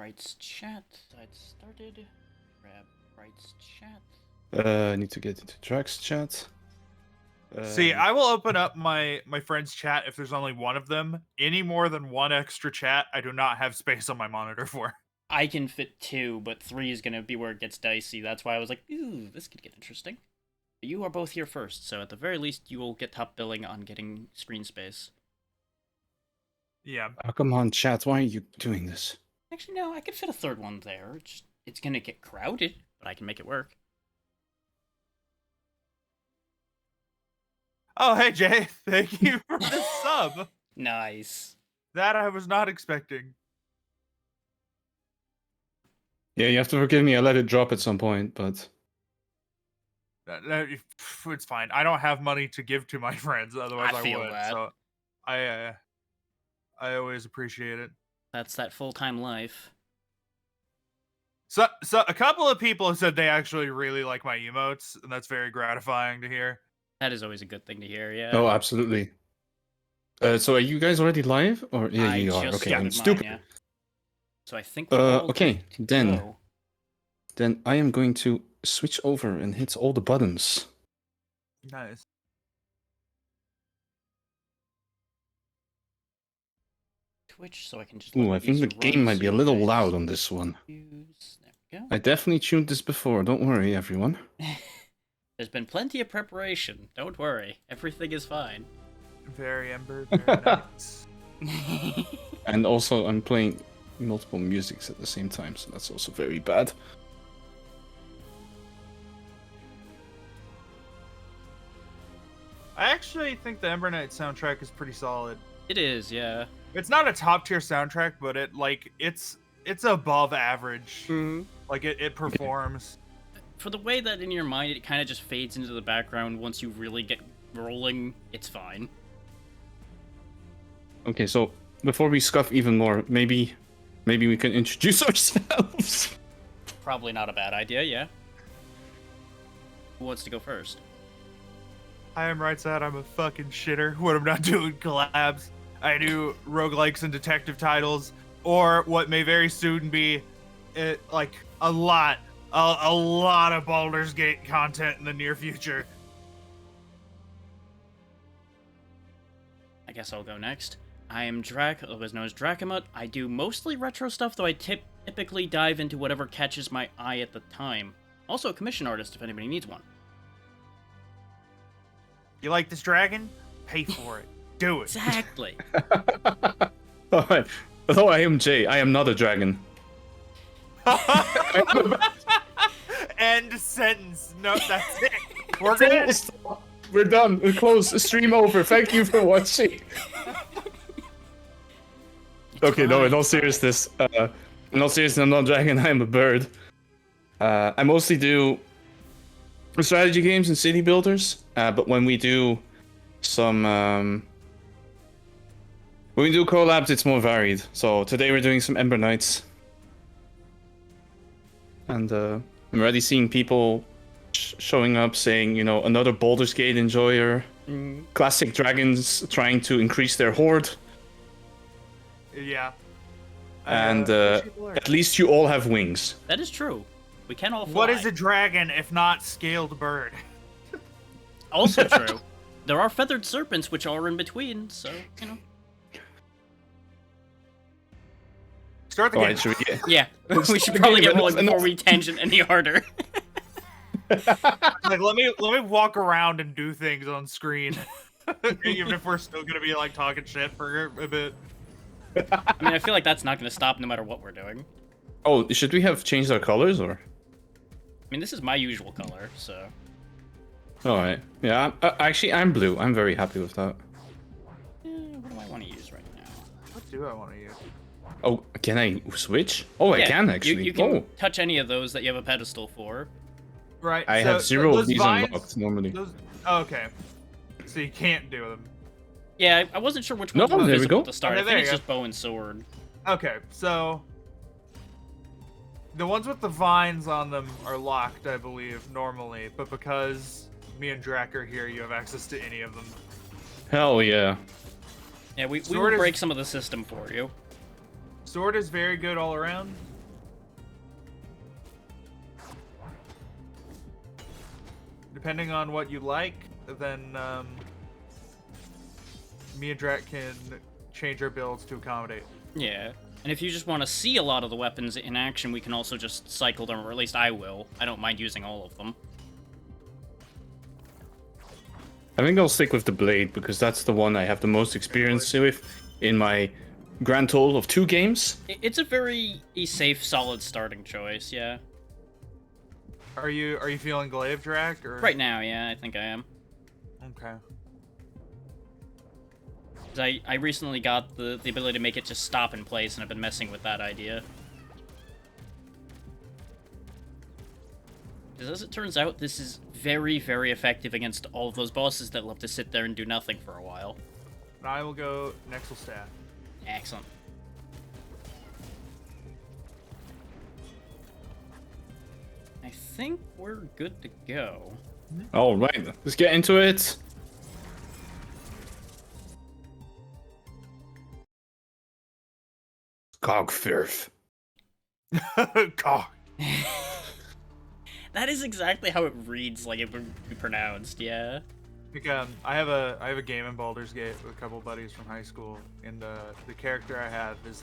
Bright's chat. I'd started. Grab Bright's chat. I need to get into Drax chat. See, I will open up my friend's chat if there's only one of them. Any more than one extra chat, I do not have space on my monitor for. I can fit 2, but 3 is gonna be where it gets dicey. That's why I was like, ooh, this could get interesting. But you are both here first, so at the very least, you will get top billing on getting screen space. Yeah. Oh, come on, chat. Why are you doing this? Actually, no, I could fit a third one there. It's gonna get crowded, but I can make it work. Oh, hey, Jay. Thank you for the sub. Nice. That I was not expecting. Yeah, you have to forgive me. I let it drop at some point, but... It's fine. I don't have money to give to my friends, otherwise I feel would. that. So I always appreciate it. That's that full-time life. So a couple of people have said they actually really like my emotes, and that's very gratifying to hear. That is always a good thing to hear, yeah. Oh, absolutely. So are you guys already live? Or yeah, you are. Okay, I'm stupid. Yeah. So I think we're all okay, then go. then I am going to switch over and hit all the buttons. Nice. Twitch, so I can just. Ooh, I think the game might be a little loud on this one. There we go. I definitely tuned this before. Don't worry, everyone. There's been plenty of preparation. Don't worry, everything is fine. Very Ember. Very nice. And also, I'm playing multiple musics at the same time, so that's also very bad. I actually think the Ember Knight soundtrack is pretty solid. It is, yeah. It's not a top tier soundtrack, but it's above average. Mm-hmm. Like it performs. For the way that in your mind it kind of just fades into the background once you really get rolling, it's fine. Okay, so before we scuff even more, maybe we can introduce ourselves. Probably not a bad idea, yeah. Who wants to go first? I am right side. I'm a fucking shitter when I'm not doing collabs. I do roguelikes and detective titles, or what may very soon be, like a lot of Baldur's Gate content in the near future. I guess I'll go next. I am Drac, otherwise known as Dracamut. I do mostly retro stuff, though I typically dive into whatever catches my eye at the time. Also a commission artist if anybody needs one. You like this dragon? Pay for it. Do it. Exactly. Alright. Although I am Jay, I am not a dragon. End sentence. No, that's it. We're good. We're done. We're close. Stream over. Thank you for watching. Okay, no, in all seriousness, I'm not a dragon, I'm a bird. I mostly do strategy games and city builders, but when we do some, when we do collabs, it's more varied. So today we're doing some Ember Knights. And I'm already seeing people showing up saying, you know, another Baldur's Gate enjoyer, classic dragons trying to increase their horde. Yeah. And at least you all have wings. That is true. We can all fly. What is a dragon if not scaled bird? Also true. There are feathered serpents which are in between, so, you know. Start the game. Alright, should we get... Yeah, we should probably get rolling before we tangent any harder. Like, let me walk around and do things on screen. Even if we're still gonna be like talking shit for a bit. I mean, I feel like that's not going to stop no matter what we're doing. Oh, should we have changed our colors, or? I mean, this is my usual color, so... Alright. Yeah, actually, I'm blue. I'm very happy with that. What do I want to use right now? What do I want to use? Oh, can I switch? Oh, I can, actually. You can touch any of those that you have a pedestal for. Right. I have zero of these unlocked, normally. Okay. So you can't do them. Yeah, I wasn't sure which ones were there we visible go. at the start. Okay, I think it's there you just bow and sword. Okay, so... The ones with the vines on them are locked, I believe, normally. But because me and Drac are here, you have access to any of them. Hell yeah. Yeah, we will break some of the system for you. Sword is very good all around. depending on what you like, then me and Drak can change our builds to accommodate. Yeah. And if you just want to see a lot of the weapons in action, we can also just cycle them, or at least I will. I don't mind using all of them. I think I'll stick with the blade because that's the one I have the most experience with in my grand total of 2 games. It's a very safe, solid starting choice, yeah. Are you feeling glaive, Drak? Or Right now, yeah, I think I am. Okay. 'Cause I recently got the ability to make it just stop in place, and I've been messing with that idea. Because as it turns out, this is very, very effective against all of those bosses that love to sit there and do nothing for a while. And I will go Nexal Staff. Excellent. I think we're good to go. All right, let's get into it. Cogfirth. God. That is exactly how it reads, like it would be pronounced, yeah. Like, I have a game in Baldur's Gate with a couple buddies from high school, and the character I have is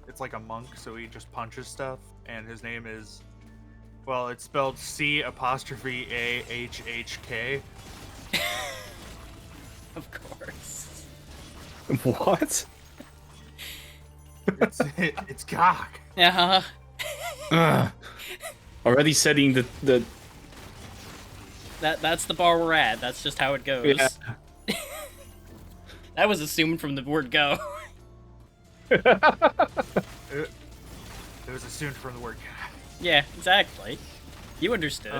it's like a monk, so he just punches stuff, and his name is, well, it's spelled C''AHHK. Of course. What? It's cock. Yeah. Already setting the That's the bar we're at. That's just how it goes. Yeah. That was assumed from the word go. It was assumed from the word cock. Yeah, exactly. You understood.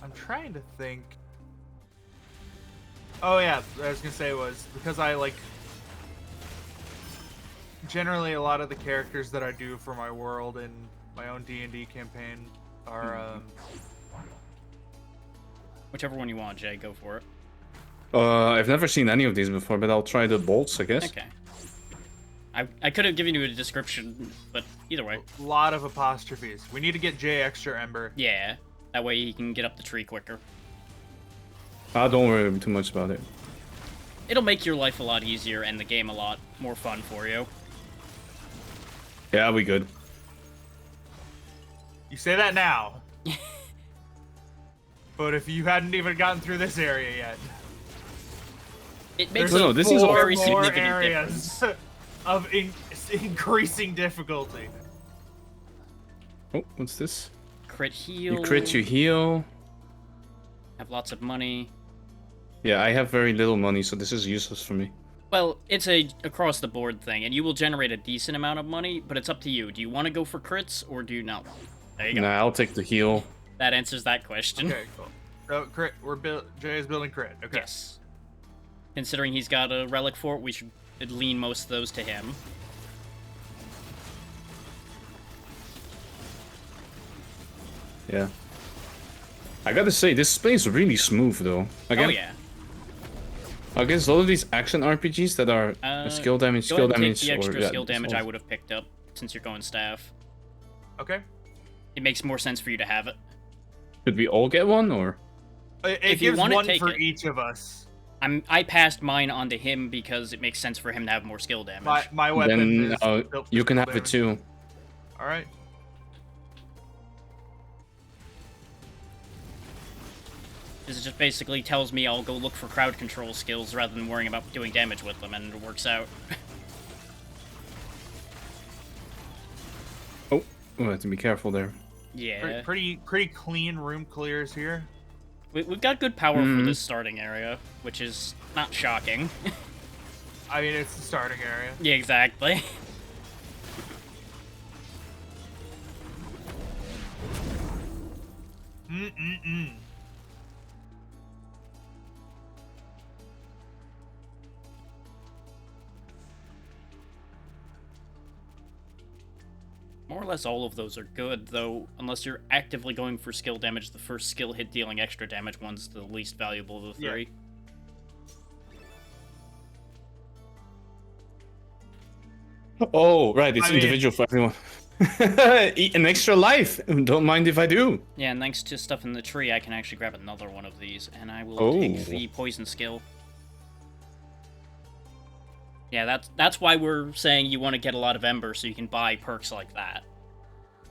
I'm trying to think. Oh yeah, what I was gonna say was because I like generally a lot of the characters that I do for my world in my own D&D campaign are Whichever one you want, Jay, go for it. I've never seen any of these before, but I'll try the bolts, I guess. Okay. I could have given you a description, but either way. a lot of apostrophes. We need to get Jay extra Ember. Yeah. That way he can get up the tree quicker. Don't worry too much about it. It'll make your life a lot easier and the game a lot more fun for you. Yeah, we good. You say that now. But if you hadn't even gotten through this area yet, It makes No, a this is a very more significant areas difference. of increasing difficulty. Oh, what's this? Crit heal. You crit, you heal. Have lots of money. Yeah, I have very little money, so this is useless for me. Well, it's a across the board thing, and you will generate a decent amount of money, but it's up to you. Do you want to go for crits or do you not? There you go. Nah, I'll take the heal. That answers that question. Okay, cool. So crit, Jay is building crit. Okay. Yes. Considering he's got a relic fort, we should lean most of those to him. Yeah. I gotta say, this plays really smooth, though. Again, Oh yeah. against all of these action RPGs that are skill damage, Go skill ahead and damage, take the extra or skill damage all- I would have picked up since you're going staff. Okay. It makes more sense for you to have it. Should we all get one, or? It If you gives want it, one take for it. each of us. I passed mine on to him because it makes sense for him to have more skill damage. My weapon Then is built for you can skill have it damage. too. All right. This just basically tells me I'll go look for crowd control skills rather than worrying about doing damage with them, and it works out. Oh, we have to be careful there. Yeah. Pretty clean room clears here. We've got good power for this starting area, which is not shocking. I mean, it's the starting area. Yeah, exactly. Mm-mm-mm. More or less all of those are good, though, unless you're actively going for skill damage, the first skill hit dealing extra damage one's the least valuable of the Yeah. three. Oh, right, it's I mean- individual for everyone. Eat an extra life. Don't mind if I do. Yeah, and thanks to stuff in the tree, I can actually grab another one of these, and I will Oh. take the poison skill. Yeah, that's why we're saying you want to get a lot of Ember, so you can buy perks like that.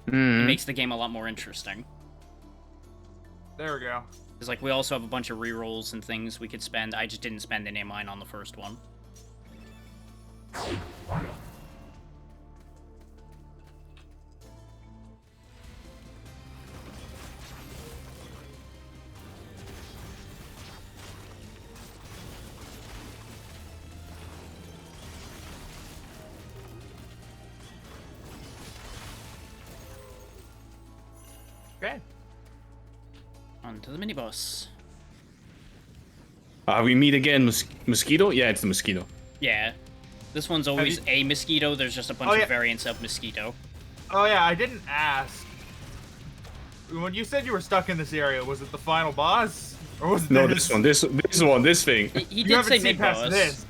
It makes the game a lot more interesting. There we go. Because, like, we also have a bunch of rerolls and things we could spend. I just didn't spend any of mine on the first one. Okay. On to the mini-boss. We meet again, mosquito? Yeah, it's the mosquito. Yeah. This one's always a mosquito. There's just a bunch of variants of mosquito. Oh yeah, I didn't ask. When you said you were stuck in this area, was it the final boss? Or was it No, this one, this thing. He You did haven't say seen past mid-boss. this.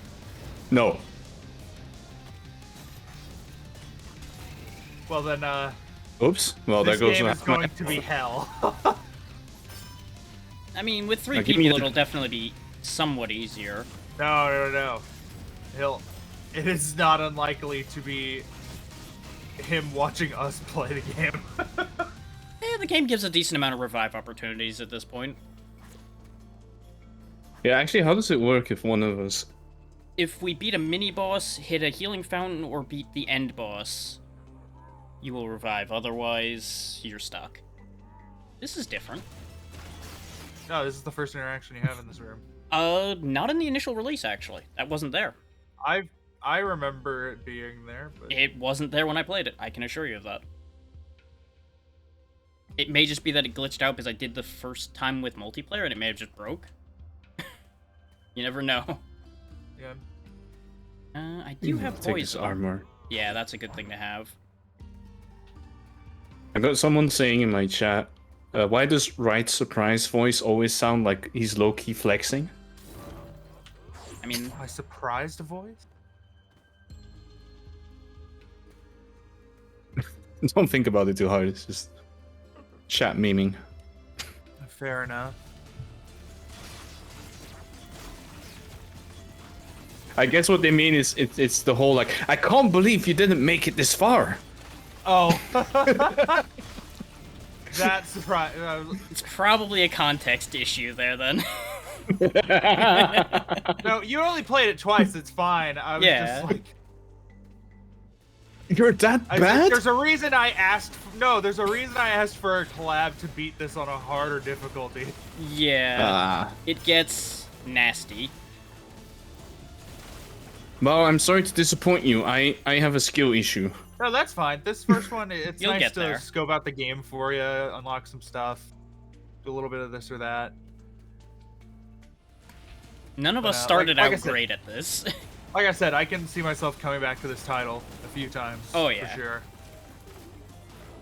No. Well then, Oops. Well, this there goes game my- is going to be hell. I mean, with 3 Now, give me people, the- it'll definitely be somewhat easier. No. It is not unlikely to be him watching us play the game. Yeah, the game gives a decent amount of revive opportunities at this point. Yeah, actually, how does it work if one of us... If we beat a mini-boss, hit a healing fountain, or beat the end boss, you will revive. Otherwise, you're stuck. This is different. No, this is the first interaction you have in this room. Not in the initial release, actually. That wasn't there. I remember it being there, but It wasn't there when I played it, I can assure you of that. It may just be that it glitched out because I did the first time with multiplayer and it may have just broke. You never know. yeah. I do have Take this poison. armor. Yeah, that's a good thing to have. I got someone saying in my chat, why does Wright's surprise voice always sound like he's low-key flexing? I mean, My surprised voice? Don't think about it too hard, it's just chat memeing. Fair enough. I guess what they mean is it's the whole like, I can't believe you didn't make it this far. Oh. That's surprise. it's probably a context issue there then. No, you only played it twice. It's fine. I was Yeah. just like, You're that bad? there's a reason I asked. No, there's a reason I asked for a collab to beat this on a harder difficulty. Yeah, it gets nasty. Well, I'm sorry to disappoint you. I have a skill issue. No, that's fine. This first one, it's You'll nice get to there. scope out the game for you, unlock some stuff, do a little bit of this or that. None of us like started I out said- great at this. Like I said, I can see myself coming back to this title a few times. Oh, yeah. For sure.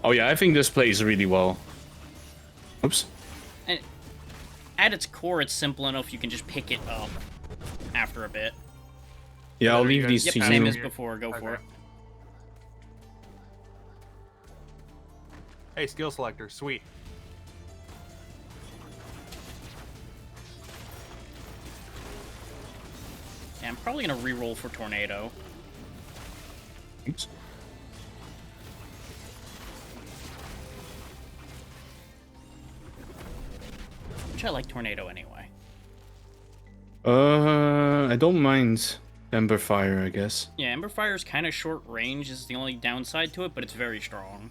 Oh yeah, I think this plays really well. Oops. And at its core, it's simple enough you can just pick it up after a bit. Yeah, I'll Whatever you leave guys- these Yep, to same you. as before. Go for it. Okay. Hey, skill selector, sweet. Yeah, I'm probably gonna re-roll for Tornado. Oops. Which I like Tornado anyway. I don't mind Ember Fire, I guess. Yeah, Ember Fire is kind of short range, is the only downside to it, but it's very strong.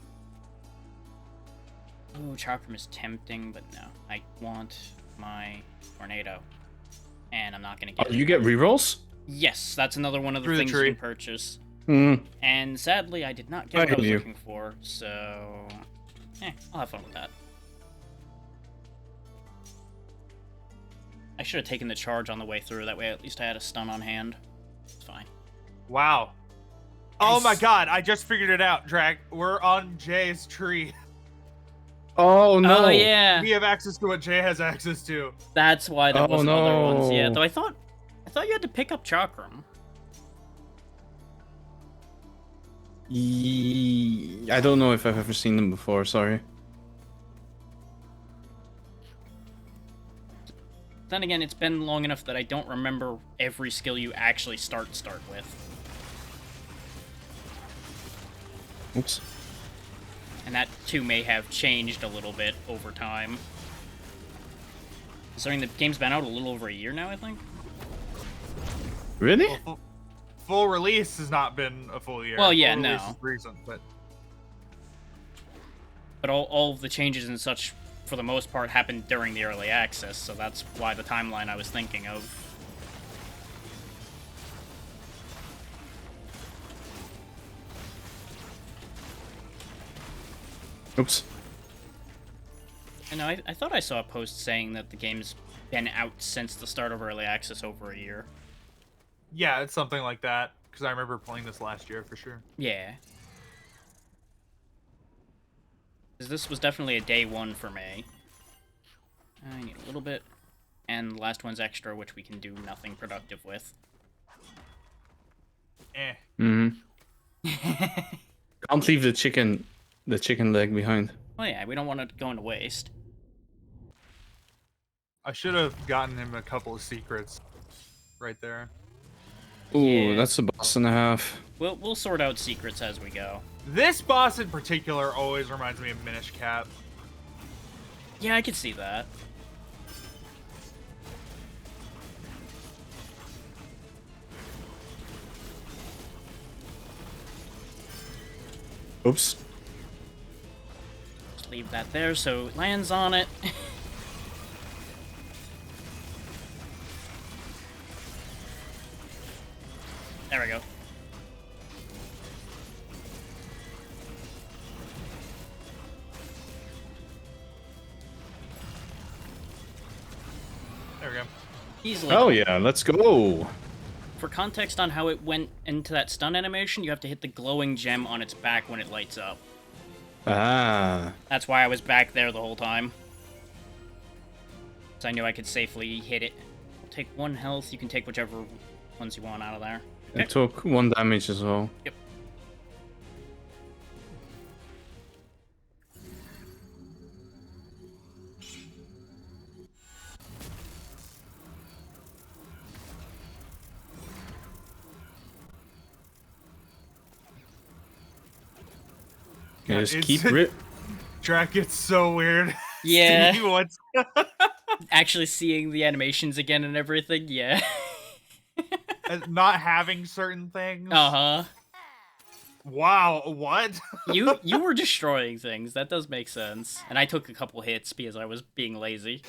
Ooh, Chakram is tempting, but no. I want my Tornado. And I'm not gonna Oh, get you it. get rerolls? Yes, that's another one of the Through the things you tree. can purchase. Hmm. And sadly, I did not get I what I was knew. looking for, so... I'll have fun with that. I should have taken the charge on the way through, that way at least I had a stun on hand. It's fine. Wow. Oh my Nice. god, I just figured it out, Drag. We're on Jay's tree. Oh no! Oh, yeah! We have access to what Jay has access to. That's why there Oh, wasn't other ones. Yeah, no. though I thought you had to pick up Chakram. I don't know if I've ever seen them before. Sorry. Then again, it's been long enough that I don't remember every skill you actually start with. Oops. And that too may have changed a little bit over time. Considering the game's been out a little over a year now, I think. Really? Well, full release has not been a full year. Well, yeah, full release no. is recent, but all of the changes and such, for the most part, happened during the early access, so that's why the timeline I was thinking of. Oops. And I thought I saw a post saying that the game's been out since the start of early access over a year. yeah, it's something like that. Because I remember playing this last year for sure. Yeah. 'Cause this was definitely a day one for me. I need a little bit. And the last one's extra, which we can do nothing productive with. Eh. Mm-hmm. Can't leave the chicken leg behind. Oh yeah, we don't want it going to waste. I should have gotten him a couple of secrets right there. Ooh, Yeah. that's a boss and a half. We'll sort out secrets as we go. This boss in particular always reminds me of Minish Cap. Yeah, I could see that. Oops. Just leave that there so it lands on it. There we go. There we go. Easily. Oh yeah, let's go. For context on how it went into that stun animation, you have to hit the glowing gem on its back when it lights up. Ah. That's why I was back there the whole time. So I knew I could safely hit it. I'll take 1 health. You can take whichever ones you want out of there. It took 1 damage as well. Yep. Okay, just it's- keep rip. Track gets so weird. Yeah. See what's Actually seeing the animations again and everything, yeah. not having certain things. Uh-huh. Wow, what? You were destroying things. That does make sense. And I took a couple hits because I was being lazy.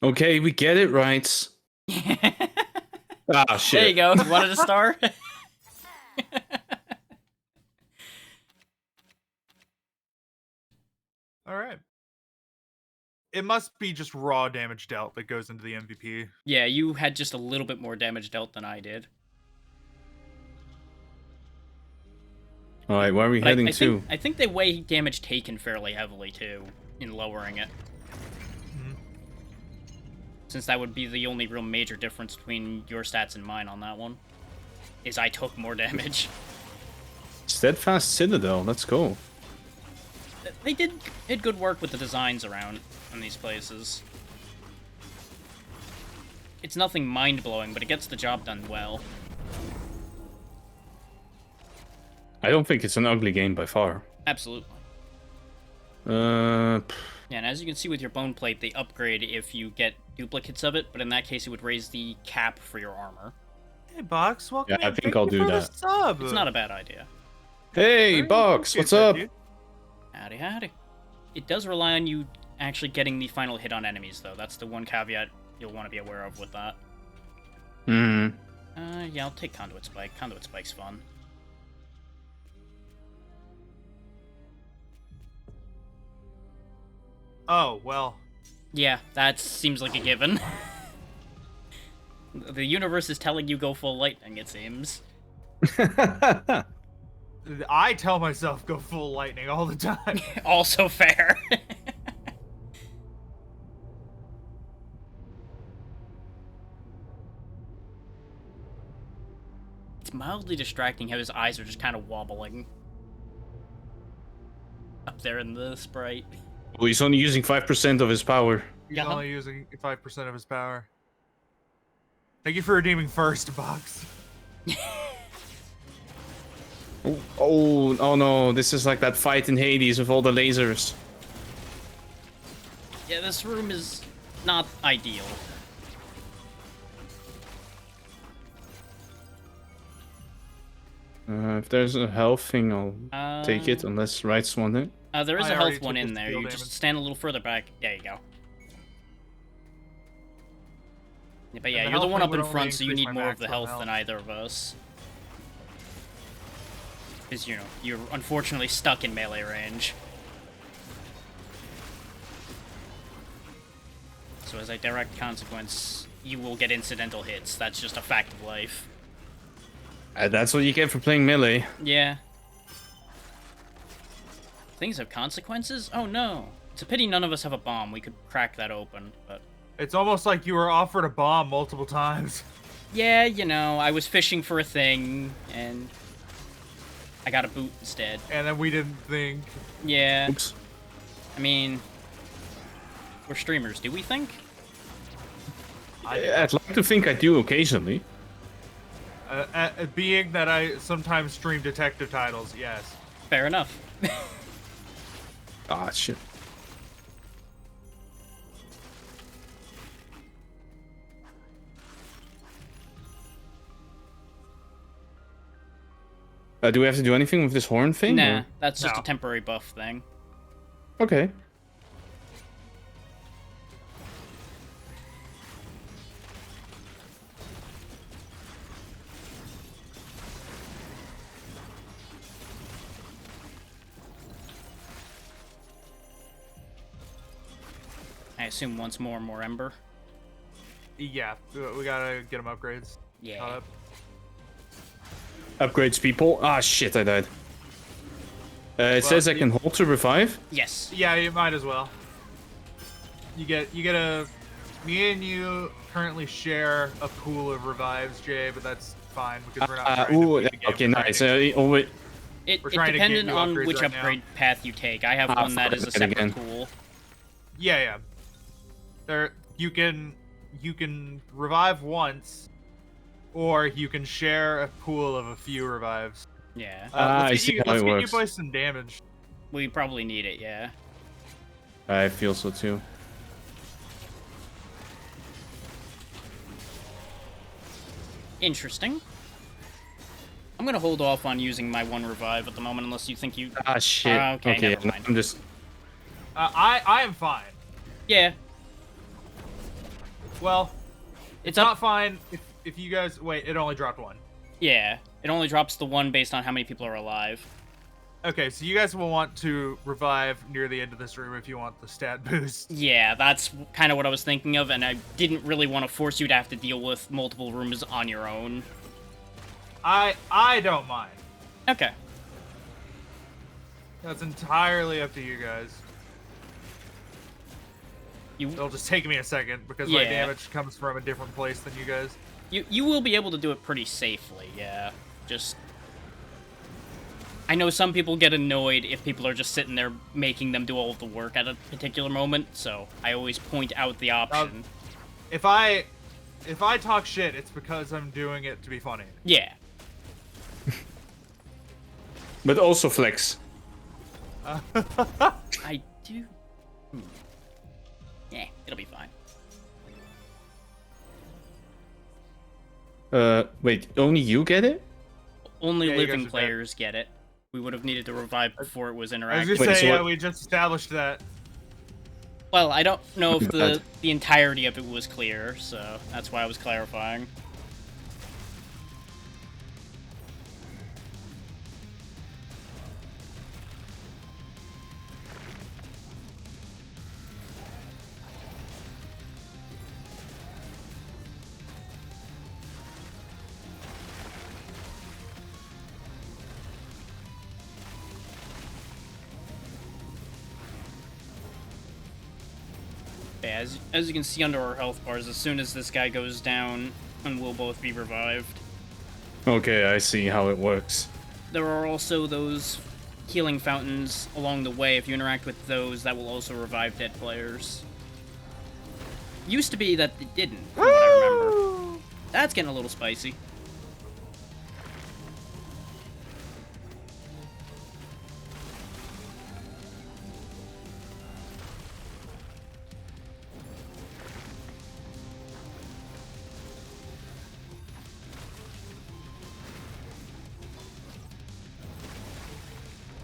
Okay, we get it right. Ah, shit. There you go. You wanted a star? All right. It must be just raw damage dealt that goes into the MVP. Yeah, you had just a little bit more damage dealt than I did. Alright, where are we But heading I to? I think they weigh damage taken fairly heavily, too, in lowering it. Mhm. Since that would be the only real major difference between your stats and mine on that one. Is I took more damage. Steadfast Citadel, let's go. They did good work with the designs around in these places. It's nothing mind-blowing, but it gets the job done well. I don't think it's an ugly game by far. Absolutely. Uh, Yeah, and as you can see with your bone plate, they upgrade if you get duplicates of it, but in that case it would raise the cap for your armor. Hey, Box, welcome Yeah, I in. think Thank I'll you do for the that. Sub. It's not a bad idea. hey, Very Box, what's appreciate up? that, dude. Howdy, howdy. It does rely on you actually getting the final hit on enemies, though. That's the one caveat you'll want to be aware of with that. Hmm. Yeah, I'll take Conduit Spike. Conduit Spike's fun. Oh, well. Yeah, that seems like a given. The universe is telling you go full lightning, it seems. I tell myself go full lightning all the time. Also fair. It's mildly distracting how his eyes are just kind of wobbling up there in the sprite. Well, he's only using 5% of his power. He's Yeah. only using 5% of his power. Thank you for redeeming first, Box. Oh no, this is like that fight in Hades with all the lasers. Yeah, this room is not ideal. If there's a health thing, I'll take it, unless Wrights want it. There is I a already health one took in his there. steel You just damage. stand a little further back. There you go. Yeah, but yeah, the you're the health one thing up in would only front, so you increase need my more of the maximum health than health. either of us. Because, you know, you're unfortunately stuck in melee range. So as a direct consequence, you will get incidental hits. That's just a fact of life. That's what you get for playing melee. Yeah. Things have consequences? Oh no. It's a pity none of us have a bomb. We could crack that open, but... It's almost like you were offered a bomb multiple times. Yeah, you know, I was fishing for a thing, and... I got a boot instead. And then we didn't think. Yeah. Oops. I mean... We're streamers, do we think? I'd like to think I do occasionally. Being that I sometimes stream detective titles, yes. Fair enough. Ah, shit. Do we have to do anything with this horn thing? Nah, or- that's just No. a temporary buff thing. Okay. I assume once more Ember. Yeah, we gotta get them upgrades. Yeah. Caught up. Upgrades, people. Ah, shit, I died. It says I can hold to revive. Yes. Yeah, you might as well. You get a. Me and you currently share a pool of revives, Jay, but that's fine because we're not. trying to Ooh, beat the game, okay, we're trying nice. to- Oh, wait. It We're trying to get depended new on upgrades which right now. upgrade path you take. I have one that is a fuck, separate again. pool. Yeah. There, you can revive once, or you can share a pool of a few revives. Yeah. I Let's see get you, how let's it get works. you boys some damage. We probably need it, yeah. I feel so too. Interesting. I'm gonna hold off on using my one revive at the moment unless you think you... Ah, shit. Okay, never mind. I'm just. I am fine. Yeah. Well, It's not up... fine if you guys wait. It only dropped one. Yeah. It only drops the one based on how many people are alive. Okay, so you guys will want to revive near the end of this room if you want the stat boost. Yeah, that's kind of what I was thinking of, and I didn't really want to force you to have to deal with multiple rooms on your own. I don't mind. Okay. That's entirely up to you guys. You It'll just take me a second because my Yeah. damage comes from a different place than you guys. you will be able to do it pretty safely, yeah. Just... I know some people get annoyed if people are just sitting there making them do all of the work at a particular moment, so I always point out the option. If I talk shit, it's because I'm doing it to be funny. Yeah. But also flex. I do... Yeah, it'll be fine. Wait, only you get it? Only Yeah, you guys living are dead. players get it. We would have needed to revive before it was I was interactive. just Wait, saying, so yeah, what- we just established that. Well, I don't know if God. the entirety of it was clear, so that's why I was clarifying. Yeah, as you can see under our health bars, as soon as this guy goes down, and we'll both be revived. Okay, I see how it works. There are also those healing fountains along the way. If you interact with those, that will also revive dead players. Used to be that it didn't, from what I remember. That's getting a little spicy.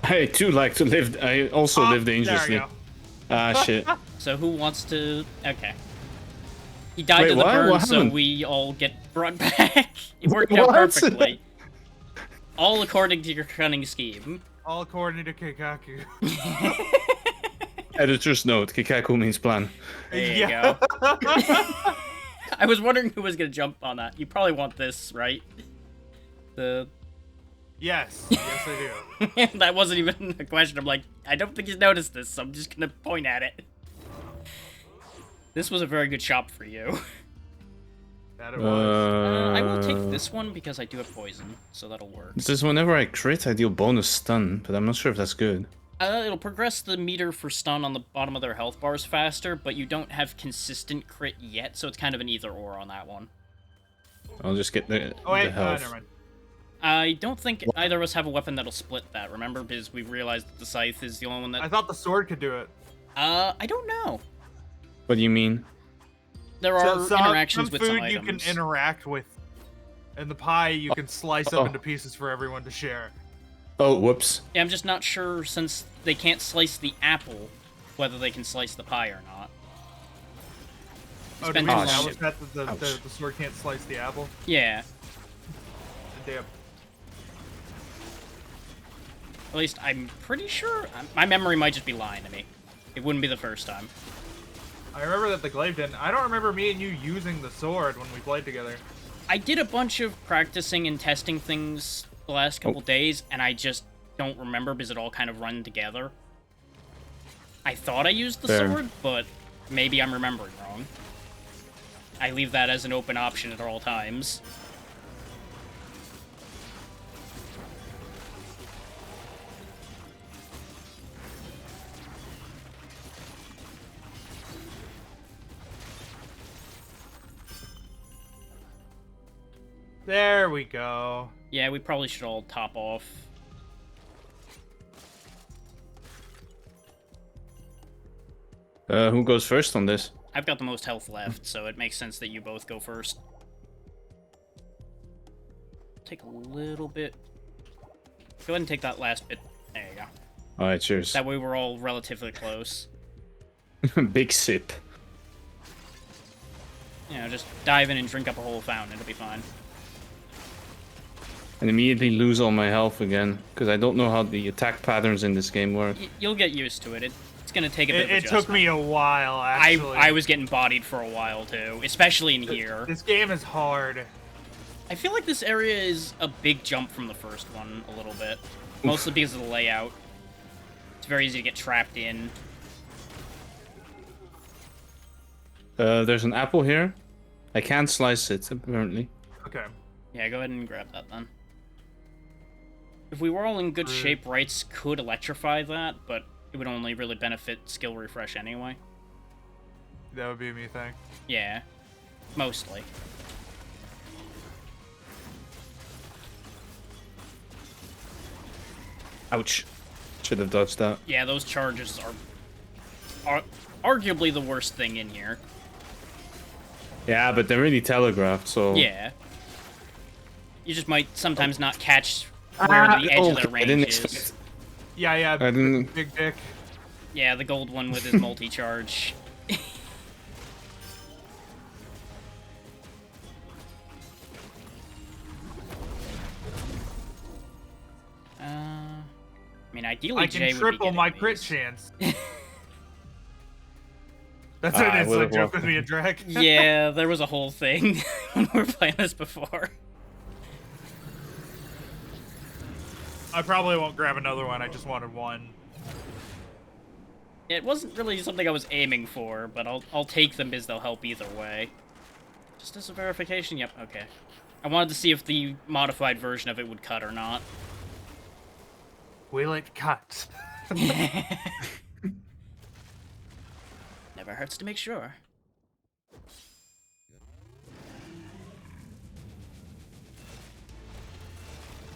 I too like to live. I also live dangerously. There we go. Ah, shit. So who wants to... Okay. He died Wait, to the what? burn, What so happened? we all get brought back. It worked out What? perfectly. All according to your cunning scheme. All according to Keikaku. Editor's note: Kikaku means plan. There you go. I was wondering who was gonna jump on that. You probably want this, right? The... Yes, yes I do. That wasn't even a question. I'm like, I don't think he's noticed this, so I'm just gonna point at it. This was a very good shop for you. That it was. I will take this one because I do have poison, so that'll work. It says whenever I crit, I deal bonus stun, but I'm not sure if that's good. It'll progress the meter for stun on the bottom of their health bars faster, but you don't have consistent crit yet, so it's kind of an either-or on that one. I'll just get the, Oh wait, the health. never mind. I don't think either of us have a weapon that'll split that, remember? Because we realized that the scythe is the only one I that... thought the sword could do it. I don't know. What do you mean? There are interactions some with food some you items. can interact with, and the pie you can slice up into pieces for everyone to share. Oh, whoops. Yeah, I'm just not sure, since they can't slice the apple, whether they can slice the pie or not. Oh, been did we too establish long. that the sword can't slice the apple? Yeah. Damn. At least I'm pretty sure. My memory might just be lying to me. It wouldn't be the first time. I remember that the glaive didn't. I don't remember me and you using the sword when we played together. I did a bunch of practicing and testing things the last couple days, and I just don't remember because it all kind of run together. I thought I used the Fair. sword, but maybe I'm remembering wrong. I leave that as an open option at all times. There we go. Yeah, we probably should all top off. Who goes first on this? I've got the most health left, so it makes sense that you both go first. Take a little bit. Go ahead and take that last bit. There you go. Alright, cheers. That way we're all relatively close. Big sip. You know, just dive in and drink up a whole fountain. It'll be fine. And immediately lose all my health again, because I don't know how the attack patterns in this game work. You'll get used to it. It's gonna take a bit of It adjustment. took me a while, actually. I was getting bodied for a while, too. Especially in here. This game is hard. I feel like this area is a big jump from the first one, a little bit. Mostly because of the layout. It's very easy to get trapped in. There's an apple here. I can't slice it, apparently. Okay. Yeah, go ahead and grab that, then. If we were all in good shape, Rights could electrify that, but it would only really benefit skill refresh anyway. That would be a me thing. Yeah. Mostly. Ouch. Should have dodged that. Yeah, those charges are arguably the worst thing in here. Yeah, but they're really telegraphed, so... Yeah. You just might sometimes not catch where the edge of their I didn't range is. expect... Yeah, I didn't... big dick. Yeah, the gold one with his multi-charge. I mean, ideally, I Jay can would triple be my getting crit these. chance. That's an I inside would've joke walked- with me and Drake. Yeah, there was a whole thing when we were playing this before. I probably won't grab another one. I just wanted one. It wasn't really something I was aiming for, but I'll take them because they'll help either way. Just as a verification, yep, okay. I wanted to see if the modified version of it would cut or not. Will it cut? Never hurts to make sure.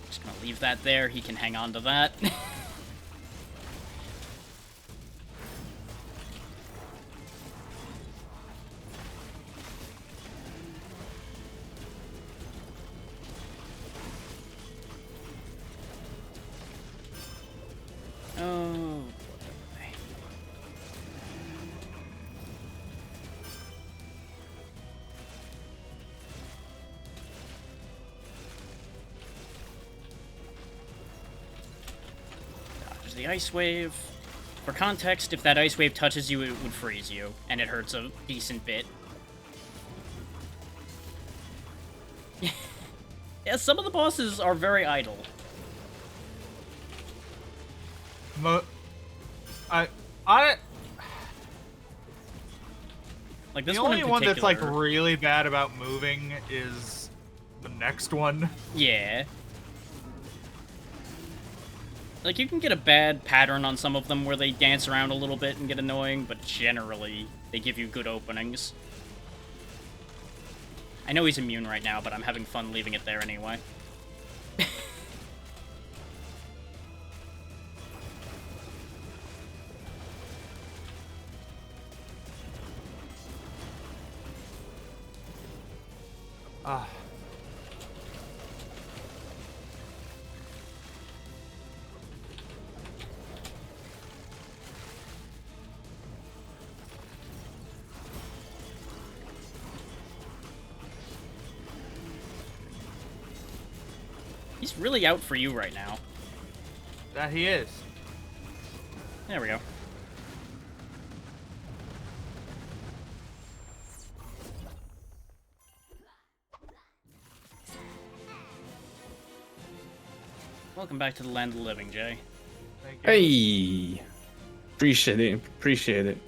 Just gonna leave that there. He can hang on to that. Oh, boy. Dodge the ice wave. For context, if that ice wave touches you, it would freeze you, and it hurts a decent bit. Yeah, some of the bosses are very idle. I Like this the one only in one that's like particular- really bad about moving is the next one. Yeah. Like, you can get a bad pattern on some of them where they dance around a little bit and get annoying, but generally, they give you good openings. I know he's immune right now, but I'm having fun leaving it there anyway. Ah. He's really out for you right now. That he is. There we go. Welcome back to the land of the living, Jay. Thank you. Hey, appreciate it. Appreciate it.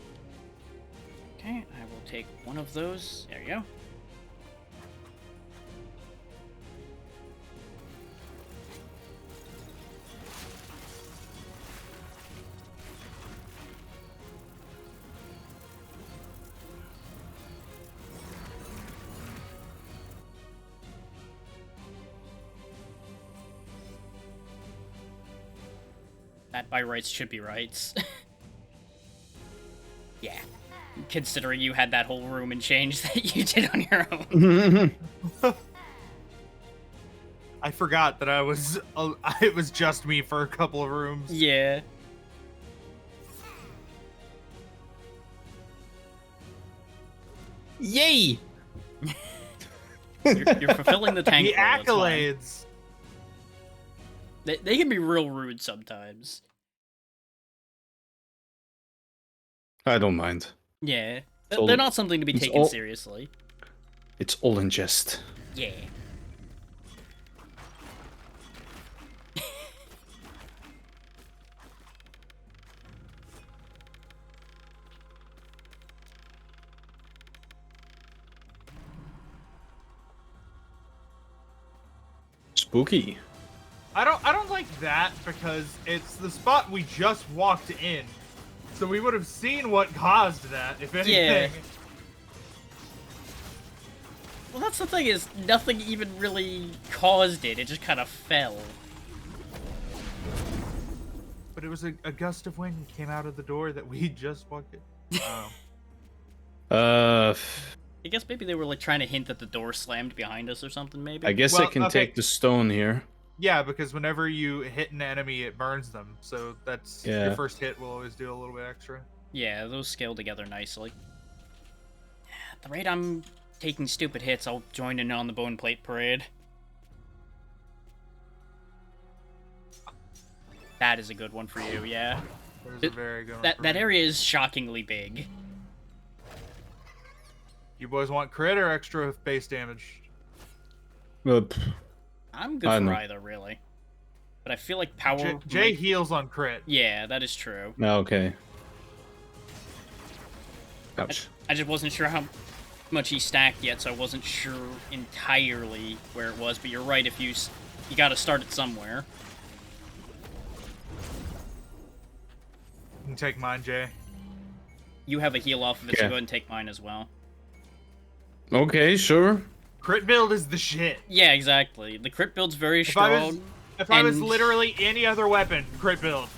Okay, I will take one of those. There you go. That by rights should be rights. Yeah. Considering you had that whole room and change that you did on your own. I forgot that it was just me for a couple of rooms. Yeah. Yay! You're fulfilling the tank The role, it's fine. accolades. They can be real rude sometimes. I don't mind. Yeah. all- They're not something to be it's taken all- seriously. It's all in jest. Yeah. Spooky. I don't like that because it's the spot we just walked in. So we would have seen what caused that, if anything. Well, that's the thing, is nothing even really caused it. It just kind of fell. But it was a gust of wind came out of the door that we just walked in. Uh, I guess maybe they were like trying to hint that the door slammed behind us or something, maybe? I guess I Well, can okay. take the stone here. Yeah, because whenever you hit an enemy, it burns them. So that's Yeah. your first hit will always do a little bit extra. Yeah, those scale together nicely. At the rate I'm taking stupid hits, I'll join in on the bone plate parade. That is a good one for you, yeah. There's a very good one. That for that me. area is shockingly big. You boys want crit or extra base damage? I'm good I for know. either, really. But I feel like power... Jay heals on crit. Yeah, that is true. Okay. Ouch. I just wasn't sure how much he stacked yet, so I wasn't sure entirely where it was. But you're right. If you got to start it somewhere. You can take mine, Jay. You have a heal off of it, so Yeah. go ahead and take mine as well. Okay, sure. Crit build is the shit. Yeah, exactly. The crit build's very If I was, strong. if I was and- literally any other weapon, crit build.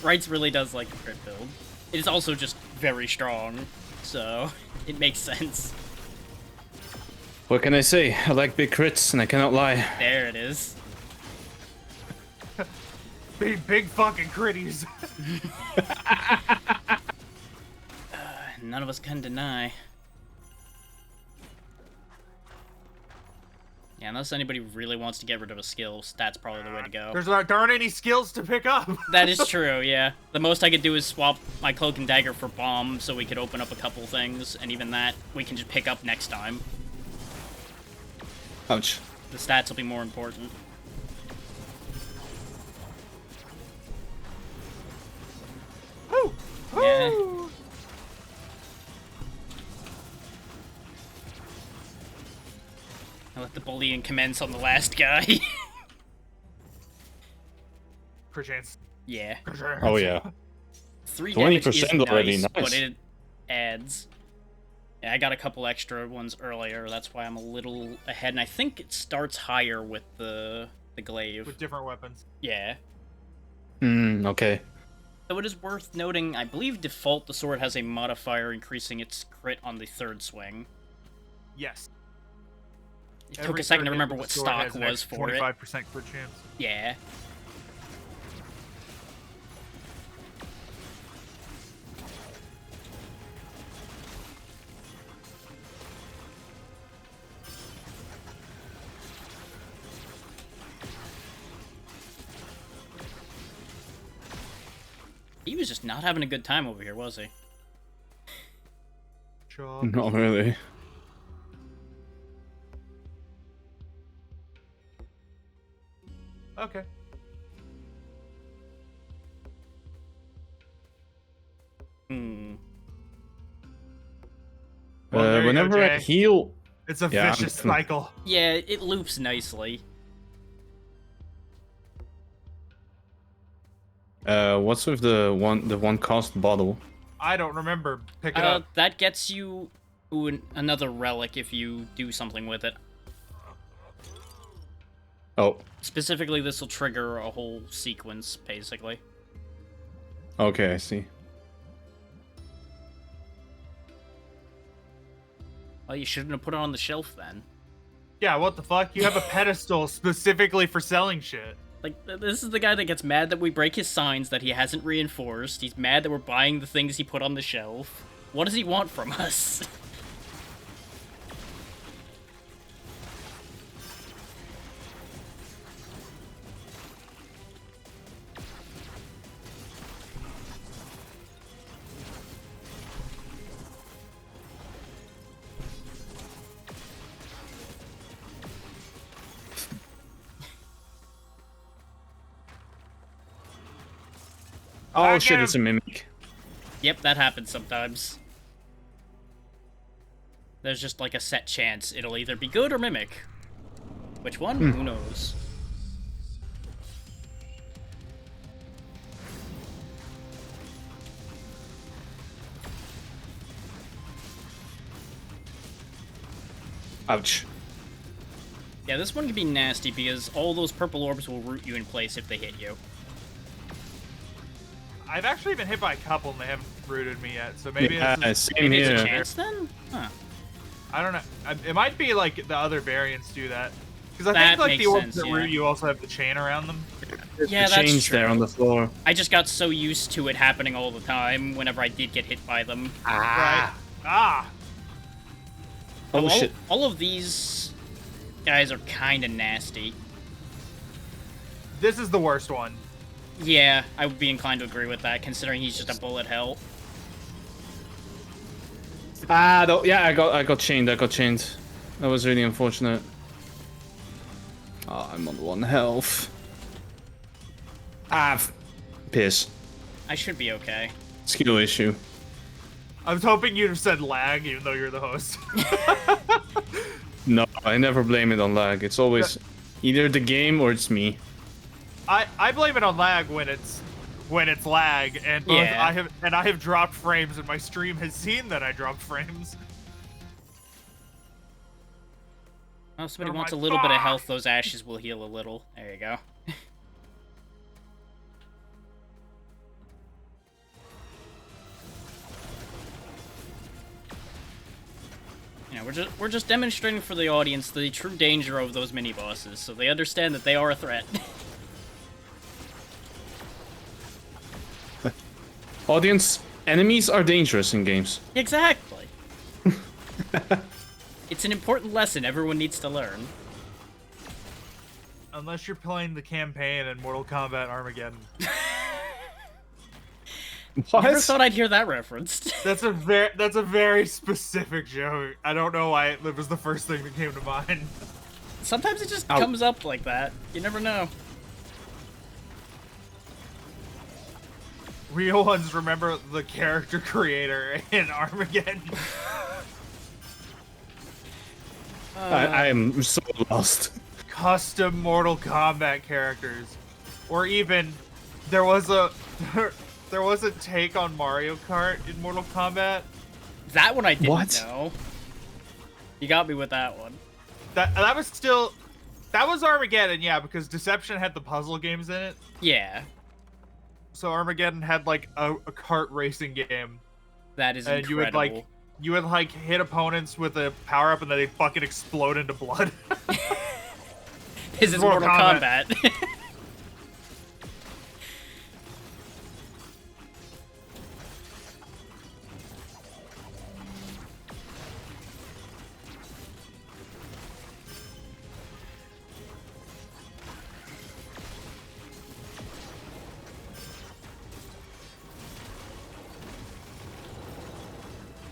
Rights really does like the crit build. It is also just very strong, so it makes sense. What can I say? I like big crits, and I cannot lie. There it is. Big fucking critties. None of us can deny. Yeah, unless anybody really wants to get rid of a skill, that's probably the way to go. There aren't any skills to pick up. That is true, yeah. The most I could do is swap my cloak and dagger for bomb, so we could open up a couple things, and even that we can just pick up next time. Ouch. The stats will be more important. Woo! Yeah. Woo! I let the bullying commence on the last guy. Crit chance. Yeah. Crit chance. Oh yeah. 3 damage is 20% already, nice, nice. but it adds. Yeah, I got a couple extra ones earlier, that's why I'm a little ahead, and I think it starts higher with the glaive. With different weapons. Yeah. Okay. So it is worth noting, I believe default the sword has a modifier increasing its crit on the third swing. Yes. It took a second to third hit remember with what the sword stock has an was extra for it. 25% crit chance. Yeah. He was just not having a good time over here, was he? Chop. Not really. Okay. Hmm. Well, there you go, Whenever I Jay. heal, It's a Yeah, I'm- vicious cycle. Yeah, it loops nicely. what's with the one cost bottle? I don't remember. Pick it up. That gets you another relic if you do something with it. Oh, Specifically, this will trigger a whole sequence, basically. okay, I see. Well, you shouldn't have put it on the shelf then. Yeah, what the fuck? You have a pedestal specifically for selling shit. Like, this is the guy that gets mad that we break his signs that he hasn't reinforced. He's mad that we're buying the things he put on the shelf. What does he want from us? Oh Back shit, him. it's a mimic. Yep, that happens sometimes. There's just like a set chance it'll either be good or mimic. Which one? Who knows? Ouch. Yeah, this one can be nasty because all those purple orbs will root you in place if they hit you. I've actually been hit by a couple and they haven't rooted me yet, so maybe Yeah, this is, same Maybe it's a here. chance then? Huh. I don't know. It might be like the other variants do that. Because I That think like makes the orbs sense, that yeah. root you also have the chain around them. Yeah, the that's change true. there on the floor. I just got so used to it happening all the time whenever I did get hit by them. Right. Ah! Oh all, shit. all of these guys are kind of nasty. This is the worst one. Yeah, I would be inclined to agree with that, considering he's just a bullet hell. Yeah, I got chained. I got chained. That was really unfortunate. Oh, I'm on 1 health. Piss. I should be okay. Skill issue. I was hoping you'd have said lag, even though you're the host. No, I never blame it on lag. It's always either the game or it's me. I blame it on lag when it's lag, and both Yeah. I have dropped frames, and my stream has seen that I dropped frames. Oh, somebody Never wants a mind. little bit of Fuck! health. Those ashes will heal a little. There you go. You know, we're just demonstrating for the audience the true danger of those mini bosses, so they understand that they are a threat. Audience, enemies are dangerous in games. Exactly. It's an important lesson everyone needs to learn. Unless you're playing the campaign in Mortal Kombat Armageddon. What? Never thought I'd hear that referenced. That's a very specific joke. I don't know why it was the first thing that came to mind. Sometimes it just Ow. comes up like that. You never know. Real ones remember the character creator in Armageddon. I am so lost. Custom Mortal Kombat characters, or even there was a take on Mario Kart in Mortal Kombat. That one I didn't What? know. You got me with that one. That was Armageddon, yeah, because Deception had the puzzle games in it. Yeah, So Armageddon had like a kart racing game, that is and incredible. you would hit opponents with a power up, and then they'd fucking explode into blood. This is Mortal Mortal Kombat. Kombat.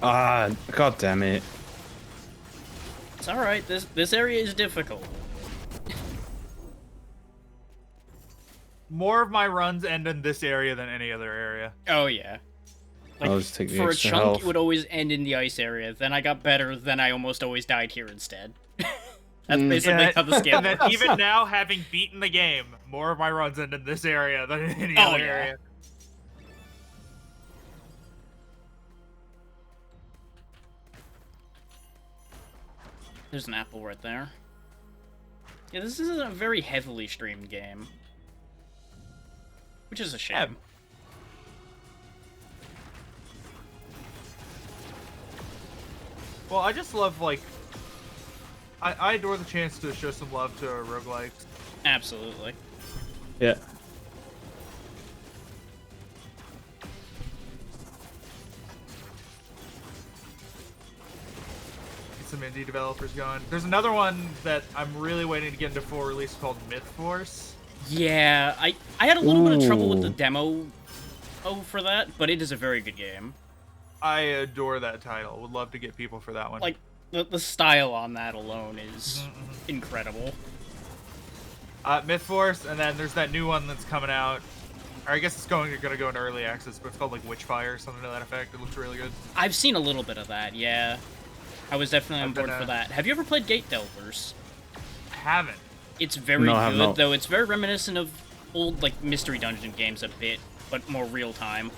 Ah, god damn it. It's alright, this area is difficult. More of my runs end in this area than any other area. Oh yeah. Like, I'll just take the for a extra chunk, health. it would always end in the ice area. Then I got better, then I almost always died here instead. That's basically how the scale And then works. even now, having beaten the game, more of my runs end in this area than in any Oh, other yeah. area. There's an apple right there. Yeah, this is a very heavily streamed game. Which is a shame. Well, I just love, I adore the chance to show some love to roguelikes. Absolutely. Yeah. Get some indie developers going. There's another one that I'm really waiting to get into full release called Myth Force. Yeah, I had a little bit of trouble with the Ooh. demo for that, but it is a very good game. I adore that title. Would love to get people for that one. Like, the style on that alone is incredible. Myth Force, and then there's that new one that's coming out. Or I guess it's gonna go into early access, but it's called like Witchfire or something to that effect. It looks really good. I've seen a little bit of that, yeah. I was definitely on I've been, board for that. Have you ever played Gate Delvers? I haven't. It's very No, I have good, not. though. It's very reminiscent of old, like, Mystery Dungeon games a bit, but more real-time.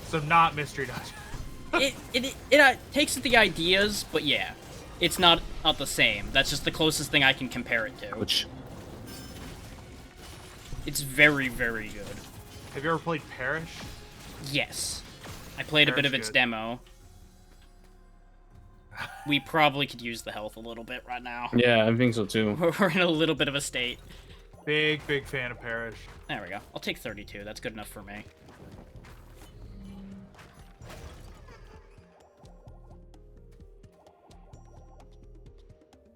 So not Mystery Dungeon. It takes the ideas, but yeah. It's not the same. That's just the closest thing I can compare it to. Which It's very, very good. Have you ever played Parish? Yes. I played a bit Very of its good. demo. We probably could use the health a little bit right now. yeah, I think so too. We're in a little bit of a state. Big fan of Parish. There we go. I'll take 32. That's good enough for me.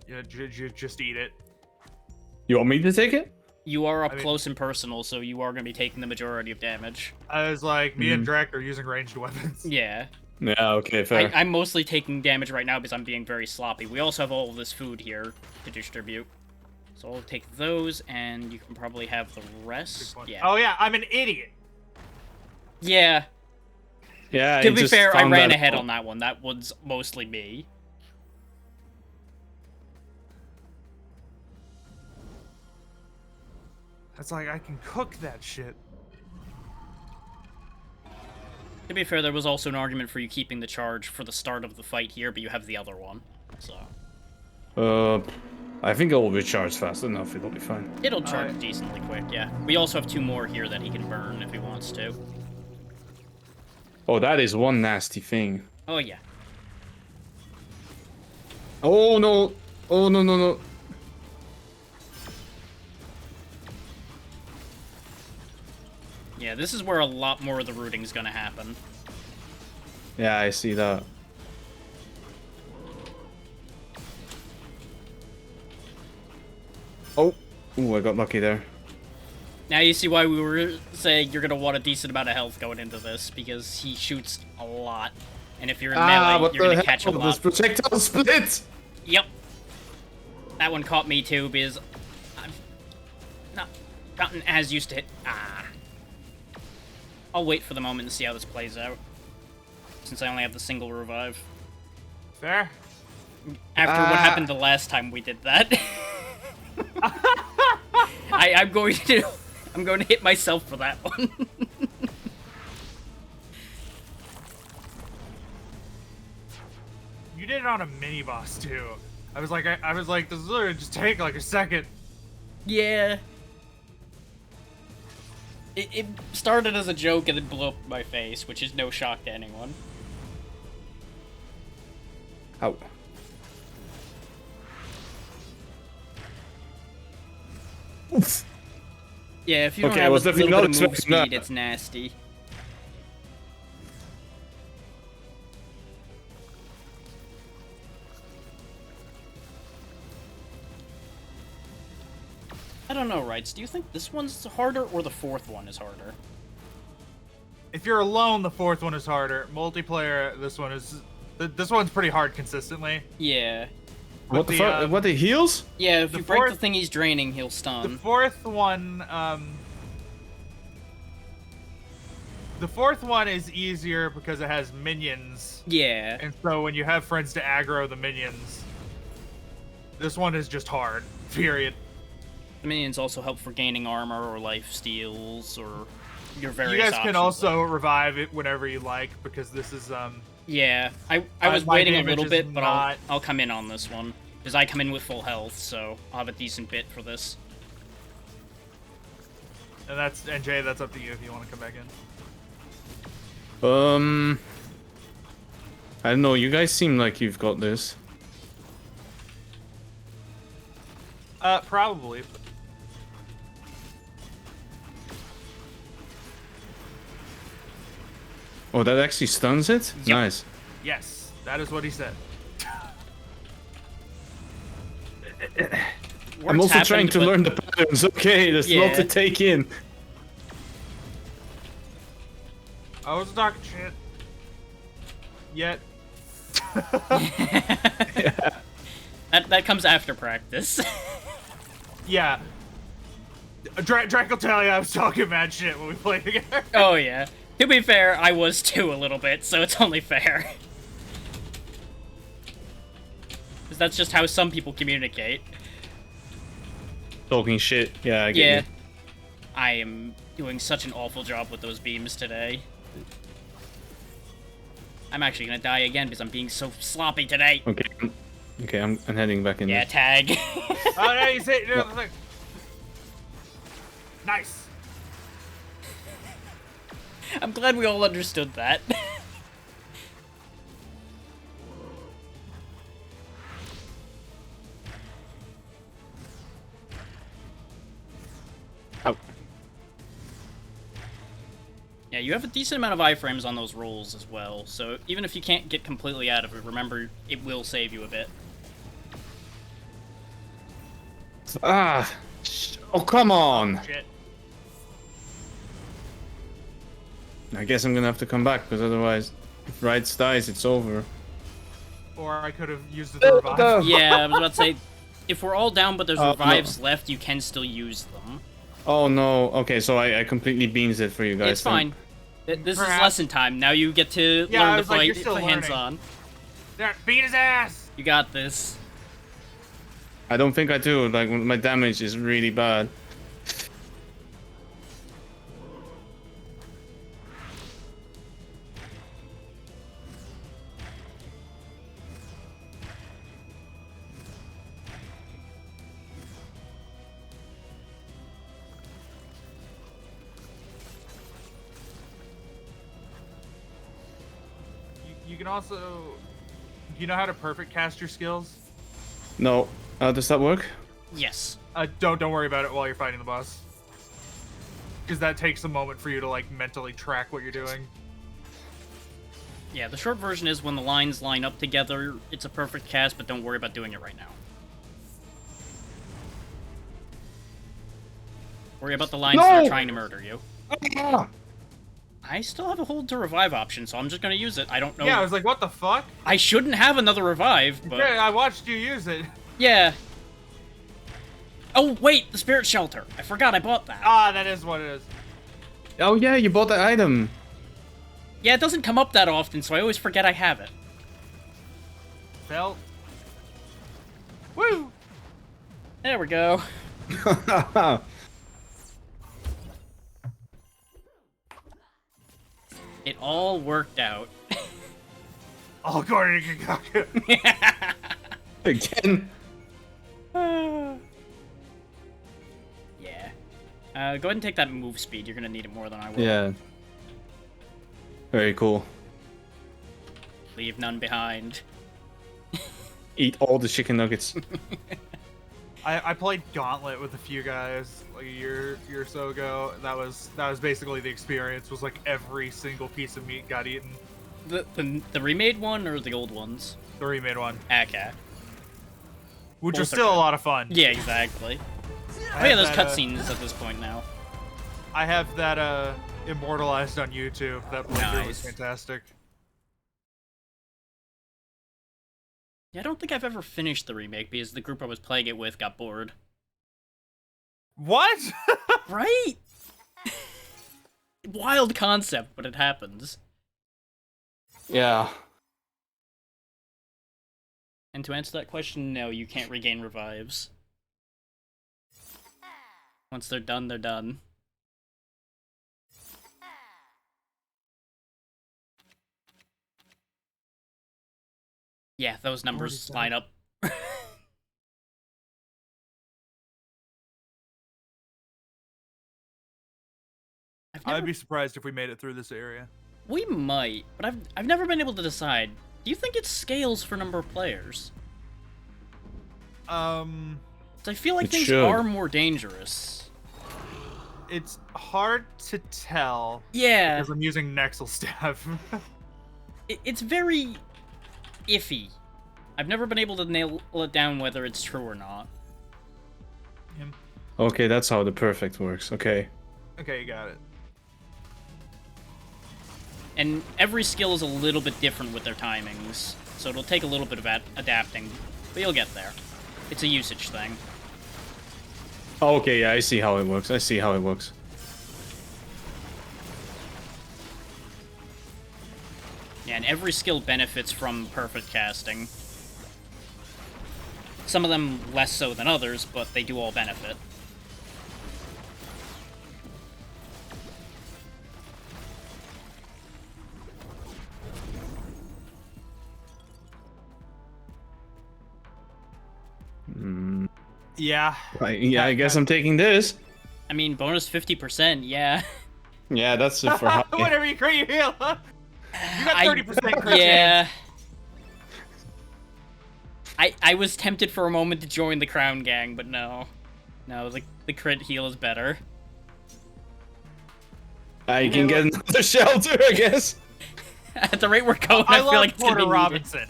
Yeah, just eat it. You want me to take it? You are up I mean- close and personal, so you are going to be taking the majority of damage. I was like, me and Drek are using ranged weapons. Yeah. Yeah, okay, fair. I'm mostly taking damage right now because I'm being very sloppy. We also have all of this food here to distribute. So I'll take those, and you can probably have the rest. Yeah. Oh yeah, I'm an idiot. Yeah. Yeah. To be fair, I ran ahead on that one. That was mostly me. It's like I can cook that shit. To be fair, there was also an argument for you keeping the charge for the start of the fight here, but you have the other one, so... I think it will recharge fast enough. It'll be fine. It'll charge decently quick, yeah. We also have 2 more here that he can burn if he wants to. Oh, that is one nasty thing. Oh, yeah. Oh, no. Oh, no, no, no. Yeah, this is where a lot more of the rooting's gonna happen. Yeah, I see that. Oh. Ooh, I got lucky there. Now you see why we were saying you're gonna want a decent amount of health going into this, because he shoots a lot. And if you're in melee, you're gonna catch a lot. This projectile split! Yep. That one caught me too, because I've not gotten as used to it. I'll wait for the moment and see how this plays out, since I only have the single revive. Fair. After what happened the last time we did that. I'm going to hit myself for that one. You did it on a mini boss too. I was like, this is literally just take like a second. Yeah. It started as a joke and then blew up my face, which is no shock to anyone. Ow. Oof. Yeah, if you don't Okay, I have was a little definitely bit of not move expecting speed, that. it's nasty. I don't know, Rights. Do you think this one's harder or the 4th one is harder? If you're alone, the 4th one is harder. Multiplayer, this one's pretty hard consistently. Yeah. What the fuck? What, the heals? Yeah, if The you break the fourth- thing he's draining, he'll The stun. 4th one, the 4th one is easier because it has minions. Yeah. And so when you have friends to aggro the minions, this one is just hard. Period. The minions also help for gaining armor or life steals or your various You guys can options also revive it whenever you like because this is Yeah, I was my waiting a damage little is bit, but not- I'll come in on this one. Because I come in with full health, so I'll have a decent bit for this. and Jay, that's up to you if you want to come back in. I don't know. You guys seem like you've got this. Probably. Oh, that actually stuns it? Yep. Nice. Yes, that is what he said. I'm Words also trying happened, to but- learn the patterns. Okay, there's a lot to Yeah. take in. I was talking shit. Yet. That comes after practice. Yeah. Drake will tell you I was talking mad shit when we played together. Oh yeah. To be fair, I was too a little bit, so it's only fair. Because that's just how some people communicate. Talking shit. Yeah, I get Yeah. you. I am doing such an awful job with those beams today. I'm actually gonna die again because I'm being so sloppy today. Okay, I'm heading back in Yeah, there. tag. Oh, no, you say no, look. Nice. I'm glad we all understood that. Oh. Yeah, you have a decent amount of iframes on those rolls as well, so even if you can't get completely out of it, remember, it will save you a bit. Ah. Oh, come on. Shit. I guess I'm gonna have to come back, because otherwise, if Rights dies, it's over. Or I could have used it to revive. Yeah, I was about to say, if we're all down but there's No. revives left, you can still use them. Oh no. Okay, so I completely beans it for you guys. It's then. fine. This is Perhaps. lesson time. Now you get to Yeah, I learn to was like, fight you're still hands learning. on. There, beat his ass. You got this. I don't think I do. Like, my damage is really bad. You can also. You know how to perfect cast your skills? No. Does that work? Yes. Don't worry about it while you're fighting the boss. Because that takes a moment for you to like mentally track what you're doing. Yeah, the short version is when the lines line up together, it's a perfect cast, but don't worry about doing it right now. Worry about the lines that are trying to murder you. Ah! I still have a hold to revive option, so I'm just gonna use it. I don't know. Yeah, I was like, what the fuck? I shouldn't have another revive, but Yeah, I watched you use it. yeah. Oh wait, the spirit shelter. I forgot I bought that. Ah, that is what it is. Oh yeah, you bought that item. Yeah, it doesn't come up that often, so I always forget I have it. Felt. Woo! There we go. It all worked out. All according to Kikaku. Again. Yeah. Go ahead and take that move speed. You're gonna need it more than I will. Yeah. Very cool. Leave none behind. Eat all the chicken nuggets. I played Gauntlet with a few guys like a year or so ago. That was basically the experience. Was like every single piece of meat got eaten. The remade one or the old ones? The remade one, Okay. which Both was are still a good. lot of fun. Yeah, exactly. Oh I yeah, have there's that, cutscenes at this point now. I have that immortalized on YouTube. That playthrough was Nice. fantastic. Yeah, I don't think I've ever finished the remake because the group I was playing it with got bored. What? Right? Wild concept, but it happens. Yeah. And to answer that question, no, you can't regain revives. Once they're done, they're done. Yeah, those numbers line up. I'd be surprised if we made it through this area. We might, but I've never been able to decide. Do you think it scales for number of players? 'Cause I feel like It things should. are more dangerous. It's hard to tell Yeah, because I'm using Nexel staff. it's very iffy. I've never been able to nail it down whether it's true or not. Okay, that's how the perfect works. Okay. Okay, you got it. And every skill is a little bit different with their timings, so it'll take a little bit of adapting, but you'll get there. It's a usage thing. Okay, yeah, I see how it works. I see how it works. Yeah, and every skill benefits from perfect casting. Some of them less so than others, but they do all benefit. Yeah. I guess I'm taking this. I mean, bonus 50%, yeah. Yeah, that's it for high. Whenever you crit, you heal. You got 30% crit Yeah. I was tempted for a moment to join the Crown Gang, but no. No, the crit heal is better. I can get another shelter, I guess. At the rate we're going, I I, feel love like it's gonna Porter be Robinson.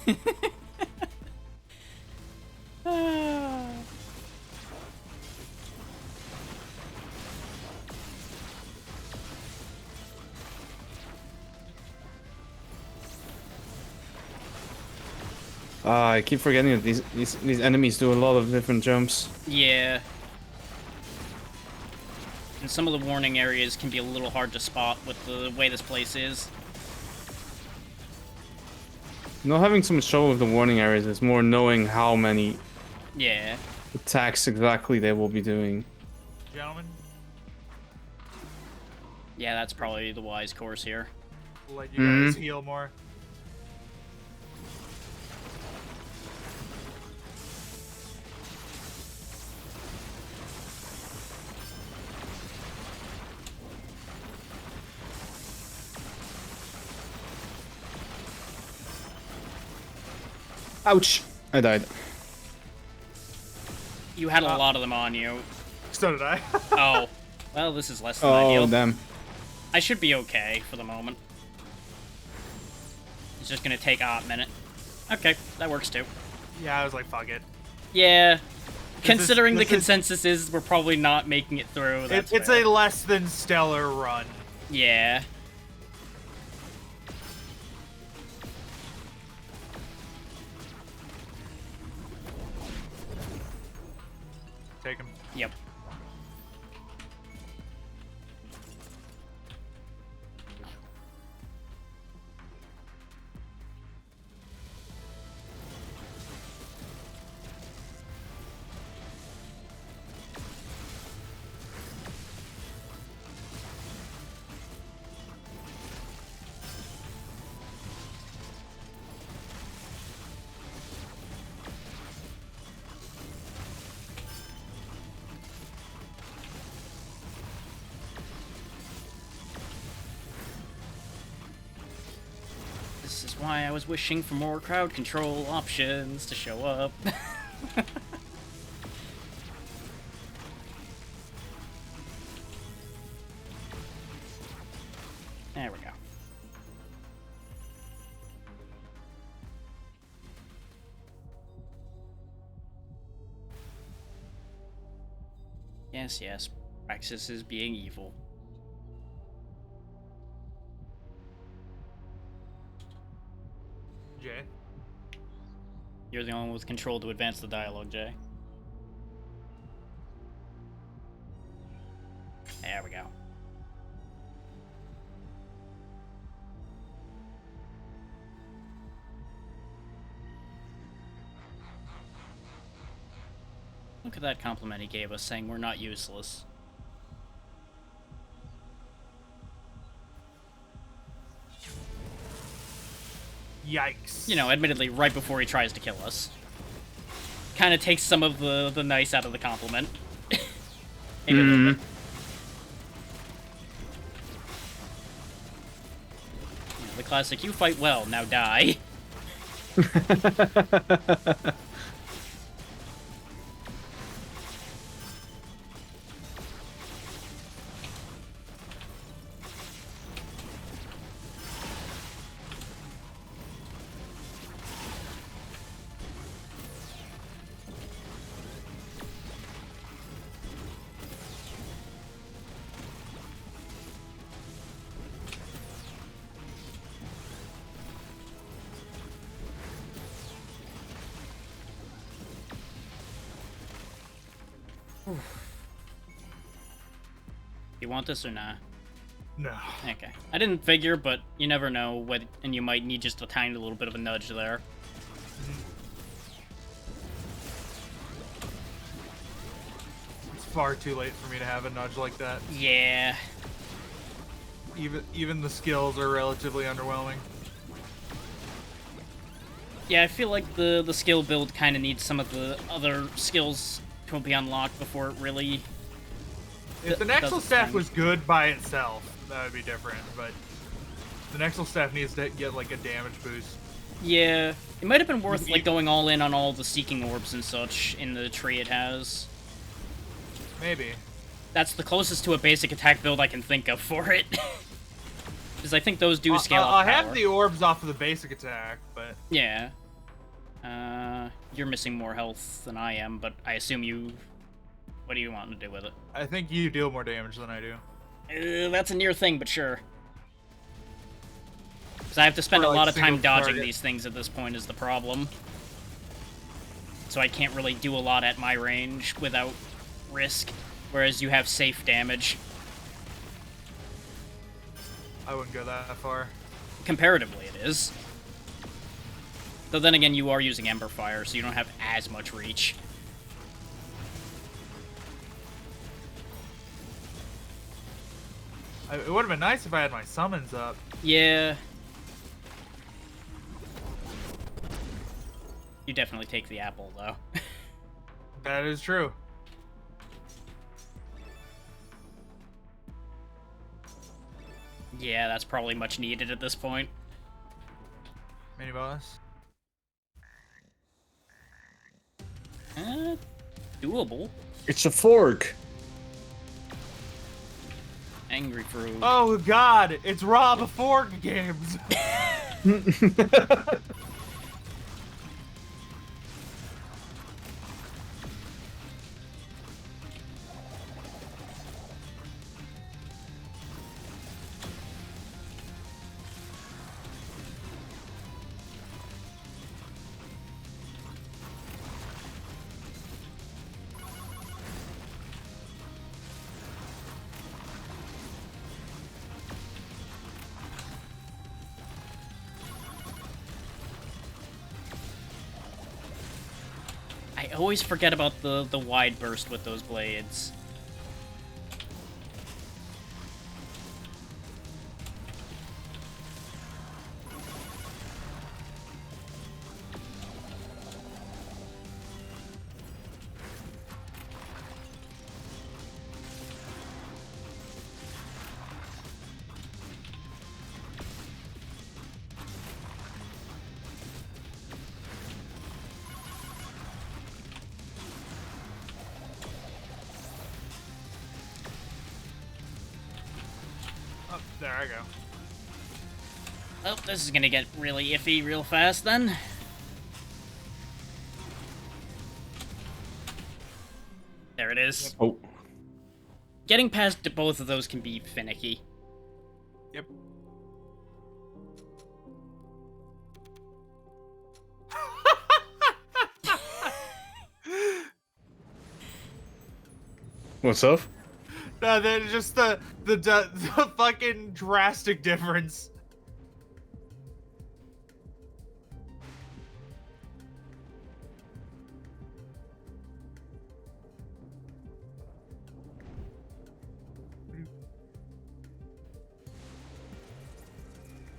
needed. I keep forgetting that these enemies do a lot of different jumps. Yeah. And some of the warning areas can be a little hard to spot with the way this place is. Not having so much trouble with the warning areas, is more knowing how many Yeah. attacks exactly they will be doing. Gentlemen, Yeah, that's probably the wise course here. let you guys heal more. Ouch! I died. You had a lot of them on you. So did I. Oh. Well, this is less than Oh, ideal. damn. I should be okay for the moment. It's just gonna take a minute. Okay, that works too. Yeah, I was like, fuck it. Yeah. Considering the this is- consensus is we're probably not making it through. That's It's fair. a less than stellar run. Yeah. Take him. Yep. This is why I was wishing for more crowd control options to show up. There we go. Yes, yes. Praxis is being evil. Jay. You're the only one with control to advance the dialogue, Jay. There we go. Look at that compliment he gave us, saying we're not useless. Yikes. You know, admittedly, right before he tries to kill us. Kind of takes some of the nice out of the compliment. Maybe a little bit. You know, the classic, you fight well, now die. You want this or not? No. Okay. I didn't figure, but you never know what, and you might need just a tiny little bit of a nudge there. It's far too late for me to have a nudge like that. Yeah. Even the skills are relatively underwhelming. Yeah, I feel like the skill build kind of needs some of the other skills to be unlocked before it really... If the does Nexal its staff thing. was good by itself, that would be different, but the Nexal staff needs to get like a damage boost. Yeah. It might have been worth, like, going all in on all the Seeking Orbs and such in the tree it has. Maybe. That's the closest to a basic attack build I can think of for it. Because I think those do scale up I power. have the orbs off of the basic attack, but Yeah. You're missing more health than I am, but I assume you... What do you want to do with it? I think you deal more damage than I do. That's a near thing, but sure. Because I have to spend For, a like, lot of time single dodging target. these things at this point is the problem. So I can't really do a lot at my range without risk, whereas you have safe damage. I wouldn't go that far. Comparatively, it is. Though then again, you are using Ember Fire, so you don't have as much reach. It would have been nice if I had my summons up. Yeah. You definitely take the apple, though. That is true. Yeah, that's probably much needed at this point. Mini boss. Doable. It's a fork. Angry Fruit. Oh god, it's Rob of Fork games. I always forget about the wide burst with those blades. Oh, there I go. Oh, this is gonna get really iffy real fast then. There it is. Oh. Getting past both of those can be finicky. Yep. What's up? No, that's just the fucking drastic difference.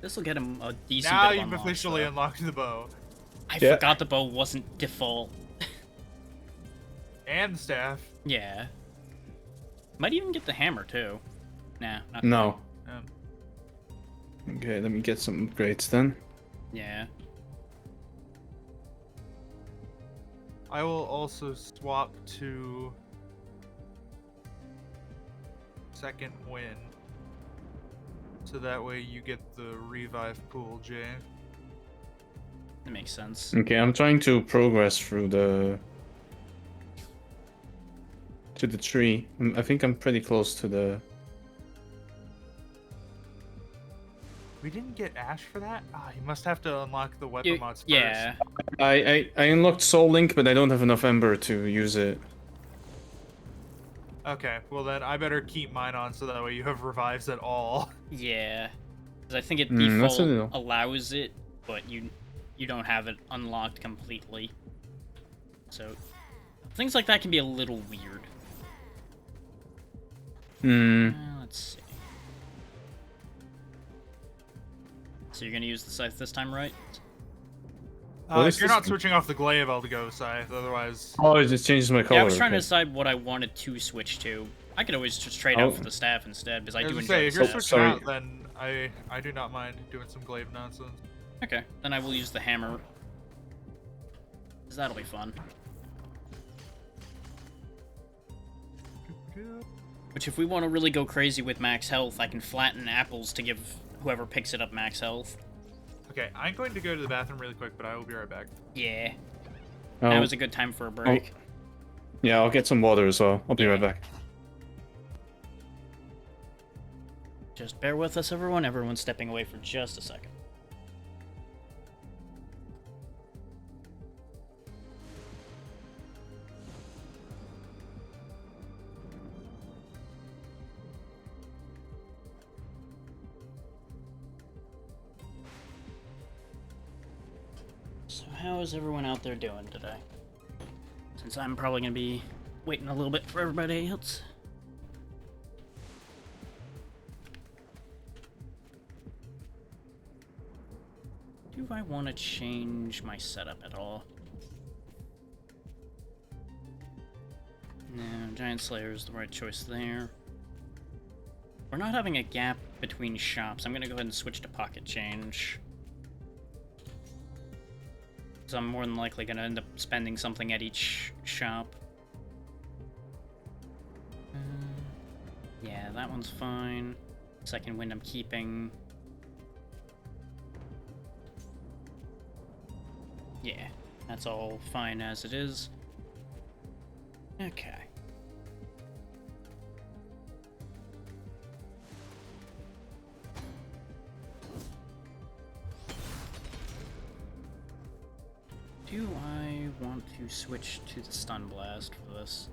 This will get him a decent Now bit of you've unlock, officially though. unlocked the bow. I Yeah. forgot the bow wasn't default. And the staff. Yeah. Might even get the hammer, too. Nah, not No. Um, Okay, let me get some upgrades then. Yeah. I will also swap to second win. So that way you get the revive pool, Jay. That makes sense. Okay, I'm trying to progress through the tree. I think I'm pretty close to the. We didn't get Ash for that? Ah, you must have to unlock the weapon mods first. Yeah. I unlocked Soul Link, but I don't have enough Ember to use it. Okay, well then I better keep mine on so that way you have revives at all. Yeah. Because I think it That's a default little- allows it, but you don't have it unlocked completely. So things like that can be a little weird. Let's see. So you're gonna use the scythe this time, right? What is If you're this? not switching off the glaive, I'll go Scythe, otherwise... Oh, it just changes my color. Yeah, I was trying to okay. decide what I wanted to switch to. I could always just trade out for the staff instead, because I As do I enjoy say, the if you're staff. switching sorry. out, then I do not mind doing some glaive nonsense. Okay, then I will use the hammer. 'Cause that'll be fun. Which, if we want to really go crazy with max health, I can flatten apples to give whoever picks it up max health. Okay, I'm going to go to the bathroom really quick, but I will be right back. Yeah. Oh, Now is a good time for a break. yeah, I'll get some water as well. I'll be right back. Just bear with us, everyone. Everyone's stepping away for just a second. how is everyone out there doing today? Since I'm probably gonna be waiting a little bit for everybody else. Do I want to change my setup at all? No, Giant Slayer is the right choice there. We're not having a gap between shops. I'm gonna go ahead and switch to pocket change. So I'm more than likely gonna end up spending something at each shop. Yeah, that one's fine. Second wind I'm keeping. Yeah, that's all fine as it is. Okay. Do I want to switch to the Stun Blast for this?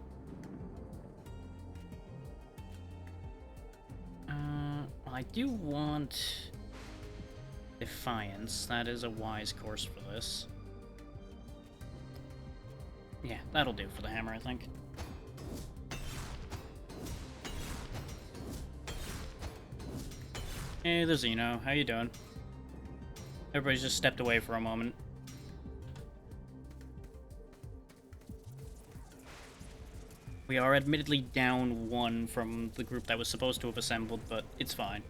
Well, I do want Defiance. That is a wise course for this. Yeah, that'll do for the hammer, I think. Hey, there's Zeno. How you doing? Everybody's just stepped away for a moment. We are admittedly down one from the group that was supposed to have assembled, but it's fine.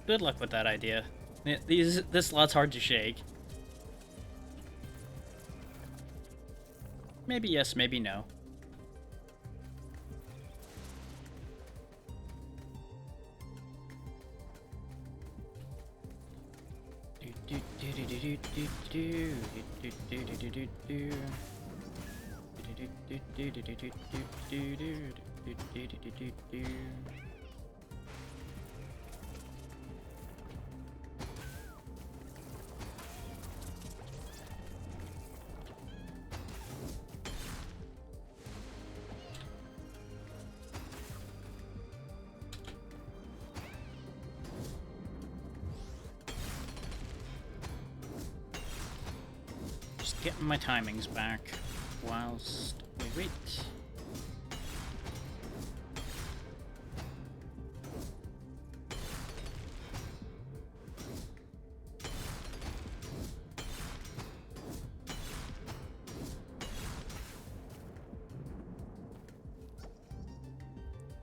Good luck with that idea. This lot's hard to shake. Maybe yes, maybe no. Just getting my timings back whilst we wait.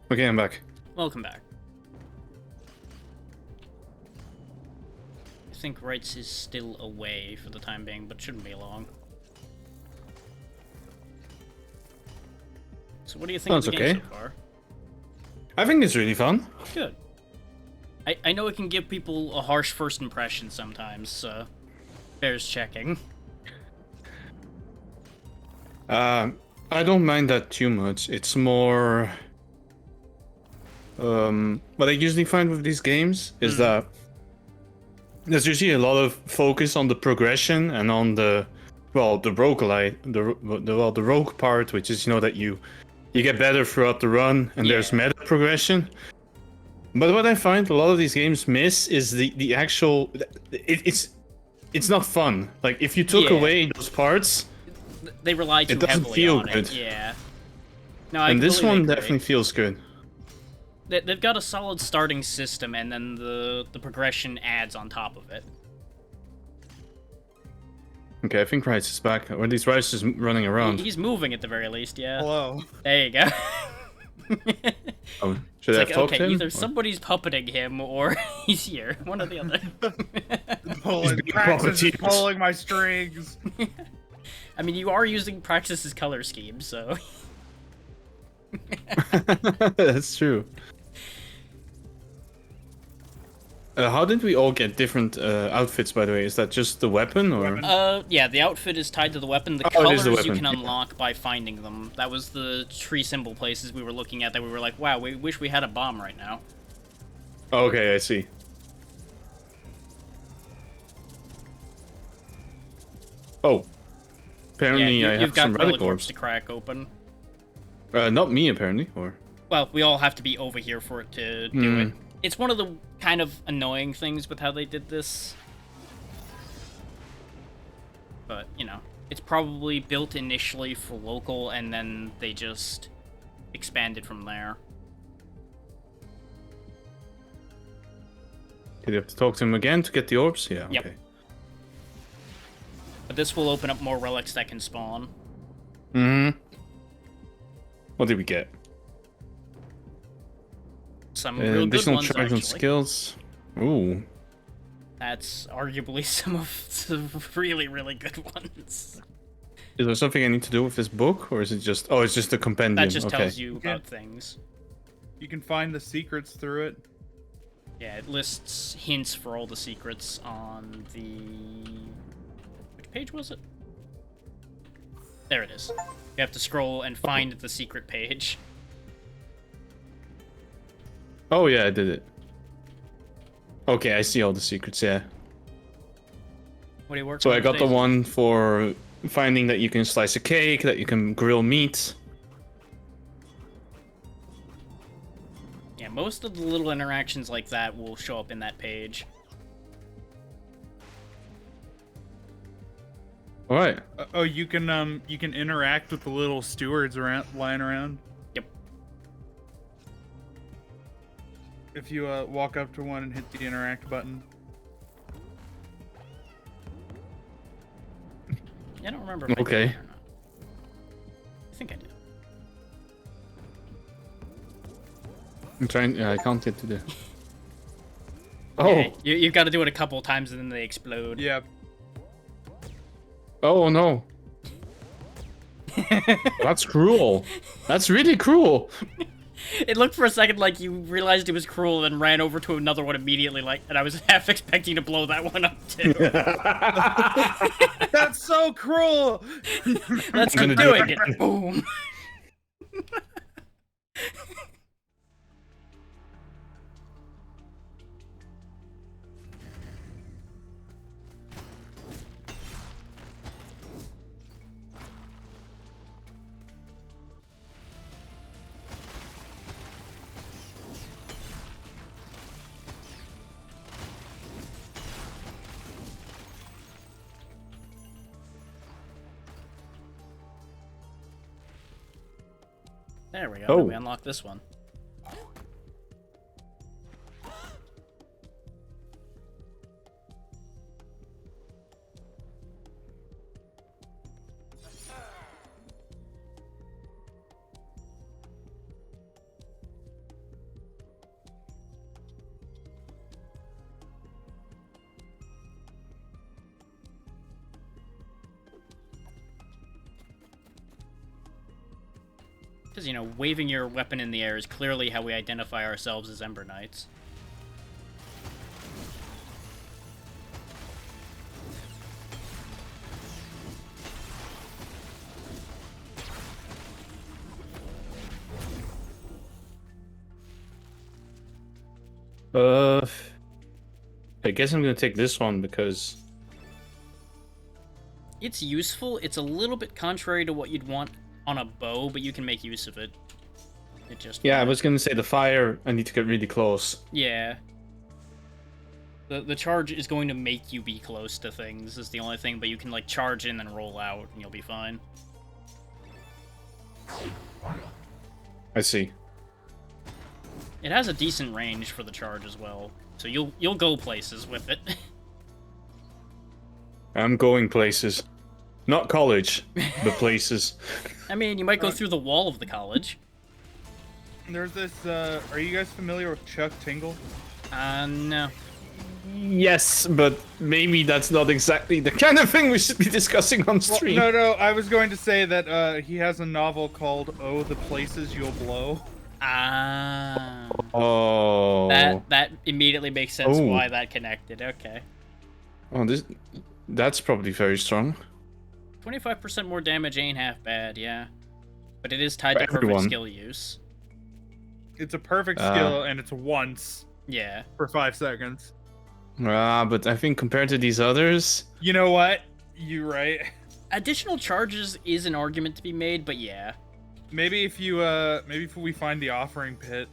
Okay, I'm back. Welcome back. I think Rights is still away for the time being, but shouldn't be long. So what do you think Sounds of the game okay. so far? I think it's really fun. Good. I know it can give people a harsh first impression sometimes, so bears checking. I don't mind that too much. It's more... what I usually find with these games is that there's usually a lot of focus on the progression and on the roguelite, the rogue part, which is, you know, that you get better throughout the run, and there's meta progression. But what I find a lot of these games miss is the actual. It's not fun. Like, if you took away those parts, They rely too it doesn't heavily feel on good. it. Yeah. No, I and this completely one agree. definitely feels good. They've got a solid starting system, and then the progression adds on top of it. Okay, I think Rice is back. Or at least Rice is running around. He's moving at the very least, yeah. Hello. There you go. Oh, should I have It's like, talked okay, to him? either Or- somebody's puppeting him or he's here. One or the other. Pulling, being Praxis is puppeteered. pulling my strings. I mean, you are using Praxis's color scheme, so... That's true. How did we all get different outfits, by the way? Is that just the weapon, or? Yeah, the outfit is tied to the weapon. The Oh, it colors is the you weapon, can yeah. unlock by finding them. That was the tree symbol places we were looking at that we were like, wow, we wish we had a bomb right now. Okay, I see. Oh. Apparently Yeah, I you've have got some relic relic orbs orbs. to crack open. Not me, apparently. Or... Well, we all have to be over here for it to do it. It's one of the kind of annoying things with how they did this. But, you know, it's probably built initially for local, and then they just expanded from there. Did you have to talk to him again to get the orbs? Yeah, Yep. okay. But this will open up more relics that can spawn. What did we get? Some real good additional ones, charge and actually. skills. Ooh. That's arguably some of the really, really good ones. Is there something I need to do with this book, or is it just... Oh, it's just a compendium. That just okay. tells you Okay. about things. You can find the secrets through it. Yeah, it lists hints for all the secrets on the... Which page was it? There it is. You have to scroll and find the secret page. Oh, yeah, I did it. Okay, I see all the secrets, yeah. What do you work So on I got the today? one for finding that you can slice a cake, that you can grill meat. Yeah, most of the little interactions like that will show up in that page. All right. Oh, you can interact with the little stewards around lying around. Yep. If you walk up to one and hit the interact button. I don't remember if I Okay. did that or not. I think I did. I'm trying... Yeah, I can't get to the... Oh! Yeah, you've got to do it a couple times and then they explode. Yeah. Oh, no. That's cruel. That's really cruel. It looked for a second like you realized it was cruel and ran over to another one immediately, like, and I was half expecting to blow that one up too. That's so cruel. Let's I'm keep gonna do doing it. it. Boom. There we go. Oh. We unlocked this one. Because, you know, waving your weapon in the air is clearly how we identify ourselves as Ember Knights. I guess I'm gonna take this one because... It's useful. It's a little bit contrary to what you'd want on a bow, but you can make use of it. It just... Yeah, I was gonna say the fire, I need to get really close. Yeah. The charge is going to make you be close to things, is the only thing, but you can, like, charge in and roll out, and you'll be fine. I see. It has a decent range for the charge as well, so you'll go places with it. I'm going places. Not college, but places. I mean, you might go through the wall of the college. There's this. Are you guys familiar with Chuck Tingle? No. Yes, but maybe that's not exactly the kind of thing we should be discussing on stream. No. I was going to say that he has a novel called "Oh, the Places You'll Blow." Ah. Oh. That immediately makes sense Oh. why that connected. Okay. Oh, that's probably very strong. 25% more damage ain't half bad, yeah. But it is tied For to perfect everyone. skill use. It's a perfect skill, and it's once Yeah. for 5 seconds. But I think compared to these others, You know what? You right. Additional charges is an argument to be made, but yeah. Maybe if we find the offering pit.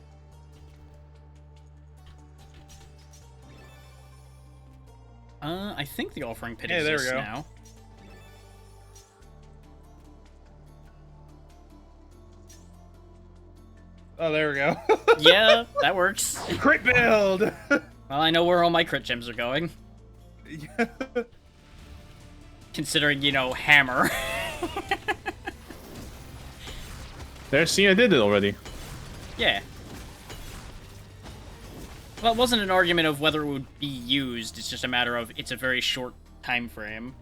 I think the offering pit Hey, there we exists go. now. Oh, there we go. Yeah, that works. Crit build. Well, I know where all my crit gems are going. Yeah. Considering, you know, hammer. There, see, I did it already. Yeah. Well, it wasn't an argument of whether it would be used, it's just a matter of it's a very short time frame.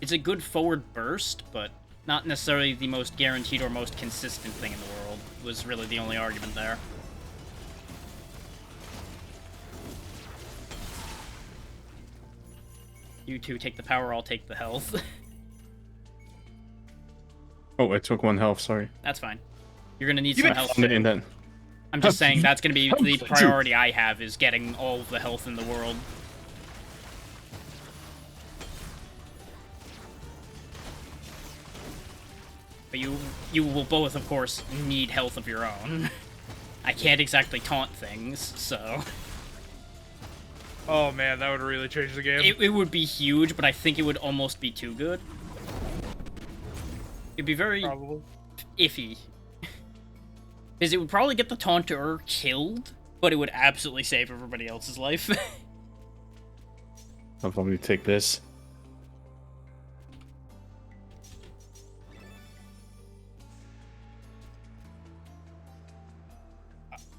It's a good forward burst, but not necessarily the most guaranteed or most consistent thing in the world, was really the only argument there. You two take the power, I'll take the health. Oh, I took 1 health, sorry. That's fine. You're gonna need You some been health. And then... I'm just saying that's gonna be the Two. priority I have, is getting all of the health in the world. But you will both, of course, need health of your own. I can't exactly taunt things, so... Oh man, that would really change the game. It would be huge, but I think it would almost be too good. It'd be very Probably. iffy. Because it would probably get the taunter killed, but it would absolutely save everybody else's life. I'll probably take this.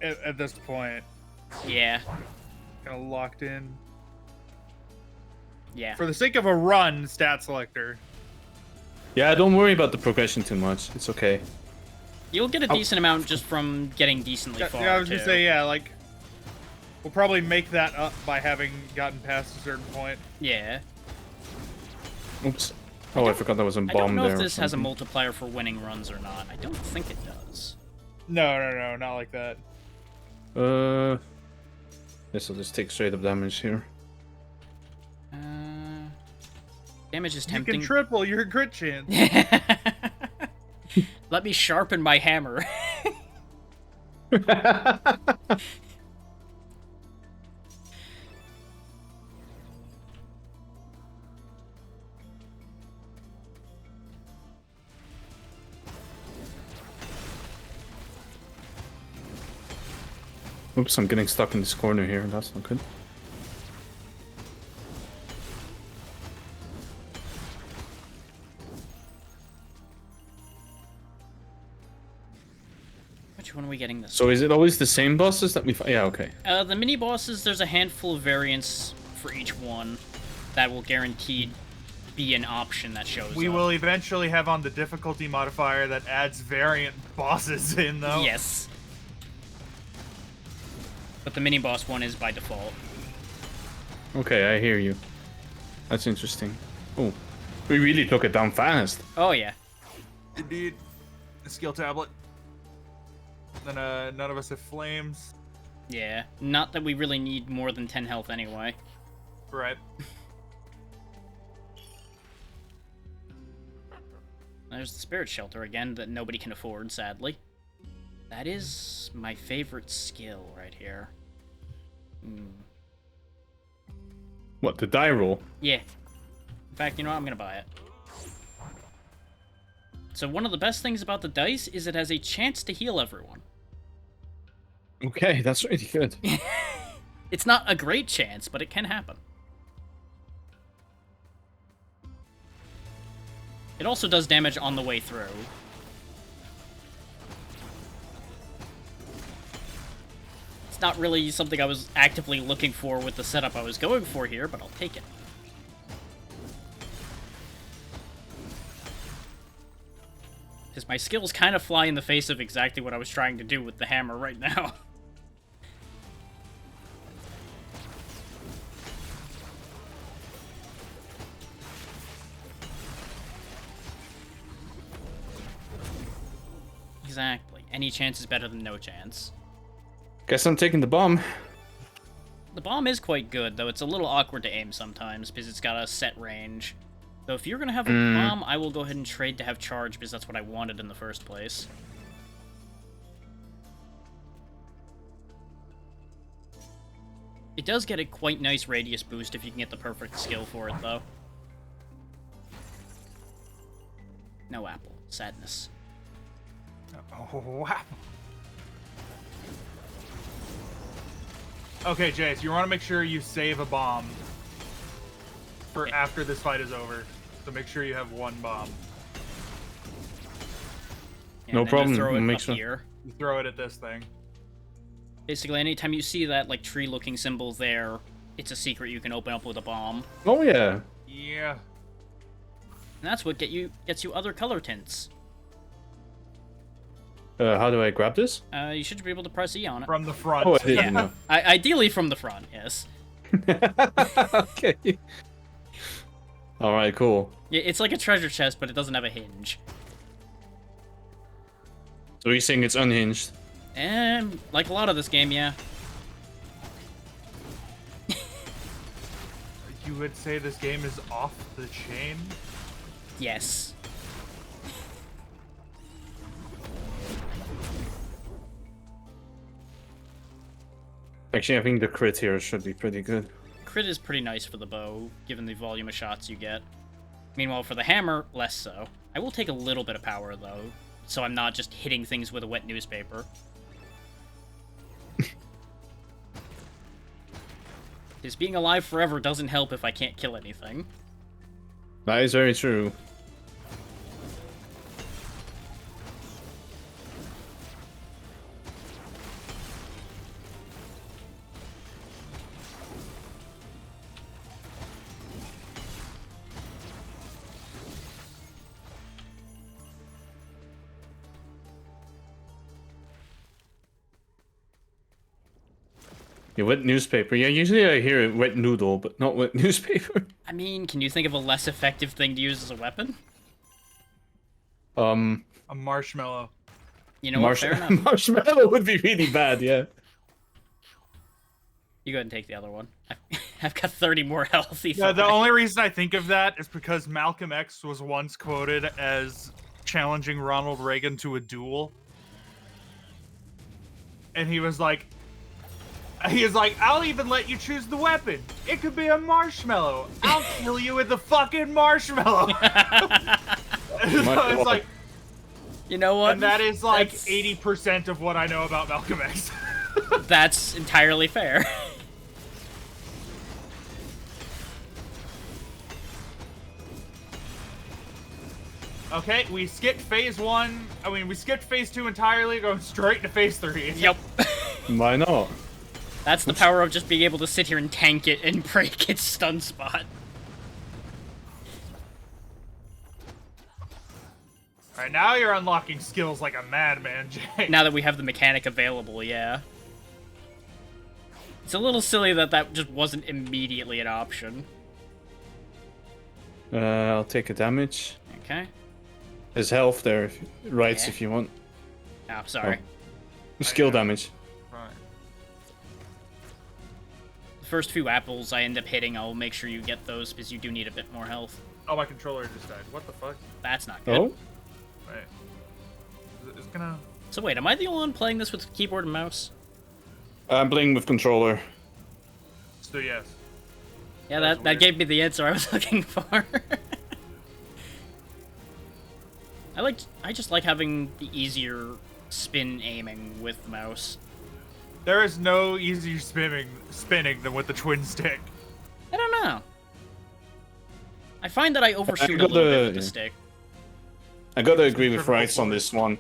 At this point, Yeah. kind of locked in. Yeah. For the sake of a run, stat selector. Yeah, don't worry about the progression too much. It's okay. You'll get a decent amount just from getting decently far, Yeah, I was too. gonna say, yeah, like, we'll probably make that up by having gotten past a certain point. Yeah. Oops. Oh, I forgot there was a bomb I don't know there. if or this has a something. multiplier for winning runs or not. I don't think it does. No, not like that. This will just take straight up damage here. Damage is You tempting. can triple your crit chance. Let me sharpen my hammer. Oops, I'm getting stuck in this corner here. That's not good. Which one are we getting this? So is it always the same bosses that we fight? Yeah, okay. The mini bosses, there's a handful of variants for each one that will guaranteed be an option that shows We up. will eventually have on the difficulty modifier that adds variant bosses in, though. Yes. But the mini boss one is by default. Okay, I hear you. That's interesting. Oh, we really took it down fast. Oh yeah. Indeed. A skill tablet. Then, none of us have flames. Yeah. Not that we really need more than 10 health anyway. Right. There's the spirit shelter again that nobody can afford, sadly. That is my favorite skill right here. What, the die roll? Yeah. In fact, you know what? I'm gonna buy it. So one of the best things about the dice is it has a chance to heal everyone. Okay, that's really good. It's not a great chance, but it can happen. It also does damage on the way through. It's not really something I was actively looking for with the setup I was going for here, but I'll take it. Because my skills kind of fly in the face of exactly what I was trying to do with the hammer right now. Exactly. Any chance is better than no chance. Guess I'm taking the bomb. The bomb is quite good, though it's a little awkward to aim sometimes, because it's got a set range. So if you're gonna have a bomb, I will go ahead and trade to have charge, because that's what I wanted in the first place. It does get a quite nice radius boost if you can get the perfect skill for it, though. No apple. Sadness. Oh, wow. Okay, Jace, you want to make sure you save a bomb for after this fight is over. So make sure you have one bomb. Yeah, No and then problem. You throw it Make up sure. here. You throw it at this thing. Basically, anytime you see that like tree-looking symbol there, it's a secret you can open up with a bomb. Oh yeah. Yeah. And that's what gets you other color tints. How do I grab this? You should be able to press E on it. From the front. Oh, I didn't Yeah. know. Ideally from the front, yes. Okay. All right, cool. Yeah, it's like a treasure chest, but it doesn't have a hinge. So you're saying it's unhinged? Like a lot of this game, yeah. You would say this game is off the chain? Yes. Actually, I think the crit here should be pretty good. Crit is pretty nice for the bow, given the volume of shots you get. Meanwhile, for the hammer, less so. I will take a little bit of power, though, so I'm not just hitting things with a wet newspaper. Because being alive forever doesn't help if I can't kill anything. That is very true. Yeah, wet newspaper. Yeah, usually I hear it wet noodle, but not wet newspaper. I mean, can you think of a less effective thing to use as a weapon? A marshmallow. You know what, fair enough. Marshmallow would be really bad, yeah. You go ahead and take the other one. I've got 30 more health. Yeah, the only reason I think of that is because Malcolm X was once quoted as challenging Ronald Reagan to a duel. And he was like, I'll even let you choose the weapon. It could be a marshmallow. I'll kill you with a fucking marshmallow. So it's like, you know what? and that is like 80% of what I know about Malcolm X. That's entirely fair. Okay, we skipped phase 1. I mean, we skipped phase 2 entirely, going straight to phase 3. Yep. Why not? That's the power of just being able to sit here and tank it and break its stun spot. Alright, now you're unlocking skills like a madman, Jay. Now that we have the mechanic available, yeah. It's a little silly that that just wasn't immediately an option. I'll take a damage. Okay. There's health there, rights Yeah. if you want. Oh, sorry. Skill damage. Right. The first few apples I end up hitting, I'll make sure you get those because you do need a bit more health. Oh, my controller just died. What the fuck? That's not good. Oh? Wait. It's gonna... So wait, am I the only one playing this with keyboard and mouse? I'm playing with controller. So yes. Yeah, That's that weird. gave me the answer I was looking for. I just like having the easier spin aiming with the mouse. There is no easier spinning than with the twin stick. I don't know. I find that I overshoot a got little bit with the- the stick. I gotta agree with Triple rights on forward. this one.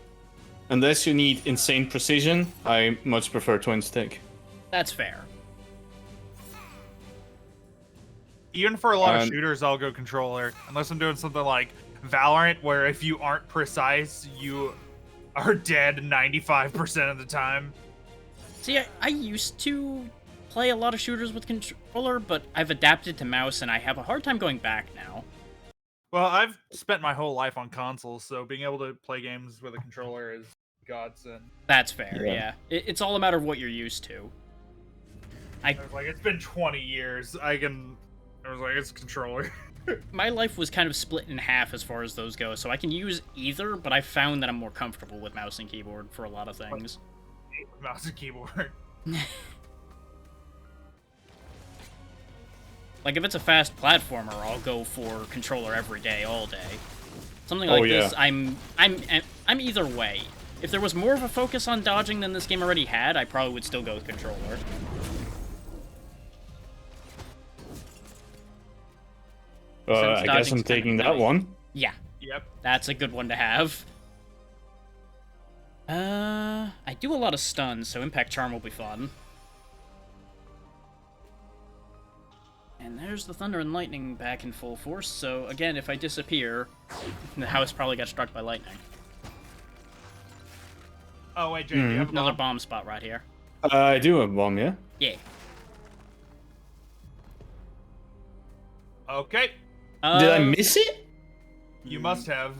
Unless you need insane precision, I much prefer twin stick. That's fair. Even for a lot of Um, shooters, I'll go controller. Unless I'm doing something like Valorant, where if you aren't precise, you are dead 95% of the time. See, I used to play a lot of shooters with controller, but I've adapted to mouse and I have a hard time going back now. Well, I've spent my whole life on consoles, so being able to play games with a controller is godsend. That's fair, Yeah. yeah. It's all a matter of what you're used to. I was like, it's been 20 years. I was like, it's a controller. my life was kind of split in half as far as those go, so I can use either, but I found that I'm more comfortable with mouse and keyboard for a lot of things. Mouse and keyboard. Like, if it's a fast platformer, I'll go for controller every day, all day. Something like this, I'm either way. If there was more of a focus on dodging than this game already had, I probably would still go with controller. I guess I'm taking that one. Yeah. Yep. That's a good one to have. I do a lot of stuns, so Impact Charm will be fun. And there's the Thunder and Lightning back in full force, so again, if I disappear, the house probably got struck by lightning. Oh, wait, Jay, do you have Another bomb spot right here. I do have a bomb, yeah? Yeah. Okay. Did I miss it? You must have.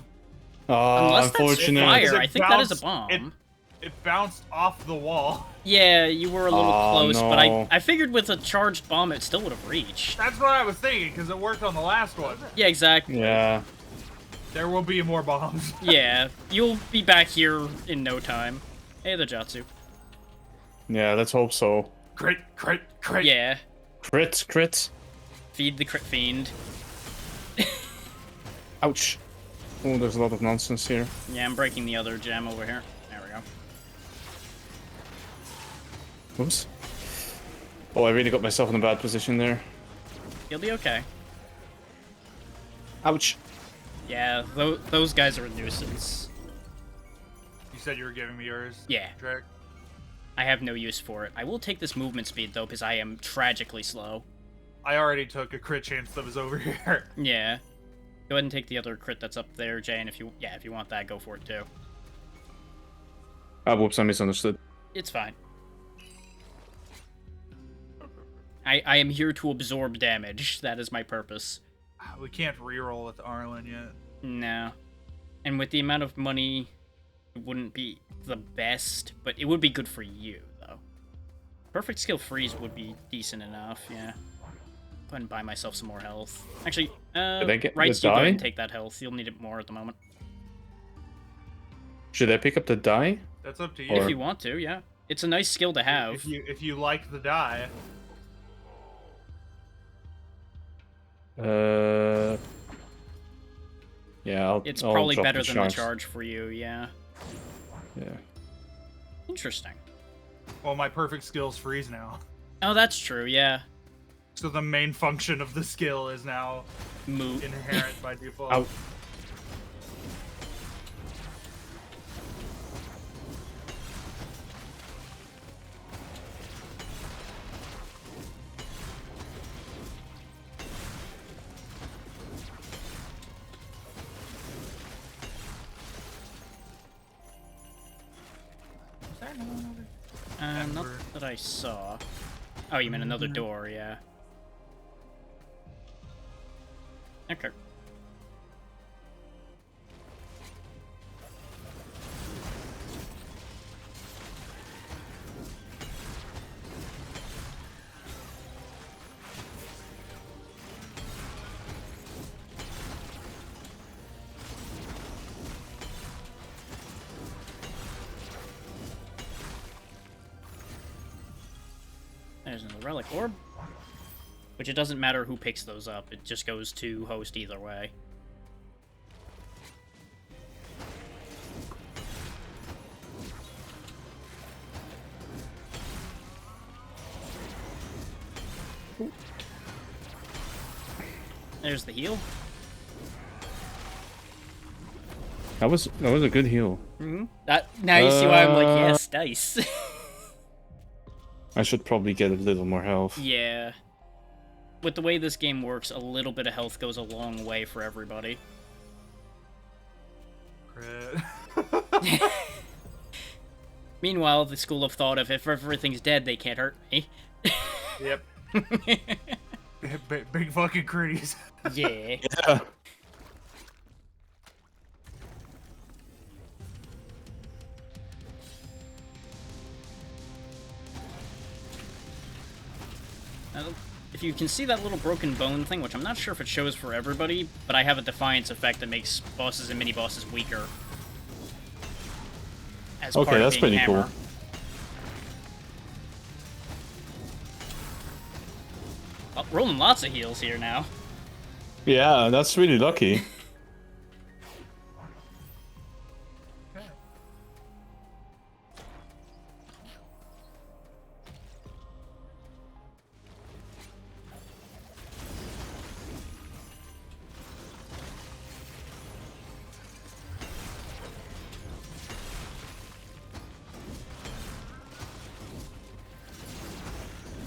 Oh, Unless unfortunate. that's fire, It I think that is a bounced- bomb. It bounced off the wall. Yeah, you were a little Oh, close, but no. I figured with a charged bomb it still would have reached. That's what I was thinking, because it worked on the last one. Yeah, exactly. Yeah. There will be more bombs. Yeah, you'll be back here in no time. Hey, the Jatsu. Yeah, let's hope so. Crit, crit, crit. Yeah, Crit, crit. feed the crit fiend. Ouch. Oh, there's a lot of nonsense here. Yeah, I'm breaking the other gem over here. There we go. Oops. Oh, I really got myself in a bad position there. You'll be okay. Ouch. Yeah, those guys are a nuisance. You said you were giving me yours. Yeah, Drake. I have no use for it. I will take this movement speed, though, because I am tragically slow. I already took a crit chance that was over here. Yeah. Go ahead and take the other crit that's up there, Jay, and if you want that, go for it, too. Ah, whoops, I misunderstood. It's fine. I am here to absorb damage. That is my purpose. We can't reroll with Arlen yet. No. And with the amount of money, it wouldn't be the best, but it would be good for you, though. Perfect skill freeze would be decent enough, yeah. Go ahead and buy myself some more health. Actually, Did I get right, the so you go ahead die? and take that health. You'll need it more at the moment. Should I pick up the die? That's up to you. Or- If you want to, yeah. It's a nice skill to have. If you like the die. Yeah, It's I'll probably drop better than the charge. charge for you, yeah. Yeah. Interesting. Well, my perfect skills freeze now. Oh, that's true, yeah. So the main function of the skill is now Move. inherent by default. Ow. Not Ember. that I saw. Oh, you meant another door, yeah. Okay. There's another relic orb. Which it doesn't matter who picks those up, it just goes to host either way. There's the heal. That was a good heal. Mm-hmm. Now you see why I'm like, Uh, yes, dice. I should probably get a little more health. Yeah. With the way this game works, a little bit of health goes a long way for everybody. Crit. Meanwhile, the school of thought of if everything's dead, they can't hurt me. Yep. Big fucking critties. Yeah. Yeah. If you can see that little broken bone thing, which I'm not sure if it shows for everybody, but I have a Defiance effect that makes bosses and mini-bosses weaker. As Okay, part of that's being pretty hammer. cool. Oh, rolling lots of heals here now. Yeah, that's really lucky.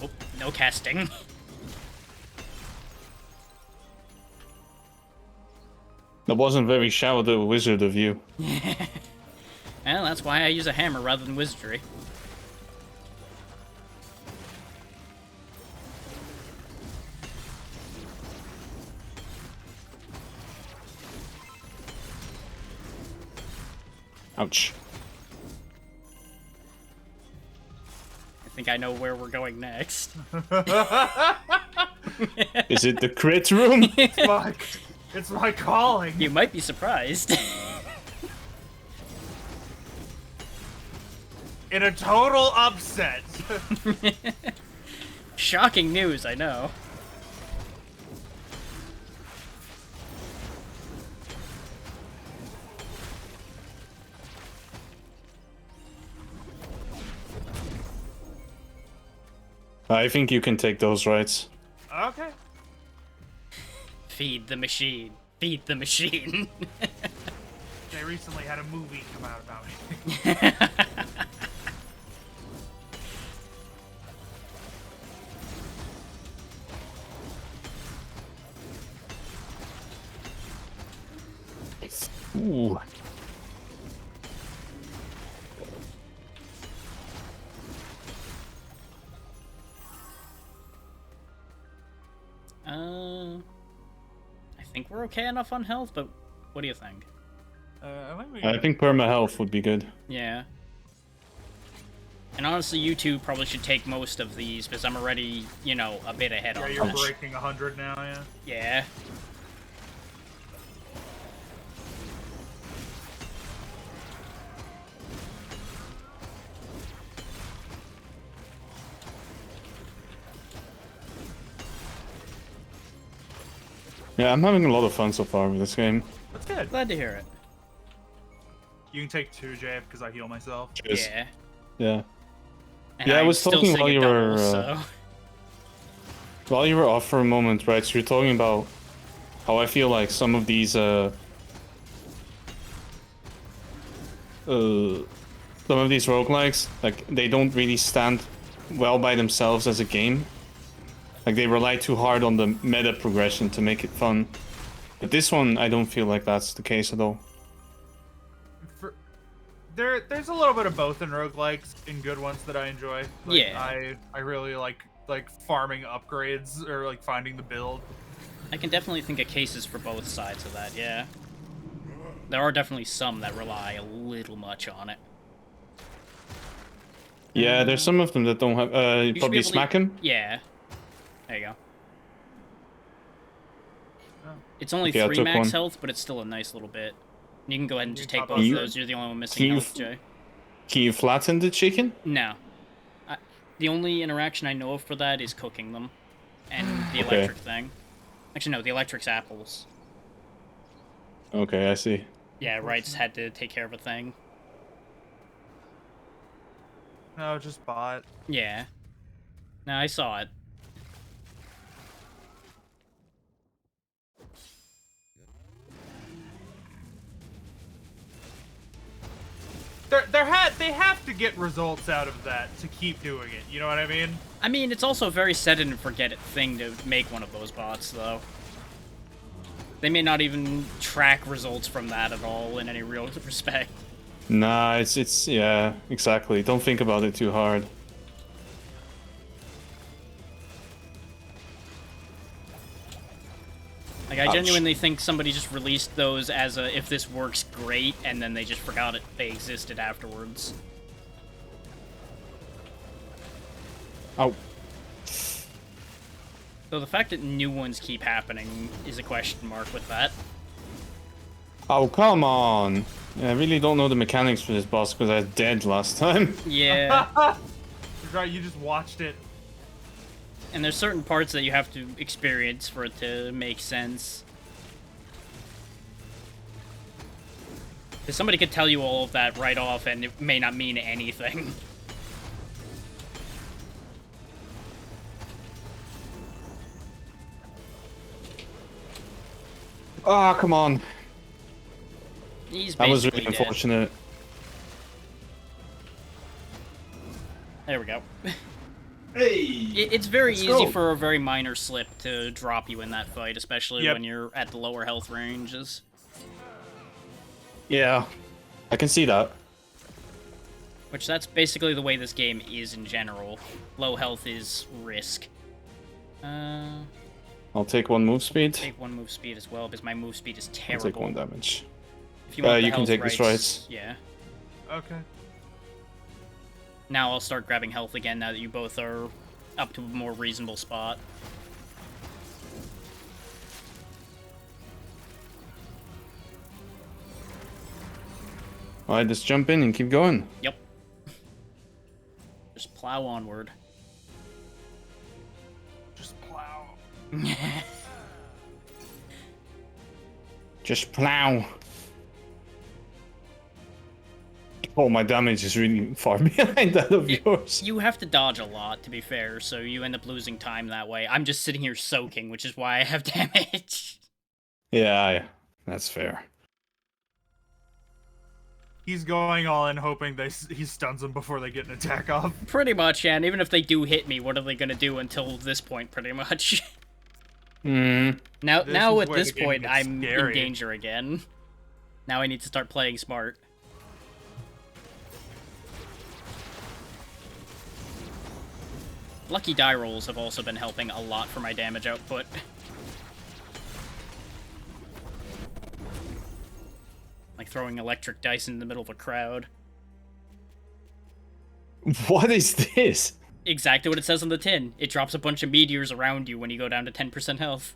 Oh, no casting. That wasn't very Shadow the Wizard of you. Well, that's why I use a hammer rather than wizardry. Ouch. I think I know where we're going next. Is it the crit room? It's my calling. You might be surprised. In a total upset. Shocking news, I know. I think you can take those rights. Okay. Feed the machine. Feed the machine. They recently had a movie come out about me. Ooh. I think we're okay enough on health, but what do you think? I think perma health would be good. Yeah. And honestly, you two probably should take most of these, because I'm already, you know, a bit ahead Yeah, on you're that. breaking 100 now, yeah? Yeah. Yeah, I'm having a lot of fun so far with this game. That's good. Glad to hear it. You can take 2, Jay, because I heal myself. Cheers. Yeah. Yeah. And Yeah, I I'm was still talking seeing while a you double, were, so... While you were off for a moment, right, so you're talking about how I feel like some of these, roguelikes, like, they don't really stand well by themselves as a game. Like, they rely too hard on the meta progression to make it fun. But this one, I don't feel like that's the case at all. There's a little bit of both in roguelikes, in good ones that I enjoy. Like, Yeah. I really like farming upgrades or like finding the build. I can definitely think of cases for both sides of that, yeah. There are definitely some that rely a little much on it. Yeah, there's some of them that don't have, You should be probably able to- smack him. Yeah. There you go. Oh. It's only Okay, I 3 took max one. health, but it's still a nice little bit. You can go ahead and just You take top both up of you- those. You're the only one missing can you health, Jay. Can you flatten the chicken? No. The only interaction I know of for that is cooking them. And the Okay. electric thing. Actually, no, the electric's apples. Okay, I see. Yeah, Wrights had to take care of a thing. No, just bot. Yeah. No, I saw it. They have to get results out of that to keep doing it. You know what I mean? I mean, it's also a very set it and forget it thing to make one of those bots, though. They may not even track results from that at all in any real respect. Nah, it's yeah, exactly. Don't think about it too hard. Like, I Ouch. genuinely think somebody just released those as a, if this works, great, and then they just forgot they existed afterwards. Ow. So the fact that new ones keep happening is a question mark with that. Oh, come on. Yeah, I really don't know the mechanics for this boss because I was dead last time. Yeah. That's right, you just watched it. And there's certain parts that you have to experience for it to make sense. Because somebody could tell you all of that right off and it may not mean anything. Ah, come on. He's That was basically really dead. unfortunate. There we go. Hey! It's very Let's easy go. for a very minor slip to drop you in that fight, especially Yep. when you're at the lower health ranges. Yeah, I can see that. Which that's basically the way this game is in general. Low health is risk. I'll take one move speed. Take one move speed as well, because my move speed is I'll terrible. take one damage. If you want the you can health take the rights, strides. yeah. Okay. Now I'll start grabbing health again now that you both are up to a more reasonable spot. Alright, just jump in and keep going. Yep. Just plow onward. Just plow. Just plow. Oh, my damage is really far behind that of yours. You have to dodge a lot, to be fair, so you end up losing time that way. I'm just sitting here soaking, which is why I have damage. Yeah, that's fair. He's going all in, hoping he stuns them before they get an attack off. Pretty much, yeah, and even if they do hit me, what are they gonna do until this point, pretty much? Hmm. Now This at is where this the game point, gets I'm in scary. danger again. Now I need to start playing smart. Lucky die rolls have also been helping a lot for my damage output. Like throwing electric dice in the middle of a crowd. What is this? Exactly what it says on the tin. It drops a bunch of meteors around you when you go down to 10% health.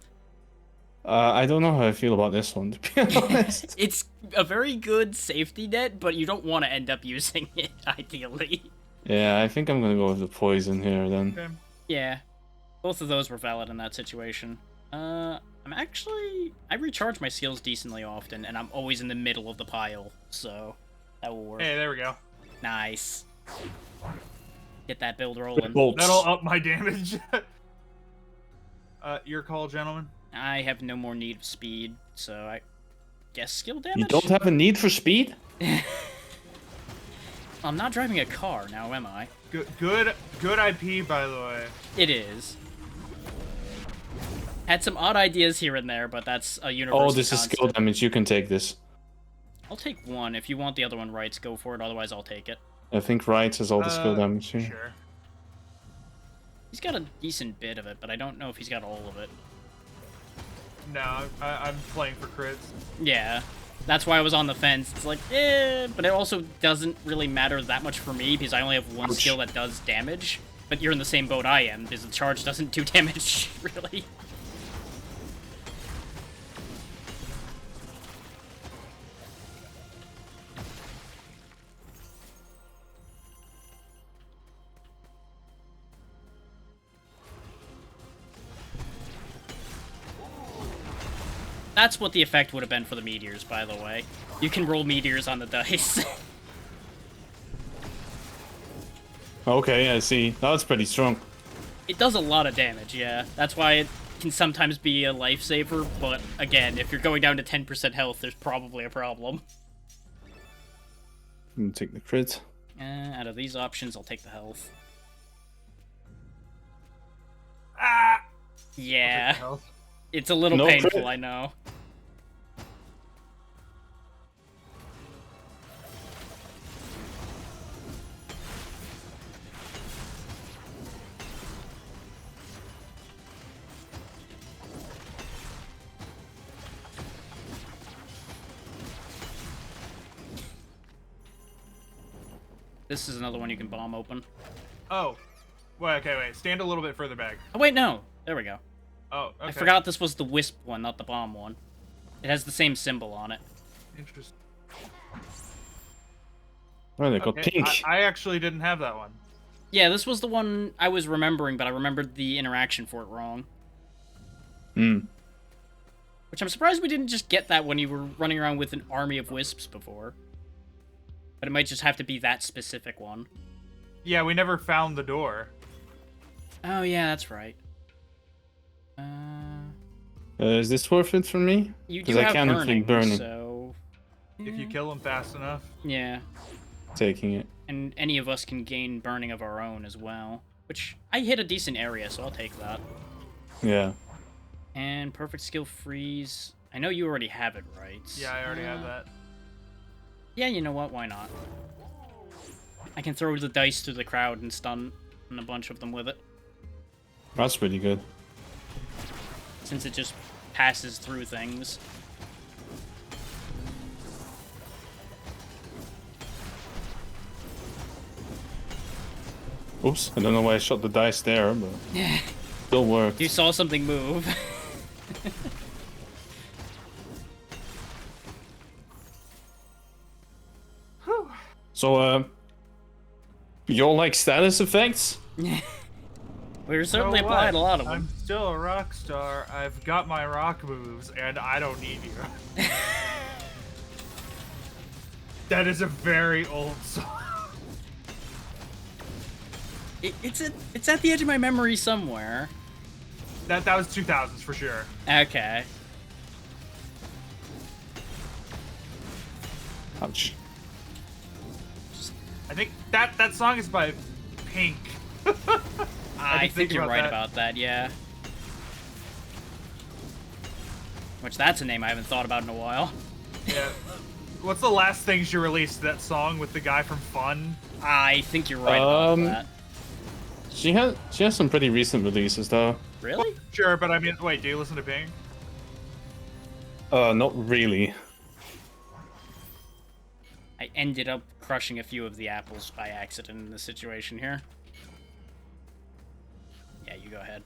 I don't know how I feel about this one, to be honest. It's a very good safety net, but you don't want to end up using it, ideally. Yeah, I think I'm gonna go with the poison here then. Okay. Yeah. Both of those were valid in that situation. I recharge my skills decently often, and I'm always in the middle of the pile, so that will work. Hey, there we go. Nice. Get that build rolling. Bolts. That'll up my damage. Your call, gentlemen. I have no more need of speed, so I guess skill damage? You don't have a need for speed? I'm not driving a car now, am I? Good IP, by the way. It is. Had some odd ideas here and there, but that's a universal Oh, this is skill constant. damage. You can take this. I'll take one. If you want the other one rights, go for it. Otherwise, I'll take it. I think right has all the skill damage here. Sure. He's got a decent bit of it, but I don't know if he's got all of it. No, I'm playing for crits. Yeah. That's why I was on the fence. It's like, but it also doesn't really matter that much for me because I only have one Ouch. skill that does damage. But you're in the same boat I am because the charge doesn't do damage, really. That's what the effect would have been for the meteors, by the way. You can roll meteors on the dice. Okay, I see. That's pretty strong. It does a lot of damage, yeah. That's why it can sometimes be a lifesaver, but again, if you're going down to 10% health, there's probably a problem. I'm gonna take the crit. Out of these options, I'll take the health. Ah! Yeah, Health. it's a little No painful, crit. I know. This is another one you can bomb open. Oh. Wait, okay, wait. Stand a little bit further back. Oh, wait, no. There we go. Oh, okay. I forgot this was the wisp one, not the bomb one. It has the same symbol on it. Interesting. Oh, they got Okay, pink. I actually didn't have that one. Yeah, this was the one I was remembering, but I remembered the interaction for it wrong. Hmm. Which I'm surprised we didn't just get that when you were running around with an army of wisps before. But it might just have to be that specific one. Yeah, we never found the door. Oh yeah, that's right. Is this worth it for me? You do Because I have can't burning, think burning. so... If you kill him fast enough. Yeah. Taking it. And any of us can gain burning of our own as well. Which, I hit a decent area, so I'll take that. Yeah. And perfect skill freeze. I know you already have it, right? Yeah, I already have that. Yeah, you know what? Why not? I can throw the dice through the crowd and stun a bunch of them with it. That's pretty good. Since it just passes through things. Oops, I don't know why I shot the dice there, but still worked. You saw something move. So, you all like status effects? We're certainly So applied a what? lot of them. I'm still a rock star. I've got my rock moves, and I don't need you. That is a very old song. It's at the edge of my memory somewhere. That was 2000s for sure. Okay. Ouch. I think that song is by Pink. I think you're right about that, yeah. Which that's a name I haven't thought about in a while. Yeah. What's the last thing she released? That song with the guy from Fun? I think you're right about that. She has some pretty recent releases though. Really? Sure, but I mean, wait, do you listen to Pink? Not really. I ended up crushing a few of the apples by accident in this situation here. Yeah, you go ahead.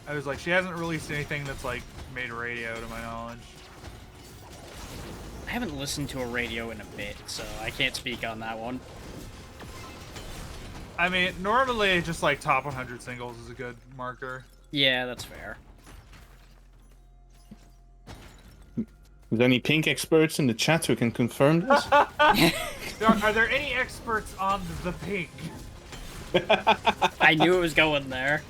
I was like, she hasn't released anything that's like made radio to my knowledge. I haven't listened to a radio in a bit, so I can't speak on that one. I mean, normally just like top 100 singles is a good marker. Yeah, that's fair. Is there any Pink experts in the chat who can confirm this? Are there any experts on the Pink? I knew it was going there.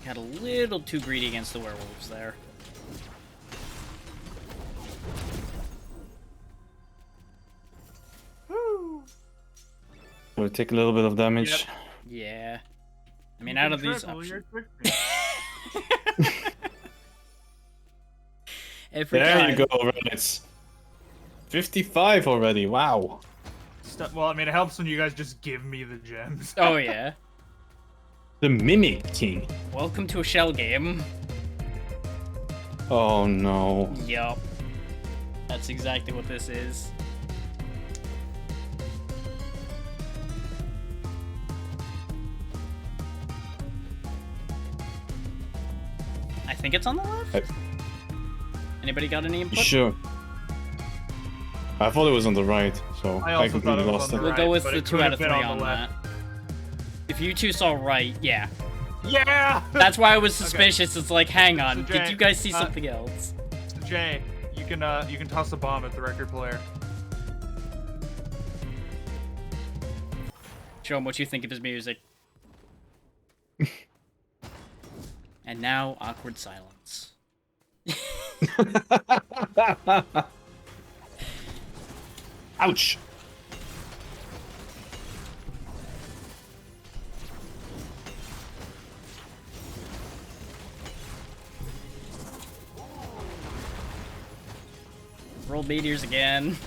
Got a little too greedy against the werewolves there. Will it take a little bit of damage? Yep. Yeah. I mean, out of these Triple your options... victory. Every There time. you go, right. It's 55 already, wow. Well, I mean, it helps when you guys just give me the gems. Oh, yeah. The Mimic King. Welcome to a shell game. Oh no. Yup. That's exactly what this is. I think it's on the left. Anybody got any input? Sure. I thought it was on the right, so I I, also thought completely it was lost on it. the We'll go right, with but the it 2 could out have of been 3 on on the that. left. If you two saw right, yeah. Yeah! That's why I was suspicious. It's like, hang on, So, did Jay, you guys see something else? Jay, you can toss a bomb at the record player. Show him what you think of his music. And now, awkward silence. Ouch. Roll meteors again.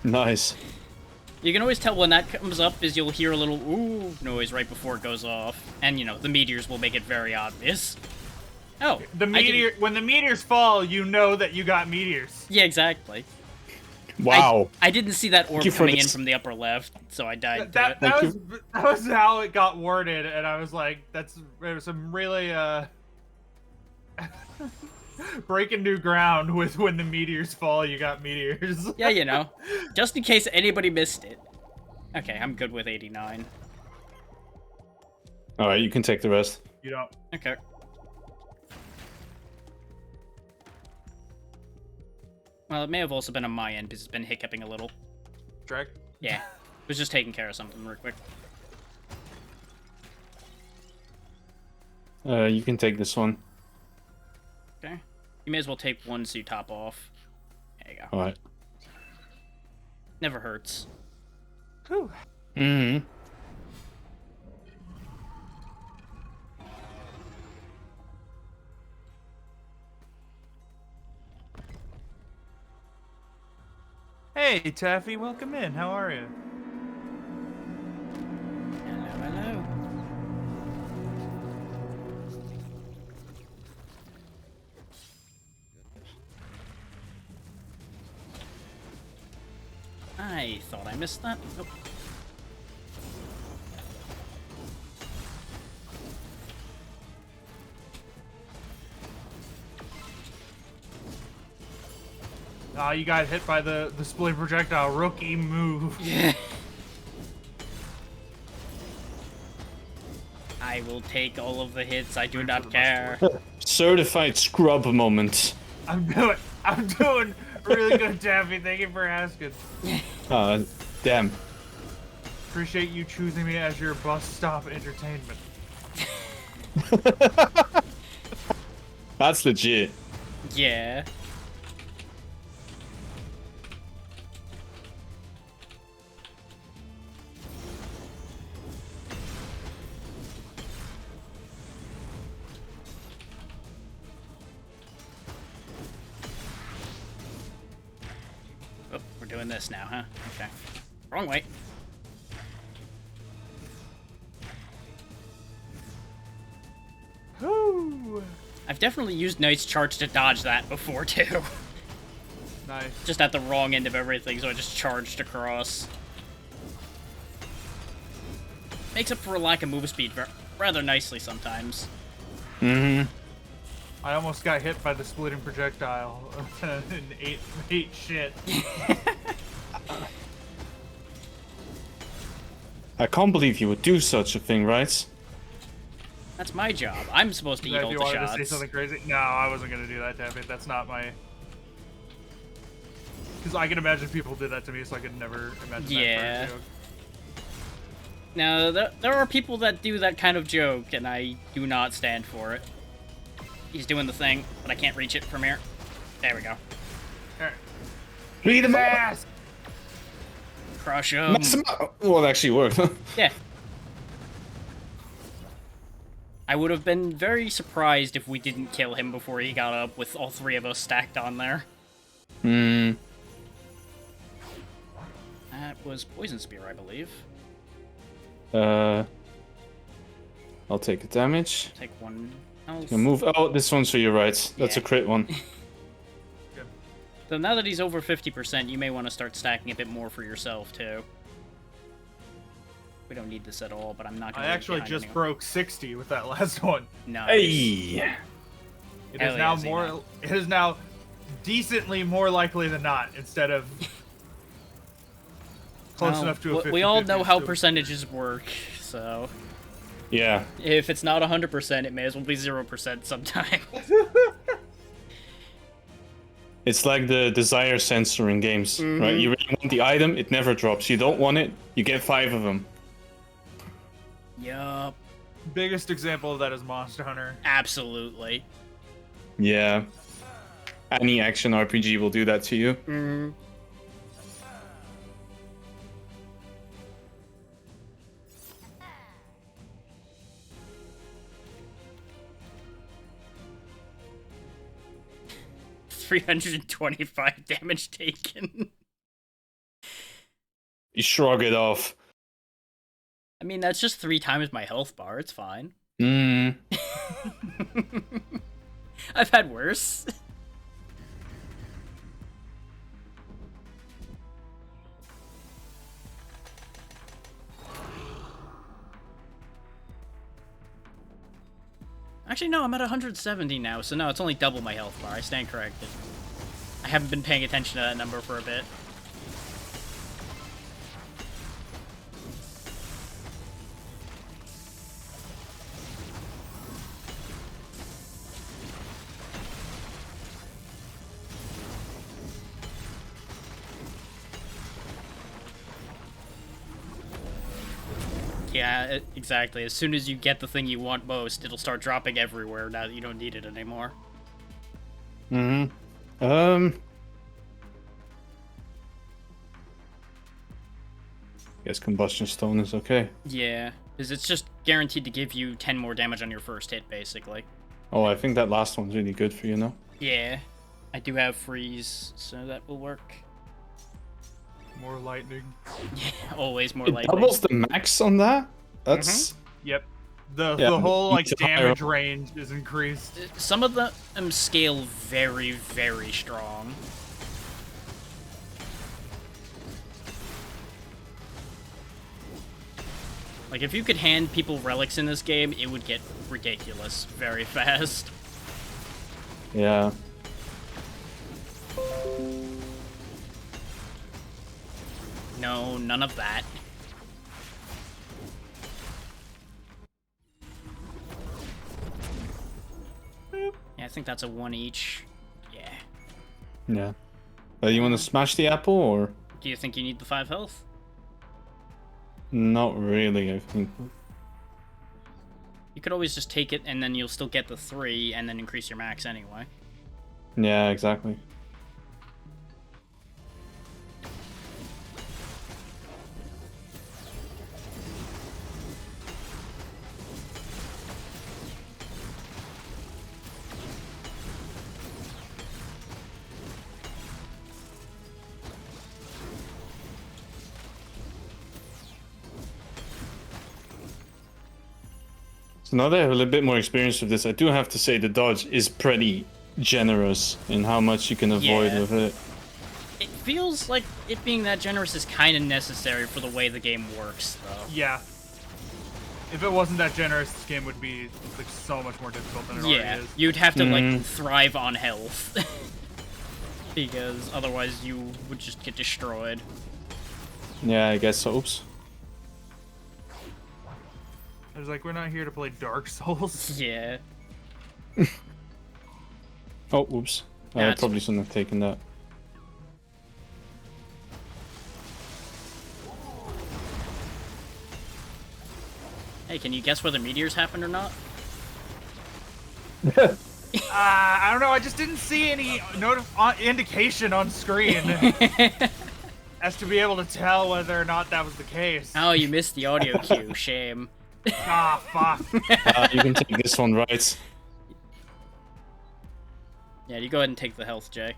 Nice. You can always tell when that comes up is you'll hear a little ooh noise right before it goes off. And, you know, the meteors will make it very obvious. Oh. When the meteors fall, you know that you got meteors. Yeah, exactly. Wow. I didn't see that orb you for coming in this. from the upper left, so I died to That it. was how it got worded, and I was like, there was some really breaking new ground with when the meteors fall, you got meteors. Yeah, you know. Just in case anybody missed it. Okay, I'm good with 89. Alright, you can take the rest. You don't. Okay. Well, it may have also been on my end because it's been hiccuping a little. Drag? Yeah. Was just taking care of something real quick. You can take this one. Okay. You may as well take one so you top off. There you go. Alright. Never hurts. Whew. Mm-hmm. Hey, Taffy, welcome in. How are you? Hello, hello. I thought I missed that. Nope. You got hit by the splitting projectile. Rookie move. Yeah. I will take all of the hits. I do not care. Certified scrub moment. I'm doing really good, Taffy. Thank you for asking. Damn. Appreciate you choosing me as your bus stop entertainment. That's legit. Yeah. Oh, we're doing this now, huh? Okay. Wrong way. Woo! I've definitely used Knight's Charge to dodge that before, too. Nice. Just at the wrong end of everything, so I just charged across. Makes up for a lack of move speed rather nicely sometimes. Mm-hmm. I almost got hit by the splitting projectile and ate shit. I can't believe you would do such a thing, right? That's my job. I'm supposed to eat If all you the wanted shots. to say something crazy, no, I wasn't gonna do that, Taffy. That's not my. Because I can imagine people did that to me, so I could never imagine Yeah. that for a joke. Now, there are people that do that kind of joke, and I do not stand for it. He's doing the thing, but I can't reach it from here. There we go. Alright. Beat him Ass! Crush him. Mess him up. Well, it actually worked. Yeah. I would have been very surprised if we didn't kill him before he got up with all three of us stacked on there. Hmm. That was Poison Spear, I believe. I'll take the damage. Take one health. You move. Oh, this one's for your right. That's a Yeah. crit one. So now that he's over 50%, you may want to start stacking a bit more for yourself, too. We don't need this at all, but I'm not going I to actually just broke 60 with that last one. Nice. Hey! It Hell is now yeah, Xeno. more. It is now decently more likely than not, instead of close Well, enough to a 50. we all know how percentages work, so Yeah. if it's not 100%, it may as well be 0% sometime. It's like the desire sensor in games, right? You really want the item, it never drops. You don't want it, you get 5 of them. Yup. Biggest example of that is Monster Hunter. Absolutely. Yeah. Any action RPG will do that to you. Mm-hmm. $325 damage taken. You shrug it off. I mean, that's just 3 times my health bar. It's fine. I've had worse. Actually, no, I'm at 170 now, so no, it's only double my health bar. I stand corrected. I haven't been paying attention to that number for a bit. Yeah, exactly. As soon as you get the thing you want most, it'll start dropping everywhere now that you don't need it anymore. Guess combustion stone is okay. Yeah, because it's just guaranteed to give you 10 more damage on your first hit, basically. Oh, I think that last one's really good for you now. Yeah, I do have freeze, so that will work. More lightning. Always more It lightning. doubles the max on that? That's... Yep. The Yeah, whole like it's higher damage up. range is increased. Some of them scale very, very strong. Like, if you could hand people relics in this game, it would get ridiculous very fast. Yeah. No, none of that. Yeah, I think that's a 1 each. Yeah. Yeah. You want to smash the apple, or...? Do you think you need the 5 health? Not really, I think. You could always just take it, and then you'll still get the 3, and then increase your max anyway. Yeah, exactly. So now that I have a little bit more experience with this, I do have to say the dodge is pretty generous in how much you can avoid Yeah. with it. It feels like it being that generous is kind of necessary for the way the game works, though. Yeah. If it wasn't that generous, this game would be like so much more difficult than it Yeah, already is. you'd have to, like, thrive on health. Because otherwise you would just get destroyed. Yeah, I guess so. Oops. I was like, we're not here to play Dark Souls. Yeah. Oh, oops. I That's- probably shouldn't have taken that. Hey, can you guess whether meteors happened or not? I don't know. I just didn't see any indication on screen as to be able to tell whether or not that was the case. Oh, you missed the audio cue. Shame. Ah, fuck. You can take this one, right? Yeah, you go ahead and take the health, Jay.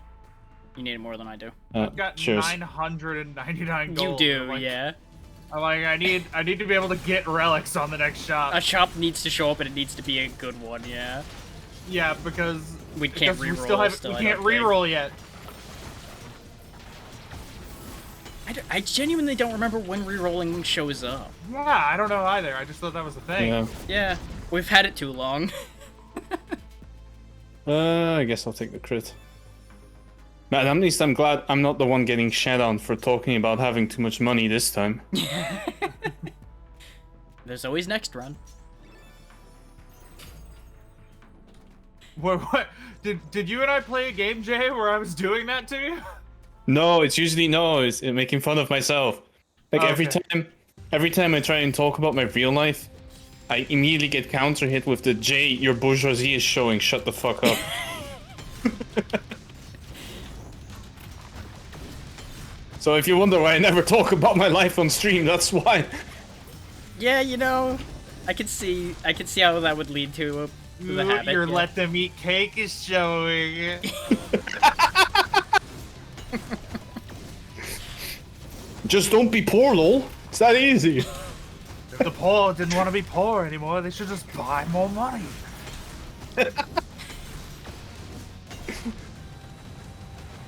You need it more than I do. I've got Cheers. 999 gold. You do, I'm like, yeah. I'm like, I need to be able to get relics on the next shop. A shop needs to show up and it needs to be a good one, yeah. Yeah, because We can't we reroll still have still, we I can't don't think. reroll yet. I genuinely don't remember when rerolling shows up. Yeah, I don't know either. I just thought that was a thing. Yeah. Yeah, we've had it too long. I guess I'll take the crit. Man, at least I'm glad I'm not the one getting shat on for talking about having too much money this time. There's always next run. What? Did you and I play a game, Jay, where I was doing that to you? No, it's usually no. It's making fun of myself. Like Oh, every okay. time I try and talk about my real life, I immediately get counter hit with the Jay, your bourgeoisie is showing. Shut the fuck up. So if you wonder why I never talk about my life on stream, that's why. Yeah, you know, I could see how that would lead to the habit. Your yeah. let them eat cake is showing. Just don't be poor, lol. It's that easy. If the poor didn't want to be poor anymore, they should just buy more money.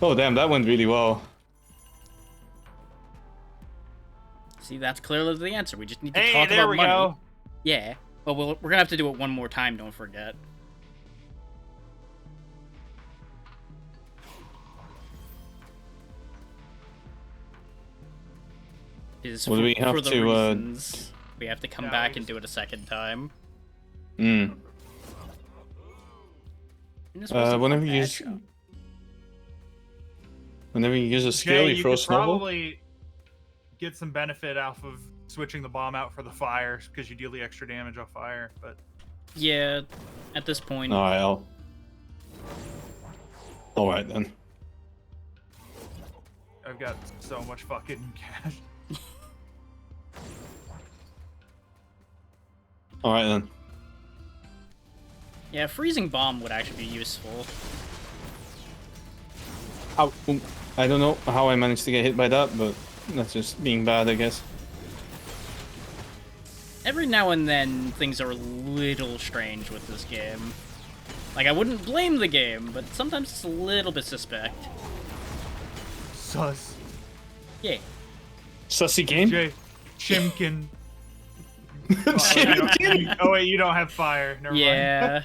Oh damn, that went really well. See, that's clearly the answer. We just need to Hey, talk there about we money. go. Yeah. But we're gonna have to do it one more time. Don't forget. Is Well, do we have for the to, reasons we have to come Yeah, back we and do it a second time. Hmm. And this wasn't Whenever a you bad use, shot. whenever you use a skill, Jay, you you throw a could snowball. probably get some benefit off of switching the bomb out for the fire because you deal the extra damage off fire. But Yeah, at this point, All right, all right then. I've got so much fucking cash. All right then. yeah, freezing bomb would actually be useful. I don't know how I managed to get hit by that, but that's just being bad, I guess. Every now and then, things are a little strange with this game. Like, I wouldn't blame the game, but sometimes it's a little bit suspect. Sus. Yeah. Sussy game. Jay, Chimkin. Chimkin? Oh wait, you don't have fire. Never mind. Yeah.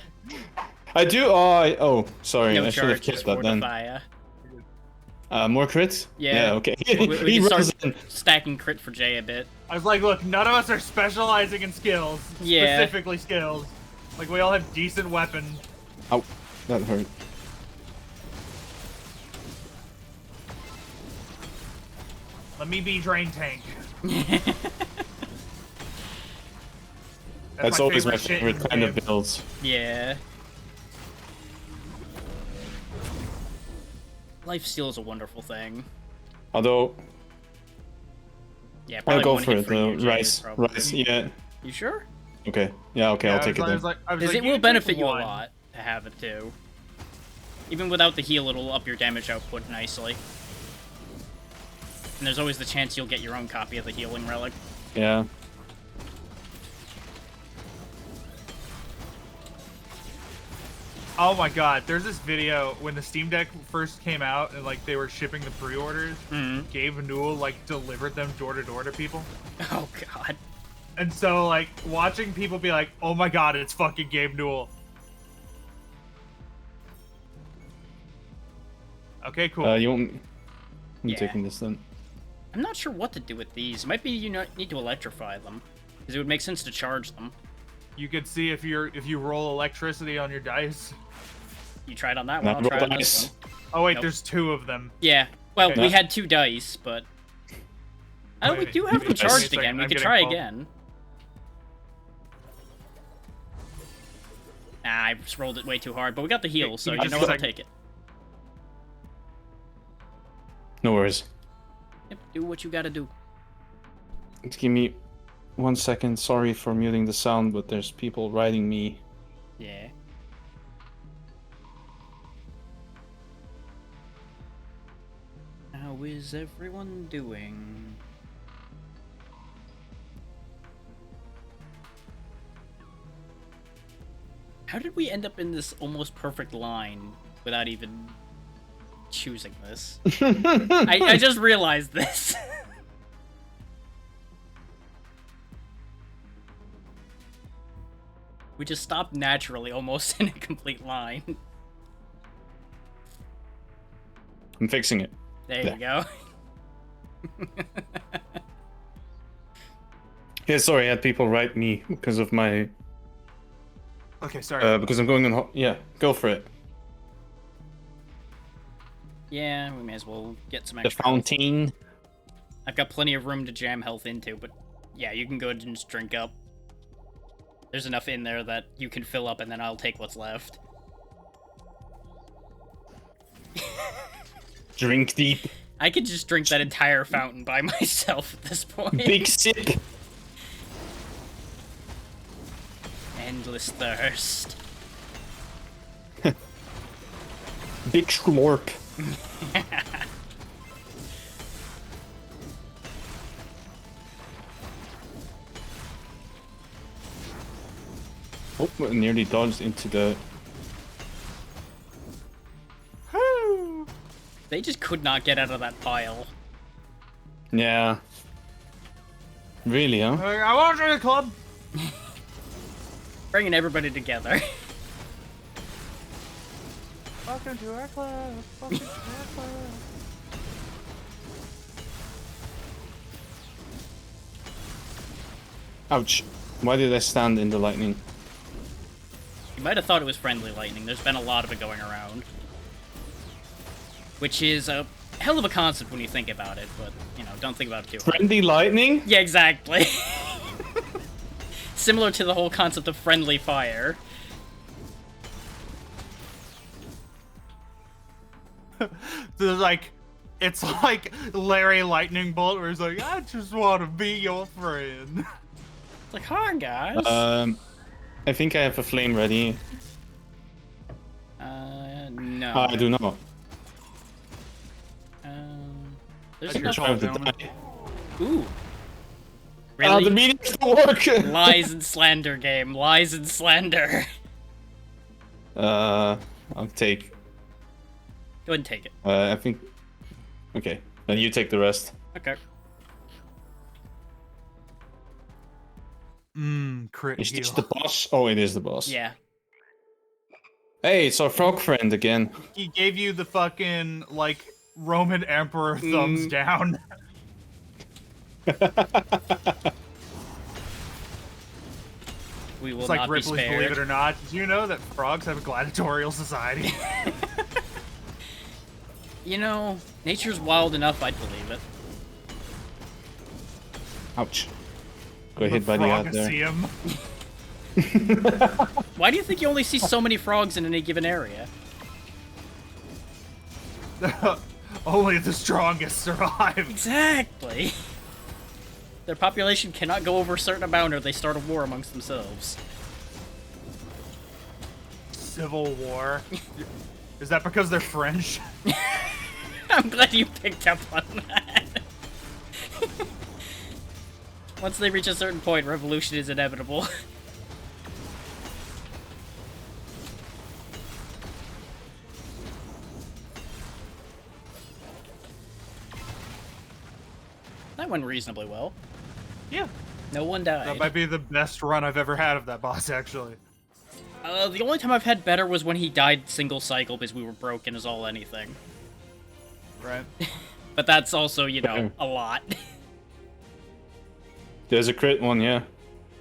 I do. Oh, sorry. No I should have charges kept that for then. the fire. More crits? Yeah. Okay. We He can runs start in. stacking crit for Jay a bit. I was like, look, none of us are specializing in skills. Yeah. Specifically skills. Like, we all have decent weapons. Ow, that hurt. Let me be drain tank. That's always my shit favorite in kind of game. builds. Yeah. Lifesteal is a wonderful thing. Although, Yeah, I'll probably go one for hit it for though. you, Jay, Rice. probably. Rice, yeah. You sure? Okay. Yeah, okay, Yeah, I'll take it then. Because it will benefit you a lot to have it too. Even without the heal, it'll up your damage output nicely. And there's always the chance you'll get your own copy of the healing relic. Yeah. Oh my god, there's this video when the Steam Deck first came out and like they were shipping the pre-orders. Gabe Newell like delivered them door to door to people. Oh god. And so like watching people be like, "Oh my god, it's fucking Gabe Newell." Okay, cool. You want me? I'm Yeah. taking this then. I'm not sure what to do with these. It might be you need to electrify them. Because it would make sense to charge them. You could see if you roll electricity on your dice. You tried on that one, Not I'll try roll on this dice. one. Oh wait, Nope. there's two of them. Yeah. Well, Okay. we had 2 dice, but... Oh, we Wait, do have wait, them wait a charged second, again. We I'm could getting try called. again. Nah, I just rolled it way too hard, but we got the heal, so you you just know what? I'll second- take it. No worries. Yep, do what you gotta do. Just give me 1 second. Sorry for muting the sound, but there's people riding me. Yeah. How is everyone doing? How did we end up in this almost perfect line without even choosing this? I just realized this. We just stopped naturally, almost in a complete line. I'm fixing it. There you go. Yeah, sorry, I had people write me because of my Okay, sorry. Because I'm going on. Yeah, go for it. Yeah, we may as well get some The extra health. fountain. I've got plenty of room to jam health into, but yeah, you can go ahead and just drink up. There's enough in there that you can fill up, and then I'll take what's left. Drink deep. I could just drink that entire fountain by myself at this point. Big sip. Endless thirst. Big slurp. Oh, I nearly dodged into the. Woo! They just could not get out of that pile. Yeah. Really, huh? I want to join the club. Bringing everybody together. Welcome to our club. Welcome to our club. Ouch. Why did I stand in the lightning? You might have thought it was friendly lightning. There's been a lot of it going around. Which is a hell of a concept when you think about it, but, you know, don't think about it too hard. Friendly lightning? Yeah, exactly. Similar to the whole concept of friendly fire. There's like, it's like Larry Lightning Bolt, where he's like, I just want to be your friend. It's like, hi, guys. I think I have a flame ready. No. I do not. There's That's your enough. choice. Trying to die. Ooh. The Really? meteors don't work! Lies and slander game. Lies and slander. I'll take. Go ahead and take it. I think. Okay, then you take the rest. Okay. Crit Is this heal. the boss? Oh, it is the boss. Yeah. Hey, it's our frog friend again. He gave you the fucking, like, Roman Emperor thumbs down. We will It's like not be Ripley's spared. Believe It or Not. Did you know that frogs have a gladiatorial society? You know, nature's wild enough, I'd believe it. Ouch. Got hit by the ad there. Frogasium. Why do you think you only see so many frogs in any given area? Only the strongest survive. Exactly. Their population cannot go over a certain amount or they start a war amongst themselves. Civil War. Is that because they're French? I'm glad you picked up on that. Once they reach a certain point, revolution is inevitable. That went reasonably well. Yeah. No one That died. might be the best run I've ever had of that boss, actually. The only time I've had better was when he died single cycle because we were broken as all anything. Right? But that's also, you know, a lot. There's a crit one, yeah.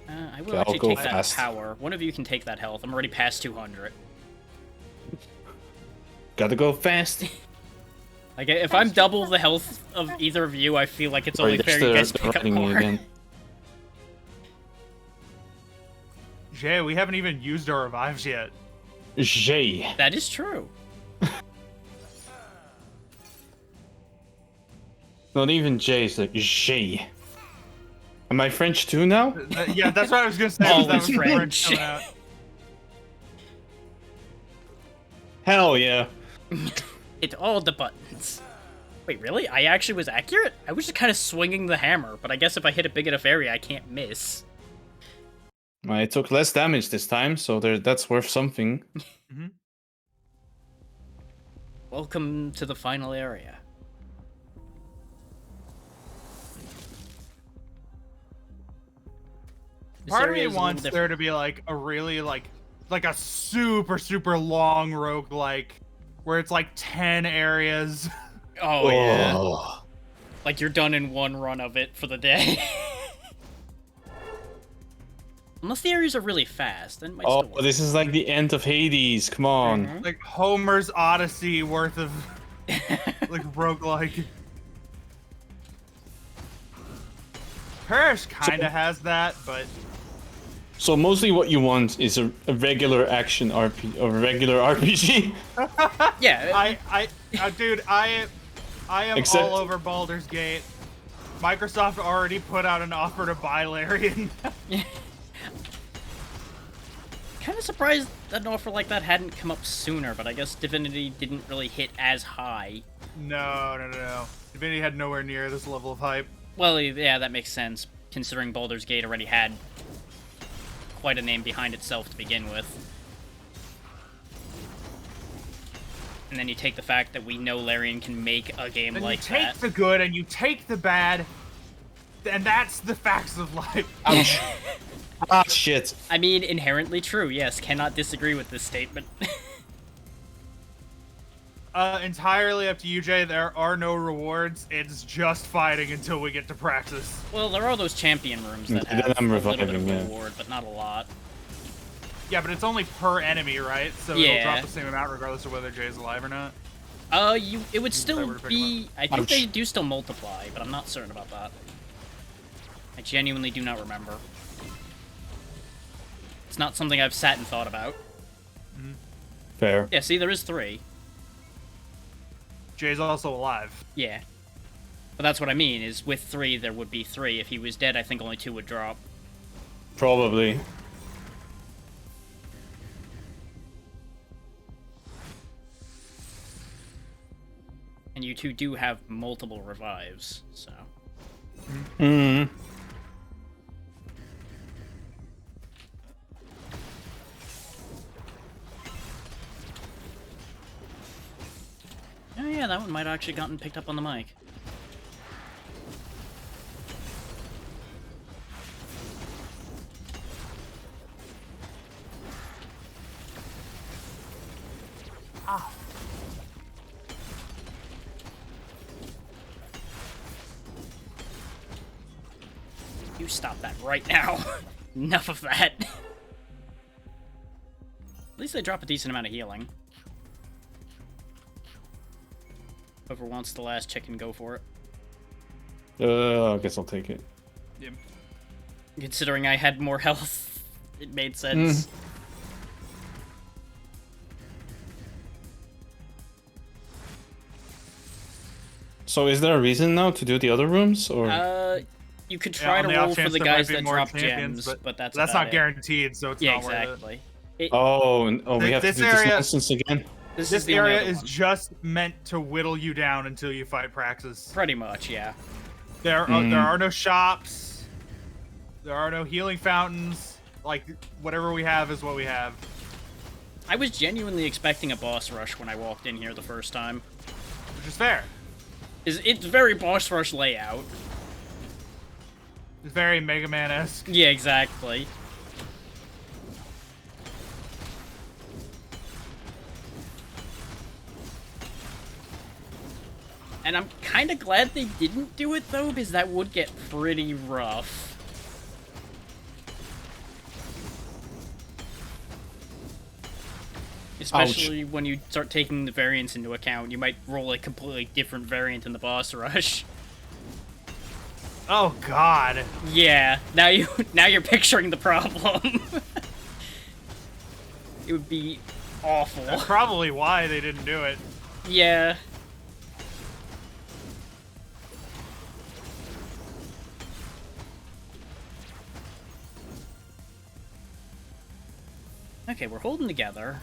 I will Okay, I'll actually go take fast. that power. One of you can take that health. I'm already past 200. Gotta go fast. Like, if I'm double the health of either of you, I feel like it's only Sorry, fair you guys they're pick up riding me more. again. Jay, we haven't even used our revives yet. Jay. That is true. Not even Jay, it's like Jay. Am I French too now? Yeah, that's what I was gonna say. Always that was the French. coming out. Hell yeah. Hit all the buttons. Wait, really? I actually was accurate? I was just kind of swinging the hammer, but I guess if I hit a big enough area, I can't miss. I took less damage this time, so that's worth something. Welcome to the final area. This Part of area me is a little wants there to be like a really like a super long roguelike where it's like 10 areas. Oh, yeah. Oh. Like you're done in one run of it for the day. Unless the areas are really fast, then it might Oh, still work. this is like the end of Hades. Come on. Mhm. Like Homer's Odyssey worth of like roguelike. Parish kinda has that, but So mostly what you want is a regular action RP or a regular RPG. Yeah. Dude, I am Except- all over Baldur's Gate. Microsoft already put out an offer to buy Larian. Kind of surprised that an offer like that hadn't come up sooner, but I guess Divinity didn't really hit as high. No. Divinity had nowhere near this level of hype. Well, yeah, that makes sense, considering Baldur's Gate already had quite a name behind itself to begin with. And then you take the fact that we know Larian can make a game And like you take that. the good and you take the bad, and that's the facts of life. Ouch. Ah, shit. I mean, inherently true, yes, cannot disagree with this statement. Entirely up to you, Jay. There are no rewards. It's just fighting until we get to Praxis. Well, there are those champion rooms that Then have I'm a little bit of reviving, yeah. reward, but not a lot. Yeah, but it's only per enemy, right? So Yeah. it'll drop the same amount regardless of whether Jay's alive or not. It would I still were to pick be... I think Ouch. they do still multiply, but I'm not certain about that. I genuinely do not remember. It's not something I've sat and thought about. Fair. Yeah, see, there is 3. Jay's also alive. Yeah. But that's what I mean, is with 3, there would be 3. If he was dead, I think only 2 would drop. Probably. And you two do have multiple revives, so... Hmm. Oh yeah, that one might have actually gotten picked up on the mic. You stop that right now. Enough of that. At least they drop a decent amount of healing. Whoever wants the last chicken, go for it. I guess I'll take it. Yeah. Considering I had more health, it made sense. So is there a reason now to do the other rooms, or? You could try on to the roll off for chance the there might guys be that more drop champions, gems, but that's not about it. guaranteed, so it's Yeah, not worth it. exactly. We have to This do this area- nonsense again. This This the only area other is one. just meant to whittle you down until you fight Praxis. Pretty much, yeah. There are no shops. There are no healing fountains. Like, whatever we have is what we have. I was genuinely expecting a boss rush when I walked in here the first time. Which is fair. It's very boss rush layout. It's very Mega Man-esque. Yeah, exactly. And I'm kind of glad they didn't do it, though, because that would get pretty rough. Especially when you start taking the variants into account. You might roll a completely different variant in the boss rush. Oh, God. Yeah, now you're picturing the problem. It would be awful. That's probably why they didn't do it. Yeah. Okay, we're holding together.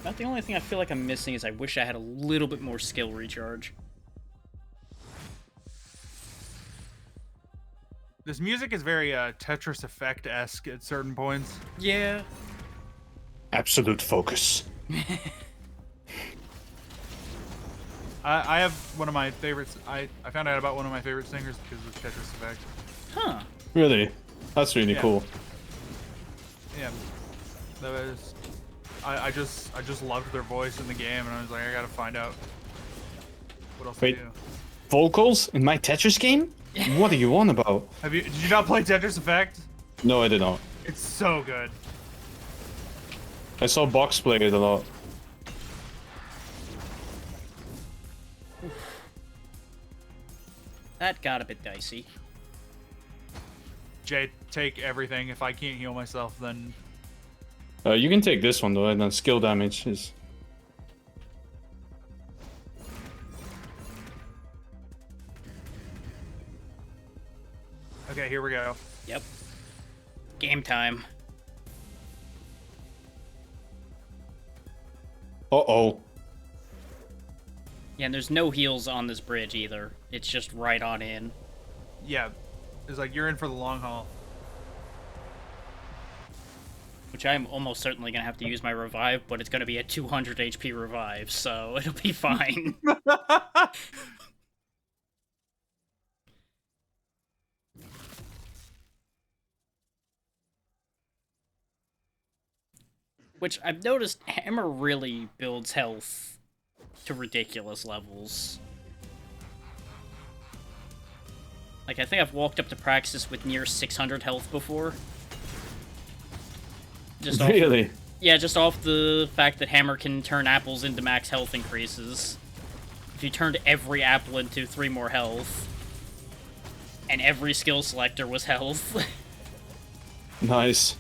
About the only thing I feel like I'm missing is I wish I had a little bit more skill recharge. This music is very Tetris Effect-esque at certain points. Yeah. Absolute focus. I have one of my favorites. I found out about one of my favorite singers because of Tetris Effect. Huh. Really? That's really Yeah. cool. Yeah, that was. I just loved their voice in the game, and I was like, I gotta find out what else Wait. they do. Vocals in my Tetris game? What are you on about? Did you not play Tetris Effect? No, I did not. It's so good. I saw Box play it a lot. That got a bit dicey. Jay, take everything. If I can't heal myself, then You can take this one though, and then skill damage is. okay, here we go. Yep. Game time. Uh-oh. Yeah, and there's no heals on this bridge either. It's just right on in. Yeah, it's like you're in for the long haul. Which I'm almost certainly going to have to use my revive, but it's going to be a 200 HP revive, so it'll be fine. Which I've noticed Hammer really builds health to ridiculous levels. Like, I think I've walked up to Praxis with near 600 health before. Just off, Really? yeah, just off the fact that Hammer can turn apples into max health increases. If you turned every apple into 3 more health, and every skill selector was health. Nice.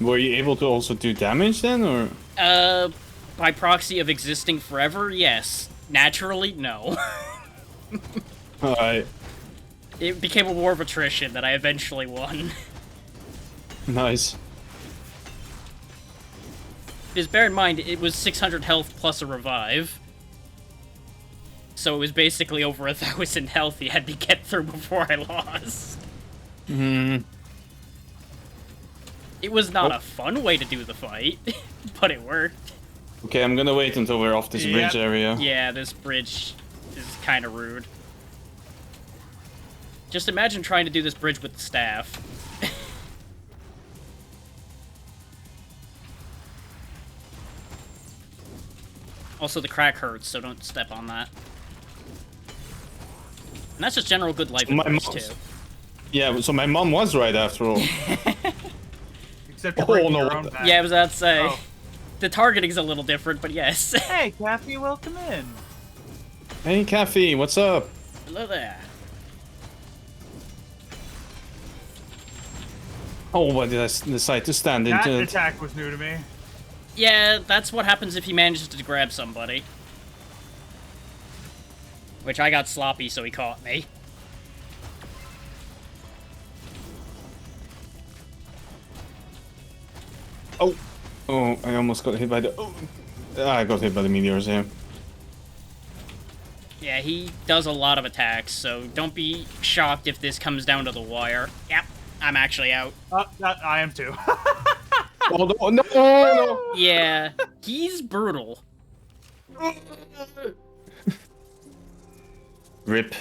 Were you able to also do damage then, or? By proxy of existing forever, yes. Naturally, no. Alright. It became a war of attrition that I eventually won. Nice. Because bear in mind, it was 600 health plus a revive. So it was basically over 1,000 health he had to get through before I lost. Hmm. It was not a fun way to do the fight, but it worked. Okay, I'm gonna wait until we're off this bridge area. Yeah, this bridge is kind of rude. Just imagine trying to do this bridge with the staff. Also, the crack hurts, so don't step on that. And that's just general good life advice, too. Yeah, so my mom was right after all. Except you're breaking no, your what own the- back. Yeah, I was about to say. Oh. The targeting's a little different, but yes. Hey, Kathy, welcome in. Hey, Kathy, what's up? Hello there. Oh, why did I decide to stand That into it? attack was new to me. Yeah, that's what happens if he manages to grab somebody. Which I got sloppy, so he caught me. Oh! Oh, I almost got hit by the... Oh. I got hit by the meteors, yeah. Yeah, he does a lot of attacks, so don't be shocked if this comes down to the wire. Yep, I'm actually out. I am too. Oh, no, no, no! Yeah, he's brutal. Rip.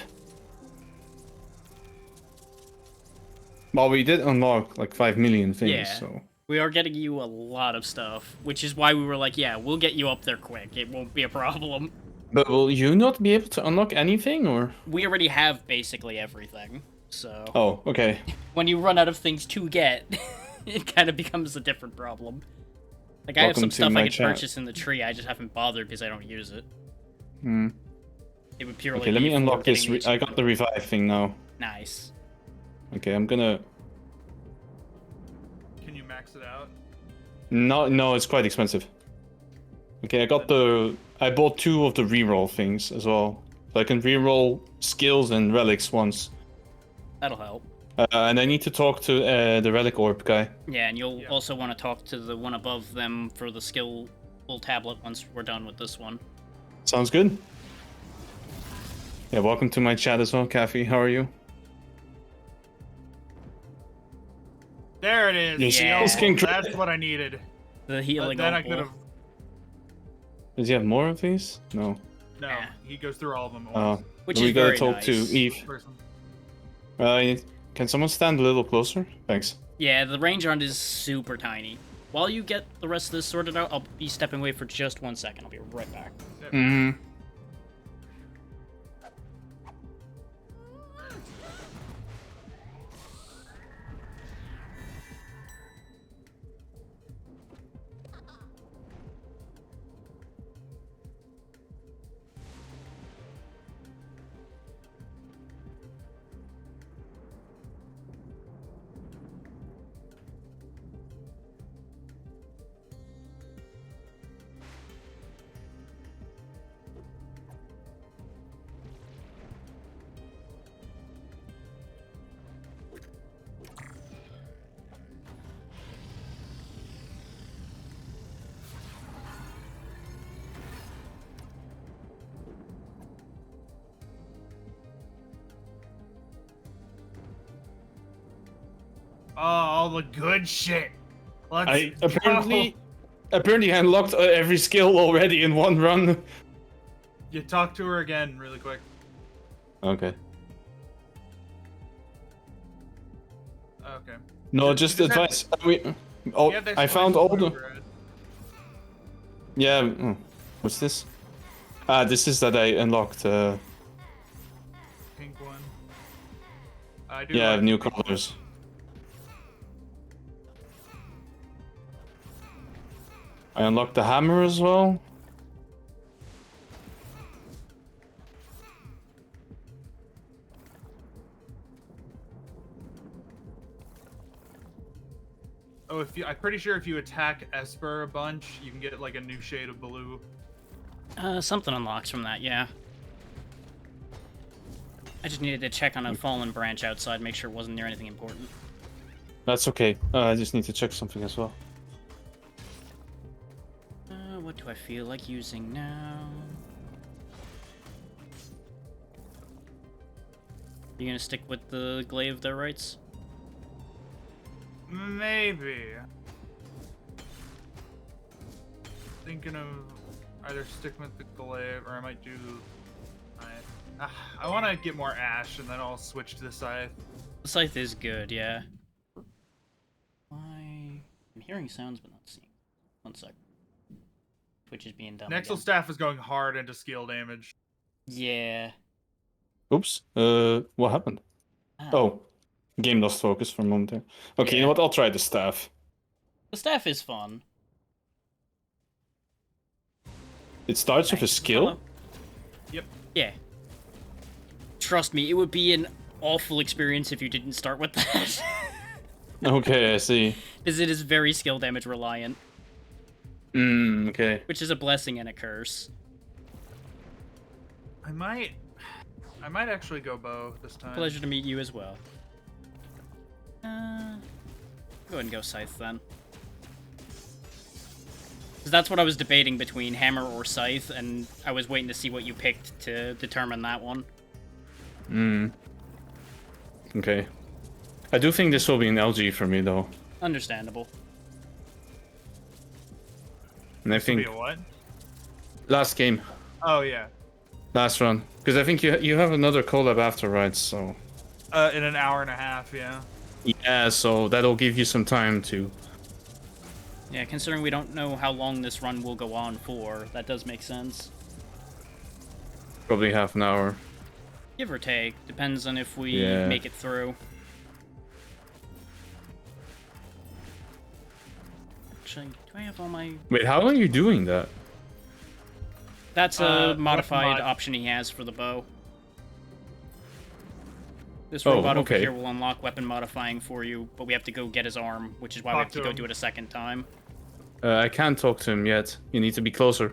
Well, we did unlock like 5 million things, Yeah. so... We are getting you a lot of stuff, which is why we were like, yeah, we'll get you up there quick. It won't be a problem. But will you not be able to unlock anything, or...? We already have basically everything, so... Oh, okay. When you run out of things to get, it kind of becomes a different problem. Like, I have Welcome some to stuff my I could chat. purchase in the tree, I just haven't bothered because I don't use it. Hmm. It would purely Okay, let be me for unlock this. getting I got the revive thing now. Nice. Okay, I'm gonna... Can you max it out? No, it's quite expensive. Okay, I bought 2 of the reroll things as well. So I can reroll skills and relics once. That'll help. And I need to talk to the relic orb guy. Yeah, and you'll also want to talk to the one above them for the skill full tablet once we're done with this one. Sounds good. Yeah, welcome to my chat as well, Kathy. How are you? There it is. Yes, Yeah. yes, King That's Crit. what I needed. The healing Then I opal. could have. Does he have more of these? No. No, Yeah. he goes through all of them at Oh. once. Which we is gotta very talk nice. to Eve. Person. Uh, can someone stand a little closer? Thanks. Yeah, the range on it is super tiny. While you get the rest of this sorted out, I'll be stepping away for just 1 second. I'll be right back. Hmm. Oh, all the good shit. Let's I go. apparently unlocked every skill already in one run. You talk to her again really quick. Okay. Okay. No, You just just have- advice. Oh, You have the I found all exclamation the. point, right? Yeah. What's this? This is that I unlocked. Pink one. I do. Yeah, like new the pink one. colors. I unlocked the hammer as well. Oh, I'm pretty sure if you attack Esper a bunch, you can get like a new shade of blue. Something unlocks from that, yeah. I just needed to check on a fallen branch outside, make sure it wasn't near anything important. That's okay. I just need to check something as well. What do I feel like using now? You gonna stick with the glaive there, rights? Maybe. Thinking of either sticking with the glaive or I might do. I want to get more ash and then I'll switch to the scythe. The scythe is good, yeah. I'm hearing sounds but not seeing. 1 sec. Twitch is being done. Nexal again. staff is going hard into skill damage. Yeah. Oops. What happened? Ah. Oh, game lost focus for a moment there. Okay, you know Yeah. what? I'll try the staff. The staff is fun. It starts with a Nice. skill. Hello. Yep. Yeah. Trust me, it would be an awful experience if you didn't start with that. Okay, I see. Because it is very skill damage reliant, Okay. which is a blessing and a curse. I might actually go bow this time. Pleasure to meet you as well. Go ahead and go scythe then. Because that's what I was debating between hammer or scythe, and I was waiting to see what you picked to determine that one. Okay. I do think this will be an LG for me though. Understandable. And I This will think be a what? last game, Oh yeah. last run, because I think you have another collab after, right? So In an hour and a half, yeah. yeah, so that'll give you some time to. Yeah, considering we don't know how long this run will go on for, that does make sense. Probably half an hour. Give or take. Depends on if we Yeah. make it through. Actually, do I have all my... Wait, how are you doing that? That's a What modified mod? option he has for the bow. This Oh, robot over okay. here will unlock weapon modifying for you, but we have to go get his arm, which is why we Talk have to to go him. do it a second time. I can't talk to him yet. You need to be closer.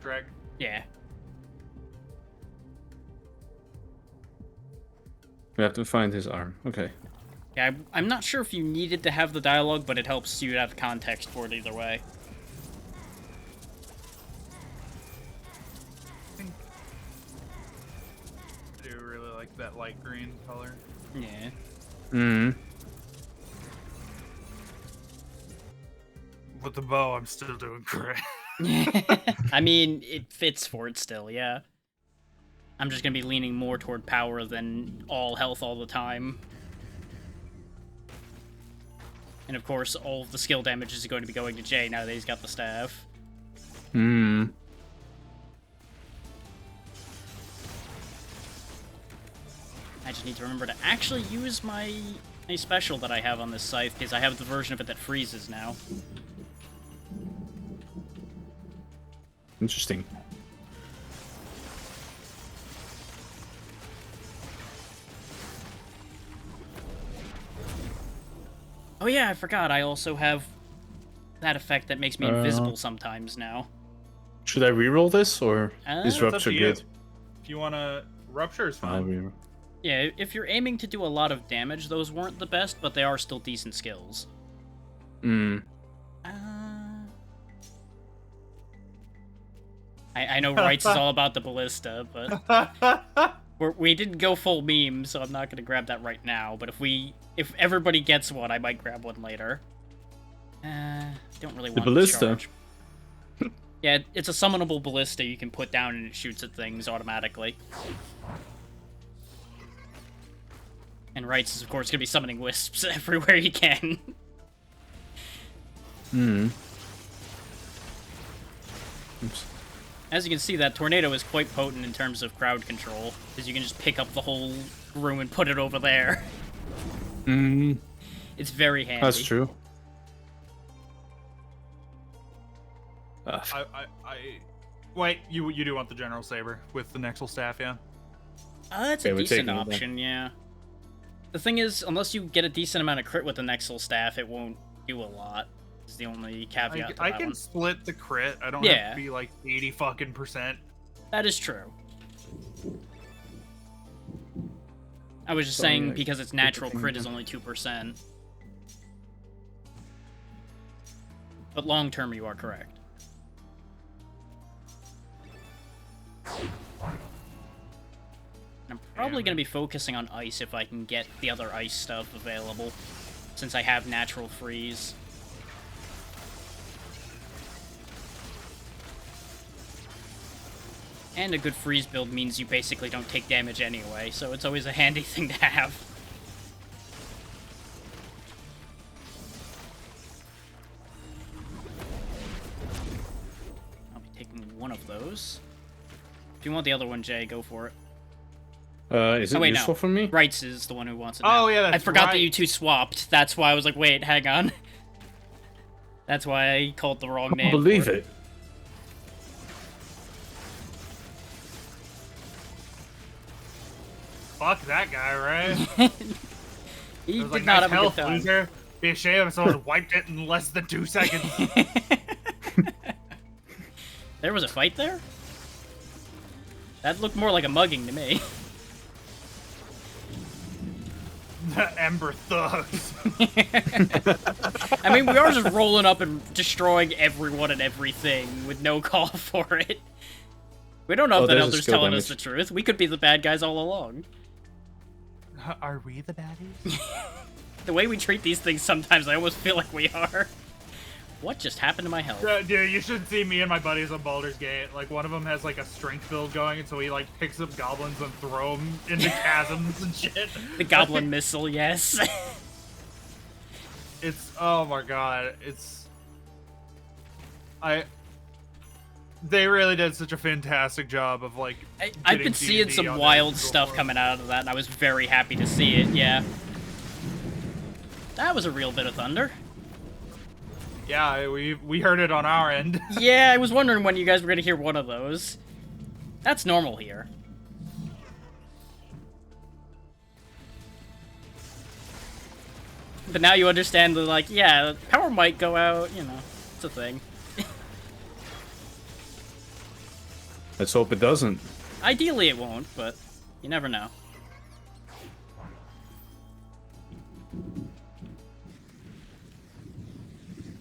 Drag. Yeah. We have to find his arm. Okay. Yeah, I'm not sure if you needed to have the dialogue, but it helps you have context for it either way. I do really like that light green color. Yeah. With the bow, I'm still doing great. I mean, it fits for it still, yeah. I'm just gonna be leaning more toward power than all health all the time. And of course, all of the skill damage is going to be going to Jay now that he's got the staff. Hmm. I just need to remember to actually use my special that I have on this scythe, because I have the version of it that freezes now. Interesting. Oh yeah, I forgot. I also have that effect that makes me invisible sometimes now. Should I reroll this, or is It's up Rupture to you. good? If you want to, Rupture is I'll fine. reroll. Yeah, if you're aiming to do a lot of damage, those weren't the best, but they are still decent skills. Hmm. I know Rights is all about the ballista, but we didn't go full meme, so I'm not gonna grab that right now. But if everybody gets one, I might grab one later. Don't really want ballista? to charge. Yeah, it's a summonable ballista you can put down and it shoots at things automatically. And Rights is, of course, gonna be summoning wisps everywhere he can. Hmm. Oops. As you can see, that tornado is quite potent in terms of crowd control, because you can just pick up the whole room and put it over there. Hmm. It's very handy. That's true. Wait, you do want the General Saber with the Nexal Staff, yeah? That's Okay, a we're decent taking it then. option, yeah. The thing is, unless you get a decent amount of crit with the Nexal Staff, it won't do a lot. Is the only caveat to I that can one. split the crit. I don't Yeah. have to be like 80 fucking %. That is true. I was just Sorry, saying like, because its put the natural thing crit is down. only 2%. But long term, you are correct. I'm probably going to be focusing on ice if I can get the other ice stuff available, since I have natural freeze. And a good freeze build means you basically don't take damage anyway, so it's always a handy thing to have. I'll be taking one of those. If you want the other one, Jay, go for it. Is it Oh, wait, useful no. for me? Rights is the one who wants it Oh, now. yeah, I that's forgot that right. you two swapped. That's why I was like, wait, hang on. That's why I called the wrong I name. can't believe for it. Fuck that guy, right? He It was did like, not nice have a health, good time. loser. Be ashamed if someone wiped it in less than 2 seconds. There was a fight there? That looked more like a mugging to me. Ember thugs. I mean, we are just rolling up and destroying everyone and everything with no call for it. We don't know Oh, if that there's a Elder's skill telling us the damage. truth. We could be the bad guys all along. Are we the baddies? The way we treat these things sometimes, I almost feel like we are. What just happened to my health? Dude, you should see me and my buddies on Baldur's Gate. Like, one of them has, like, a strength build going, and so he, like, picks up goblins and throw them into chasms and shit. The goblin missile, yes. It's, oh my god, it's... They really did such a fantastic job of, like, I've getting been seeing D&D some onto wild Google stuff Forms. coming out of that, and I was very happy to see it, yeah. That was a real bit of thunder. Yeah, we heard it on our end. Yeah, I was wondering when you guys were going to hear one of those. That's normal here. But now you understand that, like, yeah, power might go out, you know, it's a thing. Let's hope it doesn't. Ideally it won't, but you never know.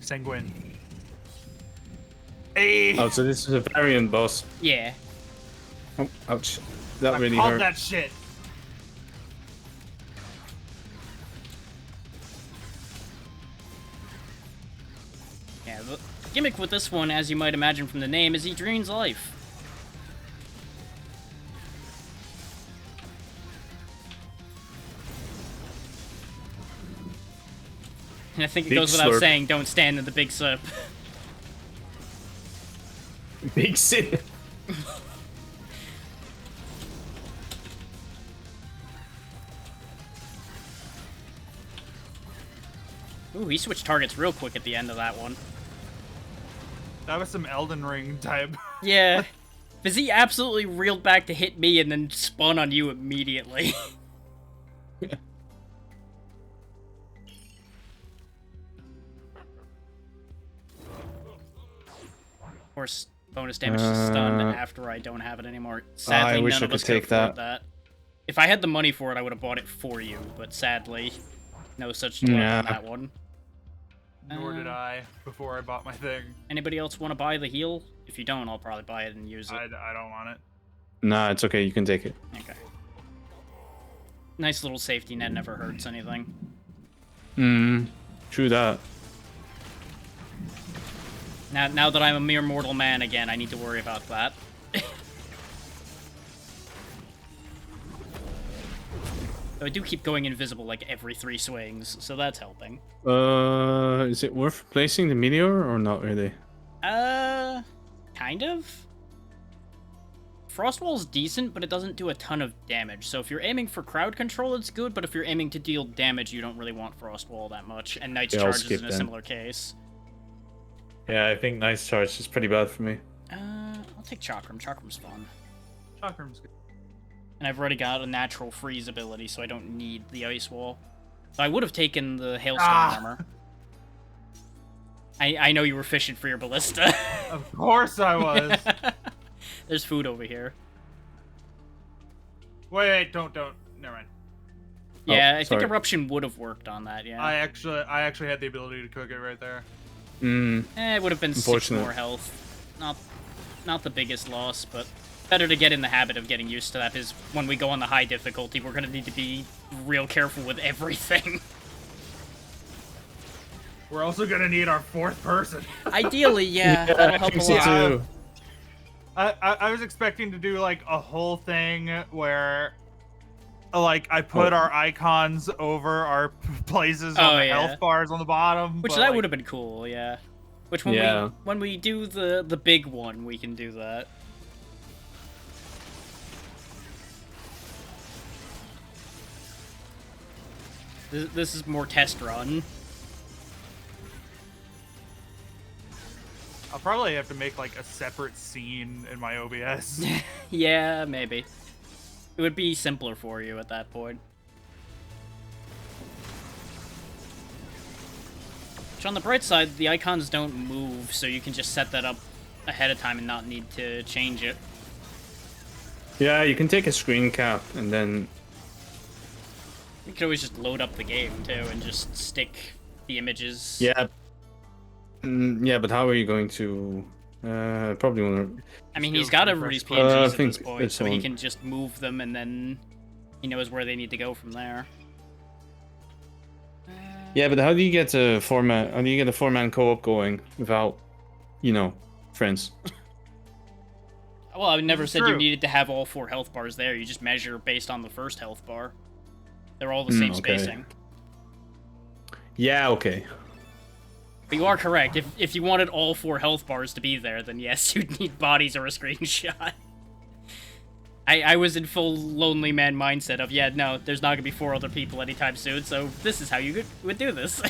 Sanguine. Hey! Oh, so this is a variant boss. Yeah. Oh, ouch. That I really called hurt. that shit. Yeah, the gimmick with this one, as you might imagine from the name, is he drains life. And I think it Big goes without slurp. saying, don't stand in the big slip. Big sip. Ooh, he switched targets real quick at the end of that one. That was some Elden Ring type. Yeah. Vizzy absolutely reeled back to hit me and then spun on you immediately. Of course, bonus damage to stun after I don't have it anymore. Sadly, I wish none I of could us could take afford that. that. If I had the money for it, I would have bought it for you, but sadly, no such luck Yeah. on that one. Nor did I before I bought my thing. Anybody else want to buy the heal? If you don't, I'll probably buy it and use it. I don't want it. Nah, it's okay. You can take it. Okay. Nice little safety net, never hurts anything. True that. Now that I'm a mere mortal man again, I need to worry about that. Though I do keep going invisible like every 3 swings, so that's helping. Is it worth placing the meteor or not really? Kind of. Frostwall's decent, but it doesn't do a ton of damage. So if you're aiming for crowd control, it's good, but if you're aiming to deal damage, you don't really want Frostwall that much. And Knight's Yeah, I'll Charge is skip in a then. similar case. Yeah, I think Nice Charge is pretty bad for me. I'll take Chakram. Chakram's fun. Chakram's good. And I've already got a natural freeze ability, so I don't need the Ice Wall. So I would have taken the Hailstone armor. I know you were fishing for your ballista. Of course I was. There's food over here. Wait, don't. Never mind. Yeah, I think sorry. Eruption would have worked on that, yeah. I actually had the ability to cook it right there. It would have been 6 Unfortunate. more health. Not the biggest loss, but better to get in the habit of getting used to that, because when we go on the high difficulty, we're going to need to be real careful with everything. We're also gonna need our 4th person. Ideally, yeah, that'll help a think so lot. too. I was expecting to do like a whole thing where like I put our icons over our places on Oh, the yeah. health bars on the bottom. Which but, that like, would have been cool, yeah. Which Yeah. when we do the big one, we can do that. This is more test run. I'll probably have to make like a separate scene in my OBS. Yeah, maybe. It would be simpler for you at that point. Which on the bright side, the icons don't move, so you can just set that up ahead of time and not need to change it. Yeah, you can take a screen cap and then You could always just load up the game, too, and just stick the images. yeah. Yeah, but how are you going to? Probably want to. I mean, Just he's go got for everybody's fresh PNGs I at think this point, it's so he on. can just move them, and then he knows where they need to go from there. Yeah, but how do you get a four-man? How do you get a four-man co-op going without, friends? Well, I never This is said you true. needed to have all 4 health bars there. You just measure based on the first health bar. They're all the same okay. spacing. Yeah, okay. But you are correct. If you wanted all 4 health bars to be there, then yes, you'd need bodies or a screenshot. I was in full lonely man mindset of, yeah, no, there's not gonna be 4 other people anytime soon, so this is how you would do this.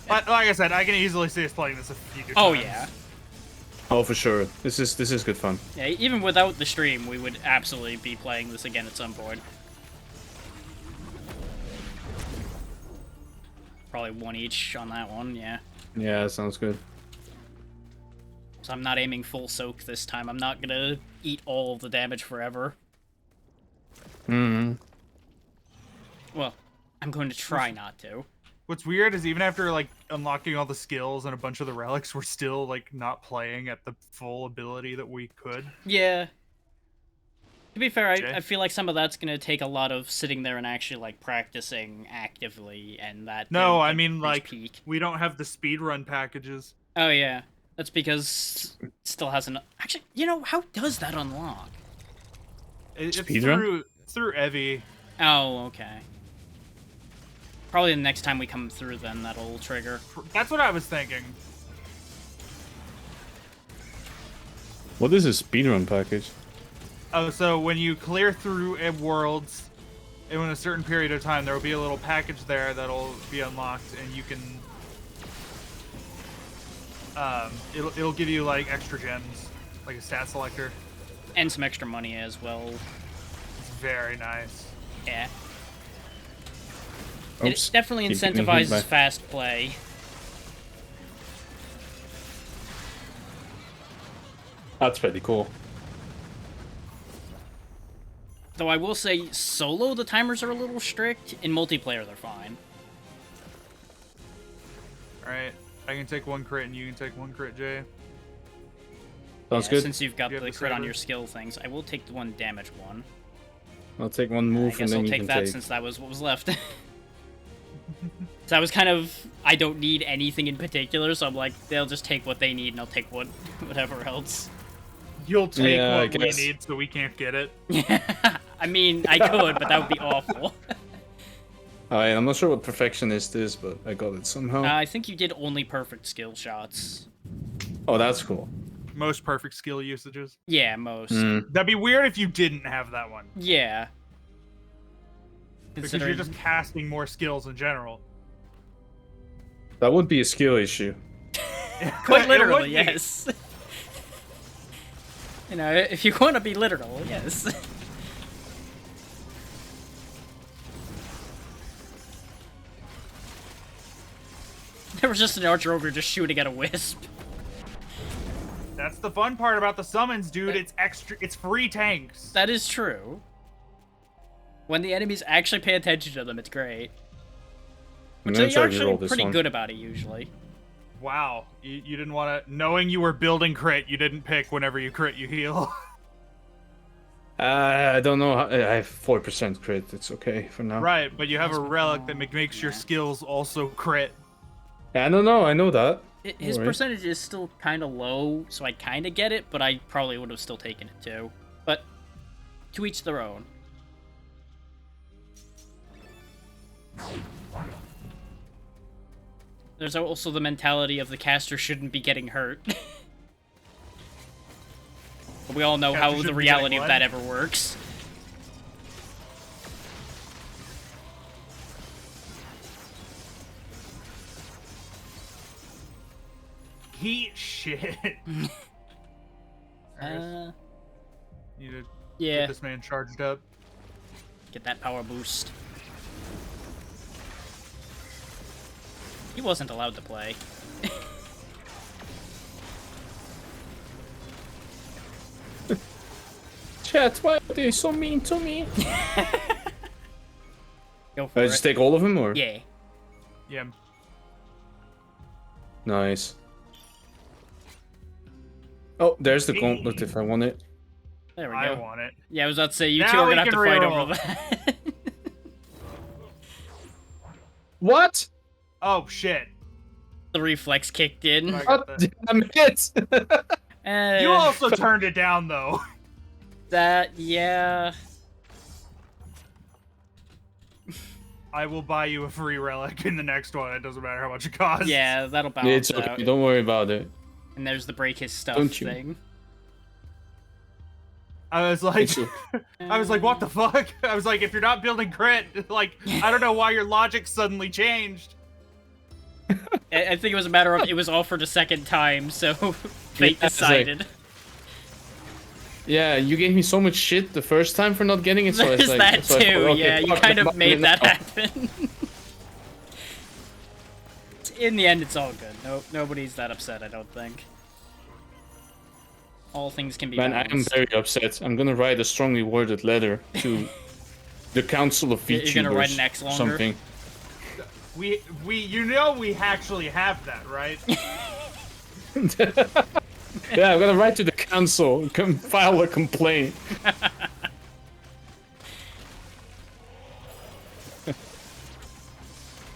But like I said, I can easily see us playing this a few times. Oh yeah. Oh, for sure. This is good fun. Yeah, even without the stream, we would absolutely be playing this again at some point. Probably 1 each on that one, yeah. Yeah, that sounds good. So I'm not aiming full soak this time. I'm not gonna eat all of the damage forever. Well, I'm going to try not to. What's weird is even after like unlocking all the skills and a bunch of the relics, we're still like not playing at the full ability that we could. Yeah. To be fair, Jay? I feel like some of that's gonna take a lot of sitting there and actually like practicing actively, and that. No, won't, I mean reach like peak. we don't have the speedrun packages. Oh yeah, that's because it still hasn't. Actually, how does that unlock? It's Speedrun? through Evie. Oh, okay. Probably the next time we come through, then that'll trigger. That's what I was thinking. What is a speedrun package? Oh, so when you clear through worlds, in a certain period of time, there will be a little package there that'll be unlocked, and you can. It'll give you like extra gems, like a stat selector. And some extra money as well. It's very nice. Yeah. Oops. It definitely Keep getting hit by- incentivizes fast play. That's pretty cool. Though I will say, solo, the timers are a little strict. In multiplayer, they're fine. Alright, I can take one crit and you can take one crit, Jay. Sounds Yeah, good. Since you've got You have the the crit on saber? your skill things, I will take the one damage one. I'll take one I move guess and then I'll you take can that take. since that was what was left. So I was kind of, I don't need anything in particular, so I'm like, they'll just take what they need and I'll take whatever else. You'll take Yeah, I what we guess. need so we can't get it. I mean, I could, but that would be awful. Alright, I'm not sure what perfectionist is, but I got it somehow. I think you did only perfect skill shots. Oh, that's cool. Most perfect skill usages. Yeah, most. That'd be weird if you didn't have that one. Yeah. Because you're just casting more skills in general. That would be a skill issue. Quite It literally, would be. yes. You know, if you want to be literal, yes. There was just an archer over just shooting at a wisp. That's the fun part about the summons, dude. It's extra. It's free tanks. That is true. When the enemies actually pay attention to them, it's great. I'm So gonna you're try to actually roll this pretty one. good about it, usually. Wow. You didn't want to. Knowing you were building crit, you didn't pick whenever you crit, you heal. I don't know. I have 4% crit. It's okay for now. Right, but you have a relic that makes your skills also crit. I don't know. I know that. His Alright. percentage is still kind of low, so I kind of get it, but I probably would have still taken it too. But to each their own. There's also the mentality of the caster shouldn't be getting hurt. But we all know Caster how shouldn't the be getting reality of what? that ever works. Heat shit. Need to Yeah, get this man charged up. get that power boost. He wasn't allowed to play. Chat, why are they so mean to me? Go for I it. just take all of them, or? Yeah. Yeah. Nice. Oh, there's the gauntlet if I want it. There we I go. want it. Yeah, I was about to say, you Now two are we gonna have can to fight reroll. over that. What? Oh shit. The reflex kicked in. I God got that. damn it! You also turned it down though. That, yeah. I will buy you a free relic in the next one. It doesn't matter how much it costs. Yeah, that'll balance It's okay. out. Don't worry about it. And there's the break his stuff Don't you? thing. I was like, It's okay. I was like, what the fuck? I was like, if you're not building crit, like, I don't know why your logic suddenly changed. I think it was a matter of it was offered a second time, so fate Yeah, it's like- decided. Yeah, you gave me so much shit the first time for not getting it, so There's it's like, that so I too, thought, okay, yeah, you fuck kind it, of I'm made not that getting it happen. In the end, it's all good. Nobody's that upset, I don't think. All things can be now. Man, I am balanced. very upset. I'm gonna write a strongly worded letter to the Council of You're VTubers. gonna write an X longer? Something. You know we actually have that, right? Yeah, I'm gonna write to the council, file a complaint.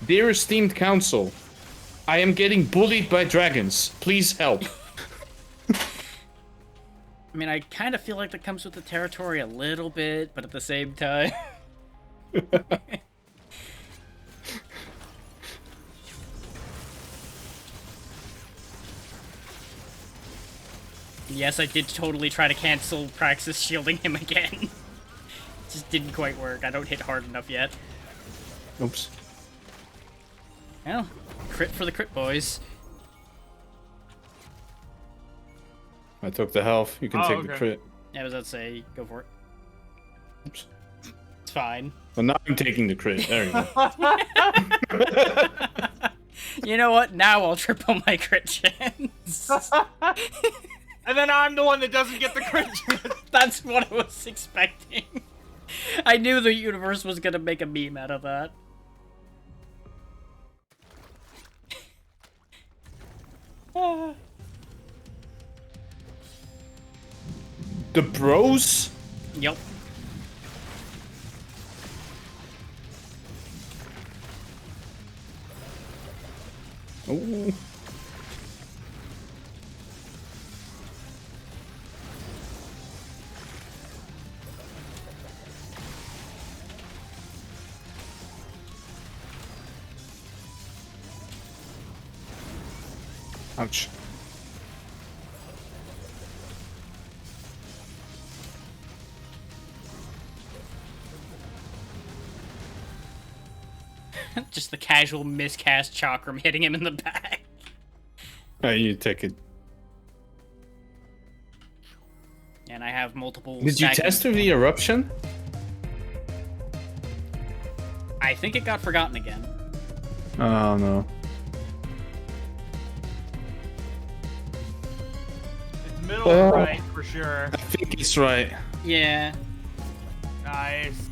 Dear esteemed council, I am getting bullied by dragons. Please help. I mean, I kind of feel like that comes with the territory a little bit, but at the same time... Yes, I did totally try to cancel Praxis shielding him again. Just didn't quite work. I don't hit hard enough yet. Oops. Well, crit for the crit boys. I took the health. You can take the okay. crit. I was about to say, go for it. Oops. It's fine. Well, now I'm taking the crit. There you go. You know what? Now I'll triple my crit chance. And then I'm the one that doesn't get the crit chance. That's what I was expecting. I knew the universe was gonna make a meme out of that. The bros? Yep. Oh. Ouch. Just the casual miscast chakram hitting him in the back. You take it. And I have multiple. Did you stacking- test with the eruption? I think it got forgotten again. Oh no. It's middle Oh. right for sure. I think it's right. Yeah. Nice.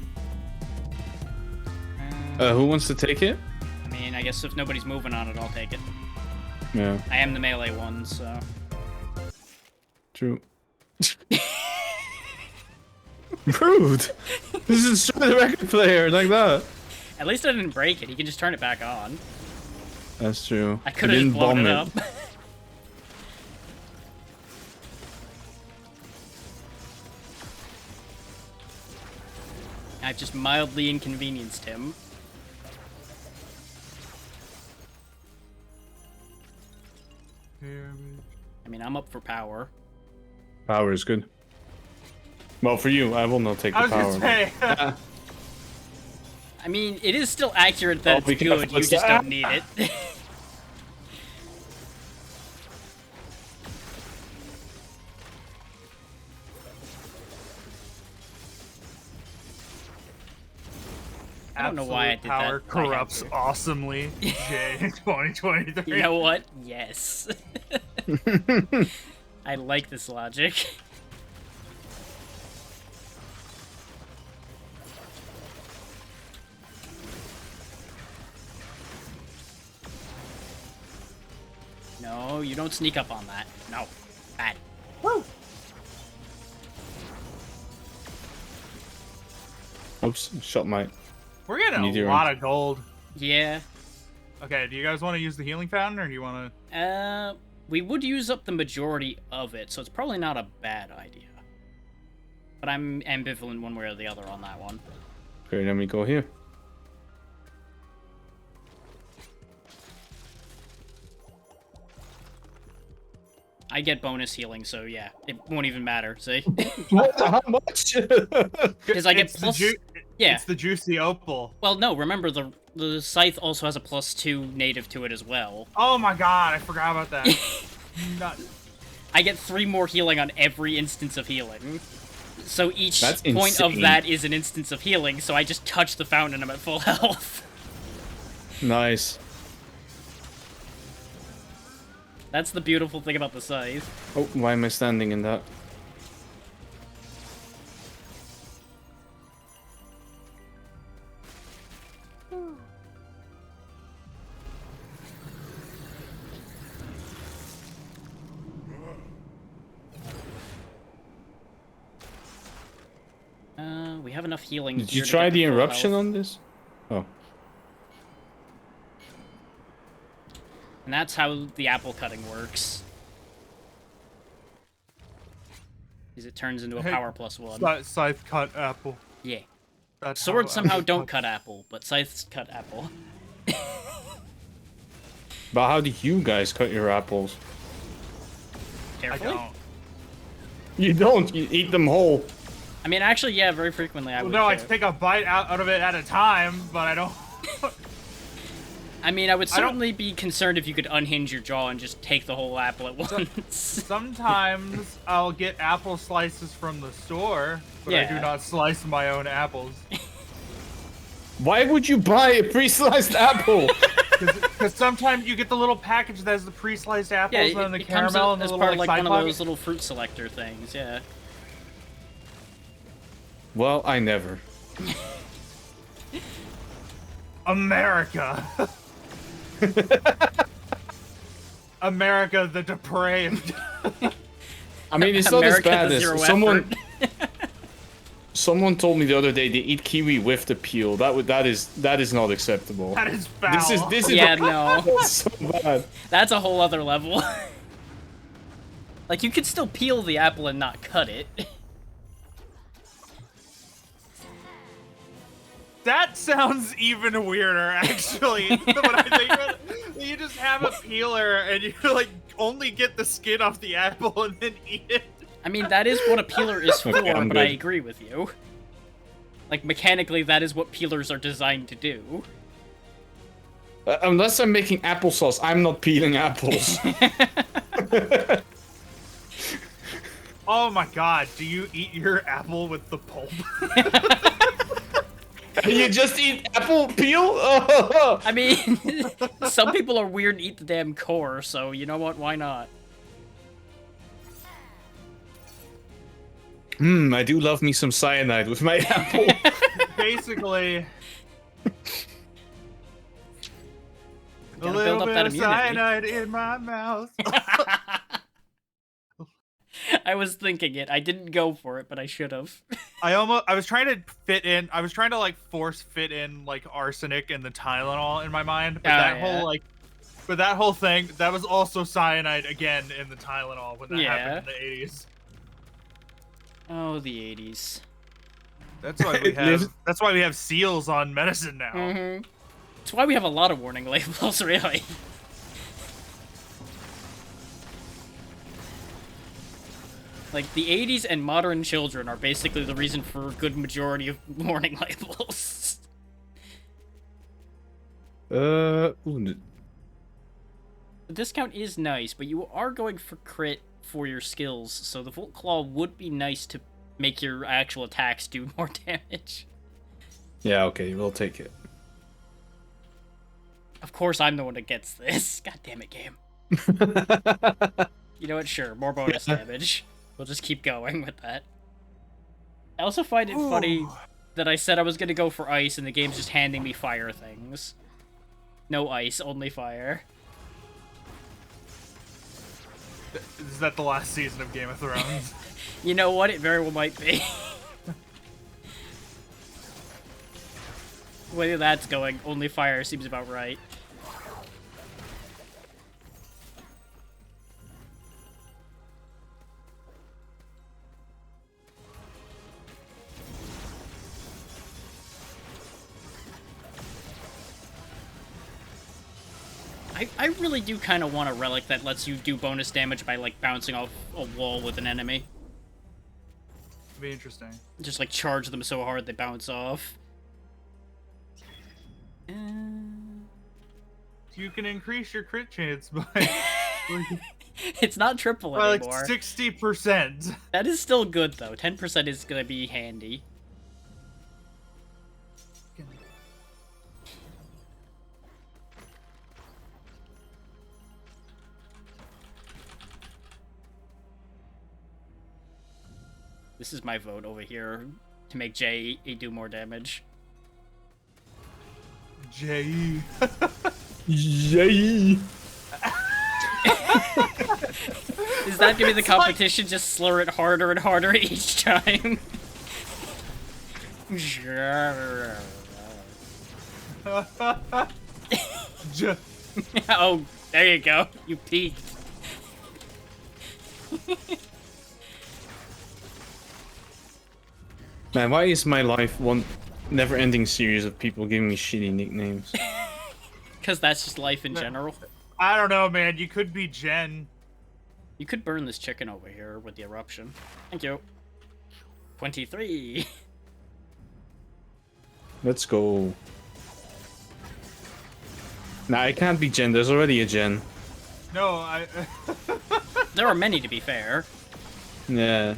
Who wants to take it? I mean, I guess if nobody's moving on it, I'll take it. Yeah, I am the melee one, so. true. Rude! This is the record player like that. At least I didn't break it. He can just turn it back on. That's true. I could have just blown it up. I've just mildly inconvenienced him. I mean, I'm up for power. Power is good. Well, for you, I will not take the I was power. gonna say. I mean, it is still accurate that Oh, it's good, you just don't need it. I don't know why I did Power that. I had corrupts to. awesomely. J 2023. You know what? Yes. I like this logic. No, you don't sneak up on that. No. Bad. Woo! Oops, shot my. We're getting Meteor. a lot of gold. Yeah. Okay, do you guys want to use the healing fountain, or do you want to? We would use up the majority of it, so it's probably not a bad idea. But I'm ambivalent one way or the other on that one. Okay, let me go here. I get bonus healing, so yeah, it won't even matter, see? How much? Because I get It's the plus... ju- Yeah. It's the juicy opal. Well, no, remember, the scythe also has a +2 native to it as well. Oh my god, I forgot about that. Nuts. I get 3 more healing on every instance of healing. So each That's point of insane. that is an instance of healing, so I just touch the fountain and I'm at full health. Nice. That's the beautiful thing about the scythe. Oh, why am I standing in that? We have enough healing. Did here you to try get the full eruption health. on this? Oh. And that's how the apple cutting works. Is it turns into a Hey, power +1. Scythe cut apple. Yeah. That's Swords how somehow apple don't cut- cut apple, but scythes cut apple. But how do you guys cut your apples? I Carefully. don't. You don't. You eat them whole. I mean, actually, yeah, very frequently I would. No, I too. take a bite out of it at a time, but I don't. I mean, I would certainly be concerned if you could unhinge your jaw and just take the whole apple at once. Sometimes I'll get apple slices from the store, but I do Yeah. not slice my own apples. Why would you buy a pre-sliced apple? Because sometimes you get the little package that has the pre-sliced apples Yeah, and the it comes caramel and the as little part of like side one of pocket. those little fruit selector things. Yeah. Well, I never. America. America the depraved. I mean, it's not as America, bad the as zero someone. effort. Someone told me the other day they eat kiwi with the peel. That is not acceptable. That is foul. This is Yeah, no. so bad. That's a whole other level. Like, you could still peel the apple and not cut it. That sounds even weirder, actually. When I think about it, you just have a peeler and you like only get the skin off the apple and then eat it. I mean, that is what a peeler is for, Okay, I'm but I good. agree with you. Like, mechanically, that is what peelers are designed to do. Unless I'm making applesauce, I'm not peeling apples. Oh my god, do you eat your apple with the pulp? You just eat apple peel? Oh. I mean, some people are weird and eat the damn core, so you know what, why not? I do love me some cyanide with my apple. Basically, a Gotta little build up bit that of immunity. cyanide in my mouth. I was thinking it. I didn't go for it, but I should have. I was trying to like force fit in like arsenic and the Tylenol in my mind, but that whole thing, that was also cyanide again in the Tylenol when that happened in the 80s. Oh, the 80s. That's why we have seals on medicine now. Mm-hmm. That's why we have a lot of warning labels, really. Like, the 80s and modern children are basically the reason for a good majority of warning labels. Ooh, The discount is nice, but you are going for crit for your skills, so the Volt Claw would be nice to make your actual attacks do more damage. yeah, okay, we'll take it. Of course, I'm the one that gets this. God damn it, game. You know what? Sure, more bonus damage. We'll just keep going with that. I also find it funny that I said I was gonna go for ice, and the game's just handing me fire things. No ice, only fire. Is that the last season of Game of Thrones? You know what? It very well might be. The way that's going, only fire seems about right. I really do kind of want a relic that lets you do bonus damage by, like, bouncing off a wall with an enemy. It'd be interesting. Just, like, charge them so hard they bounce off. You can increase your crit chance by It's not triple like anymore. 60%. That is still good, though. 10% is gonna be handy. This is my vote over here to make Jay do more damage. J. Yay! Is that gonna be the competition? Just slur it harder and harder each time? J. Oh, there you go. You peaked. Man, why is my life one never-ending series of people giving me shitty nicknames? Because that's just life in general. I don't know, man. You could be Jen. You could burn this chicken over here with the eruption. Thank you. 23. Let's go. Nah, it can't be Gen. There's already a Gen. No, I. There are many, to be fair. Yeah.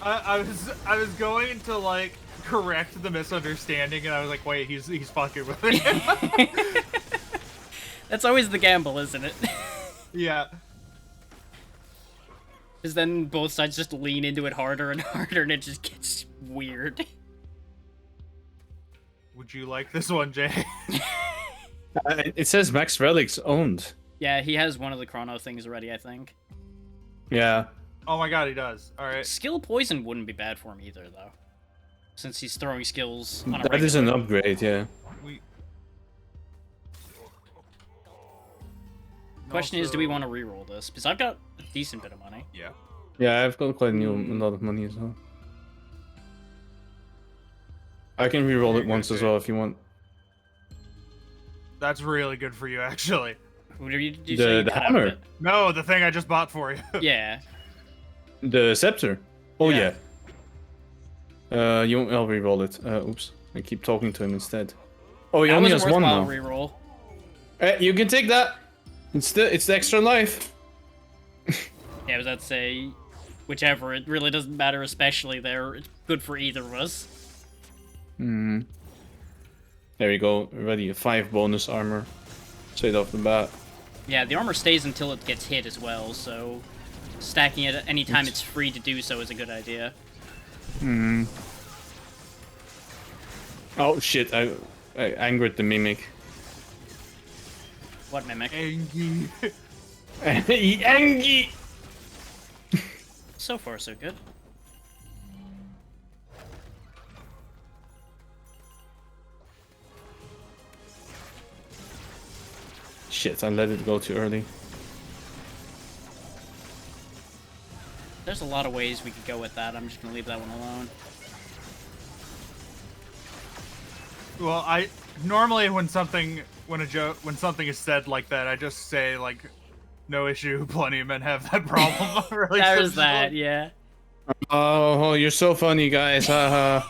I was going to like correct the misunderstanding, and I was like, wait, he's fucking with me. That's always the gamble, isn't it? Yeah. Because then both sides just lean into it harder and harder, and it just gets weird. Would you like this one, Jay? It says Max Relics owned. Yeah, he has one of the chrono things already, I think. Yeah. Oh my god, he does. All right. Skill poison wouldn't be bad for him either, though. Since he's throwing skills on a That is an regular. upgrade, yeah. Question is, do we want to reroll this? Because I've got a decent bit of money. Yeah. Yeah, I've got quite a lot of money as well. I can reroll it once as well if you want. That's really good for you, actually. Who did you say you The cut out hammer. of it? No, the thing I just bought for you. Yeah. The scepter. Oh Yeah. yeah. I'll reroll it. Oops. I keep talking to him instead. Oh, he That only was a has one worthwhile now. reroll. You can take that. It's the extra life. Yeah, I was about to say, whichever. It really doesn't matter, especially there. It's good for either of us. Hmm. There you go. Already a 5 bonus armor. Straight off the bat. Yeah, the armor stays until it gets hit as well, so stacking it any time it's free to do so is a good idea. Hmm. Oh shit! I angered the mimic. What mimic? Angie. Angie. So far, so good. Shit! I let it go too early. There's a lot of ways we could go with that. I'm just gonna leave that one alone. Well, I normally when something is said like that, I just say like, no issue. Plenty of men have that problem. Really There's that, yeah. Oh, you're so funny, guys. Haha.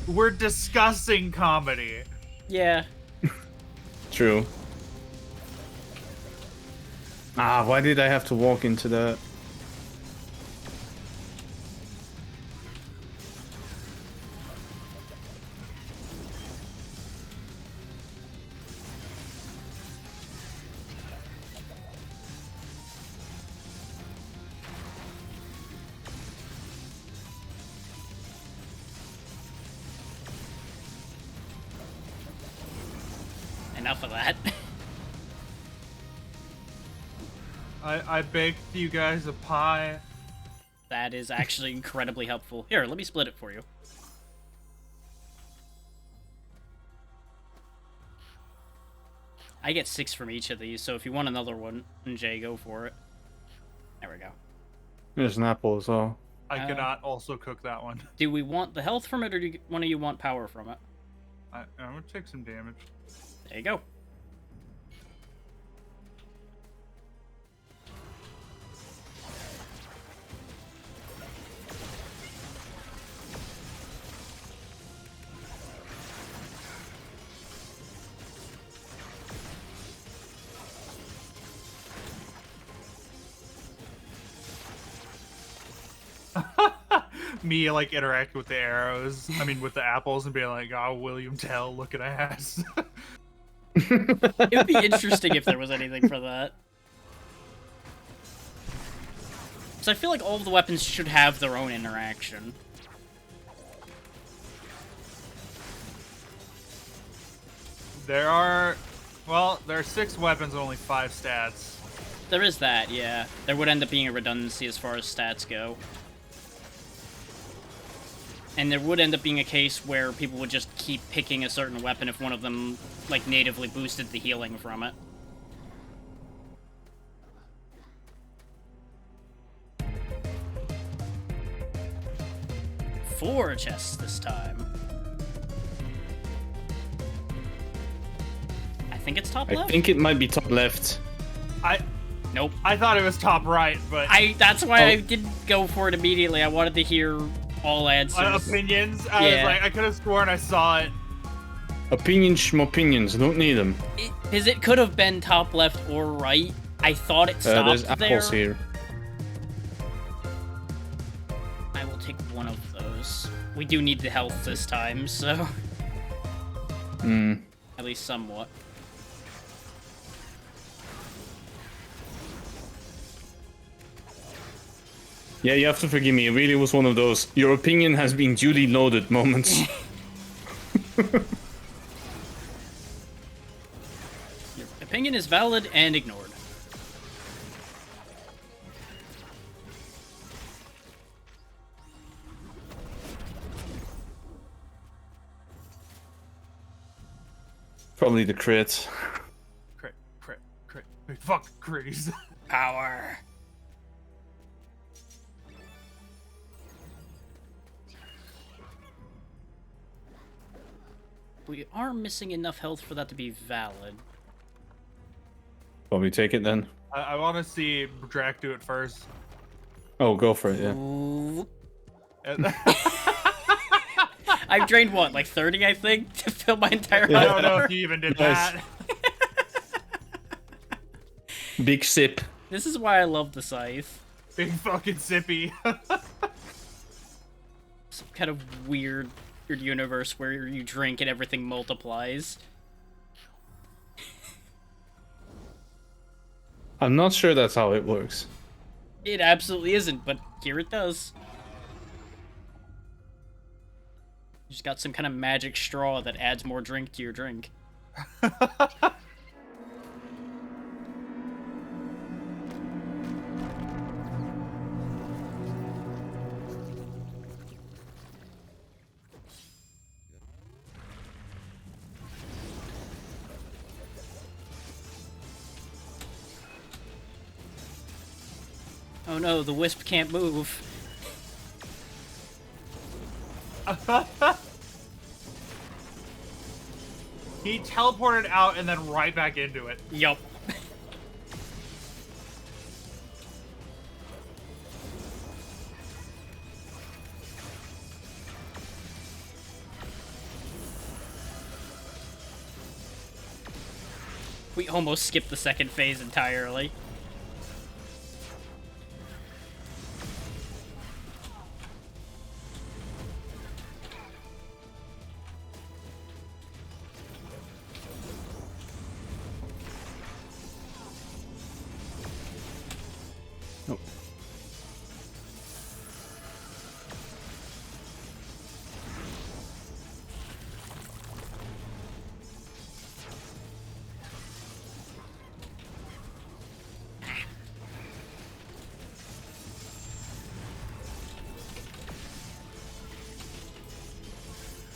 We're discussing comedy. Yeah. True. Ah, why did I have to walk into that? Enough of that. I baked you guys a pie. That is actually incredibly helpful. Here, let me split it for you. I get 6 from each of these, so if you want another one, Jay, go for it. There we go. There's an apple as well. I cannot also cook that one. Do we want the health from it, or do one of you want power from it? I'm gonna take some damage. There you go. Me like interacting with the arrows. I mean, with the apples, and being like, "Oh, William Tell, look at ass." It would be interesting if there was anything for that. So I feel like all of the weapons should have their own interaction. There are 6 weapons and only 5 stats. There is that, yeah. There would end up being a redundancy as far as stats go. And there would end up being a case where people would just keep picking a certain weapon if one of them, like, natively boosted the healing from it. Four chests this time. I think it's top I left. think it might be top left. Nope. I thought it was top right, but That's why I didn't go for it immediately. I wanted to hear all answers. opinions. I was like, I could have sworn I saw it. Opinions, schmopinions. Don't need them. Because it could have been top left or right. I thought it stopped There's there. apples here. I will take one of those. We do need the health this time, so... At least somewhat. Yeah, you have to forgive me. It really was one of those "your opinion has been duly noted" moments. Your opinion is valid and ignored. Probably the crit. Crit. Big fuck critties. Power. We are missing enough health for that to be valid. Probably take it then. I want to see Drac do it first. Oh, go for it, yeah. Ooh. And- I've drained what, like 30, I think, to fill my entire I don't health know bar? if you even did Nice. that. Big sip. This is why I love the scythe. Big fucking sippy. Some kind of weird universe where you drink and everything multiplies. I'm not sure that's how it works. It absolutely isn't, but here it does. You just got some kind of magic straw that adds more drink to your drink. Oh no, the wisp can't move. He teleported out and then right back into it. Yup. We almost skipped the second phase entirely. Nope.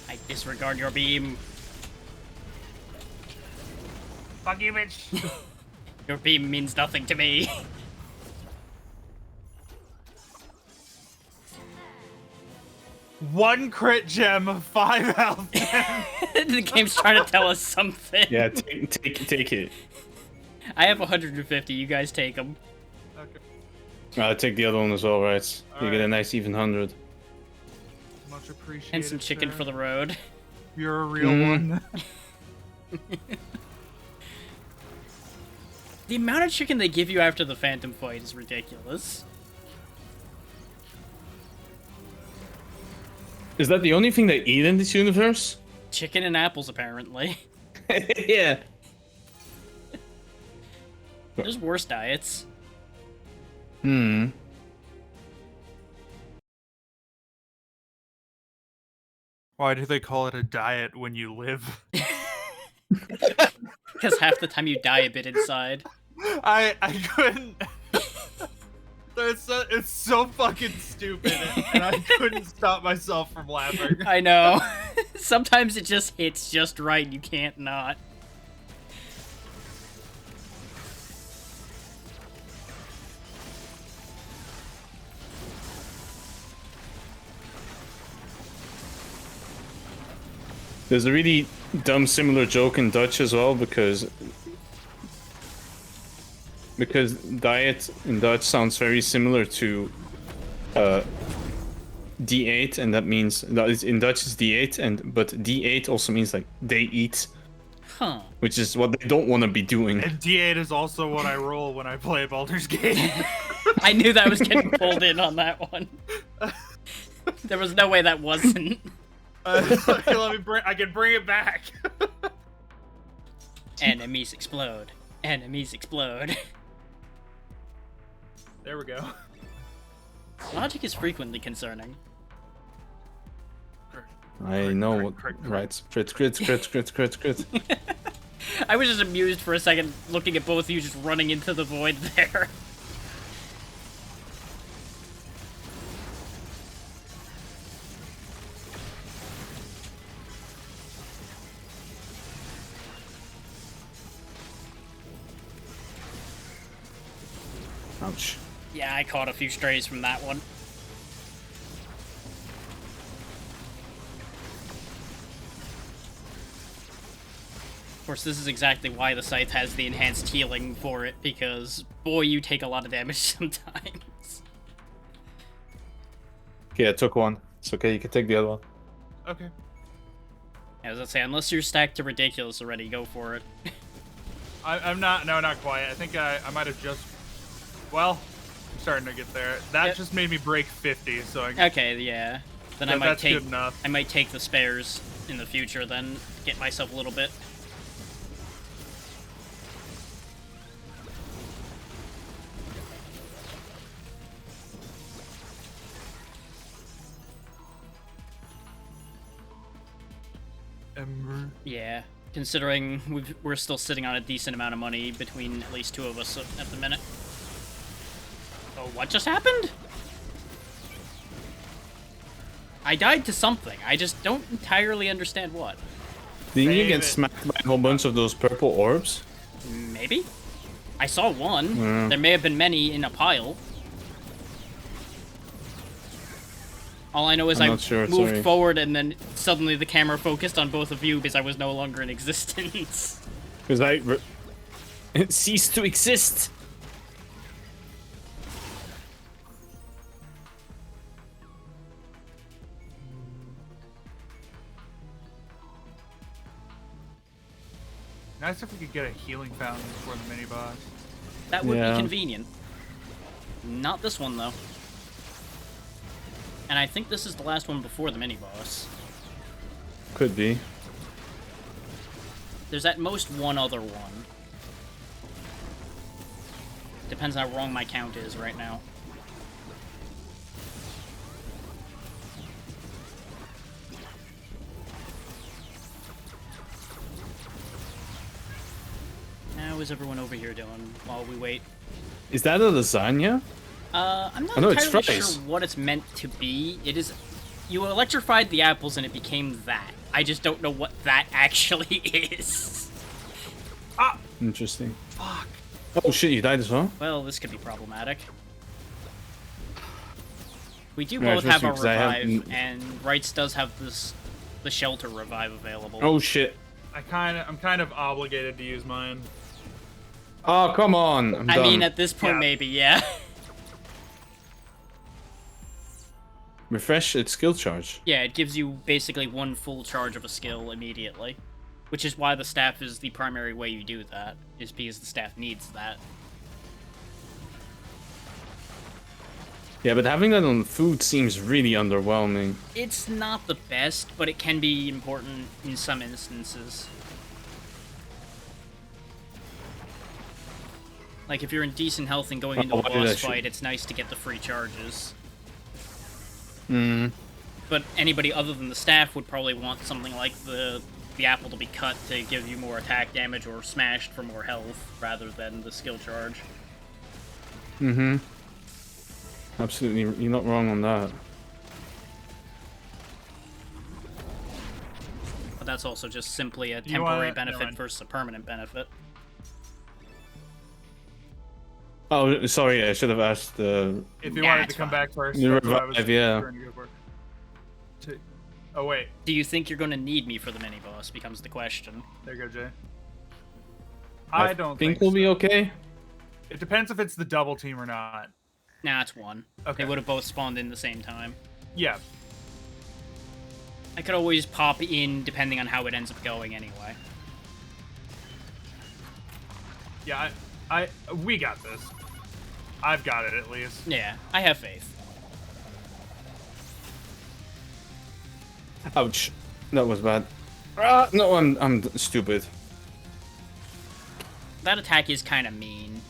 I disregard your beam. Fuck you, bitch. Your beam means nothing to me. One crit gem, 5 health. The game's trying to tell us something. Yeah, take it. I have 150. You guys take them. Okay. Take the other one as well, right? You get a nice even 100. Much appreciated. And some chicken sir. for the road. You're a real Mm. one. The amount of chicken they give you after the Phantom fight is ridiculous. Is that the only thing they eat in this universe? Chicken and apples, apparently. Yeah. There's worse diets. Hmm. Why do they call it a diet when you live? Because half the time you die a bit inside. I couldn't. It's so fucking stupid, and I couldn't stop myself from laughing. I know. Sometimes it just hits just right. You can't not. There's a really dumb similar joke in Dutch as well, because because diet in Dutch sounds very similar to D8, and that means in Dutch it's D8, but D8 also means like they eat, Huh. which is what they don't want to be doing. And D8 is also what I roll when I play Baldur's Gate. I knew that I was getting pulled in on that one. There was no way that wasn't. Let me bring. I can bring it back. Enemies explode. Enemies explode. There we go. Logic is frequently concerning. I know what. Right. Crit. I was just amused for a second looking at both of you just running into the void there. Ouch. Yeah, I caught a few strays from that one. Of course, this is exactly why the scythe has the enhanced healing for it, because, boy, you take a lot of damage sometimes. Okay, I took one. It's okay, you can take the other one. Okay. As I say, unless you're stacked to ridiculous already, go for it. I'm not. No, not quite. I think I might have just. Well, I'm starting to get there. That Yep. just made me break 50, so I. Okay, yeah. Then That- I might that's take good enough. I might take the spares in the future, then get myself a little bit. Ember. Yeah, considering we're still sitting on a decent amount of money between at least two of us at the minute. Oh, what just happened? I died to something. I just don't entirely understand what. Didn't you Save get it. smacked by a whole bunch of those purple orbs? Maybe? I saw one. Yeah. There may have been many in a pile. All I know is I'm I not sure, moved sorry. forward and then suddenly the camera focused on both of you because I was no longer in existence. Because it ceased to exist. Nice if we could get a healing fountain before the mini boss. That would Yeah. be convenient. Not this one, though. And I think this is the last one before the mini-boss. Could be. There's at most one other one. Depends how wrong my count is right now. How is everyone over here doing while we wait? Is that a lasagna? I'm not Oh, no, it's entirely fries. sure what it's meant to be. It is... You electrified the apples and it became that. I just don't know what that actually is. Interesting. Fuck. Oh shit, you died as well? Well, this could be problematic. We do Yeah, both have a especially 'cause I have- revive, and Rights does have the shelter revive available. Oh shit. I'm kind of obligated to use mine. Oh, come on. I'm I done. mean, at this point, Yeah. maybe, yeah. Refresh its skill charge. Yeah, it gives you basically one full charge of a skill immediately. Which is why the staff is the primary way you do that, is because the staff needs that. Yeah, but having that on food seems really underwhelming. It's not the best, but it can be important in some instances. Like, if you're in decent health and going into a why did I boss shoot? fight, it's nice to get the free charges. Hmm. But anybody other than the staff would probably want something like the apple to be cut to give you more attack damage or smashed for more health, rather than the skill charge. Mm-hmm. Absolutely, you're not wrong on that. But that's also just simply a You temporary wanna- never benefit mind. versus a permanent benefit. Oh, sorry, I should have asked the... If you Nah, wanted it's to come fine. back first, You that's what I was revive, yeah. trying to go for. Oh wait, Do you think you're going to need me for the mini-boss, becomes the question. there you go, Jay. I don't think we'll so. be okay. It depends if it's the double team or not. Nah, it's one. Okay. They would have both spawned in the same time. Yeah. I could always pop in depending on how it ends up going anyway. Yeah, we got this. I've got it at least. Yeah, I have faith. Ouch. That was bad. Ah, no, I'm stupid. That attack is kind of mean.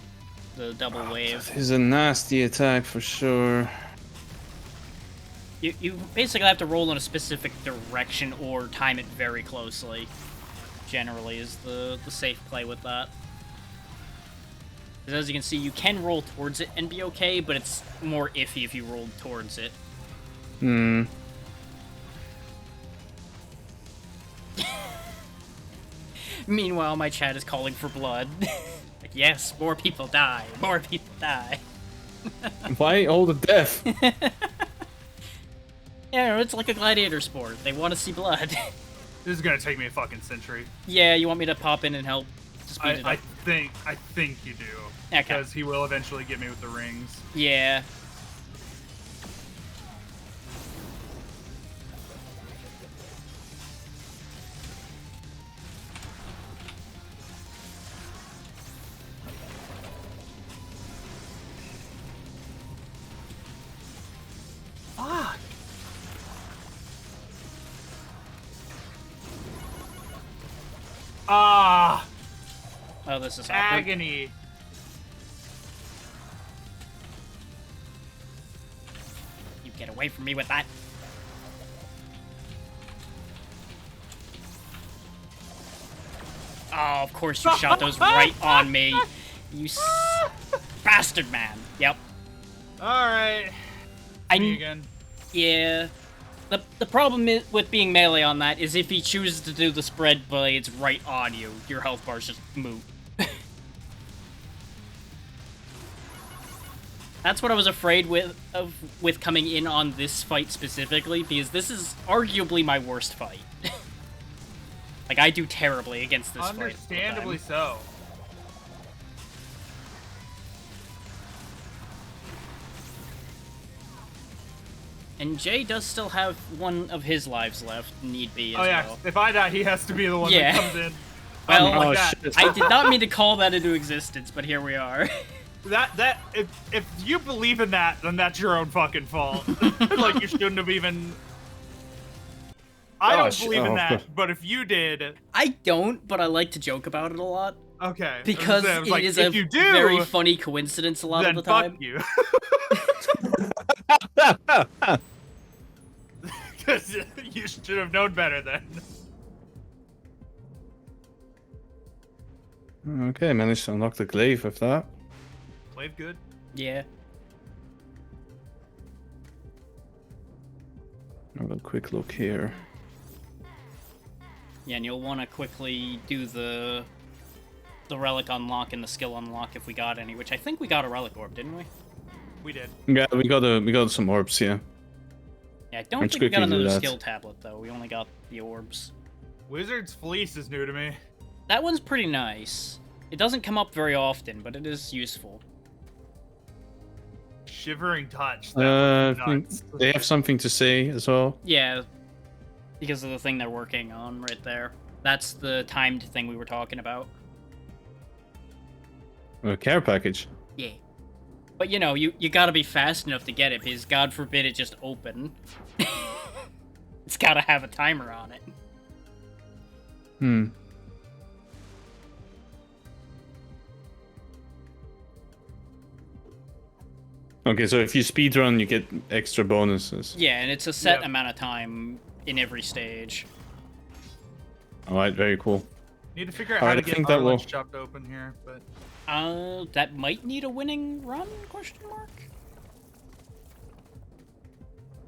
The double wave. That is a nasty attack for sure. You basically have to roll in a specific direction or time it very closely. Generally is the safe play with that. Because as you can see, you can roll towards it and be okay, but it's more iffy if you roll towards it. Hmm. Meanwhile, my chat is calling for blood. Like, yes, more people die. More people die. Why all the death? Yeah, it's like a gladiator sport. They want to see blood. This is gonna take me a fucking century. Yeah, you want me to pop in and help to speed it up? I think you do. Okay. Because he will eventually get me with the rings. Yeah. Fuck. Ah, Oh, this is awkward. agony. You get away from me with that. Oh, of course you shot those right on me. You bastard man. Yep. All right. Me again. Yeah. The problem with being melee on that is if he chooses to do the spread blades right on you, your health bar's just moot. That's what I was afraid with coming in on this fight specifically, because this is arguably my worst fight. Like, I do terribly against this fight. Understandably so. And Jay does still have one of his lives left, need be as Oh yeah, well. if I die, he has to be the one Yeah. that comes in. Well, like oh, that. shit. I did not mean to call that into existence, but here we are. If you believe in that, then that's your own fucking fault. Like you shouldn't have even. I don't Gosh, believe in oh. that, but if you did, I don't, but I like to joke about it a lot. okay. Because I was it like, is if a you do, very funny coincidence a lot then of the time. fuck you. Because you should have known better then. Okay, managed to unlock the glaive with that. Played good. Yeah. Have a quick look here. Yeah, and you'll want to quickly do the relic unlock and the skill unlock if we got any, which I think we got a relic orb, didn't we? We did. Yeah, we got some orbs, yeah. Yeah, I don't Let's think we got quickly do another that. skill tablet, though. We only got the orbs. Wizard's Fleece is new to me. That one's pretty nice. It doesn't come up very often, but it is useful. Shivering Touch. That I think nuts. they have something to say as well. Yeah, because of the thing they're working on right there. That's the timed thing we were talking about. A care package. Yeah. But you know, you gotta be fast enough to get it, because God forbid it just open. It's gotta have a timer on it. Hmm. Okay, so if you speedrun, you get extra bonuses. Yeah, and it's a set Yep. amount of time in every stage. Alright, very cool. Need to figure out how Alright, to I think get that will- Arledge chopped open here, but That might need a winning run, question mark?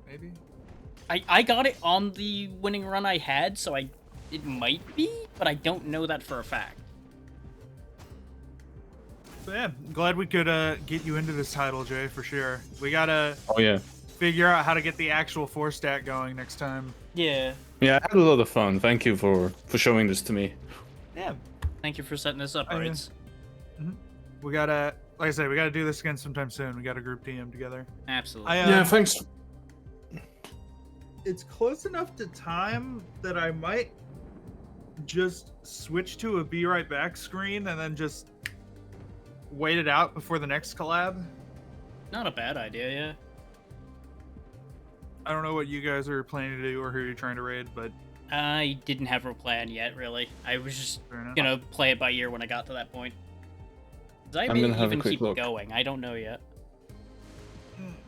maybe. I got it on the winning run I had, so it might be, but I don't know that for a fact. But yeah, glad we could get you into this title, Jay, for sure. We gotta Oh yeah. figure out how to get the actual 4-stat going next time. Yeah. Yeah, I had a lot of fun. Thank you for showing this to me. Yeah. Thank you for setting this up, Oh, yeah. Rights. We gotta, like I said, we got to do this again sometime soon. We got a group DM together. Absolutely. Yeah, thanks. It's close enough to time that I might just switch to a be right back screen and then just wait it out before the next collab. Not a bad idea, yeah. I don't know what you guys are planning to do or who you're trying to raid, but I didn't have a plan yet, really. I was just fair enough. gonna play it by ear when I got to that point. 'Cause I I'm may gonna have a even quick keep look. going. I don't know yet.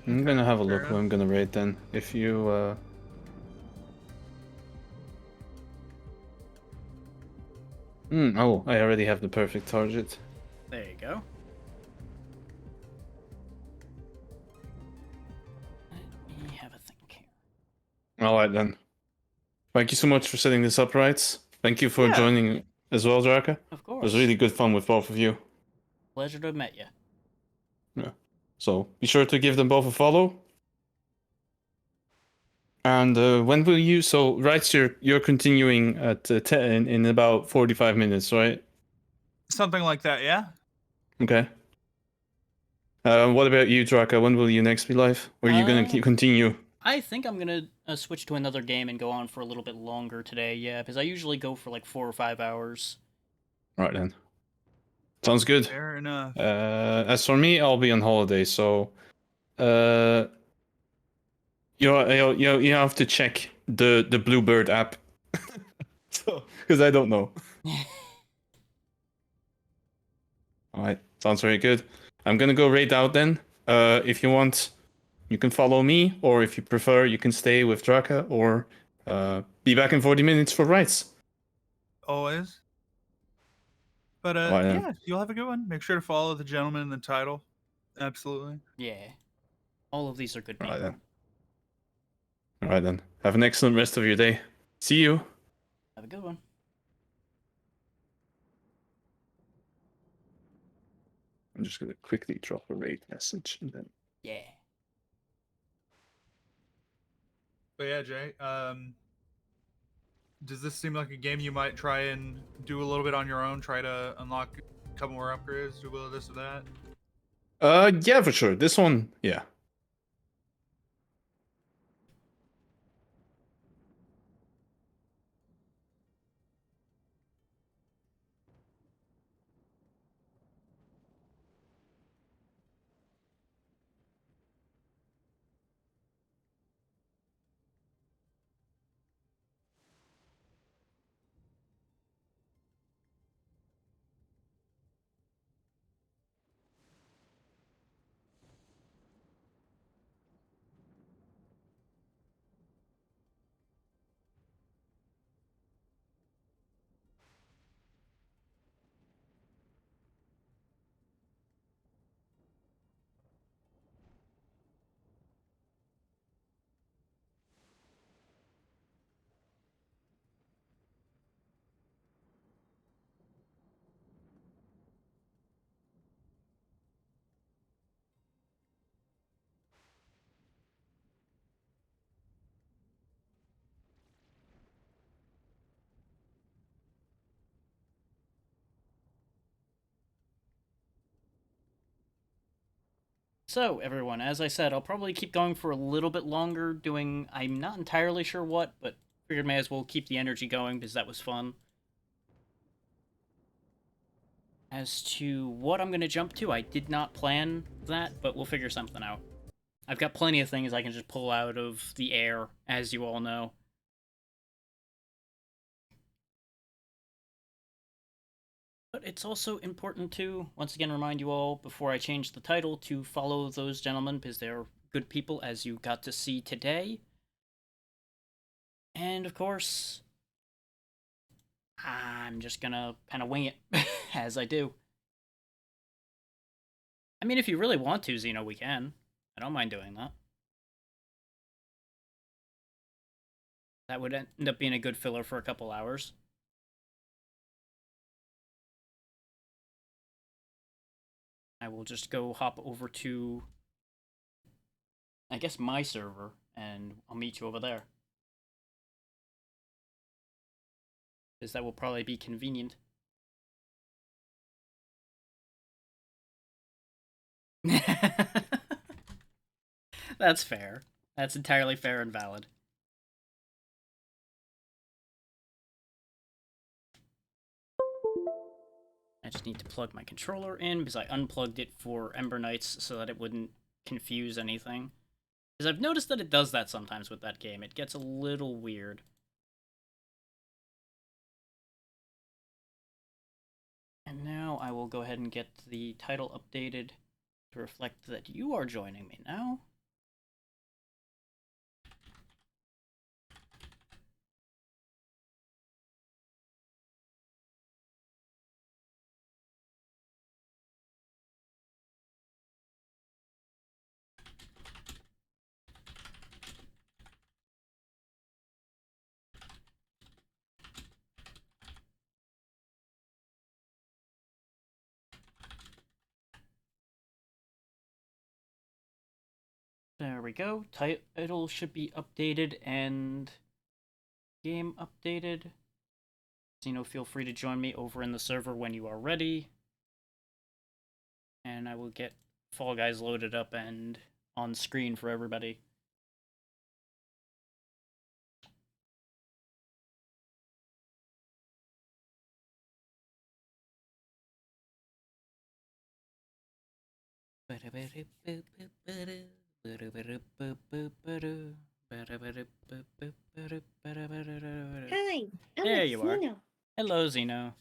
I'm gonna have a fair look who enough. I'm gonna raid then. If you oh, I already have the perfect target. There you go. Let me have a think here. Alright then. Thank you so much for setting this up, right? Thank you for Yeah. joining as well, Draka. Of It course. was really good fun with both of you. Pleasure to have met you. Yeah. So be sure to give them both a follow. And when will you? So, right, you're continuing at 10 in about 45 minutes, right? Something like that, yeah? Okay. What about you, Draka? When will you next be live? Or are you gonna continue? I think I'm gonna switch to another game and go on for a little bit longer today, yeah, because I usually go for like 4 or 5 hours. Right then. Sounds good. Fair enough. As for me, I'll be on holiday, so you have to check the Bluebird app. So, because I don't know. All right, sounds very good. I'm gonna go raid out then. If you want, you can follow me, or if you prefer, you can stay with Draka, or be back in 40 minutes for rights. Always. But All right, then. yeah, you'll have a good one. Make sure to follow the gentleman in the title. Absolutely. Yeah. All of these are good All people. right then. All right then. Have an excellent rest of your day. See you. Have a good one. I'm just gonna quickly drop a raid message and then. Yeah. But yeah, Jay, does this seem like a game you might try and do a little bit on your own? Try to unlock a couple more upgrades, do a little this or that? Yeah, for sure. This one, yeah. So, everyone, as I said, I'll probably keep going for a little bit longer doing, I'm not entirely sure what, but figured may as well keep the energy going because that was fun. As to what I'm going to jump to, I did not plan that, but we'll figure something out. I've got plenty of things I can just pull out of the air, as you all know. But it's also important to, once again, remind you all, before I change the title, to follow those gentlemen, because they're good people, as you got to see today. And, of course, I'm just gonna kind of wing it, as I do. I mean, if you really want to, Xeno, we can. I don't mind doing that. That would end up being a good filler for a couple hours. I will just go hop over to, I guess, my server, and I'll meet you over there. Because that will probably be convenient. That's fair. That's entirely fair and valid. I just need to plug my controller in because I unplugged it for Ember Knights so that it wouldn't confuse anything. Because I've noticed that it does that sometimes with that game. It gets a little weird. And now I will go ahead and get the title updated to reflect that you are joining me now. There we go. Title should be updated and game updated. Xeno, feel free to join me over in the server when you are ready. And I will get Fall Guys loaded up and on screen for everybody. Hi, There it's you are. Nino. Hello, Xeno.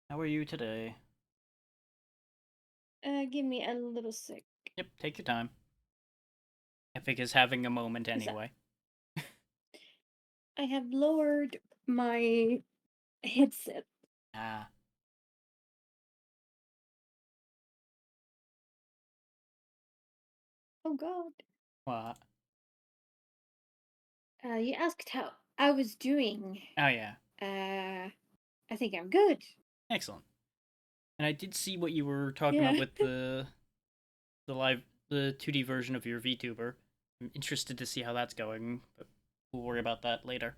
How are you today? Give me a little sec. Yep, take your time. Epic is having a moment Is that- anyway. I have lowered my headset. Ah, Oh God. what? You asked how I was doing. Oh yeah, I think I'm good. excellent. And I did see what you were talking Yeah. about with the 2D version of your VTuber. I'm interested to see how that's going, but we'll worry about that later.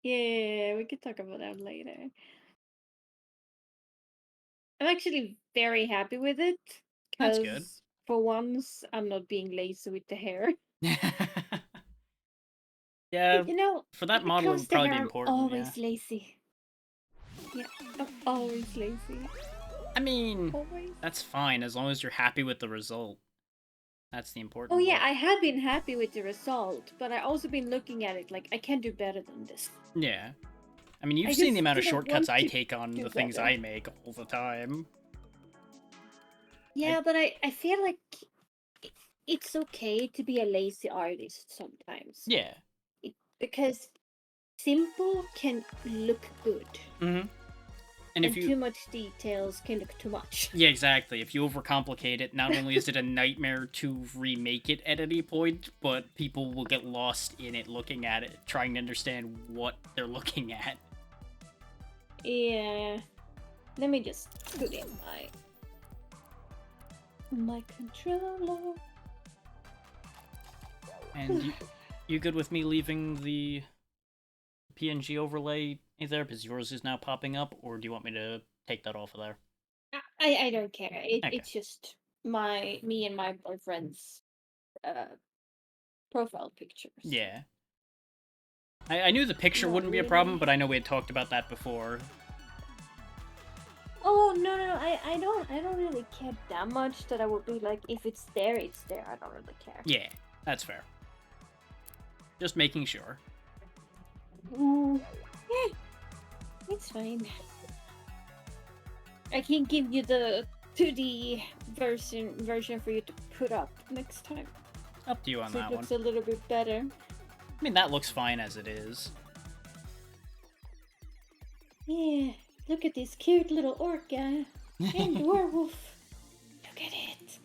Yeah, we could talk about that later. I'm actually very happy with it. That's good. Because for once, I'm not being lazy with the hair. Yeah, You know, for that when it model, it comes would to probably hair, be I'm important, yeah. always lazy. Yeah, I'm always lazy. I mean, Always. that's fine as long as you're happy with the result. That's the important Oh yeah, part. I have been happy with the result, but I also been looking at it like I can do better than this. Yeah. I mean, you've I seen the just amount of didn't shortcuts want I to take on do the things better. I make all the time. Yeah, but I feel like it's okay to be a lazy artist sometimes. Yeah. Because simple can look good. Mm-hmm. And if you... too much details can look too much. Yeah, exactly. If you overcomplicate it, not only is it a nightmare to remake it at any point, but people will get lost in it looking at it, trying to understand what they're looking at. Yeah. Let me just put in my controller. And you good with me leaving the PNG overlay there because yours is now popping up, or do you want me to take that off of there? I don't care. Okay. It's just me and my boyfriend's profile pictures. Yeah. I knew the picture wouldn't be a problem, but I know we had talked about that before. Oh no, I don't really care that much that I would be like, if it's there, it's there. I don't really care. Yeah, that's fair. Just making sure. Yeah, it's fine. I can give you the 2D version for you to put up next time. Up to you on So that it one. looks a little bit better. I mean, that looks fine as it is. Yeah, look at this cute little orc guy and werewolf. Look at it.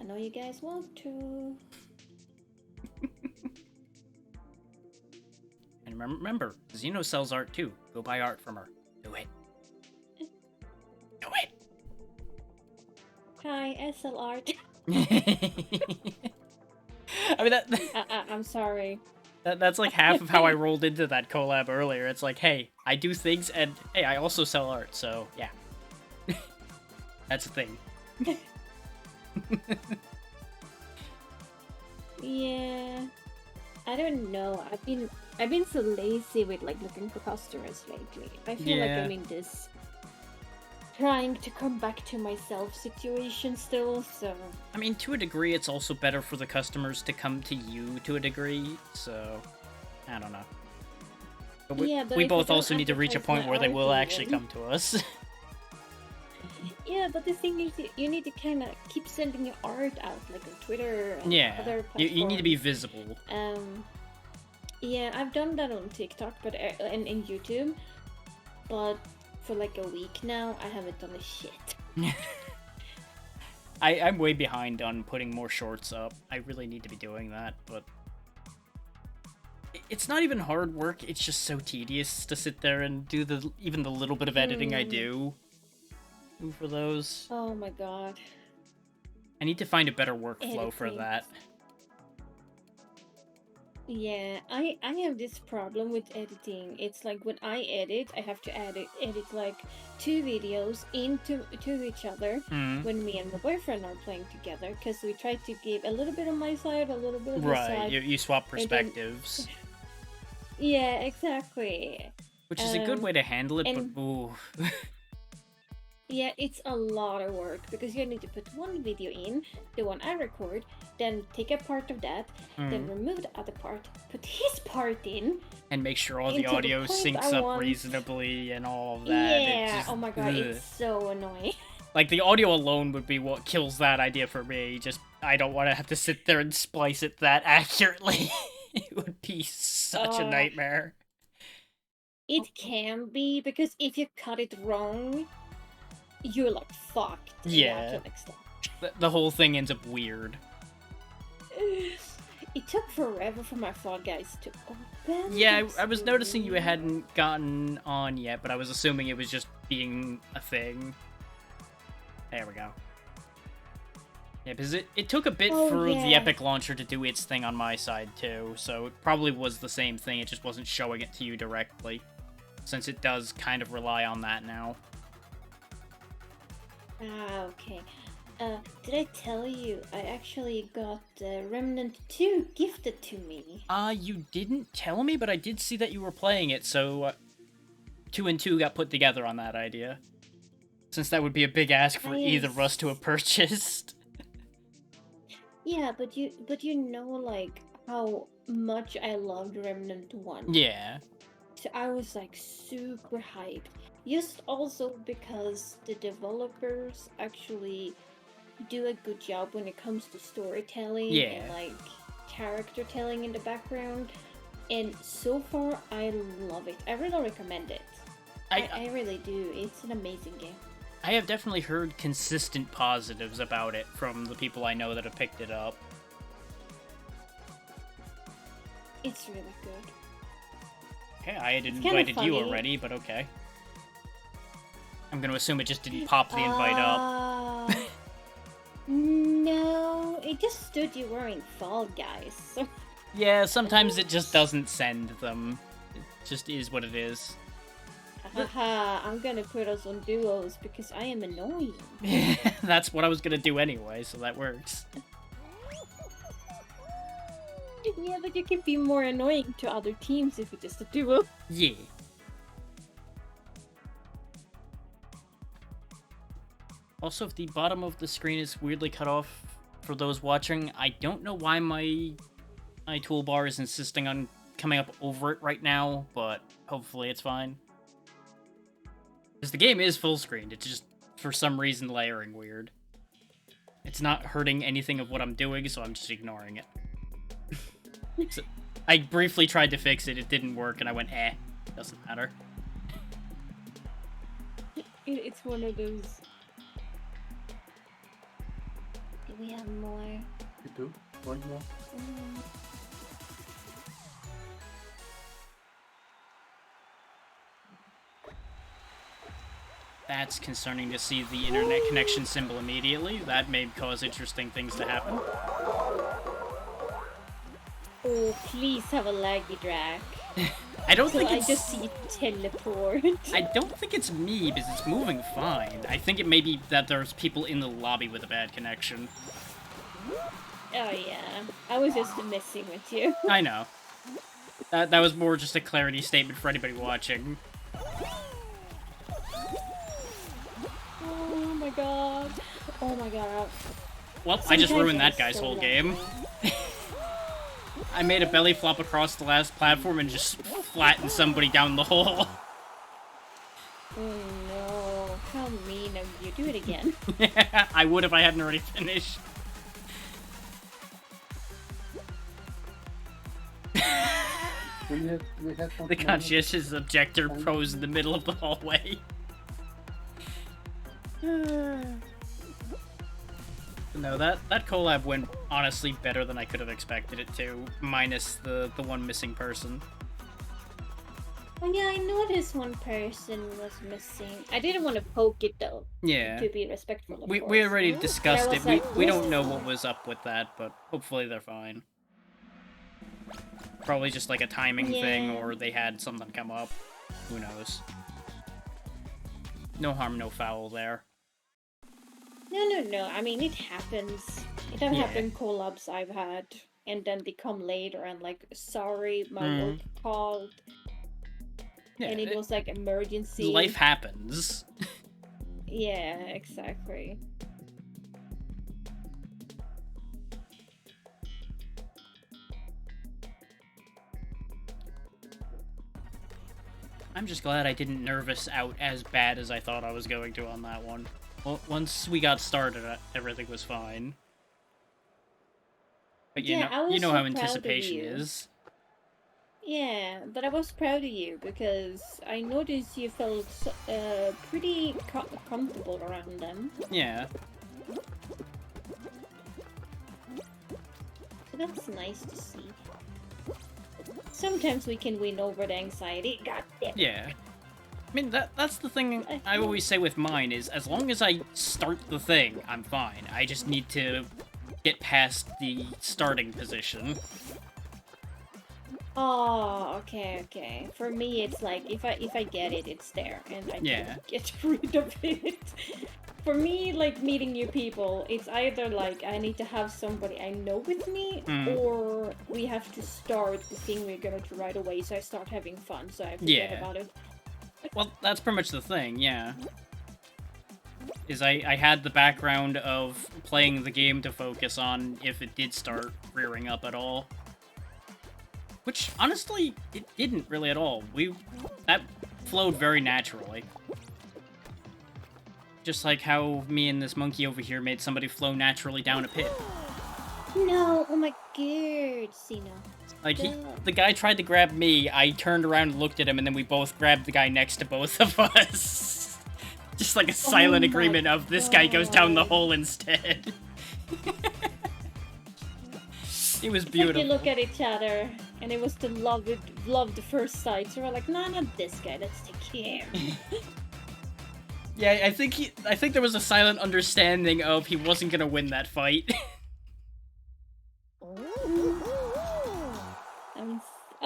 I know you guys want to. And remember, Xeno sells art too. Go buy art from her. Do it. Do it. Hi, SL Art. I mean, I'm sorry. that's like half of how I rolled into that collab earlier. It's like, hey, I do things, and hey, I also sell art, so yeah. That's a thing. Yeah. I don't know. I've been so lazy with like looking for customers lately. I feel like I'm in this trying to come back to myself situation still, so I mean, to a degree, it's also better for the customers to come to you to a degree, so I don't know. But we if both I also don't need to reach a advertise point my where they art will to actually them- come to us. Yeah, but the thing is, you need to kind of keep sending your art out, like on Twitter and Yeah, other you need to be platforms. visible. Yeah, I've done that on TikTok, but and in YouTube, but for like a week now, I haven't done a shit. I'm way behind on putting more shorts up. I really need to be doing that, but it's not even hard work. It's just so tedious to sit there and do even the little bit of editing I do for those. Oh my god. I need to find a better workflow for Editing. that. Yeah, I have this problem with editing. It's like when I edit, I have to edit like 2 videos into to each other when me and my boyfriend are playing together, because we try to give a little bit of my side, a little bit of his Right, side. you swap then- perspectives. Yeah, exactly. Which is a good way to handle it, and- but ooh. Yeah, it's a lot of work because you need to put one video in, the one I record, then take a part of that, then remove the other part, put his part in. And make sure all the Into the audio point syncs I up want. reasonably and all of that. It's Yeah, just, oh my god, ugh. it's so annoying. Like, the audio alone would be what kills that idea for me. Just, I don't want to have to sit there and splice it that accurately. It would be such a nightmare. It can be, because if you cut it wrong, you're like fucked. Yeah. To an extent. The whole thing ends up weird. It took forever for my Fall Guys to open. Yeah, That's I was noticing you weird. hadn't gotten on yet, but I was assuming it was just being a thing. There we go. Yeah, because it took a bit Oh, for the yeah. Epic Launcher to do its thing on my side, too, so it probably was the same thing, it just wasn't showing it to you directly, since it does kind of rely on that now. Ah, okay. Did I tell you I actually got Remnant 2 gifted to me? You didn't tell me, but I did see that you were playing it, so 2 and 2 got put together on that idea. Since that would be a big ask for either of us to have purchased. Yeah, but you know, like, how much I loved Remnant 1. Yeah. So I was like super hyped. Just also because the developers actually do a good job when it comes to storytelling and like character telling in the background. And so far I love it. I really recommend it. I really do. It's an amazing game. I have definitely heard consistent positives about it from the people I know that have picked it up. It's really good. Okay, I had It's kinda invited you funny. already, but okay. I'm gonna assume it just didn't pop the invite up. No, it just stood you were in Fall Guys. So. Yeah, sometimes it just doesn't send them. It just is what it is. Haha, I'm gonna put us on duos because I am annoying. That's what I was gonna do anyway, so that works. Yeah, but you can be more annoying to other teams if you just a duo. Yeah. Also, if the bottom of the screen is weirdly cut off for those watching, I don't know why my toolbar is insisting on coming up over it right now, but hopefully it's fine. Because the game is full screened, it's just, for some reason, layering weird. It's not hurting anything of what I'm doing, so I'm just ignoring it. So, I briefly tried to fix it, it didn't work, and I went, doesn't matter. It's one of those. Do we have more? You do? One more? That's concerning to see the internet connection symbol immediately. That may cause interesting things to happen. Oh, please have a laggy drag. I don't So think I it's... just see it teleport. I don't think it's me, because it's moving fine. I think it may be that there's people in the lobby with a bad connection. Oh yeah, I was just messing with you. I know. That was more just a clarity statement for anybody watching. Oh my god. Oh my god. Well, I just Sometimes ruined I'm that guy's so whole lucky. game. I made a belly flop across the last platform and just flattened somebody down the hole. Oh no, how mean of you. Do it again. I would if I hadn't already finished. We had The something conscientious objector pros in the middle of the hallway. No, that collab went honestly better than I could have expected it to, minus the one missing person. Oh yeah, I noticed one person was missing. I didn't want to poke it though. Yeah. To be respectful, of We course. already discussed But I it. was like, We where's don't know the- what was up with that, but hopefully they're fine. Probably just like a timing thing, Yeah. or they had something come up. Who knows? No harm, no foul there. No. I mean, it happens. It have Yeah. happened collabs I've had, and then they come later and like, sorry, my Mm. work called, Yeah, and it was like emergency. life happens. Yeah, exactly. I'm just glad I didn't nervous out as bad as I thought I was going to on that one. Well, once we got started, everything was fine. But Yeah, I you was know so how proud of anticipation you. is. Yeah, but I was proud of you because I noticed you felt pretty comfortable around them. Yeah. So that's nice to see. Sometimes we can win over the anxiety. God damn. Yeah. I mean, that's the thing I always say with mine is, as long as I start the thing, I'm fine. I just need to get past the starting position. Oh, okay. For me, it's like if I get it, it's there, and I Yeah. can't get rid of it. For me, like meeting new people, it's either like I need to have somebody I know with me, or we have to start the thing we're gonna do right away. So I start having fun, so I forget Yeah. about it. Well, that's pretty much the thing, yeah. Is I had the background of playing the game to focus on if it did start rearing up at all. Which, honestly, it didn't really at all. That flowed very naturally. Just like how me and this monkey over here made somebody flow naturally down a pit. No, oh my god, Cena. Like, Yeah. the guy tried to grab me, I turned around and looked at him, and then we both grabbed the guy next to both of us. Just like a silent my agreement of, this guy goes down the hole instead. It was Like beautiful. we look at each other, and it was the love at first sight. So we're like, nah, not this guy. Let's take him. Yeah, I think there was a silent understanding of he wasn't gonna win that fight.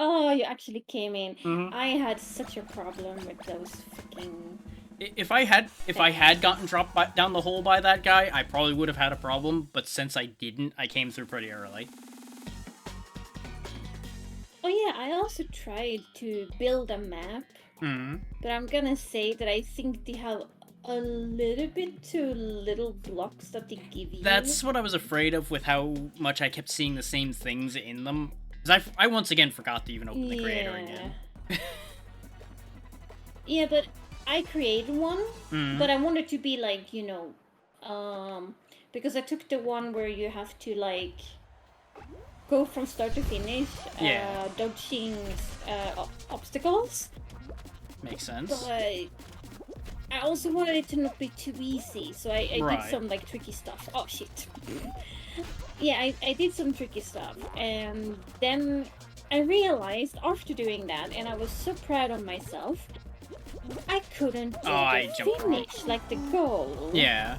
Oh, you actually came in. Mhm. I had such a problem with those fucking. If I had gotten dropped down the hole by that guy, I probably would have had a problem. But since I didn't, I came through pretty early. Oh yeah, I also tried to build a map, but I'm gonna say that I think they have a little bit too little blocks that they give you. That's what I was afraid of with how much I kept seeing the same things in them. Because I once again forgot to even open the creator again. Yeah, but I created one, Mhm. but I wanted to be like, because I took the one where you have to like go from start to finish, Yeah. dodging obstacles. Makes sense. But I also wanted it to not be too easy, so I Right. did some like tricky stuff. Oh shit. Yeah, I did some tricky stuff, and then I realized after doing that, and I was so proud of myself, I couldn't do I the jumped wrong. finish, like the goal. Yeah.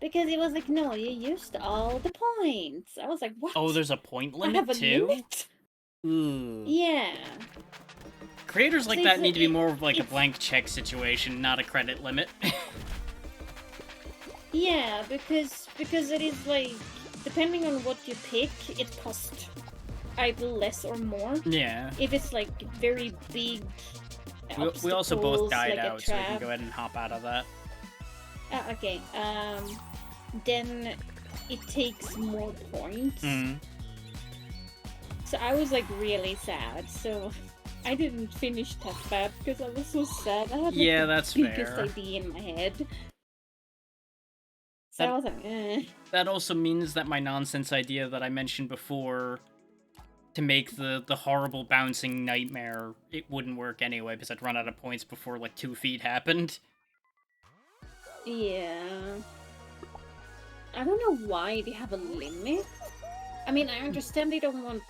Because it was like, no, you used all the points. I was like, what? Oh, there's a point I have limit a too? limit? Ooh. Yeah. Creators like See, that so need to be more of like a it's- blank check situation, not a credit limit. Yeah, because it is like, depending on what you pick, it costs either less or more. Yeah. If it's like very big We also both obstacles, died like a out, so we can trap. go ahead and hop out of that. Okay. Then it takes more points. Mm. So I was like really sad. So I didn't finish that map because I was so sad. I had like, Yeah, the that's biggest fair. idea in my head. So That- I was like, eh. That also means that my nonsense idea that I mentioned before to make the horrible bouncing nightmare, it wouldn't work anyway because I'd run out of points before like 2 feet happened. Yeah. I don't know why they have a limit. I mean, I understand they don't want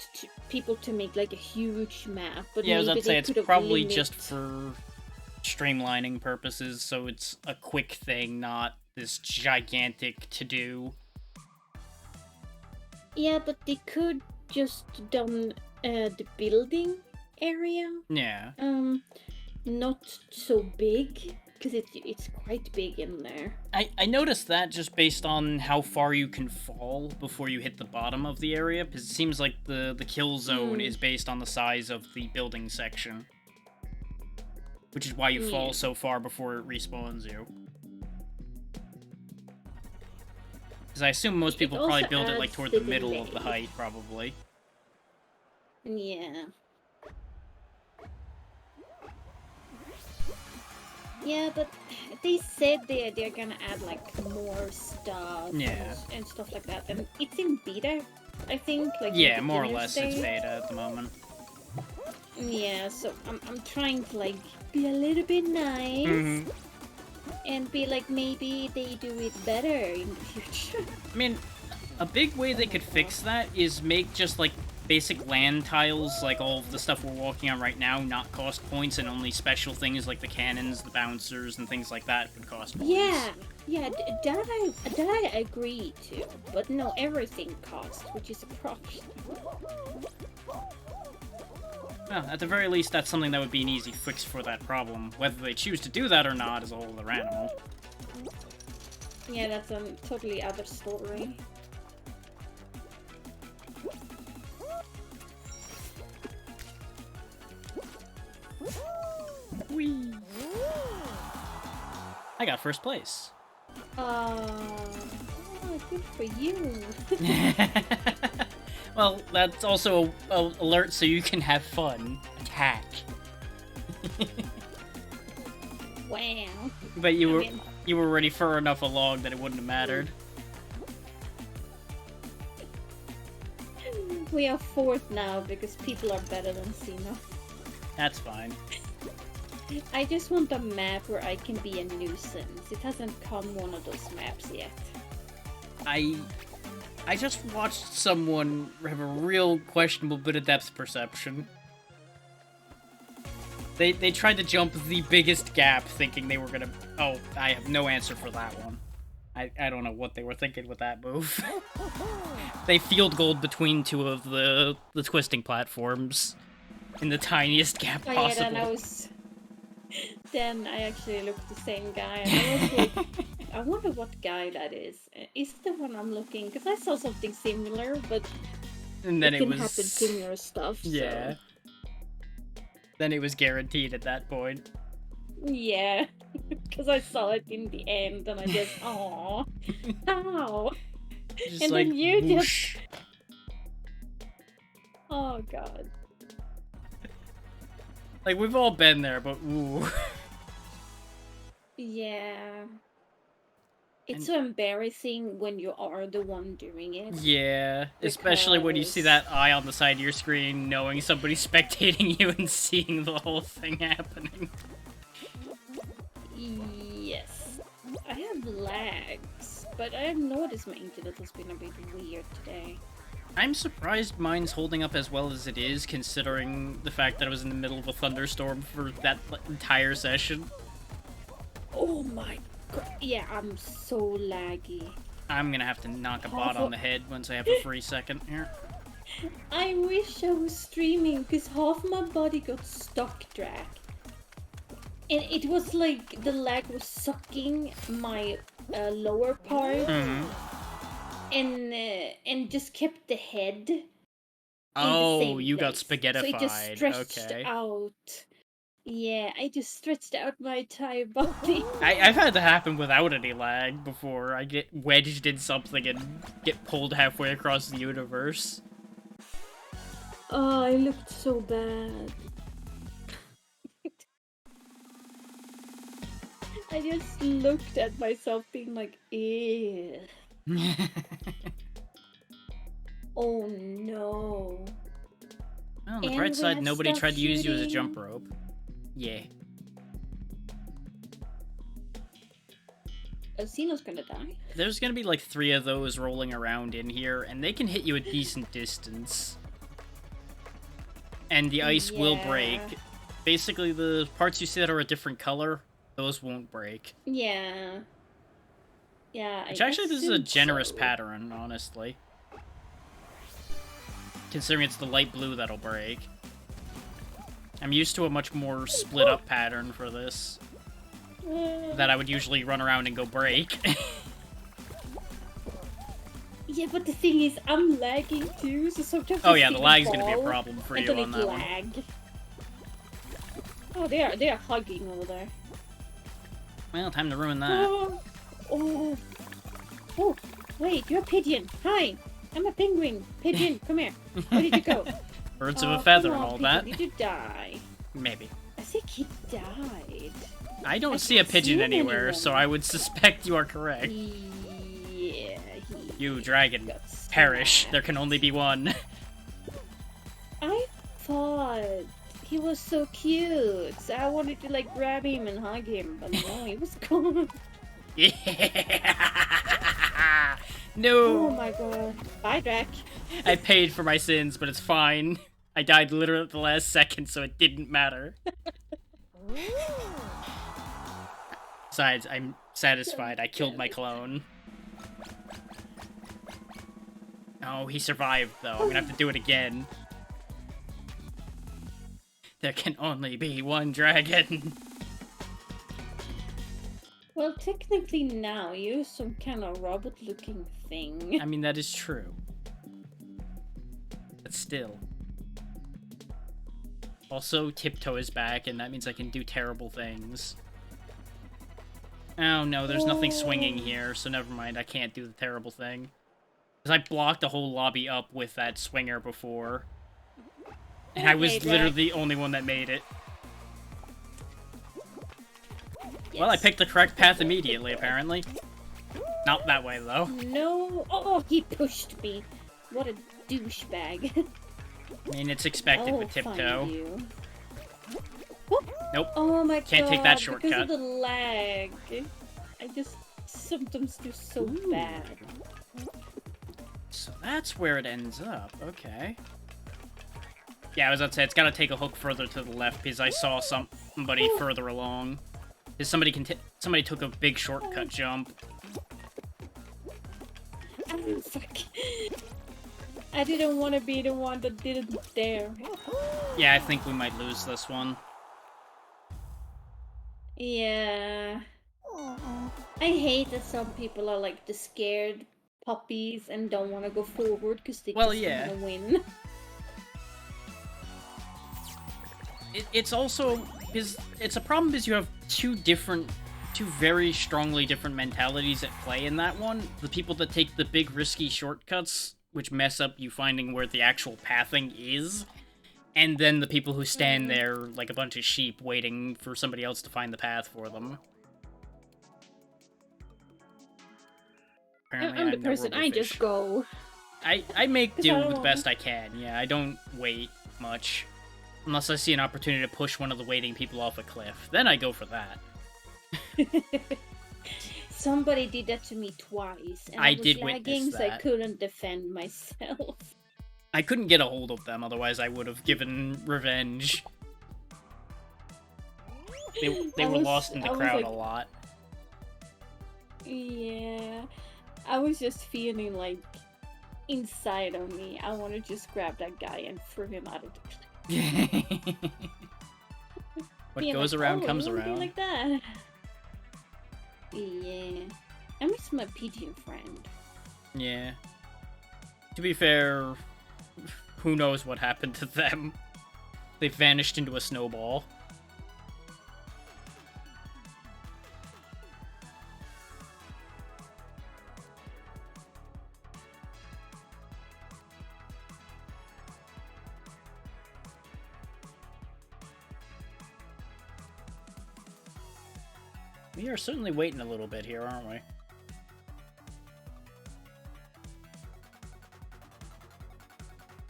people to make like a huge map, but Yeah, I was maybe about to say they it's could have probably limit... just for streamlining purposes, so it's a quick thing, not this gigantic to-do. Yeah, but they could just done the building area. Yeah. Not so big, because it's quite big in there. I noticed that just based on how far you can fall before you hit the bottom of the area, because it seems like the kill zone is based on the size of the building section. Which is why you fall so far before it respawns you. Because I assume most people also probably build it like adds toward the the middle of the delay. height, probably. Yeah. Yeah, but they said they're gonna add like more stuff Yeah. and stuff like that, and it's in beta, I think. Like Yeah, the more or beginner less it's stage. beta at the moment. Yeah, so I'm trying to like be a little bit nice Mhm. and be like, maybe they do it better in the future. I mean, a big way they could fix that is make just like basic land tiles, like all of the stuff we're walking on right now, not cost points, and only special things like the cannons, the bouncers, and things like that would cost points. Yeah, that I agree to, but no, everything costs, which is a problem. Well, at the very least, that's something that would be an easy fix for that problem. Whether they choose to do that or not is a whole other animal. Yeah, that's a totally other story. Whee! I got first place. Good for you. Well, that's also a alert so you can have fun. Attack. Wow. But you were I mean- you were already far enough along that it wouldn't have mattered. We are fourth now because people are better than Sino. That's fine. I just want a map where I can be a nuisance. It hasn't come one of those maps yet. I just watched someone have a real questionable bit of depth perception. They tried to jump the biggest gap thinking they were gonna... Oh, I have no answer for that one. I don't know what they were thinking with that move. They field goaled between two of the twisting platforms in the tiniest gap Oh possible. yeah, then I was... Then I actually looked the same guy, and I was like, I wonder what guy that is. Is it the one I'm looking? Because I saw something similar, but And then it it can was... happen similar stuff. Yeah. So. Then it was guaranteed at that point. Yeah, because I saw it in the end, and I just, aww, ow. Just And like, then you whoosh. Oh god. Like, we've all been there, but ooh. Yeah. It's And- so embarrassing when you are the one doing it. Yeah, especially when you see Because- that eye on the side of your screen, knowing somebody's spectating you and seeing the whole thing happening. Yes. I have lags, but I have noticed my internet has been a bit weird today. I'm surprised mine's holding up as well as it is, considering the fact that I was in the middle of a thunderstorm for that entire session. Oh my god. Yeah, I'm so laggy. I'm gonna have to knock a bot on the head once I have a free second here. I wish I was streaming because half my body got stuck, Drac. And it was like the lag was sucking my lower part and just kept the head in the Oh, same you got place. So it just spaghettified. stretched Okay. out. Yeah, I just stretched out my entire body. I've had that happen without any lag before. I get wedged in something and get pulled halfway across the universe. Oh, I looked so bad. I just looked at myself being like, ew. Oh no. Well, on the And bright we side, had nobody stuff tried to use you as a shooting. jump rope. Yeah. Xeno's gonna die. There's gonna be like 3 of those rolling around in here, and they can hit you a decent distance. And the ice will break. Yeah. Basically, the parts you see that are a different color, those won't break. Yeah. Yeah, Which I actually, this is a assumed generous so. pattern, honestly. Considering it's the light blue that'll break. I'm used to a much more split up pattern for this. That I would usually run around and go break. Yeah, but the thing is, I'm lagging too, so sometimes Oh I yeah, see the lag's gonna be a ball problem for you until on it that one. lag. Oh, they are hugging over there. Well, time to ruin that. Oh, wait, you're a pigeon. Hi, I'm a penguin. Pigeon, come here. Where did you go? Birds of Oh, a feather come and on, all pigeon, that. Did you die? Maybe. I think he died. I don't I see a can't see pigeon him anywhere, anymore. so I would suspect you are correct. Yeah, he You dragon, got perish. stabbed. There can only be one. I thought he was so cute. So I wanted to like grab him and hug him, but no, he was gone. Yeah. Oh No. my god. Bye, Drac. I paid for my sins, but it's fine. I died literally at the last second, so it didn't matter. Besides, I'm satisfied. I killed my clone. Oh, he survived, though. I'm gonna have to do it again. There can only be one dragon. Well, technically now you're some kind of robot-looking thing. I mean, that is true. But still. Also, Tiptoe is back, and that means I can do terrible things. Oh no, there's nothing swinging here, so never mind, I can't do the terrible thing. Because I blocked the whole lobby up with that swinger before. And I was Okay, literally Drac. the only one that made it. Yes. Well, I picked the correct path immediately, apparently. Not that way, though. No. Oh, he pushed me. What a douchebag. I mean, it's expected I'll with find Tiptoe. you. Nope. Oh my Can't god. take that Because shortcut. of the lag. I just sometimes do so bad. So that's where it ends up, okay. Yeah, I was about to say, it's gotta take a hook further to the left, because I saw somebody further along. Because somebody took a big shortcut jump. Oh, fuck. I didn't want to be the one that didn't dare. Yeah, I think we might lose this one. Yeah. I hate that some people are like the scared puppies and don't want to go forward because they Well, just yeah. want to win. It's also it's a problem because you have two very strongly different mentalities at play in that one. The people that take the big risky shortcuts, which mess up you finding where the actual pathing is, and then the people who stand there like a bunch of sheep waiting for somebody else to find the path for them. Apparently, I'm the no person, I just robofish. go. I make 'Cause do I with the don't- best I can. Yeah, I don't wait much. Unless I see an opportunity to push one of the waiting people off a cliff. Then I go for that. Somebody did that to me twice, and I I was did lagging, witness so I that. couldn't defend myself. I couldn't get a hold of them, otherwise I would have given revenge. They I were was- lost in the I was crowd like- a lot. Yeah, I was just feeling like inside of me, I want to just grab that guy and throw him out of the place. What Being goes like, around "Oh, comes you wanna be around. like that. Yeah. I miss my pigeon friend. Yeah. To be fair, who knows what happened to them? They vanished into a snowball. We are certainly waiting a little bit here, aren't we?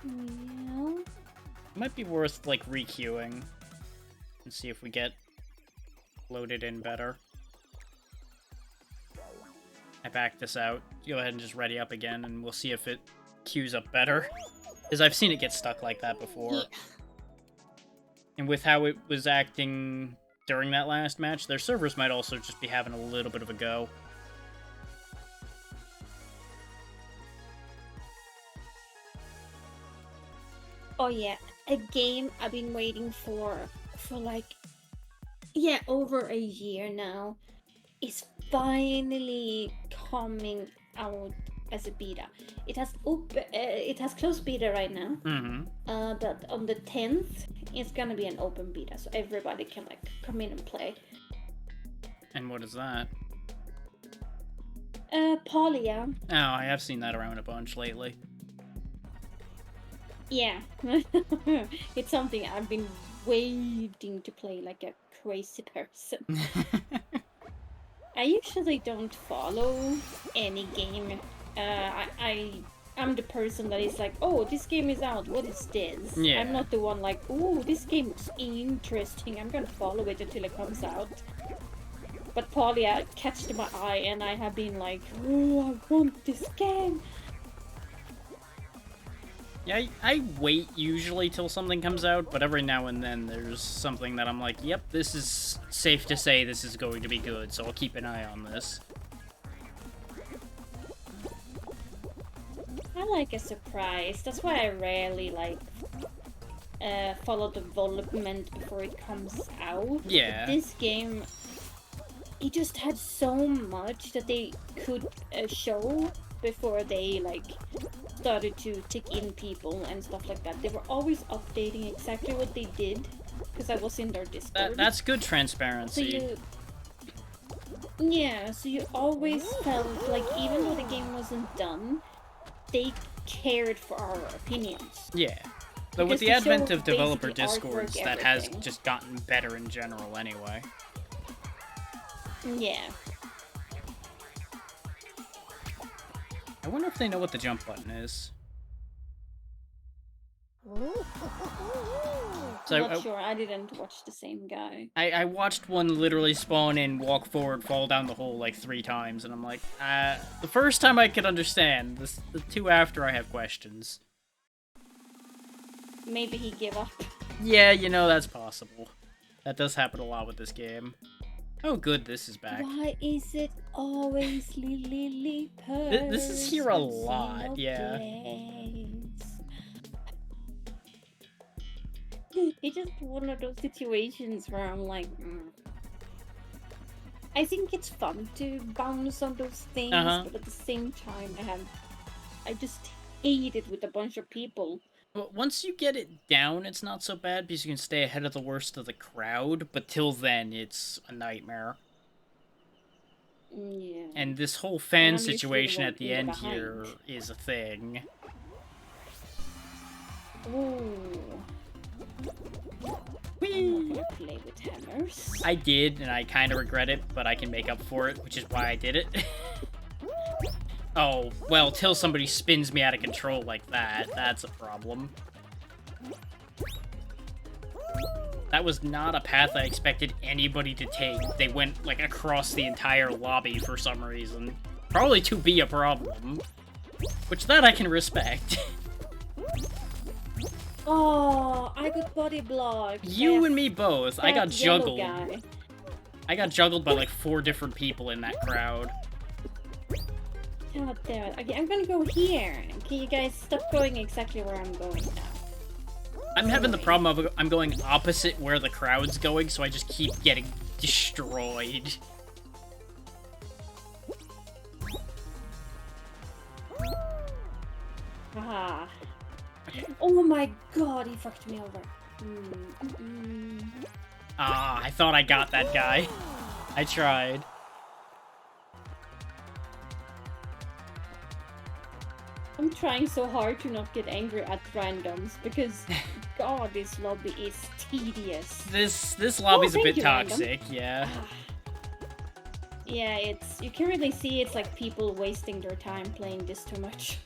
Yeah. Might be worth, like, re-queuing and see if we get loaded in better. I backed this out. Go ahead and just ready up again, and we'll see if it queues up better. Because I've seen it get stuck like that before. Yeah. And with how it was acting during that last match, their servers might also just be having a little bit of a go. Oh yeah, a game I've been waiting for like, yeah, over a year now is finally coming out as a beta. It has closed beta right now. Mm-hmm. But on the 10th, it's gonna be an open beta, so everybody can like come in and play. And what is that? Polya. Oh, I have seen that around a bunch lately. Yeah. It's something I've been waiting to play like a crazy person. I usually don't follow any game. I'm the person that is like, oh, this game is out, what is this? Yeah. I'm not the one like, oh, this game looks interesting, I'm gonna follow it until it comes out. But Polya catched my eye and I have been like, oh, I want this game. Yeah, I wait usually till something comes out, but every now and then there's something that I'm like, yep, this is safe to say this is going to be good, so I'll keep an eye on this. I like a surprise. That's why I rarely like follow development before it comes out. Yeah. But this game, it just had so much that they could show before they like started to take in people and stuff like that. They were always updating exactly what they did because I was in their Discord. That's good So transparency. so you always felt like even though the game wasn't done, they cared for our opinions. Yeah. But with Because the they advent showed of developer basically artwork, discords, that has everything. just gotten better in general anyway. Yeah. I wonder if they know what the jump button is. So I'm not sure, I didn't watch the same guy. I watched one literally spawn in, walk forward, fall down the hole like 3 times, and I'm like, the first time I could understand. The 2 after I have questions. Maybe he gave up. Yeah, you know, that's possible. That does happen a lot with this game. Oh good, this is back. Why is it always Lily This is here a lot, yeah. It's just one of those situations where I'm like, I think it's fun to bounce on those things, but at the same time, I just hate it with a bunch of people. But once you get it down, it's not so bad because you can stay ahead of the worst of the crowd, but till then, it's a nightmare. Yeah. And this whole fan I'm usually the situation one at the in end behind. here is a thing. Ooh. Whee! I'm not gonna play with hammers. I did, and I kind of regret it, but I can make up for it, which is why I did it. Oh, well, till somebody spins me out of control like that, that's a problem. That was not a path I expected anybody to take. They went, like, across the entire lobby for some reason. Probably to be a problem. Which, that I can respect. Oh, I got body blocked. You and me both. I got That yellow juggled. guy. I got juggled by, like, 4 different people in that crowd. God damn it. Okay, I'm gonna go here. Can you guys stop going exactly where I'm going now? I'm having the problem of I'm going opposite where the crowd's going, so I just keep getting destroyed. Ah. Oh my god, he fucked me over. Ah, I thought I got that guy. I tried. I'm trying so hard to not get angry at randoms because, god, this lobby is tedious. This lobby's a thank bit you, random. toxic, yeah. Yeah, you can really see it's like people wasting their time playing this too much.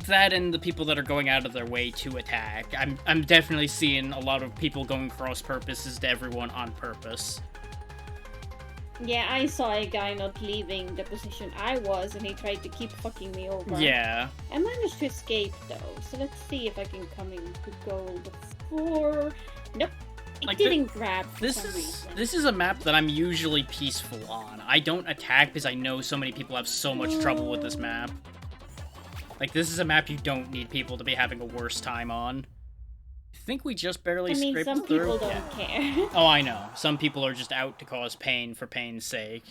That and the people that are going out of their way to attack. I'm definitely seeing a lot of people going cross purposes to everyone on purpose. Yeah, I saw a guy not leaving the position I was, and he tried to keep fucking me over. Yeah. I managed to escape, though, so let's see if I can come into gold before... Nope, it Like, didn't grab for some reason. This is a map that I'm usually peaceful on. I don't attack because I know so many people have so much trouble with this map. Like, this is a map you don't need people to be having a worse time on. I think we just barely scraped some through. people don't care. Oh, I know. Some people are just out to cause pain for pain's sake.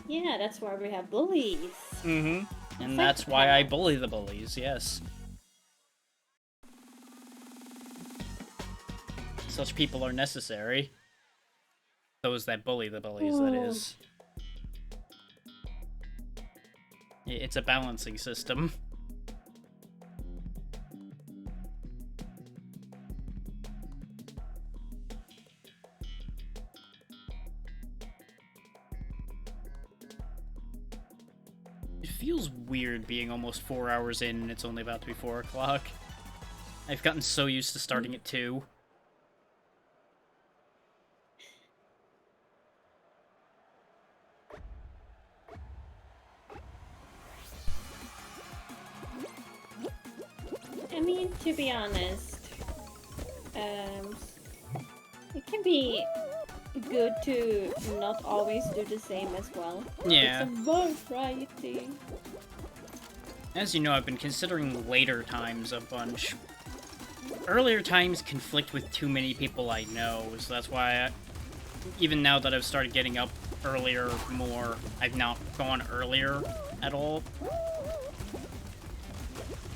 Yeah, that's why we have bullies. Mm-hmm. And It's that's like why I that. bully the bullies, yes. Such people are necessary. Those that bully the bullies, that Ooh. is. It's a balancing system. It feels weird being almost 4 hours in and it's only about to be 4 o'clock. I've gotten so used to starting at 2. I mean, to be honest, it can be good to not always do the same as well. Yeah. It's a variety. As you know, I've been considering later times a bunch. Earlier times conflict with too many people I know, so that's why even now that I've started getting up earlier more, I've not gone earlier at all.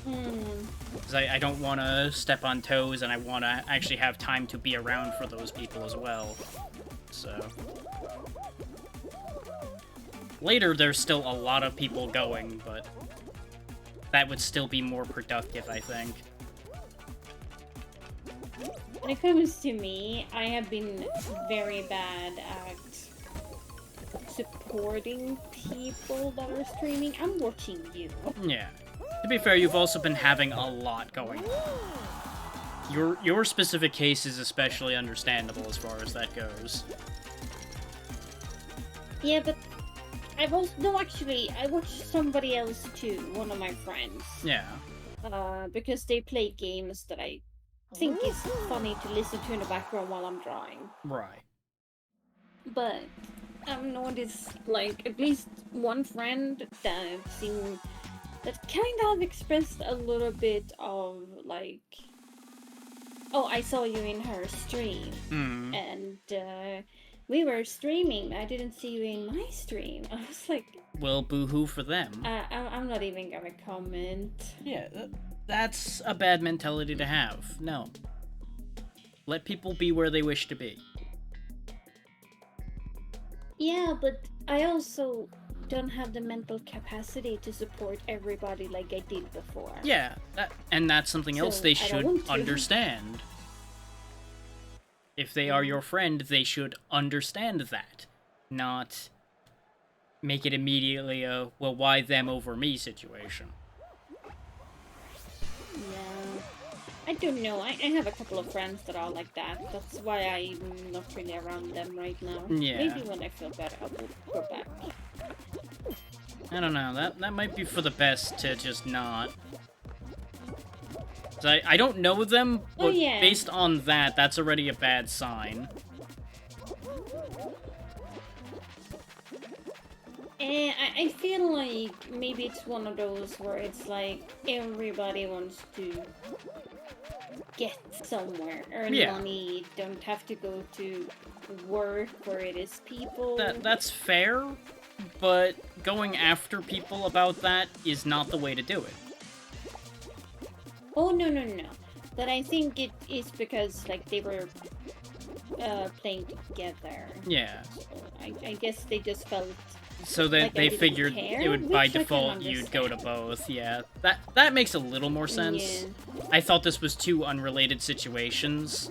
Because I don't want to step on toes, and I want to actually have time to be around for those people as well. So... Later, there's still a lot of people going, but that would still be more productive, I think. When it comes to me, I have been very bad at supporting people that are streaming. I'm watching you. Yeah. To be fair, you've also been having a lot going on. Your specific case is especially understandable as far as that goes. Yeah, but I've also... No, actually, I watched somebody else too, one of my friends. Yeah. Because they play games that I think is funny to listen to in the background while I'm drawing. Right. But I've noticed, like, at least one friend that I've seen that kind of expressed a little bit of, like, oh, I saw you in her stream, and we were streaming, I didn't see you in my stream. I was like... Well, boo-hoo for them. I'm not even gonna comment. Yeah, that's a bad mentality to have. No. Let people be where they wish to be. Yeah, but I also don't have the mental capacity to support everybody like I did before. Yeah, and that's something else they I don't should want to. understand. If they are your friend, they should understand that. Not make it immediately a, well, why them over me situation. Yeah. I don't know. I have a couple of friends that are like that. That's why I'm not really around them right now. Yeah. Maybe when I feel better, I will go back. I don't know, that might be for the best to just not. 'Cause I don't know them, but yeah. based on that, that's already a bad sign. I feel like maybe it's one of those where it's like everybody wants to get somewhere, earn money, don't have to go to work where it is people. That's fair, but going after people about that is not the way to do it. Oh, no. But I think it is because, like, they were playing together. Yeah. So I guess they just felt... So that like they figured it would, by default, you'd go to understand. both. Yeah, that makes a little more sense. Yeah. I thought this was two unrelated situations.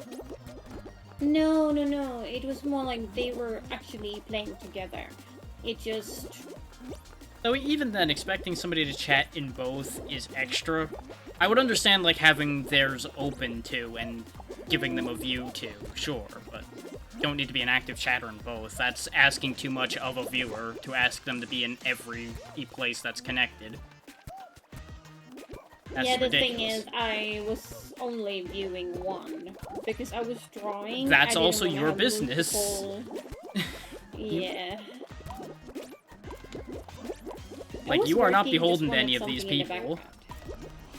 No. It was more like they were actually playing together. It just... Though even then, expecting somebody to chat in both is extra. I would understand, like, having theirs open to and giving them a view to, sure, but you don't need to be an active chatter in both. That's asking too much of a viewer to ask them to be in every place that's connected. That's yeah, the ridiculous. thing is, I was only viewing one because I was drawing. That's I didn't also wanna your have business. multiple- Yeah. I Like, was you are not working, just beholden to wanted any of these something in the people. background.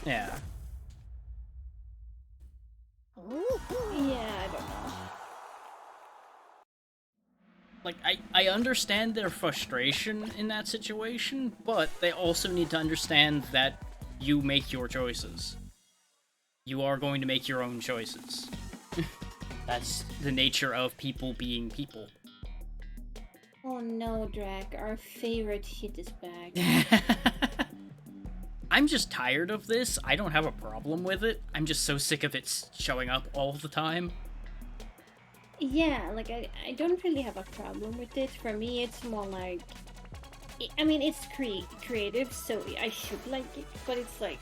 Yeah. Yeah, I don't know. Like, I understand their frustration in that situation, but they also need to understand that you make your choices. You are going to make your own choices. That's the nature of people being people. Oh no, Drac, our favorite shit is back. I'm just tired of this. I don't have a problem with it. I'm just so sick of it showing up all the time. Yeah, like, I don't really have a problem with it. For me, it's more like... I mean, it's creative, so I should like it, but it's like,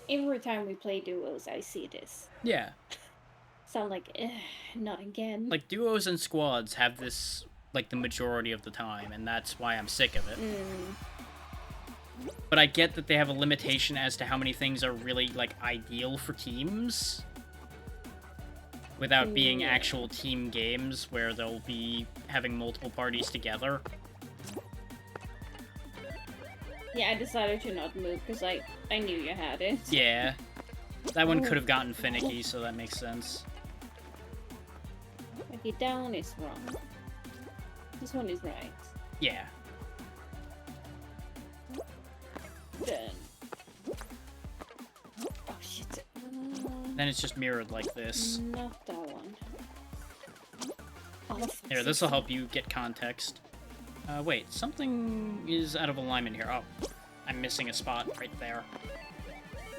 every time we play duos, I see this. Yeah. So I'm like, not again. Like, duos and squads have this, like, the majority of the time, and that's why I'm sick of it. But I get that they have a limitation as to how many things are really, like, ideal for teams. Without being actual team games where they'll be having multiple parties together. Yeah, I decided to not move because I knew you had it. Yeah. That one could have gotten finicky, so that makes sense. Okay, down is wrong. This one is right. Yeah. Done. Oh shit. Then it's just mirrored like this. Not that one. Oh, Here, this will help you get context. Wait, something is out of alignment here. Oh, I'm missing a spot right there.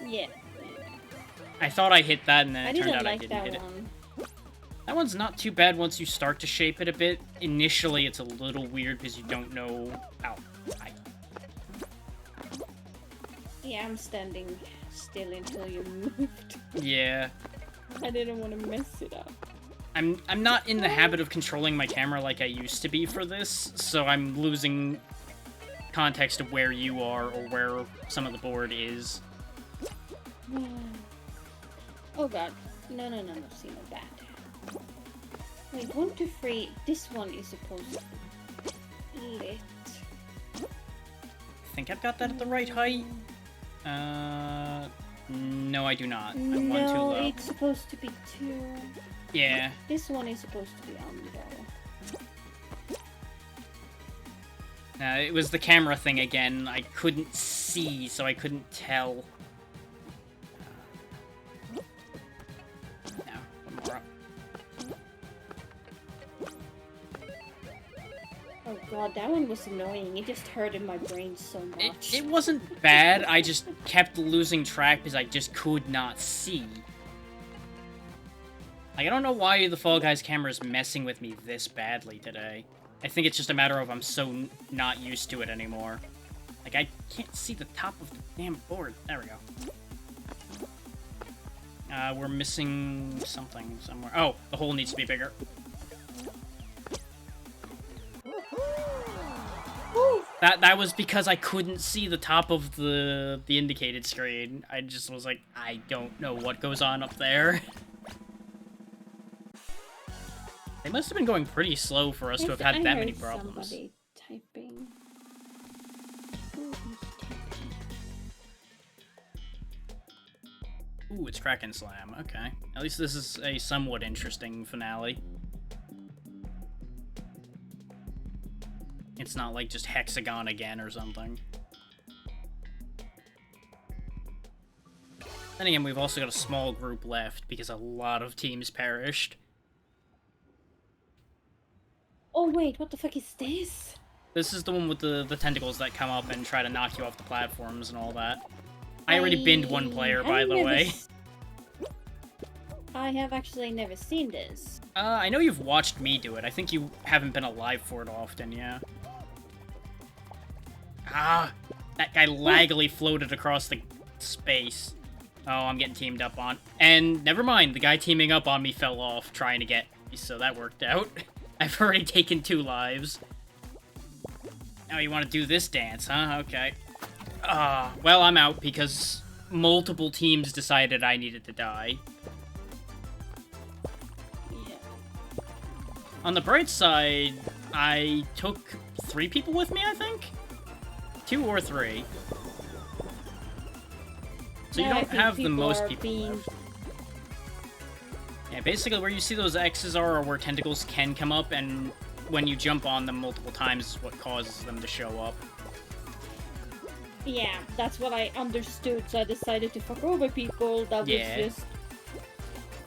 Yeah. I thought I hit that, and then I it turned didn't out I like didn't that hit it. one. That one's not too bad once you start to shape it a bit. Initially, it's a little weird because you don't know... Ow. Yeah, I'm standing still until you moved. Yeah. I didn't want to mess it up. I'm not in the habit of controlling my camera like I used to be for this, so I'm losing context of where you are or where some of the board is. Oh god. No, see, no bad. Wait, 1, 2, 3. This one is supposed to be lit. I think I've got that at the right height. No, I do not. I'm one too No, low. it's supposed to be 2. Yeah. This one is supposed to be under. It was the camera thing again. I couldn't see, so I couldn't tell. Now, one more up. Oh god, that one was annoying. It just hurted my brain so much. It wasn't bad, I just kept losing track because I just could not see. Like, I don't know why the Fall Guys camera is messing with me this badly today. I think it's just a matter of I'm so not used to it anymore. Like, I can't see the top of the damn board. There we go. We're missing something somewhere. Oh, the hole needs to be bigger. That was because I couldn't see the top of the indicated screen. I just was like, I don't know what goes on up there. They must have been going pretty slow for us to have had that many problems. Somebody typing. Ooh, it's Kraken Slam. Okay. At least this is a somewhat interesting finale. It's not like just Hexagon again or something. Then again, we've also got a small group left because a lot of teams perished. Oh wait, what the fuck is this? This is the one with the tentacles that come up and try to knock you off the platforms and all that. I already binned one player, by the way. I have actually never seen this. I know you've watched me do it. I think you haven't been alive for it often, yeah. Ah! That guy laggily floated across the space. Oh, I'm getting teamed up on. And never mind, the guy teaming up on me fell off trying to get me, so that worked out. I've already taken 2 lives. Now you want to do this dance, huh? Okay. Well, I'm out because multiple teams decided I needed to die. Yeah. On the bright side, I took 3 people with me, I think? 2 or 3. So you Yeah, I don't think have the most are people being- left. Yeah, basically where you see those X's are where tentacles can come up, and when you jump on them multiple times is what causes them to show up. Yeah, that's what I understood, so I decided to fuck over people that Yeah. was just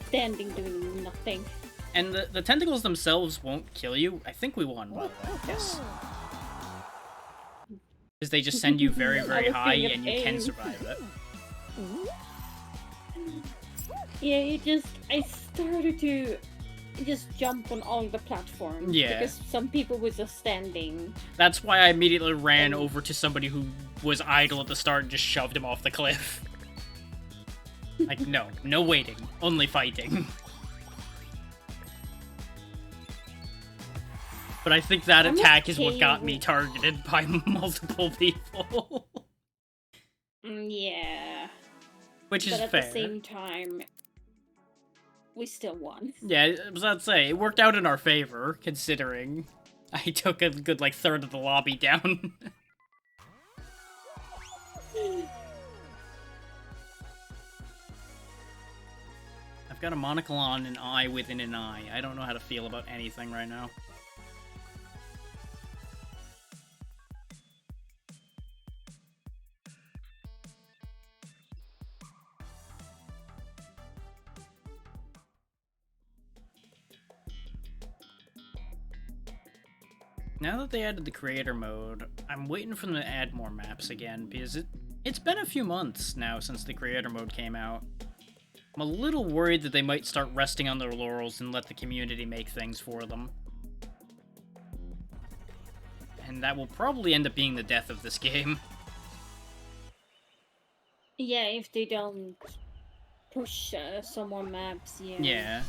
standing doing nothing. And the tentacles themselves won't kill you. I think we won, by the way. Yes. Because they just send you very, very was high, being a and you can pain. survive it. Yeah, I started to just jump on all the platforms. Yeah. Because some people were just standing. That's why I immediately ran over to somebody who was idle at the start and just shoved him off the cliff. Like, no waiting, only fighting. But I think that I'm attack is what okay got me with- targeted by multiple people. Yeah. Which is But at fair. the same time, we still won. Yeah, I was about to say, it worked out in our favor, considering I took a good, like, third of the lobby down. I've got a monocle on an eye within an eye. I don't know how to feel about anything right now. Now that they added the creator mode, I'm waiting for them to add more maps again, because it's been a few months now since the creator mode came out. I'm a little worried that they might start resting on their laurels and let the community make things for them. And that will probably end up being the death of this game. Yeah, if they don't push some more maps, yeah. Yeah.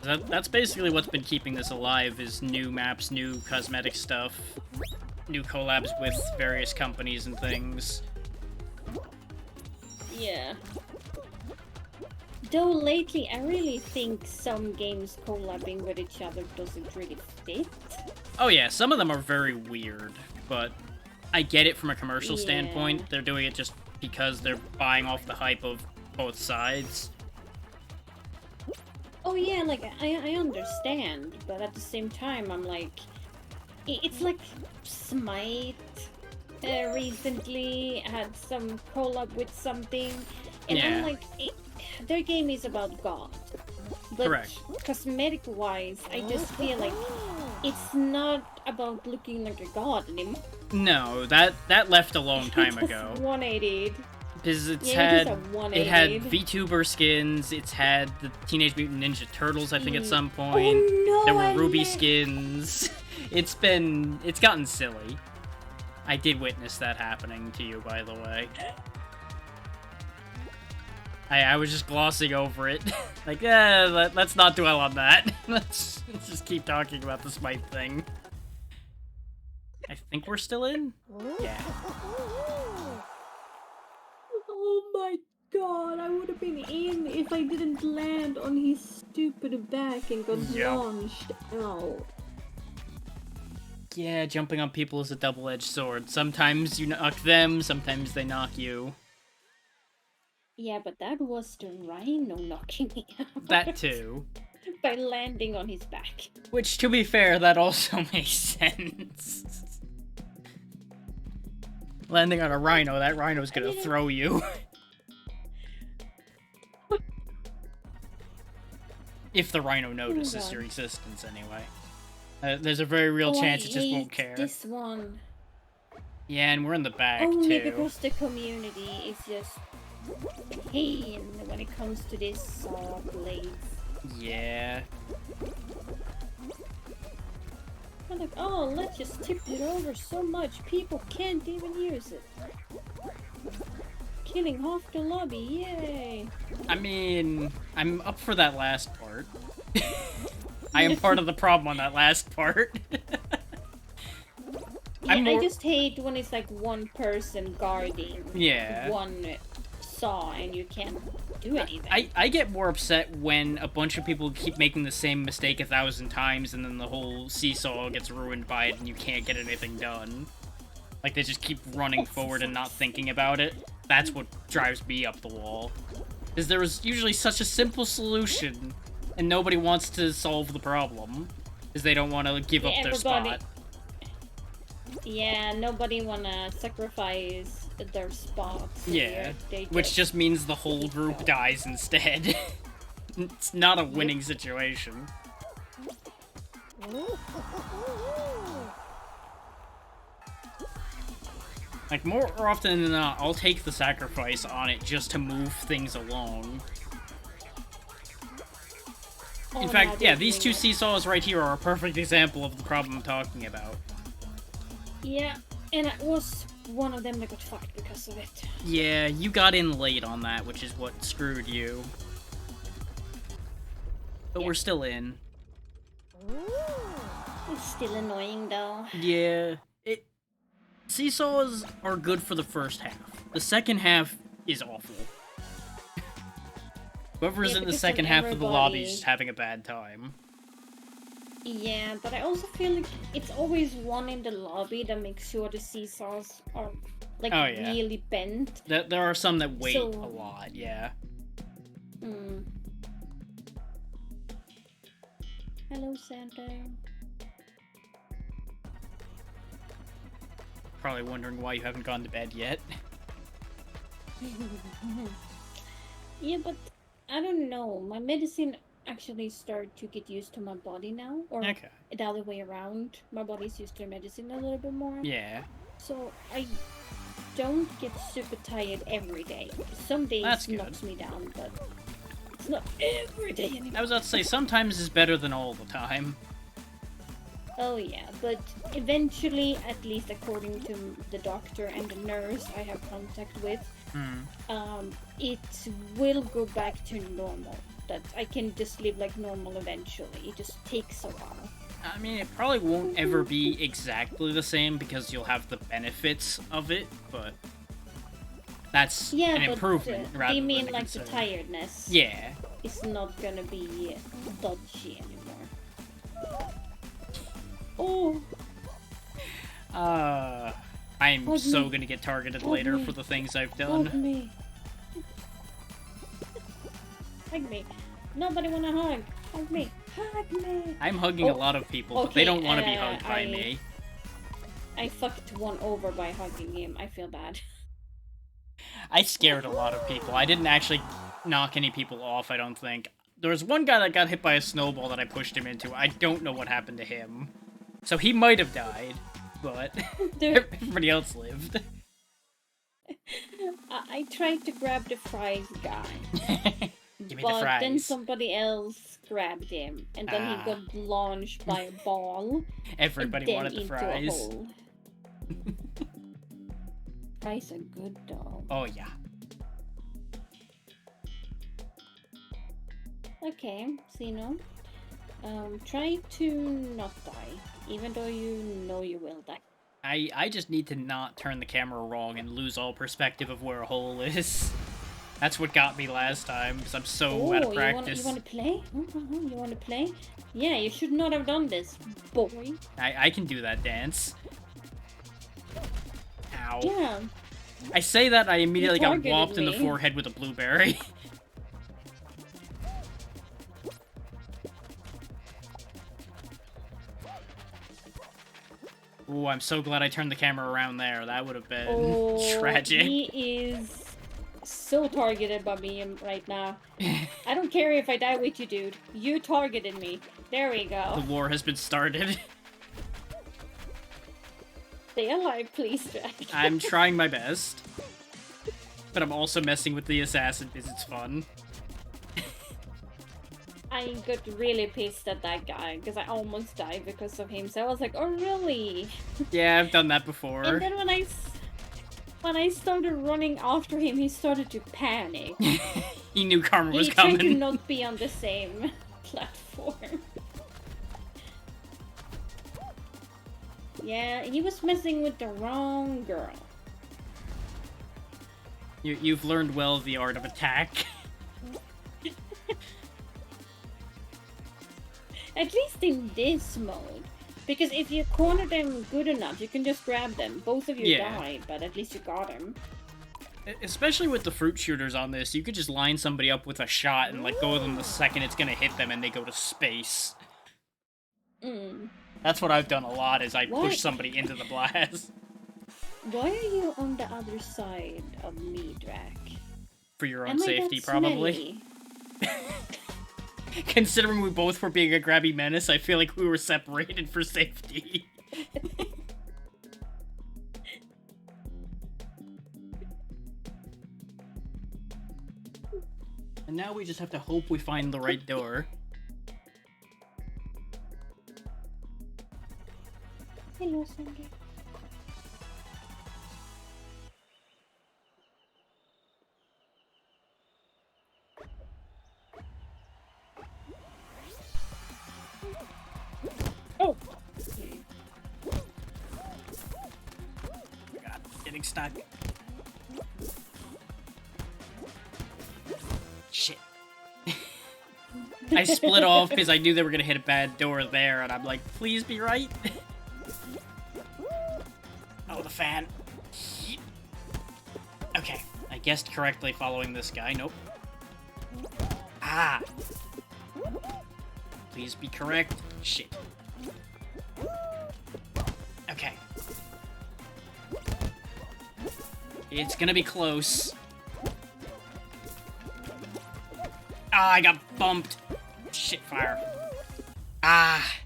That's basically what's been keeping this alive, is new maps, new cosmetic stuff, new collabs with various companies and things. Yeah. Though lately, I really think some games collabing with each other doesn't really fit. Oh yeah, some of them are very weird, but I get it from a commercial Yeah. standpoint. They're doing it just because they're buying off the hype of both sides. Oh yeah, like, I understand, but at the same time, I'm like... It's like Smite recently had some collab with something, and Yeah. I'm like, their game is about God. But Correct. cosmetic-wise, I just feel like it's not about looking like a god anymore. No, that left a long time It's ago. 180'd. Because it's Yeah, it is had a 180. it had VTuber skins, it's had the Teenage Mutant Ninja Turtles, I think, at some point. Oh no! There were I Ruby meant- skins. It's gotten silly. I did witness that happening to you, by the way. I was just glossing over it. Like, let's not dwell on that. Let's just keep talking about the Smite thing. I think we're still in? Yeah. Oh my god, I would have been in if I didn't land on his stupid back and got Yep. launched out. yeah, jumping on people is a double-edged sword. Sometimes you knock them, sometimes they knock you. Yeah, but that was the rhino knocking me out. That too. By landing on his back. Which, to be fair, that also makes sense. Landing on a rhino, that rhino's gonna throw you. If the rhino notices your existence, anyway. There's a very real chance it just won't care. This one. Yeah, and we're in the back, Only too. because the community is just pain when it comes to this saw blades. Yeah. I'm like, oh, let's just tip it over so much people can't even use it. Killing half the lobby, yay! I mean, I'm up for that last part. I am part of the problem on that last part. Yeah, I just hate when it's like one person guarding one saw and you can't do anything. I get more upset when a bunch of people keep making the same mistake 1,000 times and then the whole seesaw gets ruined by it and you can't get anything done. Like, they just keep running forward and not thinking about it. That's what drives me up the wall. Because there was usually such a simple solution, and nobody wants to solve the problem. Because they don't want to give up their spot. Yeah, nobody wanna sacrifice their spots. So yeah, which just means the whole group dies instead. It's not a winning situation. Like, more often than not, I'll take the sacrifice on it just to move things along. In fact, yeah, these two seesaws right here are a perfect example of the problem I'm talking about. Yeah, and it was one of them that got fucked because of it. Yeah, you got in late on that, which is what screwed you. But we're still in. It's still annoying, though. Yeah, seesaws are good for the first half. The second half is awful. Whoever's in the second half of the lobby is just having a bad time. Yeah, but I also feel like it's always one in the lobby that makes sure the seesaws are, like, really bent. There are some that wait a lot, yeah. Hello, Santa. Probably wondering why you haven't gone to bed yet. Yeah, but I don't know. My medicine actually started to get used to my body now, or the other way around. My body's used to medicine a little bit more. Yeah. So I don't get super tired every day. Some days knocks me down, but it's not every day anymore. I was about to say, sometimes is better than all the time. Oh yeah, but eventually, at least according to the doctor and the nurse I have contact with, it will go back to normal. That I can just live like normal eventually. It just takes a while. I mean, it probably won't ever be exactly the same because you'll have the benefits of it, but that's an improvement rather than you mean like the tiredness? Yeah. It's not gonna be dodgy anymore. Oh. I'm so gonna get targeted later for the things I've done. Hug me. Hug me. Nobody wanna hug. Hug me. Hug me. I'm hugging a lot of people, but they don't want to be hugged by me. I fucked one over by hugging him. I feel bad. I scared a lot of people. I didn't actually knock any people off, I don't think. There was one guy that got hit by a snowball that I pushed him into. I don't know what happened to him. So he might have died, but everybody else lived. I tried to grab the fries guy. Give me the fries. But then somebody else grabbed him, and then he got launched by a ball. Everybody wanted the fries. A hole. Fries are good though. Oh yeah. Okay, Xeno. Try to not die, even though you know you will die. I just need to not turn the camera wrong and lose all perspective of where a hole is. That's what got me last time, because I'm so out of practice. You want to play? You want to play? Yeah, you should not have done this, boy. I can do that dance. Ow. Yeah. I say that, I immediately got targeted whopped in the me. forehead with a blueberry. Ooh, I'm so glad I turned the camera around there. That would have been tragic. He is so targeted by me right now. I don't care if I die with you, dude. You targeted me. There we go. The war has been started. Stay alive, please, Jack. I'm trying my best. But I'm also messing with the assassin because it's fun. I got really pissed at that guy because I almost died because of him. So I was like, oh really? Yeah, I've done that before. And then when I started running after him, he started to panic. He knew karma was He tried to coming. not be on the same platform. Yeah, he was messing with the wrong girl. You've learned well the art of attack. At least in this mode. Because if you corner them good enough, you can just grab them. Both of you died, but at least you got him. Especially with the fruit shooters on this, you could just line somebody up with a shot and like go with them the second it's gonna hit them and they go to space. That's what I've done a lot, is I push somebody into the blast. Why are you on the other side of me, Drac? For your own safety, probably. Considering we both were being a grabby menace, I feel like we were separated for safety. And now we just have to hope we find the right door. Hello, Sandy. Oh! God, getting stuck. Shit. I split off because I knew they were gonna hit a bad door there, and I'm like, please be right. Oh, the fan. Okay, I guessed correctly following this guy. Nope. Ah! Please be correct. Shit. Okay. It's gonna be close. Ah, I got bumped. Shit, fire. Ah.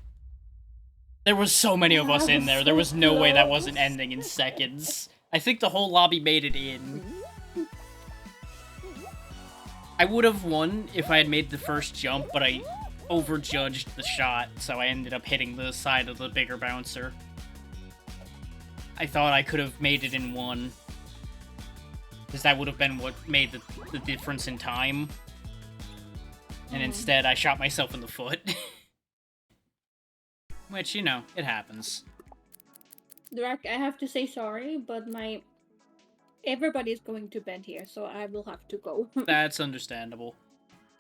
There was so many of us in there. There was no way that wasn't ending in seconds. I think the whole lobby made it in. I would have won if I had made the first jump, but I overjudged the shot, so I ended up hitting the side of the bigger bouncer. I thought I could have made it in one, because that would have been what made the difference in time. And instead, I shot myself in the foot. Which, you know, it happens. Drac, I have to say sorry, but everybody's going to bed here, so I will have to go. That's understandable.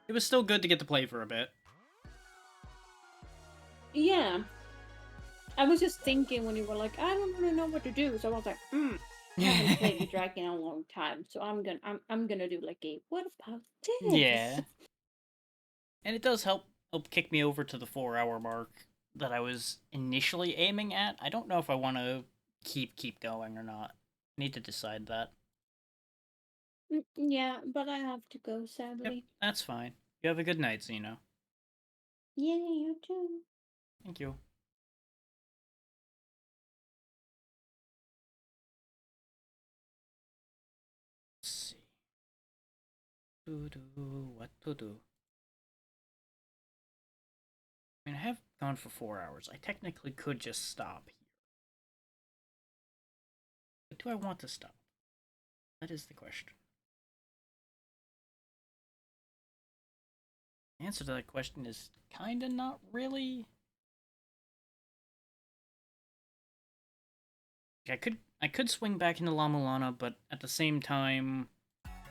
It was still good to get to play for a bit. Yeah. I was just thinking when you were like, I don't really know what to do, so I was like, I haven't played with Drac in a long time, so I'm gonna do like a what about this? Yeah. And it does help kick me over to the 4-hour mark that I was initially aiming at. I don't know if I want to keep going or not. I need to decide that. Yeah, but I have to go, sadly. Yep, that's fine. You have a good night, Zeno. Yeah, you too. Thank you. Let's see. What to do? I mean, I have gone for 4 hours. I technically could just stop here. But do I want to stop? That is the question. The answer to that question is kinda not really. I could swing back into La Mulana, but at the same time,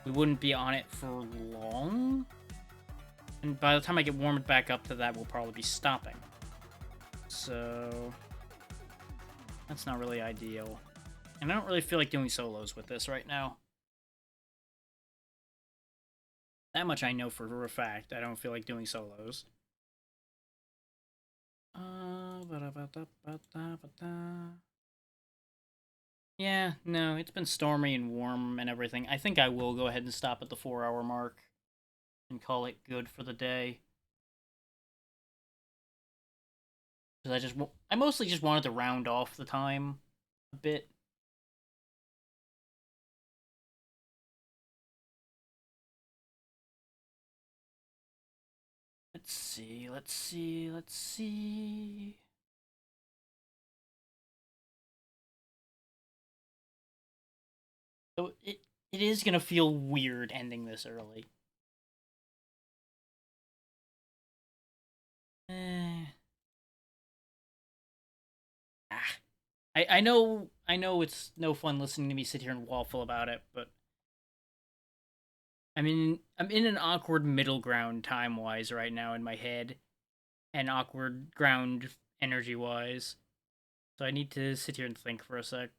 we wouldn't be on it for long. And by the time I get warmed back up to that, we'll probably be stopping. So that's not really ideal. And I don't really feel like doing solos with this right now. That much I know for a fact. I don't feel like doing solos. Yeah, no, it's been stormy and warm and everything. I think I will go ahead and stop at the 4-hour mark and call it good for the day. Because I mostly just wanted to round off the time a bit. Let's see. So it is gonna feel weird ending this early. I know it's no fun listening to me sit here and waffle about it, but I mean, I'm in an awkward middle ground time-wise right now in my head, and awkward ground energy-wise. So I need to sit here and think for a sec.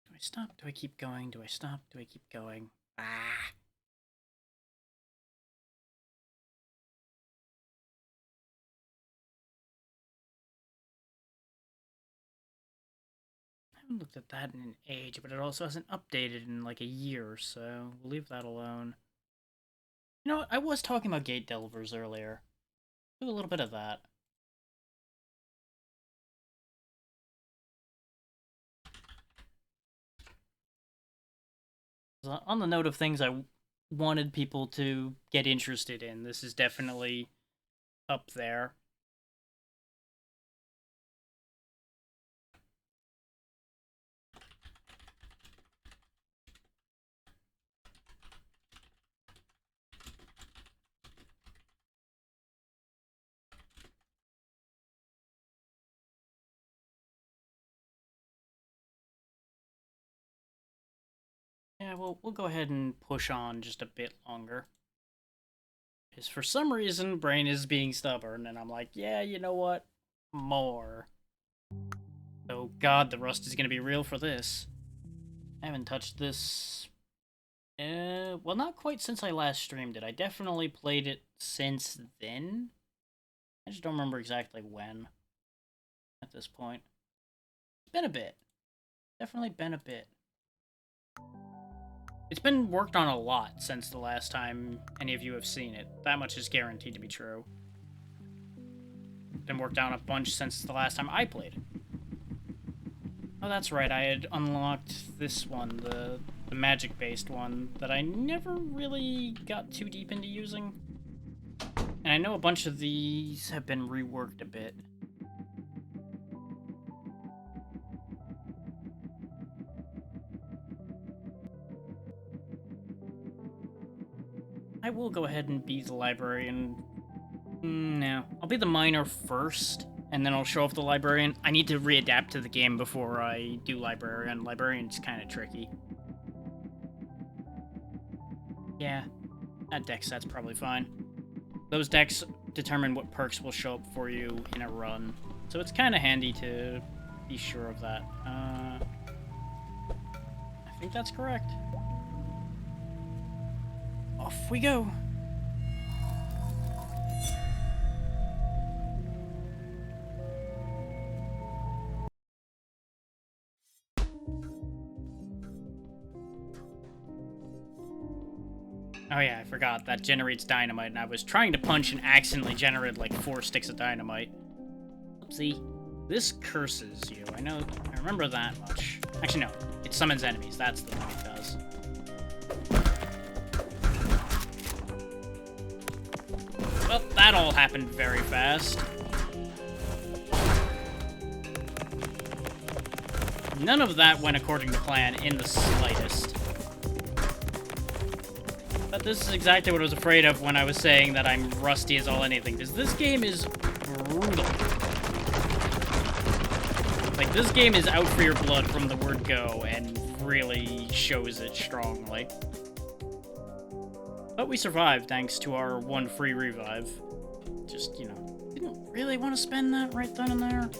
Do I stop? Do I keep going? Do I stop? Do I keep going? Ah! I haven't looked at that in an age, but it also hasn't updated in like a year, so we'll leave that alone. You know what? I was talking about Gate Delvers earlier. Do a little bit of that. On the note of things I wanted people to get interested in, this is definitely up there. Yeah, well, we'll go ahead and push on just a bit longer. Because for some reason, brain is being stubborn, and I'm like, yeah, you know what? More. Oh god, the rust is gonna be real for this. I haven't touched this... well, not quite since I last streamed it. I definitely played it since then. I just don't remember exactly when. At this point. It's been a bit. Definitely been a bit. It's been worked on a lot since the last time any of you have seen it. That much is guaranteed to be true. Been worked on a bunch since the last time I played it. Oh, that's right, I had unlocked this one, the magic-based one, that I never really got too deep into using. And I know a bunch of these have been reworked a bit. I will go ahead and be the librarian. No, I'll be the miner first, and then I'll show off the librarian. I need to readapt to the game before I do librarian. Librarian's kind of tricky. Yeah, that deck set's probably fine. Those decks determine what perks will show up for you in a run, so it's kind of handy to be sure of that. I think that's correct. Off we go. Oh yeah, I forgot. That generates dynamite, and I was trying to punch and accidentally generated like 4 sticks of dynamite. Oopsie. This curses you. I remember that much. Actually, no. It summons enemies. That's the thing it does. Well, that all happened very fast. None of that went according to plan in the slightest. But this is exactly what I was afraid of when I was saying that I'm rusty as all anything, because this game is brutal. Like, this game is out for your blood from the word go, and really shows it strongly. But we survived thanks to our one free revive. Just, you know, didn't really want to spend that right then and there.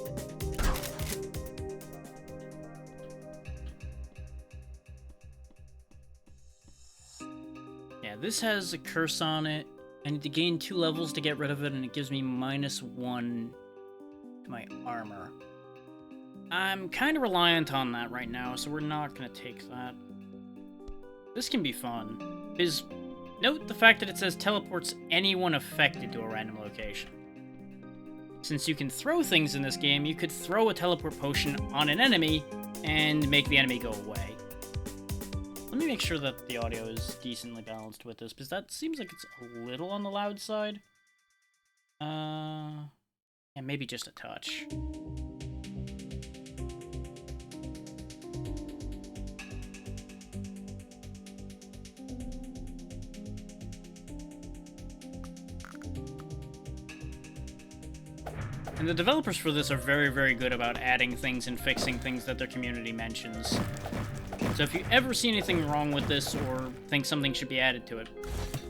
Yeah, this has a curse on it. I need to gain 2 levels to get rid of it, and it gives me -1 to my armor. I'm kind of reliant on that right now, so we're not going to take that. This can be fun. Note the fact that it says teleports anyone affected to a random location. Since you can throw things in this game, you could throw a teleport potion on an enemy and make the enemy go away. Let me make sure that the audio is decently balanced with this, because that seems like it's a little on the loud side. Yeah, maybe just a touch. And the developers for this are very, very good about adding things and fixing things that their community mentions. So if you ever see anything wrong with this or think something should be added to it,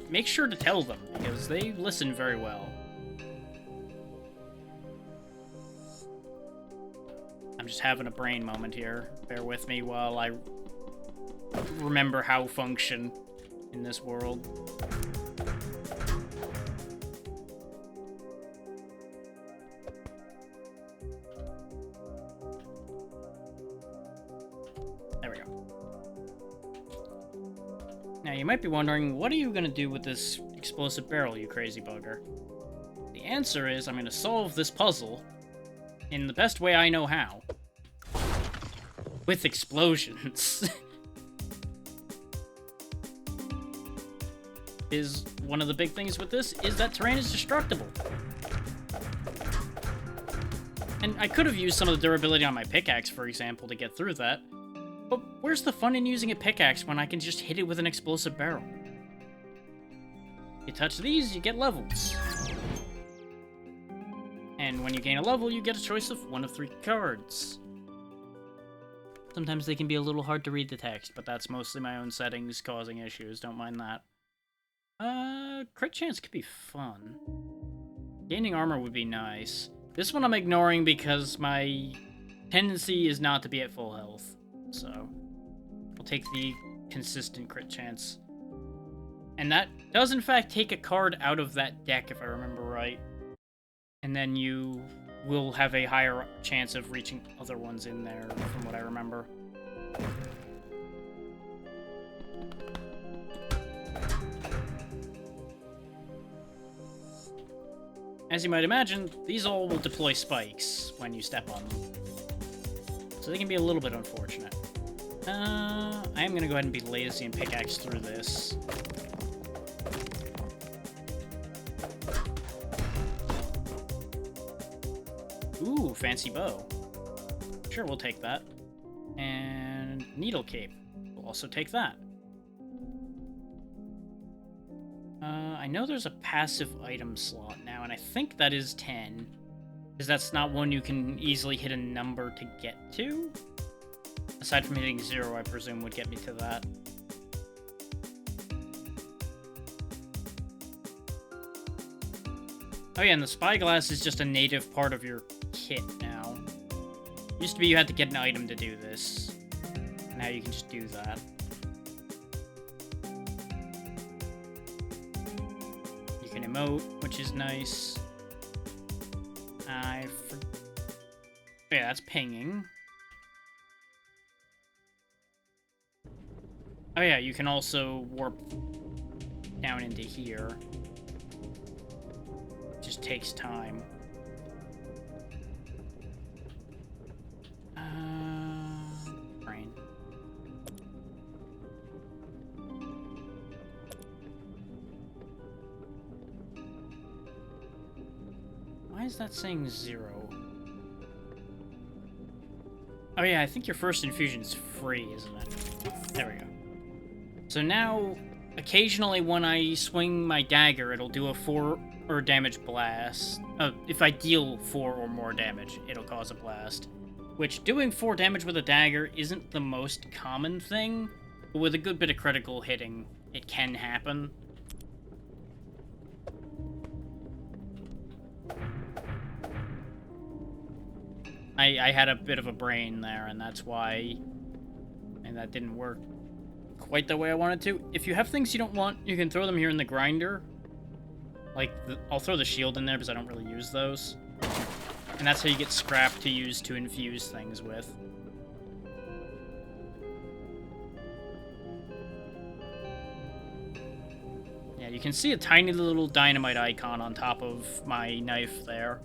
make sure to tell them, because they listen very well. I'm just having a brain moment here. Bear with me while I remember how to function in this world. There we go. Now, you might be wondering, what are you going to do with this explosive barrel, you crazy bugger? The answer is, I'm going to solve this puzzle in the best way I know how. With explosions. One of the big things with this is that terrain is destructible. And I could have used some of the durability on my pickaxe, for example, to get through that. But where's the fun in using a pickaxe when I can just hit it with an explosive barrel? You touch these, you get levels. And when you gain a level, you get a choice of 1 of 3 cards. Sometimes they can be a little hard to read the text, but that's mostly my own settings causing issues, don't mind that. Crit chance could be fun. Gaining armor would be nice. This one I'm ignoring because my tendency is not to be at full health. So, we'll take the consistent crit chance. And that does, in fact, take a card out of that deck, if I remember right. And then you will have a higher chance of reaching other ones in there, from what I remember. As you might imagine, these all will deploy spikes when you step on them. So they can be a little bit unfortunate. I am going to go ahead and be lazy and pickaxe through this. Ooh, fancy bow. Sure, we'll take that. And needle cape. We'll also take that. I know there's a passive item slot now, and I think that is 10. Because that's not one you can easily hit a number to get to. Aside from hitting 0, I presume would get me to that. Oh yeah, and the spyglass is just a native part of your kit now. Used to be you had to get an item to do this. Now you can just do that. You can emote, which is nice. Yeah, that's pinging. Oh yeah, you can also warp down into here. It just takes time. Brain. Why is that saying 0? Oh yeah, I think your first infusion is free, isn't it? There we go. So now, occasionally when I swing my dagger, it'll do a 4 or damage blast. If I deal 4 or more damage, it'll cause a blast. Which, doing 4 damage with a dagger isn't the most common thing, but with a good bit of critical hitting, it can happen. I had a bit of a brain there, and that's why... And that didn't work quite the way I wanted to. If you have things you don't want, you can throw them here in the grinder. Like, I'll throw the shield in there because I don't really use those. And that's how you get scrap to use to infuse things with. Yeah, you can see a tiny little dynamite icon on top of my knife there.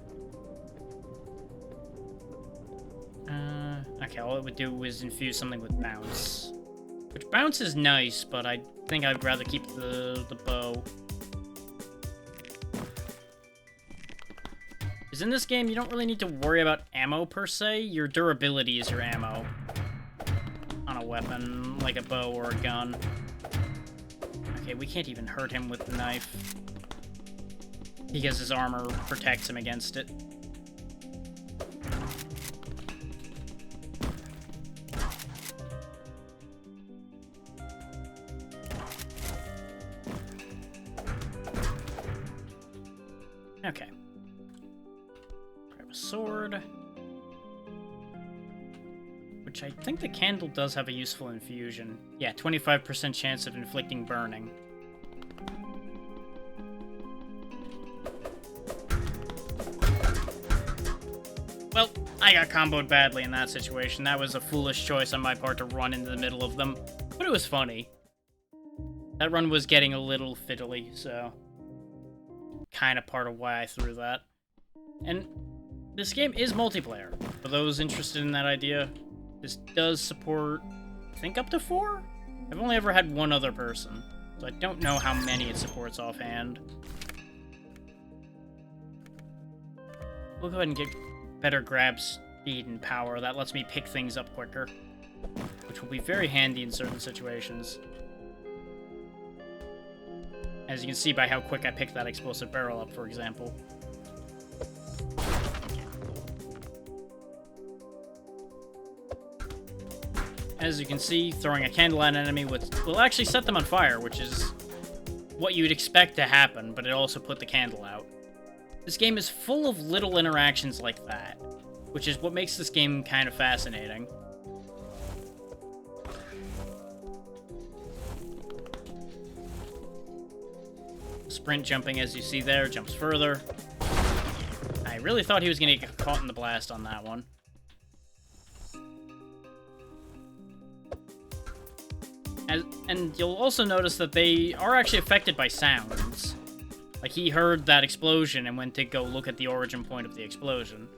Okay, all it would do is infuse something with bounce. Which bounce is nice, but I think I'd rather keep the bow. Because in this game, you don't really need to worry about ammo per se. Your durability is your ammo on a weapon, like a bow or a gun. Okay, we can't even hurt him with the knife because his armor protects him against it. Okay. Grab a sword. Which I think the candle does have a useful infusion. Yeah, 25% chance of inflicting burning. Well, I got comboed badly in that situation. That was a foolish choice on my part to run into the middle of them. But it was funny. That run was getting a little fiddly, so... kind of part of why I threw that. And this game is multiplayer. For those interested in that idea, this does support, I think, up to 4? I've only ever had one other person, so I don't know how many it supports offhand. We'll go ahead and get better grab speed and power. That lets me pick things up quicker, which will be very handy in certain situations. As you can see by how quick I picked that explosive barrel up, for example. As you can see, throwing a candle at an enemy will actually set them on fire, which is what you'd expect to happen, but it also put the candle out. This game is full of little interactions like that, which is what makes this game kind of fascinating. Sprint jumping, as you see there, jumps further. I really thought he was going to get caught in the blast on that one. And you'll also notice that they are actually affected by sounds. Like, he heard that explosion and went to go look at the origin point of the explosion.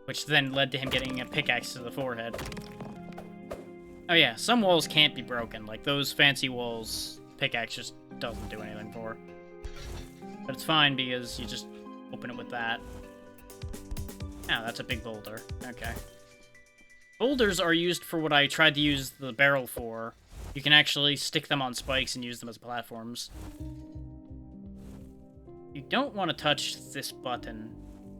Which then led to him getting a pickaxe to the forehead. Oh yeah, some walls can't be broken. Like, those fancy walls, pickaxe just doesn't do anything for. But it's fine because you just open it with that. Oh, that's a big boulder. Okay. Boulders are used for what I tried to use the barrel for. You can actually stick them on spikes and use them as platforms. You don't want to touch this button,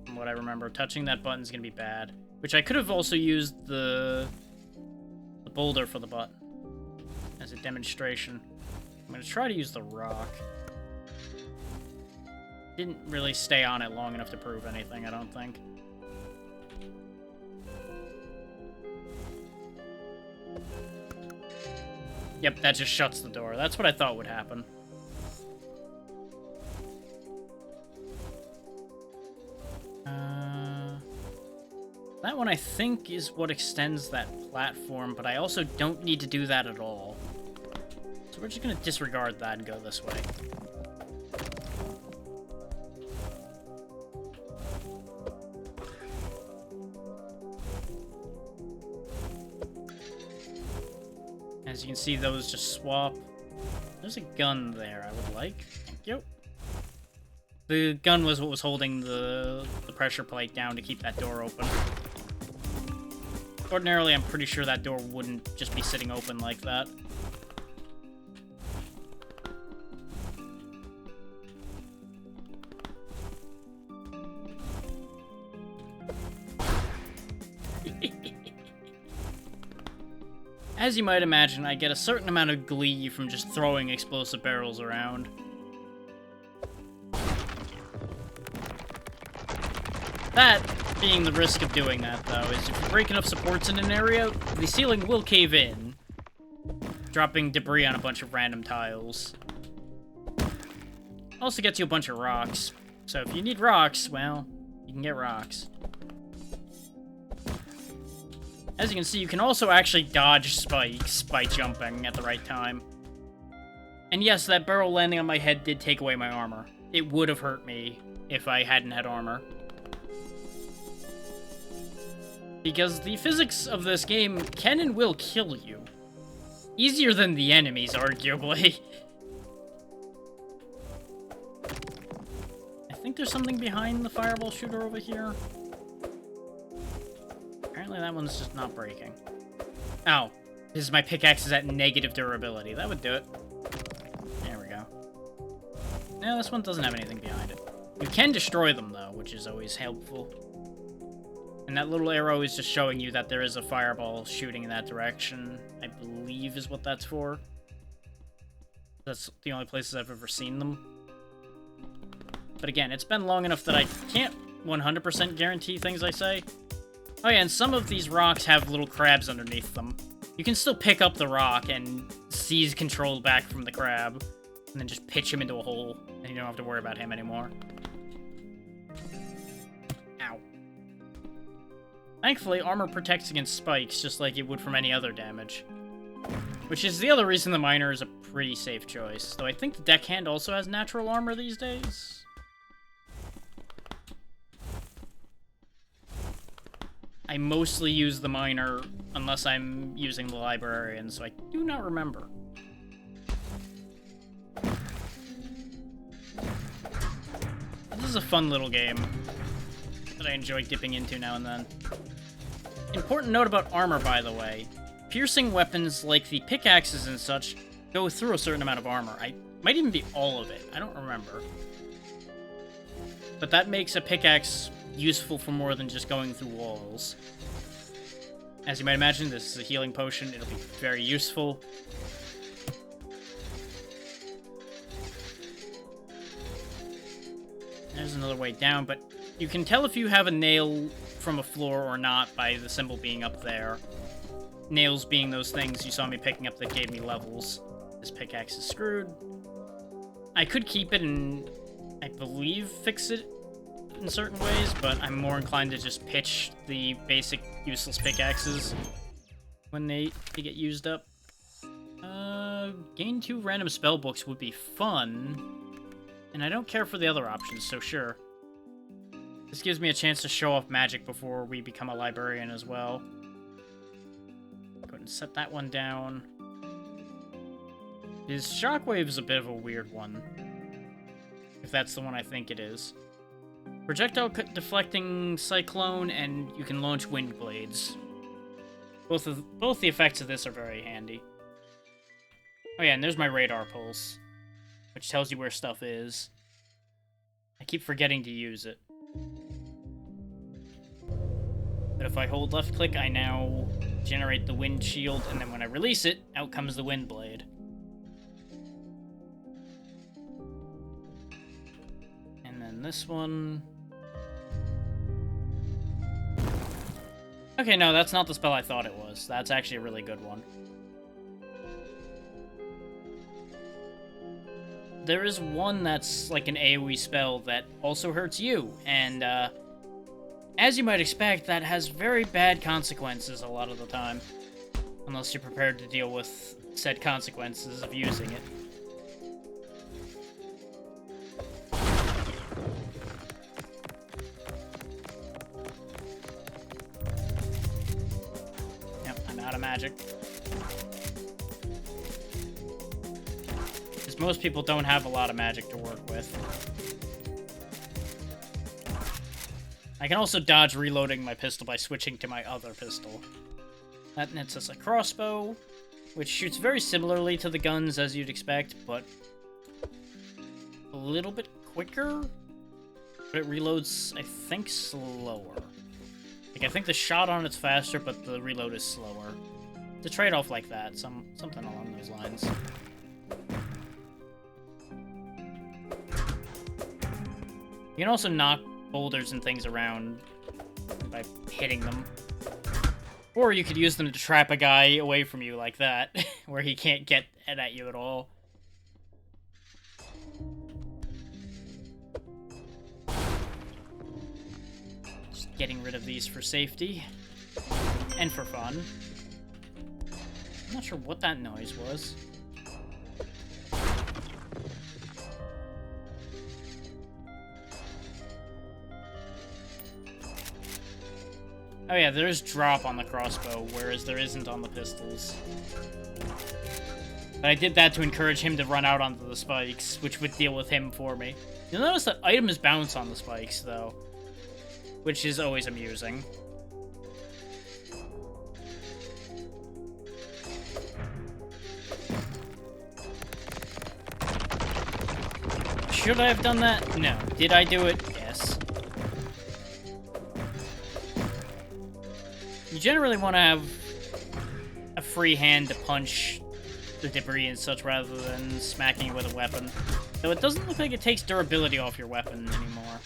from what I remember. Touching that button is going to be bad. Which I could have also used the boulder for the button as a demonstration. I'm going to try to use the rock. Didn't really stay on it long enough to prove anything, I don't think. Yep, that just shuts the door. That's what I thought would happen. That one, I think, is what extends that platform, but I also don't need to do that at all. So we're just going to disregard that and go this way. As you can see, those just swap. There's a gun there I would like. Thank you. The gun was what was holding the pressure plate down to keep that door open. Ordinarily, I'm pretty sure that door wouldn't just be sitting open like that. As you might imagine, I get a certain amount of glee from just throwing explosive barrels around. That being the risk of doing that, though, is if you break enough supports in an area, the ceiling will cave in, dropping debris on a bunch of random tiles. Also gets you a bunch of rocks, so if you need rocks, well, you can get rocks. As you can see, you can also actually dodge spikes by jumping at the right time. And yes, that barrel landing on my head did take away my armor. It would have hurt me if I hadn't had armor. Because the physics of this game can and will kill you. Easier than the enemies, arguably. I think there's something behind the fireball shooter over here. Apparently that one's just not breaking. Oh, this is my pickaxe is at negative durability. That would do it. There we go. No, this one doesn't have anything behind it. You can destroy them, though, which is always helpful. And that little arrow is just showing you that there is a fireball shooting in that direction, I believe is what that's for. That's the only places I've ever seen them. But again, it's been long enough that I can't 100% guarantee things I say. Oh yeah, and some of these rocks have little crabs underneath them. You can still pick up the rock and seize control back from the crab, and then just pitch him into a hole, and you don't have to worry about him anymore. Ow. Thankfully, armor protects against spikes, just like it would from any other damage. Which is the other reason the miner is a pretty safe choice. Though I think the deckhand also has natural armor these days. I mostly use the miner unless I'm using the librarian, so I do not remember. This is a fun little game that I enjoy dipping into now and then. Important note about armor, by the way. Piercing weapons like the pickaxes and such go through a certain amount of armor. Might even be all of it. I don't remember. But that makes a pickaxe useful for more than just going through walls. As you might imagine, this is a healing potion. It'll be very useful. There's another way down, but you can tell if you have a nail from a floor or not by the symbol being up there. Nails being those things you saw me picking up that gave me levels. This pickaxe is screwed. I could keep it and, I believe, fix it in certain ways, but I'm more inclined to just pitch the basic useless pickaxes when they get used up. Gain 2 random spell books would be fun, and I don't care for the other options, so sure. This gives me a chance to show off magic before we become a librarian as well. Go ahead and set that one down. His shockwave's a bit of a weird one, if that's the one I think it is. Projectile deflecting cyclone, and you can launch wind blades. Both the effects of this are very handy. Oh yeah, and there's my radar pulse, which tells you where stuff is. I keep forgetting to use it. But if I hold left click, I now generate the wind shield, and then when I release it, out comes the wind blade. And then this one. Okay, no, that's not the spell I thought it was. That's actually a really good one. There is one that's like an AoE spell that also hurts you, and as you might expect, that has very bad consequences a lot of the time. Unless you're prepared to deal with said consequences of using it. Yep, I'm out of magic. Because most people don't have a lot of magic to work with. I can also dodge reloading my pistol by switching to my other pistol. That nets us a crossbow, which shoots very similarly to the guns as you'd expect, but a little bit quicker. But it reloads, I think, slower. Like, I think the shot on it's faster, but the reload is slower. to trade off like that, something along those lines. You can also knock boulders and things around by hitting them. Or you could use them to trap a guy away from you like that, where he can't get at you at all. Just getting rid of these for safety. And for fun. I'm not sure what that noise was. Oh yeah, there's drop on the crossbow, whereas there isn't on the pistols. But I did that to encourage him to run out onto the spikes, which would deal with him for me. You'll notice that items bounce on the spikes, though, which is always amusing. Should I have done that? No. Did I do it? Yes. You generally want to have a free hand to punch the debris and such rather than smacking it with a weapon. Though it doesn't look like it takes durability off your weapon anymore.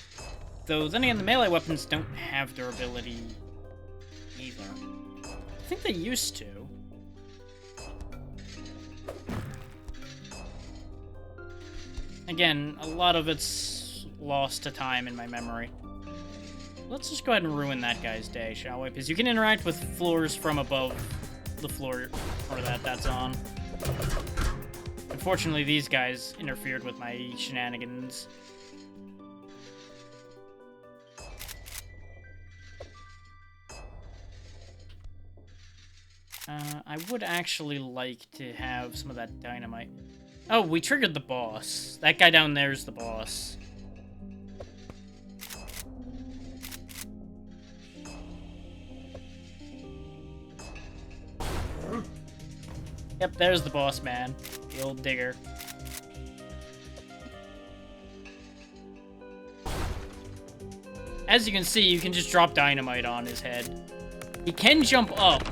Though, then again, the melee weapons don't have durability either. I think they used to. Again, a lot of it's lost to time in my memory. Let's just go ahead and ruin that guy's day, shall we? Because you can interact with floors from above the floor or that's on. Unfortunately, these guys interfered with my shenanigans. I would actually like to have some of that dynamite. Oh, we triggered the boss. That guy down there is the boss. Yep, there's the boss man. The old digger. As you can see, you can just drop dynamite on his head. He can jump up,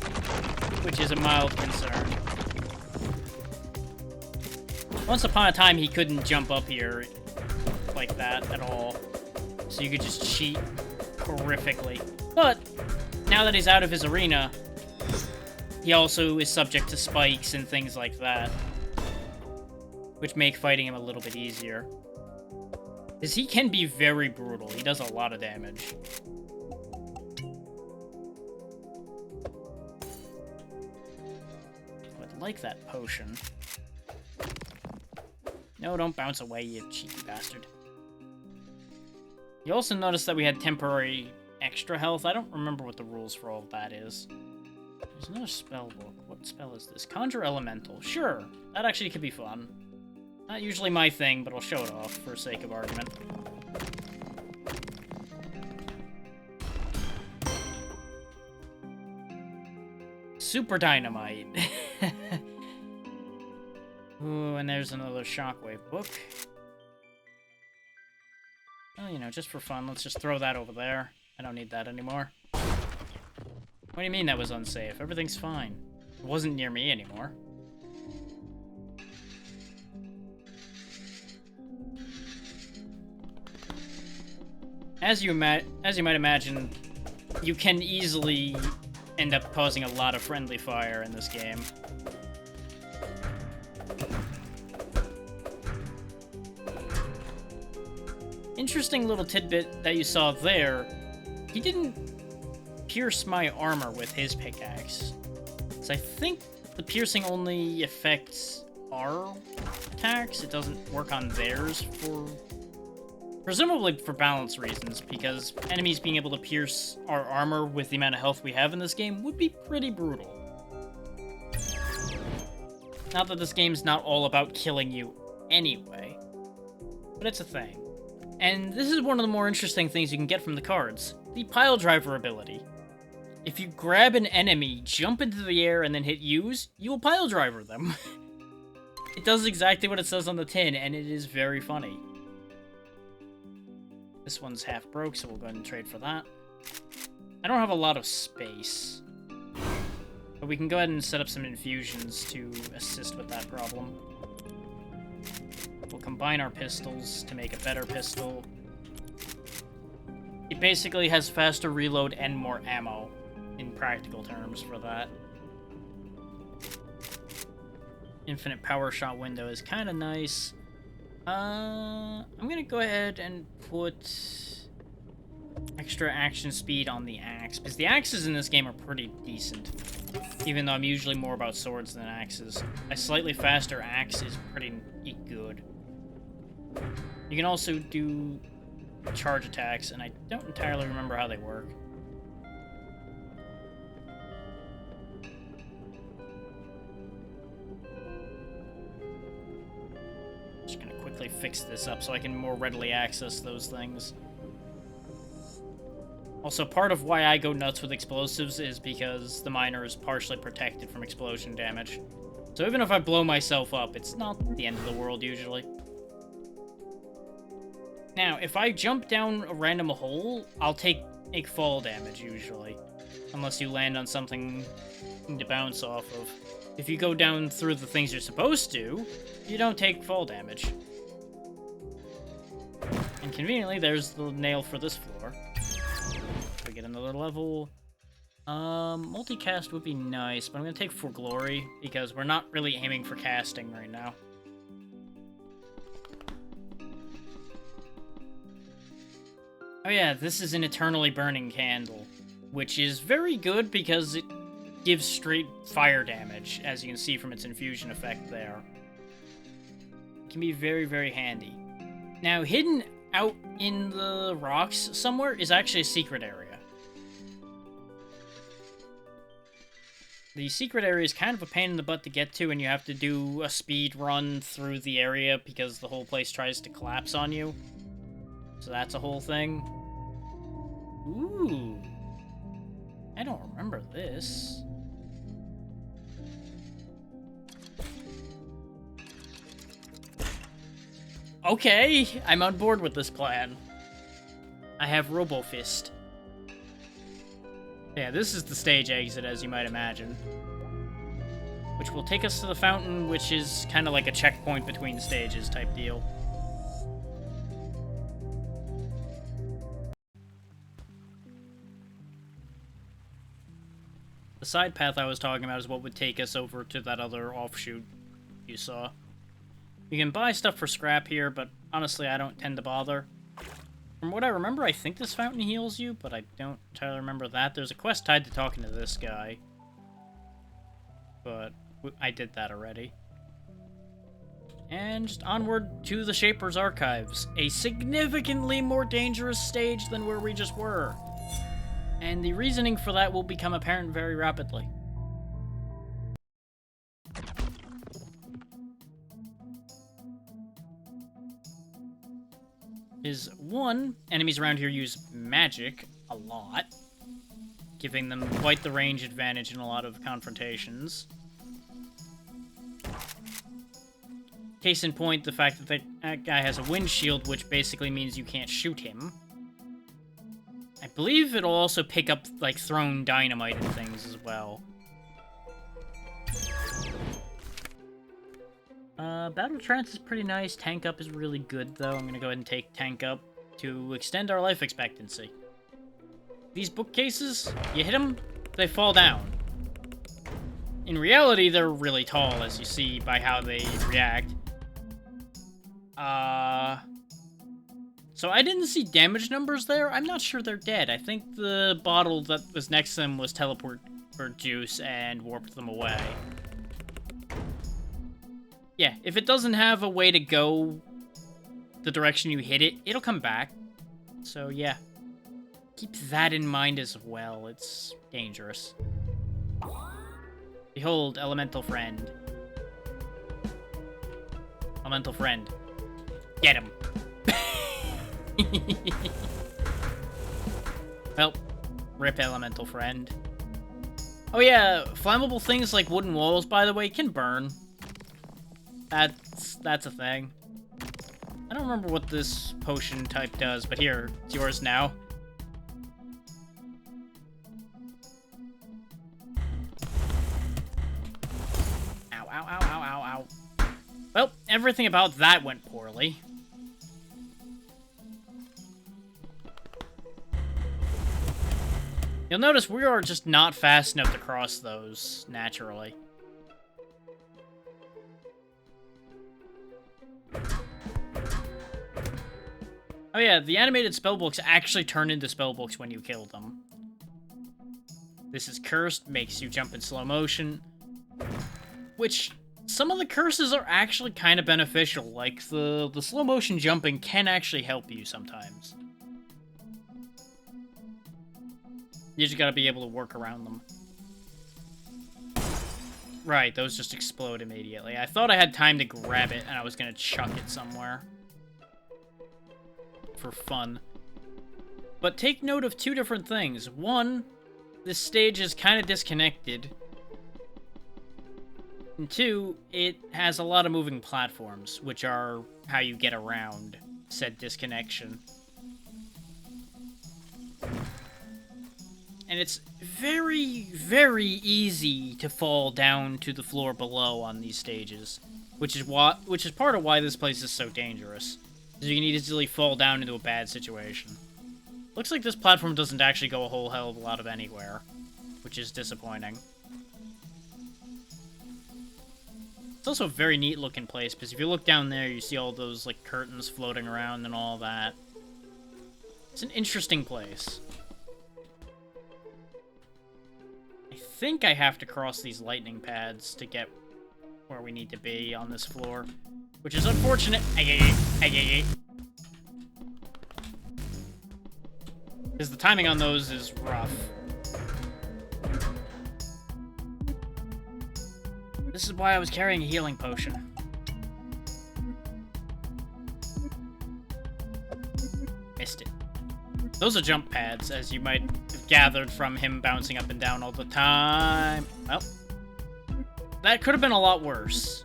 which is a mild concern. Once upon a time, he couldn't jump up here like that at all. So you could just cheat horrifically. But now that he's out of his arena, he also is subject to spikes and things like that, which make fighting him a little bit easier. Because he can be very brutal. He does a lot of damage. I'd like that potion. No, don't bounce away, you cheeky bastard. You also noticed that we had temporary extra health. I don't remember what the rules for all of that is. There's another spell book. What spell is this? Conjure Elemental. Sure, that actually could be fun. Not usually my thing, but I'll show it off for sake of argument. Super Dynamite. Ooh, and there's another Shockwave book. Well, you know, just for fun, let's just throw that over there. I don't need that anymore. What do you mean that was unsafe? Everything's fine. It wasn't near me anymore. As you might imagine, you can easily end up causing a lot of friendly fire in this game. Interesting little tidbit that you saw there. He didn't pierce my armor with his pickaxe. So I think the piercing only affects our attacks. It doesn't work on theirs presumably for balance reasons, because enemies being able to pierce our armor with the amount of health we have in this game would be pretty brutal. Not that this game's not all about killing you anyway, but it's a thing. And this is one of the more interesting things you can get from the cards, the pile driver ability. If you grab an enemy, jump into the air, and then hit use, you will pile driver them. It does exactly what it says on the tin, and it is very funny. This one's half broke, so we'll go ahead and trade for that. I don't have a lot of space. I But we can go ahead and set up some infusions to assist with that problem. We'll combine our pistols to make a better pistol. It basically has faster reload and more ammo, in practical terms, for that. Infinite power shot window is kind of nice. I'm gonna go ahead and put extra action speed on the axe, because the axes in this game are pretty decent, even though I'm usually more about swords than axes. A slightly faster axe is pretty good. You can also do charge attacks, and I don't entirely remember how they work. Just gonna quickly fix this up so I can more readily access those things. Also, part of why I go nuts with explosives is because the miner is partially protected from explosion damage. So even if I blow myself up, it's not the end of the world usually. Now, if I jump down a random hole, I'll take fall damage usually. Unless you land on something to bounce off of. If you go down through the things you're supposed to, you don't take fall damage. And conveniently, there's the nail for this floor. We get another level. Multicast would be nice, but I'm gonna take For Glory, because we're not really aiming for casting right now. Oh yeah, this is an eternally burning candle, which is very good because it gives straight fire damage, as you can see from its infusion effect there. It can be very, very handy. Now, hidden out in the rocks somewhere is actually a secret area. The secret area is kind of a pain in the butt to get to, and you have to do a speed run through the area because the whole place tries to collapse on you. So that's a whole thing. Ooh. I don't remember this. Okay, I'm on board with this plan. I have Robo-Fist. Yeah, this is the stage exit, as you might imagine. Which will take us to the fountain, which is kind of like a checkpoint between stages type deal. The side path I was talking about is what would take us over to that other offshoot you saw. You can buy stuff for scrap here, but honestly, I don't tend to bother. From what I remember, I think this fountain heals you, but I don't entirely remember that. There's a quest tied to talking to this guy. But I did that already. And just onward to the Shaper's Archives. A significantly more dangerous stage than where we just were. And the reasoning for that will become apparent very rapidly. Is one, enemies around here use magic a lot, giving them quite the range advantage in a lot of confrontations. Case in point, the fact that that guy has a wind shield, which basically means you can't shoot him. I believe it'll also pick up, like, thrown dynamite and things as well. Battle Trance is pretty nice. Tank Up is really good, though. I'm gonna go ahead and take Tank Up to extend our life expectancy. These bookcases, you hit them, they fall down. In reality, they're really tall, as you see by how they react. So I didn't see damage numbers there. I'm not sure they're dead. I think the bottle that was next to them was teleport for juice and warped them away. Yeah, if it doesn't have a way to go the direction you hit it, it'll come back. So yeah, keep that in mind as well. It's dangerous. Behold, Elemental Friend. Elemental Friend. Get him. Well, rip Elemental Friend. Oh yeah, flammable things like wooden walls, by the way, can burn. That's a thing. I don't remember what this potion type does, but here, it's yours now. Well, everything about that went poorly. You'll notice we are just not fast enough to cross those naturally. Oh yeah, the animated spellbooks actually turn into spellbooks when you kill them. This is cursed, makes you jump in slow motion. Which, some of the curses are actually kind of beneficial. Like, the slow motion jumping can actually help you sometimes. You just gotta be able to work around them. Right, those just explode immediately. I thought I had time to grab it, and I was gonna chuck it somewhere. For fun. But take note of two different things. One, this stage is kind of disconnected. And two, it has a lot of moving platforms, which are how you get around said disconnection. And it's very, very easy to fall down to the floor below on these stages, which is part of why this place is so dangerous. Because you can easily fall down into a bad situation. Looks like this platform doesn't actually go a whole hell of a lot of anywhere, which is disappointing. It's also a very neat looking place, because if you look down there, you see all those like curtains floating around and all that. It's an interesting place. I think I have to cross these lightning pads to get where we need to be on this floor, which is unfortunate. Because the timing on those is rough. This is why I was carrying a healing potion. Missed it. Those are jump pads, as you might have gathered from him bouncing up and down all the time. Well, that could have been a lot worse.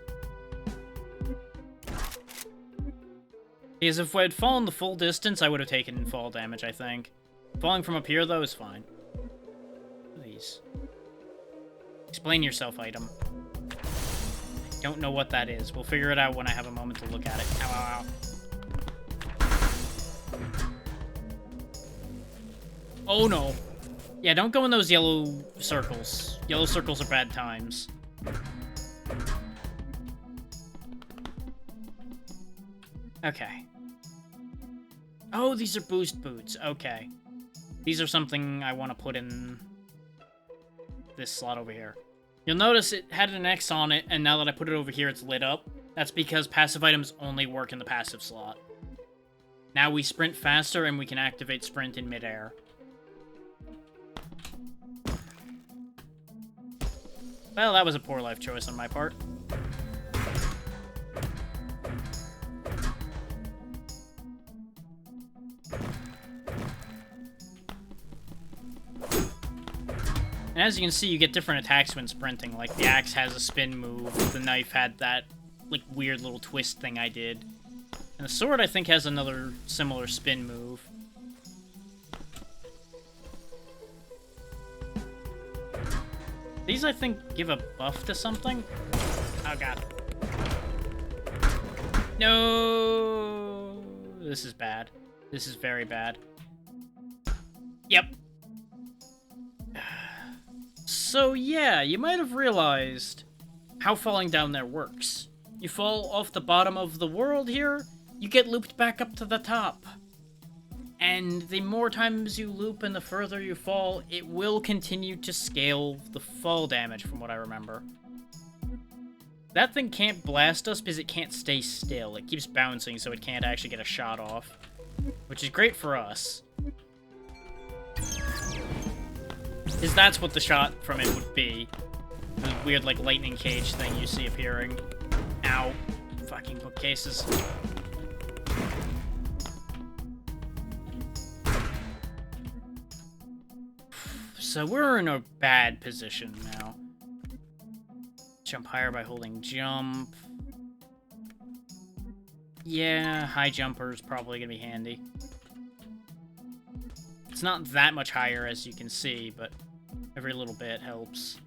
Because if I had fallen the full distance, I would have taken fall damage, I think. Falling from up here, though, is fine. Please. Explain yourself, item. I don't know what that is. We'll figure it out when I have a moment to look at it. Ow, ow, ow. Oh no. Yeah, don't go in those yellow circles. Yellow circles are bad times. Okay. Oh, these are boost boots. Okay. These are something I want to put in this slot over here. You'll notice it had an X on it, and now that I put it over here, it's lit up. That's because passive items only work in the passive slot. Now we sprint faster, and we can activate sprint in midair. Well, that was a poor life choice on my part. And as you can see, you get different attacks when sprinting. Like, the axe has a spin move, the knife had that, like, weird little twist thing I did. And the sword, I think, has another similar spin move. These, I think, give a buff to something? Oh, God. No! This is bad. This is very bad. Yep. So, yeah, you might have realized how falling down there works. You fall off the bottom of the world here, you get looped back up to the top. And the more times you loop and the further you fall, it will continue to scale the fall damage, from what I remember. That thing can't blast us because it can't stay still. It keeps bouncing, so it can't actually get a shot off. Which is great for us. Because that's what the shot from it would be. The weird, like, lightning cage thing you see appearing. Ow. Fucking bookcases. So we're in a bad position now. Jump higher by holding jump. Yeah, high jumper's probably gonna be handy. It's not that much higher, as you can see, but every little bit helps.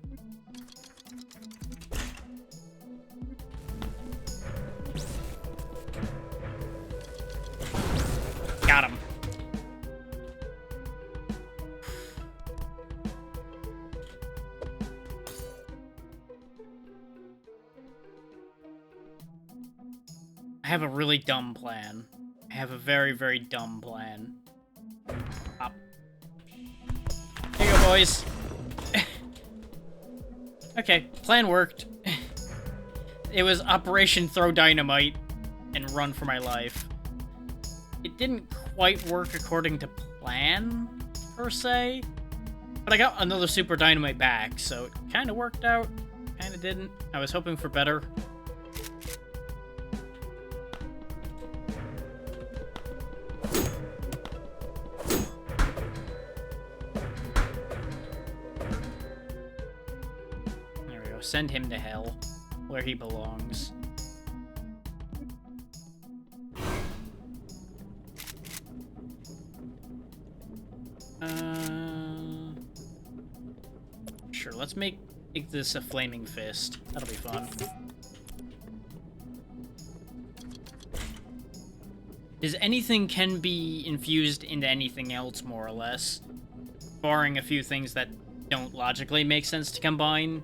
I have a really dumb plan. I have a very, very dumb plan. Up. Here you go, boys. Okay, plan worked. It was Operation Throw Dynamite and run for my life. It didn't quite work according to plan, per se. But I got another Super Dynamite back, so it kind of worked out. Kind of didn't. I was hoping for better. There we go. Send him to hell, where he belongs. Sure, let's make this a flaming fist. That'll be fun. Is anything can be infused into anything else, more or less. Barring a few things that don't logically make sense to combine.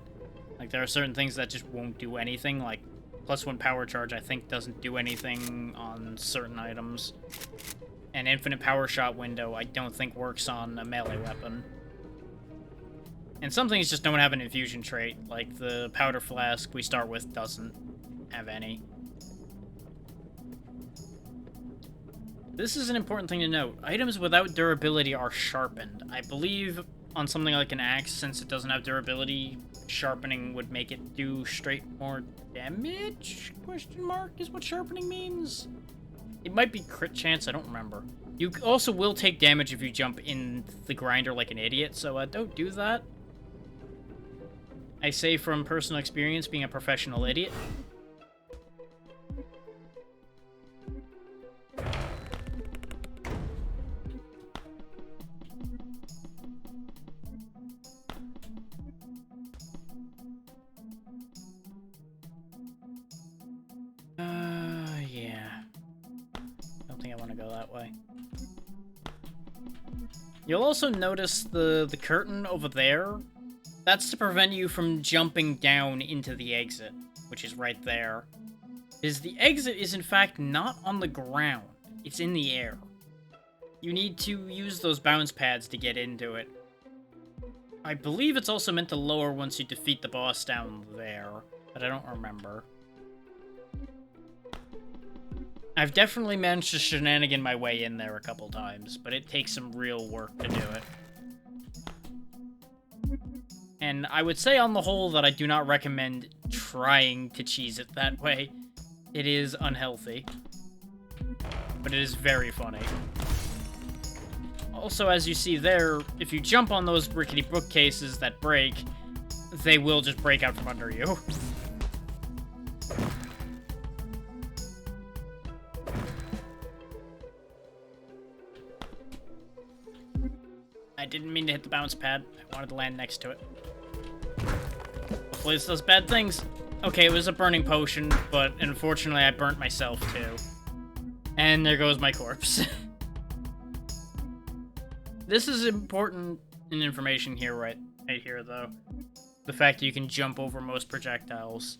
Like, there are certain things that just won't do anything, like +1 power charge, I think, doesn't do anything on certain items. An infinite power shot window, I don't think works on a melee weapon. And some things just don't have an infusion trait, like the powder flask we start with doesn't have any. This is an important thing to note. Items without durability are sharpened. I believe on something like an axe, since it doesn't have durability, sharpening would make it do straight more damage? Question mark is what sharpening means? It might be crit chance, I don't remember. You also will take damage if you jump in the grinder like an idiot, so don't do that. I say from personal experience, being a professional idiot. Yeah. Don't think I want to go that way. You'll also notice the curtain over there. That's to prevent you from jumping down into the exit, which is right there. Because the exit is in fact not on the ground, it's in the air. You need to use those bounce pads to get into it. I believe it's also meant to lower once you defeat the boss down there, but I don't remember. I've definitely managed to shenanigan my way in there a couple times, but it takes some real work to do it. And I would say on the whole that I do not recommend trying to cheese it that way. It is unhealthy. But it is very funny. Also, as you see there, if you jump on those rickety bookcases that break, they will just break out from under you. I didn't mean to hit the bounce pad. I wanted to land next to it. Hopefully this does bad things. Okay, it was a burning potion, but unfortunately I burnt myself too. And there goes my corpse. This is important information here, right here, though. The fact that you can jump over most projectiles.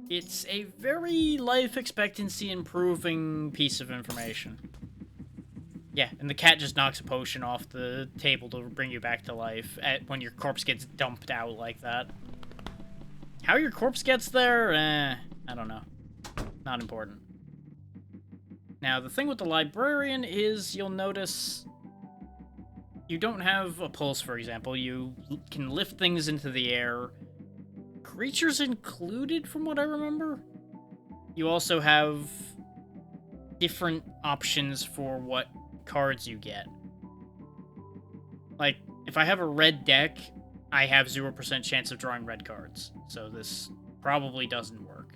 It's a very life expectancy improving piece of information. Yeah, and the cat just knocks a potion off the table to bring you back to life when your corpse gets dumped out like that. How your corpse gets there? I don't know. Not important. Now, the thing with the librarian is you'll notice you don't have a pulse, for example. You can lift things into the air. Creatures included, from what I remember. You also have different options for what cards you get. Like, if I have a red deck, I have 0% chance of drawing red cards. So this probably doesn't work.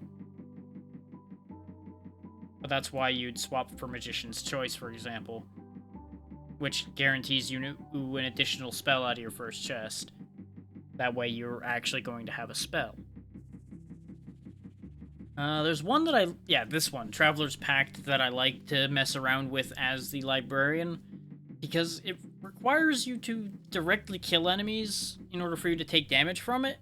But that's why you'd swap for Magician's Choice, for example. Which guarantees you an additional spell out of your first chest. That way you're actually going to have a spell. There's one that this one, Traveler's Pact, that I like to mess around with as the librarian. Because it requires you to directly kill enemies in order for you to take damage from it.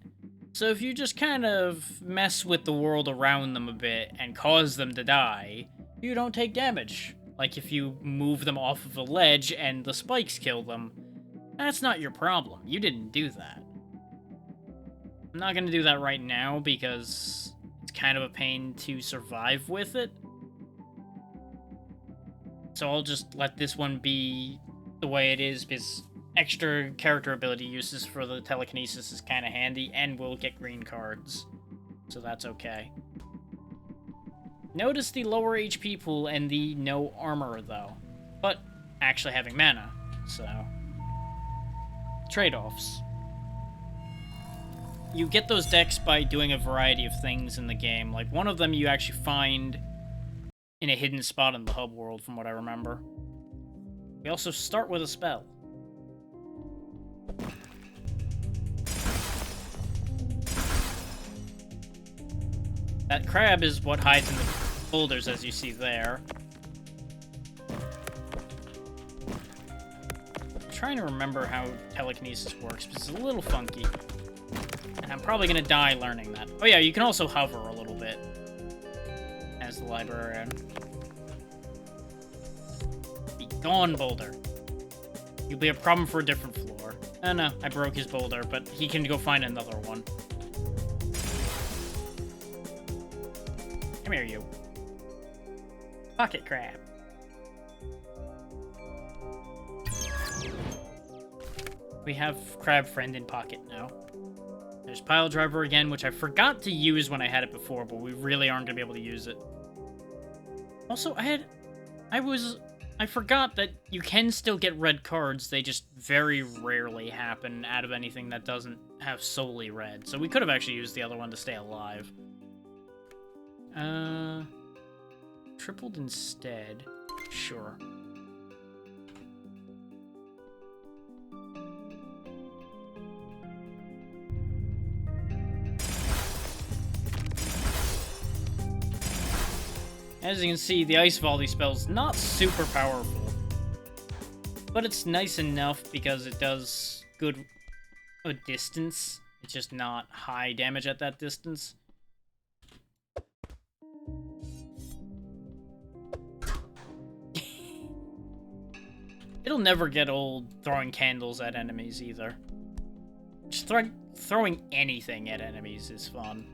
So if you just kind of mess with the world around them a bit and cause them to die, you don't take damage. Like if you move them off of a ledge and the spikes kill them, that's not your problem. You didn't do that. I'm not gonna do that right now because it's kind of a pain to survive with it. So I'll just let this one be the way it is, because extra character ability uses for the telekinesis is kind of handy, and we'll get green cards. So that's okay. Notice the lower HP pool and the no armor, though. But actually having mana, so... trade-offs. You get those decks by doing a variety of things in the game. Like, one of them you actually find in a hidden spot in the hub world, from what I remember. We also start with a spell. That crab is what hides in the boulders, as you see there. I'm trying to remember how telekinesis works, but it's a little funky. And I'm probably gonna die learning that. Oh yeah, you can also hover a little bit as the librarian. Be gone, boulder. You'll be a problem for a different floor. Oh no, I broke his boulder, but he can go find another one. Come here, you. Pocket crab. We have crab friend in pocket now. There's pile driver again, which I forgot to use when I had it before, but we really aren't gonna be able to use it. Also, I forgot that you can still get red cards, they just very rarely happen out of anything that doesn't have solely red. So we could have actually used the other one to stay alive. Tripled instead. Sure. As you can see, the Ice Volley spell's not super powerful. But it's nice enough because it does good a distance. It's just not high damage at that distance. It'll never get old throwing candles at enemies either. Just throwing anything at enemies is fun.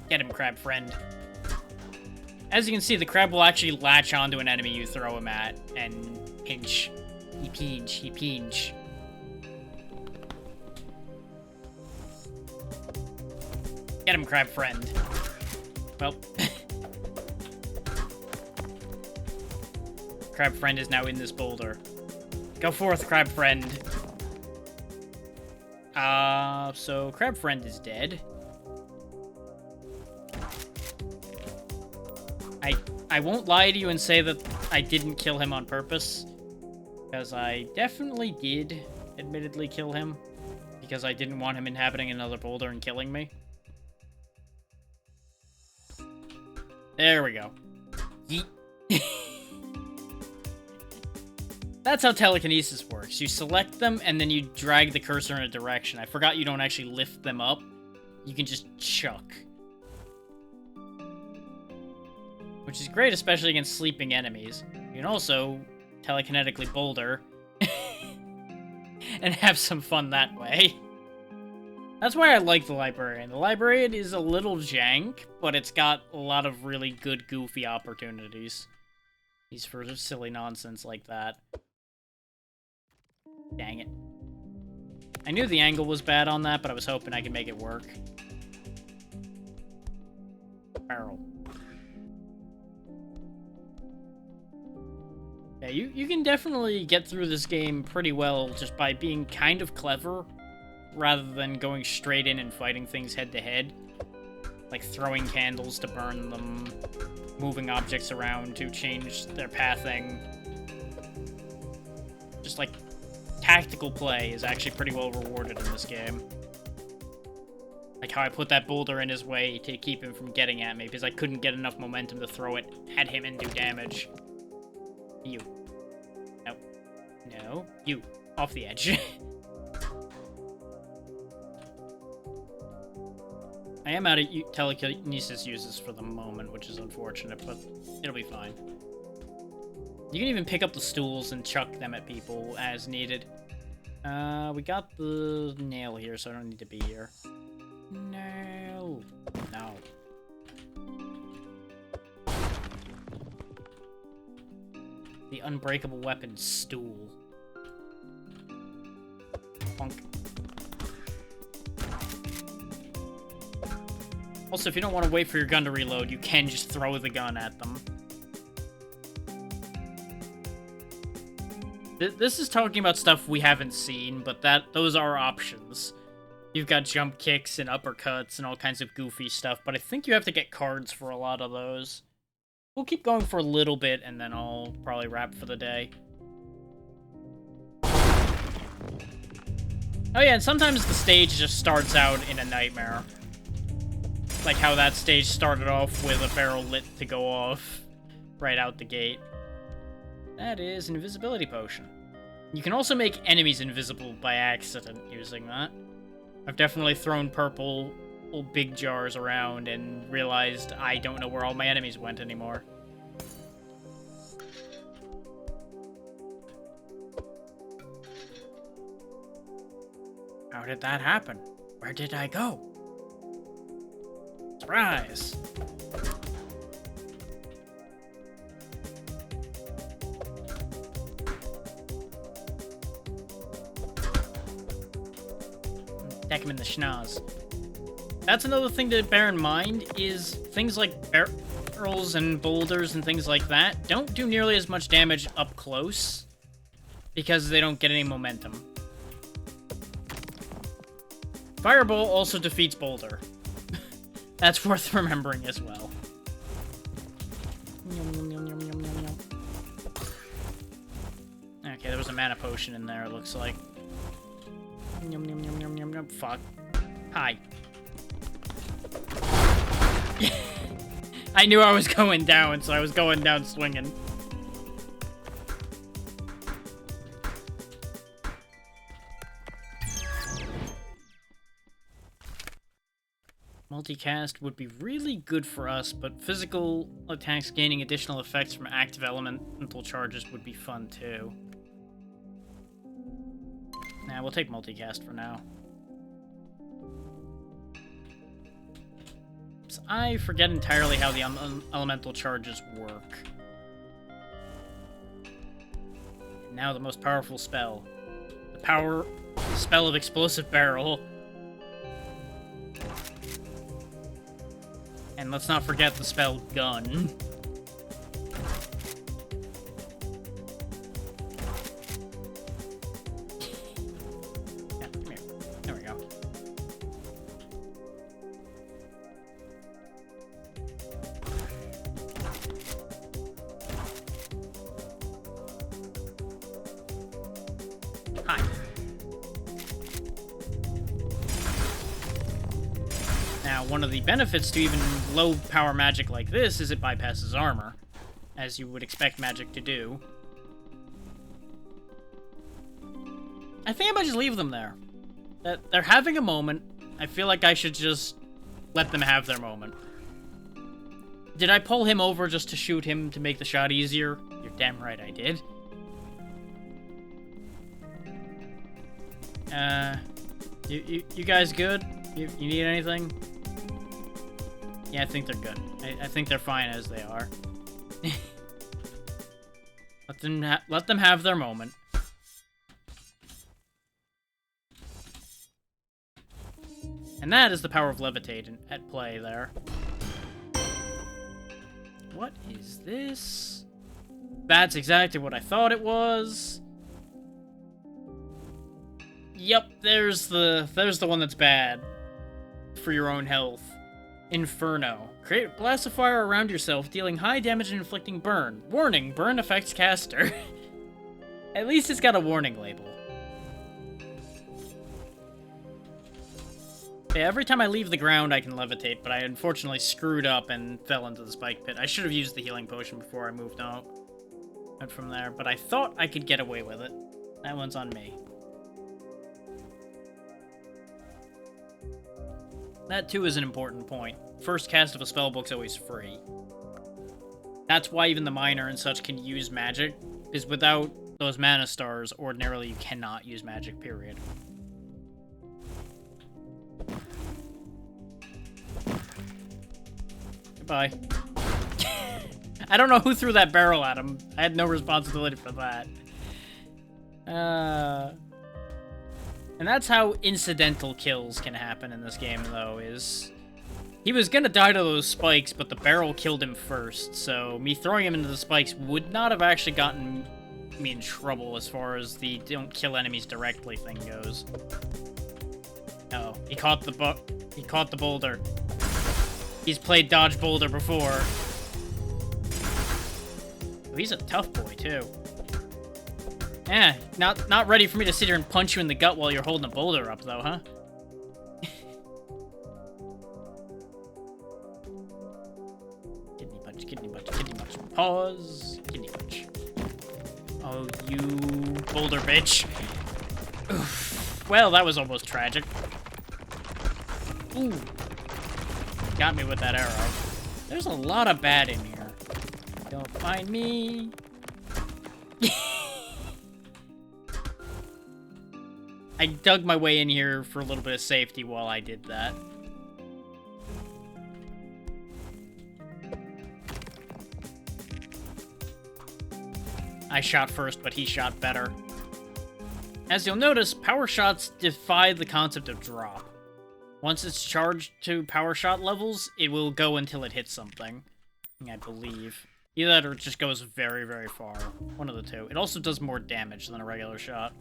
Get him, crab friend. As you can see, the crab will actually latch onto an enemy you throw him at and pinch. He pinch. Get him, crab friend. Well... Crab friend is now in this boulder. Go forth, crab friend. So crab friend is dead. I won't lie to you and say that I didn't kill him on purpose. Because I definitely did, admittedly, kill him. Because I didn't want him inhabiting another boulder and killing me. There we go. Yeet. That's how telekinesis works. You select them, and then you drag the cursor in a direction. I forgot you don't actually lift them up. You can just chuck. Which is great, especially against sleeping enemies. You can also telekinetically boulder. And have some fun that way. That's why I like the librarian. The librarian is a little jank, but it's got a lot of really good, goofy opportunities. He's for silly nonsense like that. Dang it. I knew the angle was bad on that, but I was hoping I could make it work. Barrel. Yeah, you can definitely get through this game pretty well just by being kind of clever, rather than going straight in and fighting things head-to-head. Like throwing candles to burn them, moving objects around to change their pathing. Just like... tactical play is actually pretty well rewarded in this game. Like how I put that boulder in his way to keep him from getting at me, because I couldn't get enough momentum to throw it at him and do damage. You. No. No. You. off the edge. I am out of telekinesis uses for the moment, which is unfortunate, but it'll be fine. You can even pick up the stools and chuck them at people as needed. We got the nail here, so I don't need to be here. No. No. The unbreakable weapon stool. Bonk. Also, if you don't want to wait for your gun to reload, you can just throw the gun at them. This is talking about stuff we haven't seen, but those are options. You've got jump kicks and uppercuts and all kinds of goofy stuff, but I think you have to get cards for a lot of those. We'll keep going for a little bit, and then I'll probably wrap for the day. Oh yeah, and sometimes the stage just starts out in a nightmare. Like how that stage started off with a barrel lit to go off right out the gate. That is an invisibility potion. You can also make enemies invisible by accident using that. I've definitely thrown purple big jars around and realized I don't know where all my enemies went anymore. How did that happen? Where did I go? Surprise! Deck him in the schnoz. That's another thing to bear in mind, is things like barrels and boulders and things like that don't do nearly as much damage up close because they don't get any momentum. Fireball also defeats boulder. That's worth remembering as well. Okay, there was a mana potion in there, it looks like. Fuck. Hi. I knew I was going down, so I was going down swinging. Multicast would be really good for us, but physical attacks gaining additional effects from active elemental charges would be fun too. Nah, we'll take multicast for now. So I forget entirely how the elemental charges work. And now the most powerful spell. The power spell of Explosive Barrel. And let's not forget the spell Gun. Yeah, come here. There we go. Hi. Now, one of the benefits to even low power magic like this is it bypasses armor, as you would expect magic to do. I think I might just leave them there. They're having a moment. I feel like I should just let them have their moment. Did I pull him over just to shoot him to make the shot easier? You're damn right I did. You guys good? You need anything? Yeah, I think they're good. I think they're fine as they are. Let them have their moment. And that is the power of levitate at play there. What is this? That's exactly what I thought it was. Yep, there's the one that's bad. For your own health. Inferno. Create a blast of fire around yourself, dealing high damage and inflicting burn. Warning, burn affects caster. At least it's got a warning label. Yeah, every time I leave the ground I can levitate, but I unfortunately screwed up and fell into the spike pit. I should have used the healing potion before I moved out. Went from there, but I thought I could get away with it. That one's on me. That too is an important point. First cast of a spellbook's always free. That's why even the miner and such can use magic, because without those mana stars, ordinarily you cannot use magic, period. Goodbye. I don't know who threw that barrel at him. I had no responsibility for that. And that's how incidental kills can happen in this game, though, is... He was gonna die to those spikes, but the barrel killed him first, so me throwing him into the spikes would not have actually gotten me in trouble as far as the don't kill enemies directly thing goes. Oh, he caught the boulder. He's played dodge boulder before. Oh, he's a tough boy, too. Yeah, not ready for me to sit here and punch you in the gut while you're holding a boulder up, though, huh? Kidney punch, kidney punch, kidney punch. Pause. Kidney punch. Oh, you boulder bitch. Oof. Well, that was almost tragic. Ooh. Got me with that arrow. There's a lot of bad in here. Don't find me. I dug my way in here for a little bit of safety while I did that. I shot first, but he shot better. As you'll notice, power shots defy the concept of drop. Once it's charged to power shot levels, it will go until it hits something, I believe. Either that or it just goes very, very far. One of the two. It also does more damage than a regular shot.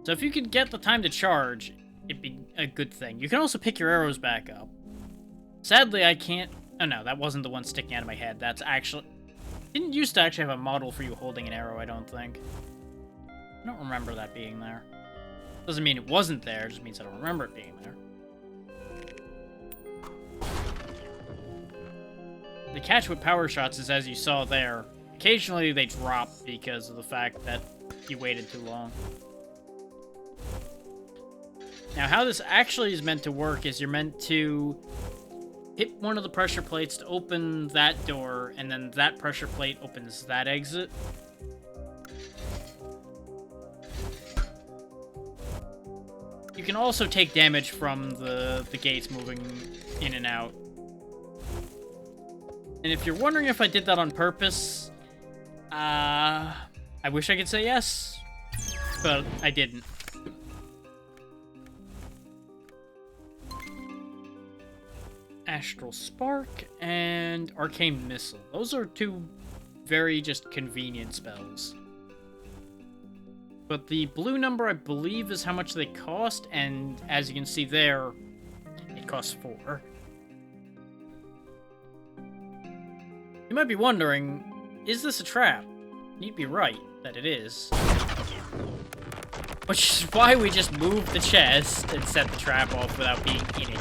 So if you could get the time to charge, it'd be a good thing. You can also pick your arrows back up. Sadly, I can't... Oh no, that wasn't the one sticking out of my head. That's actually... Didn't used to actually have a model for you holding an arrow, I don't think. I don't remember that being there. Doesn't mean it wasn't there, it just means I don't remember it being there. The catch with power shots is, as you saw there, occasionally they drop because of the fact that you waited too long. Now, how this actually is meant to work is you're meant to hit one of the pressure plates to open that door, and then that pressure plate opens that exit. You can also take damage from the gates moving in and out. And if you're wondering if I did that on purpose, I wish I could say yes, but I didn't. Astral Spark and Arcane Missile. Those are two very just convenient spells. But the blue number, I believe, is how much they cost, and as you can see there, it costs 4. You might be wondering, is this a trap? You'd be right that it is. Which is why we just moved the chest and set the trap off without being in it.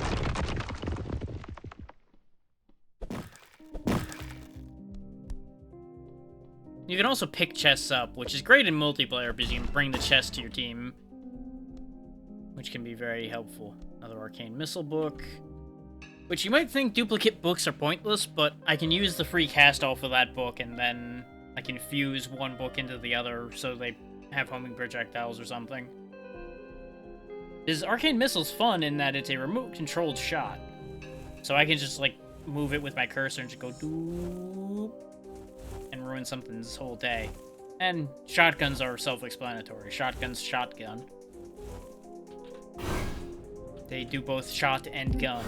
You can also pick chests up, which is great in multiplayer because you can bring the chest to your team, which can be very helpful. Another Arcane Missile book, which you might think duplicate books are pointless, but I can use the free cast off of that book, and then I can fuse one book into the other so they have homing projectiles or something. This Arcane Missile's fun in that it's a remote-controlled shot, so I can just, like, move it with my cursor and just go doop and ruin something's whole day. And shotguns are self-explanatory. Shotgun's shotgun. They do both shot and gun.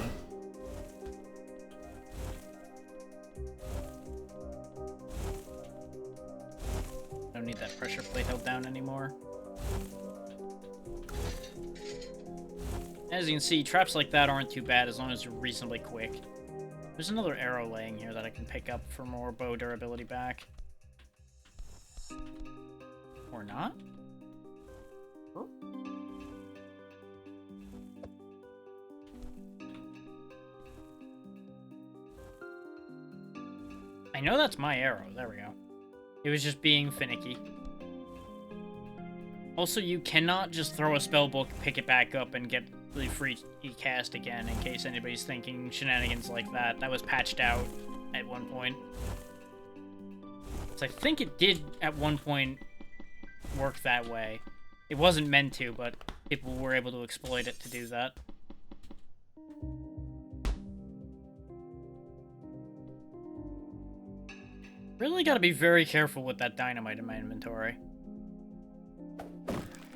Don't need that pressure plate held down anymore. As you can see, traps like that aren't too bad as long as you're reasonably quick. There's another arrow laying here that I can pick up for more bow durability back. Or not? Oh. I know that's my arrow. There we go. It was just being finicky. Also, you cannot just throw a spell book, pick it back up, and get free cast again, in case anybody's thinking shenanigans like that. That was patched out at one point. So I think it did, at one point, work that way. It wasn't meant to, but people were able to exploit it to do that. Really gotta be very careful with that dynamite in my inventory.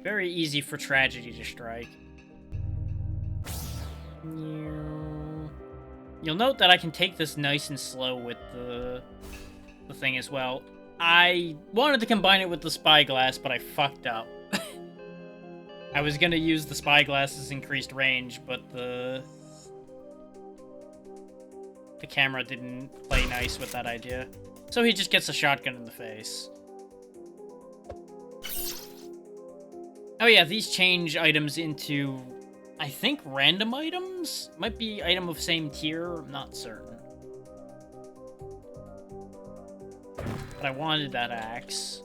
Very easy for tragedy to strike. You'll note that I can take this nice and slow with the thing as well. I wanted to combine it with the spyglass, but I fucked up. I was gonna use the spyglass's increased range, but the camera didn't play nice with that idea. So he just gets a shotgun in the face. Oh yeah, these change items into, I think, random items? Might be item of same tier, I'm not certain. But I wanted that axe.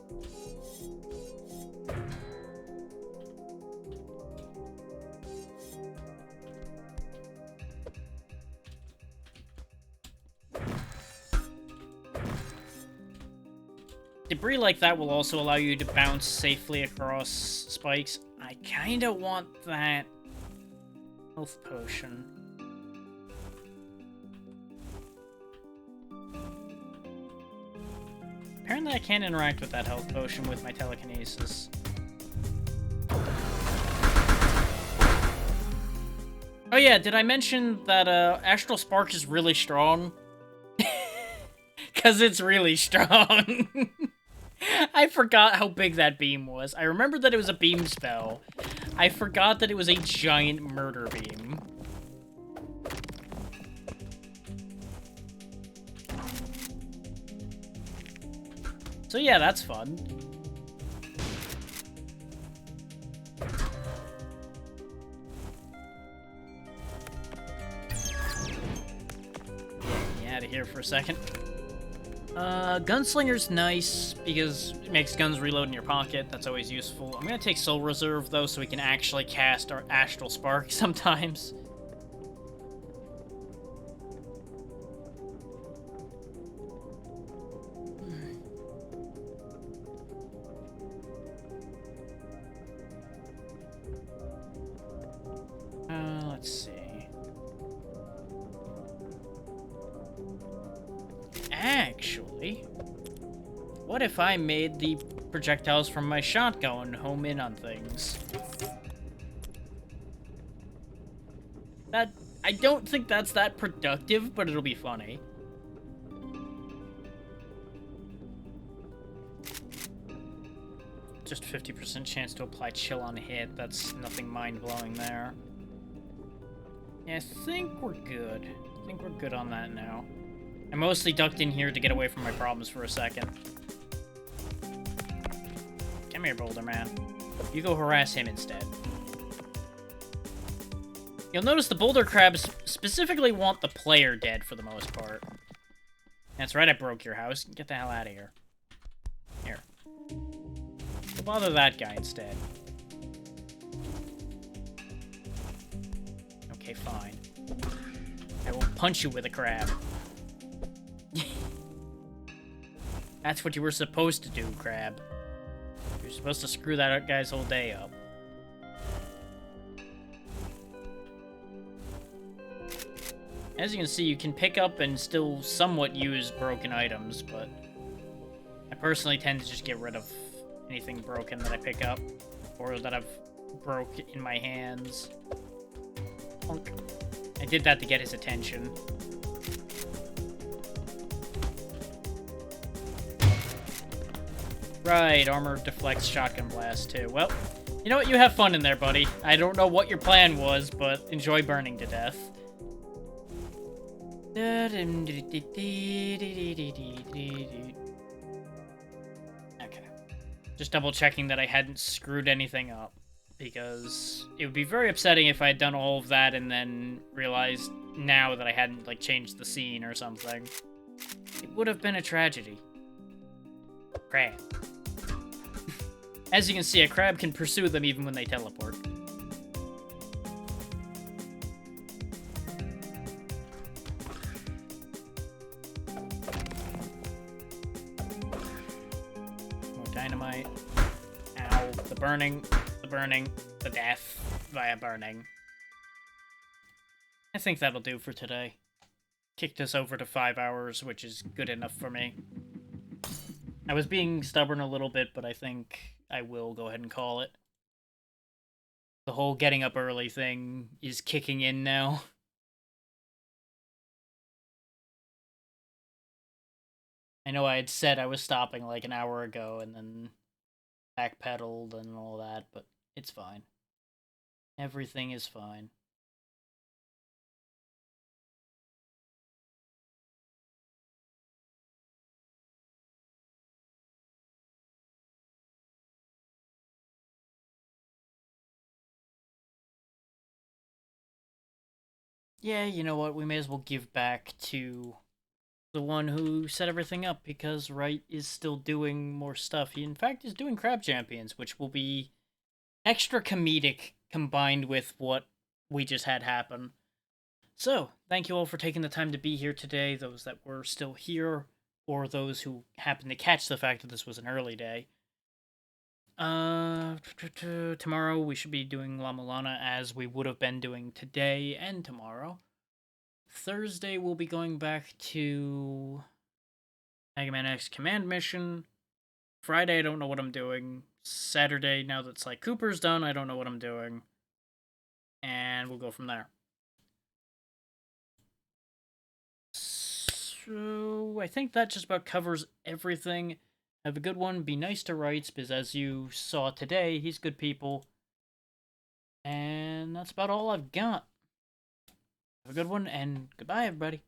Debris like that will also allow you to bounce safely across spikes. I kinda want that health potion. Apparently I can't interact with that health potion with my telekinesis. Oh yeah, did I mention that Astral Spark is really strong? Because it's really strong. I forgot how big that beam was. I remember that it was a beam spell. I forgot that it was a giant murder beam. So yeah, that's fun. Get me out of here for a second. Gunslinger's nice, because it makes guns reload in your pocket. That's always useful. I'm gonna take Soul Reserve, though, so we can actually cast our Astral Spark sometimes. Let's see. Actually, what if I made the projectiles from my shotgun home in on things? I don't think that's that productive, but it'll be funny. Just 50% chance to apply chill on hit. That's nothing mind-blowing there. Yeah, I think we're good. I think we're good on that now. I mostly ducked in here to get away from my problems for a second. Come here, Boulder Man. You go harass him instead. You'll notice the Boulder Crabs specifically want the player dead for the most part. That's right, I broke your house. Get the hell out of here. Here. We'll bother that guy instead. Okay, fine. I will punch you with a crab. That's what you were supposed to do, Crab. You're supposed to screw that guy's whole day up. As you can see, you can pick up and still somewhat use broken items, but I personally tend to just get rid of anything broken that I pick up, or that I've broke in my hands. Punk. I did that to get his attention. Right, armor deflects shotgun blast too. Well, you know what? You have fun in there, buddy. I don't know what your plan was, but enjoy burning to death. Okay. Just double checking that I hadn't screwed anything up, because it would be very upsetting if I had done all of that and then realized now that I hadn't, like, changed the scene or something. It would have been a tragedy. Crab. As you can see, a crab can pursue them even when they teleport. dynamite. Ow. The burning, the death via burning. I think that'll do for today. Kicked us over to 5 hours, which is good enough for me. I was being stubborn a little bit, but I think I will go ahead and call it. The whole getting up early thing is kicking in now. I know I had said I was stopping like an hour ago and then backpedaled and all that, but it's fine. Everything is fine. Yeah, you know what? We may as well give back to the one who set everything up, because Wright is still doing more stuff. He, in fact, is doing Crab Champions, which will be extra comedic combined with what we just had happen. So, thank you all for taking the time to be here today, those that were still here, or those who happened to catch the fact that this was an early day. Tomorrow we should be doing La Mulana as we would have been doing today and tomorrow. Thursday we'll be going back to Mega Man X Command Mission. Friday I don't know what I'm doing. Saturday, now that Sly Cooper's done, I don't know what I'm doing. And we'll go from there. So I think that just about covers everything. Have a good one. Be nice to Wrights, because as you saw today, he's good people. And that's about all I've got. Have a good one, and goodbye, everybody.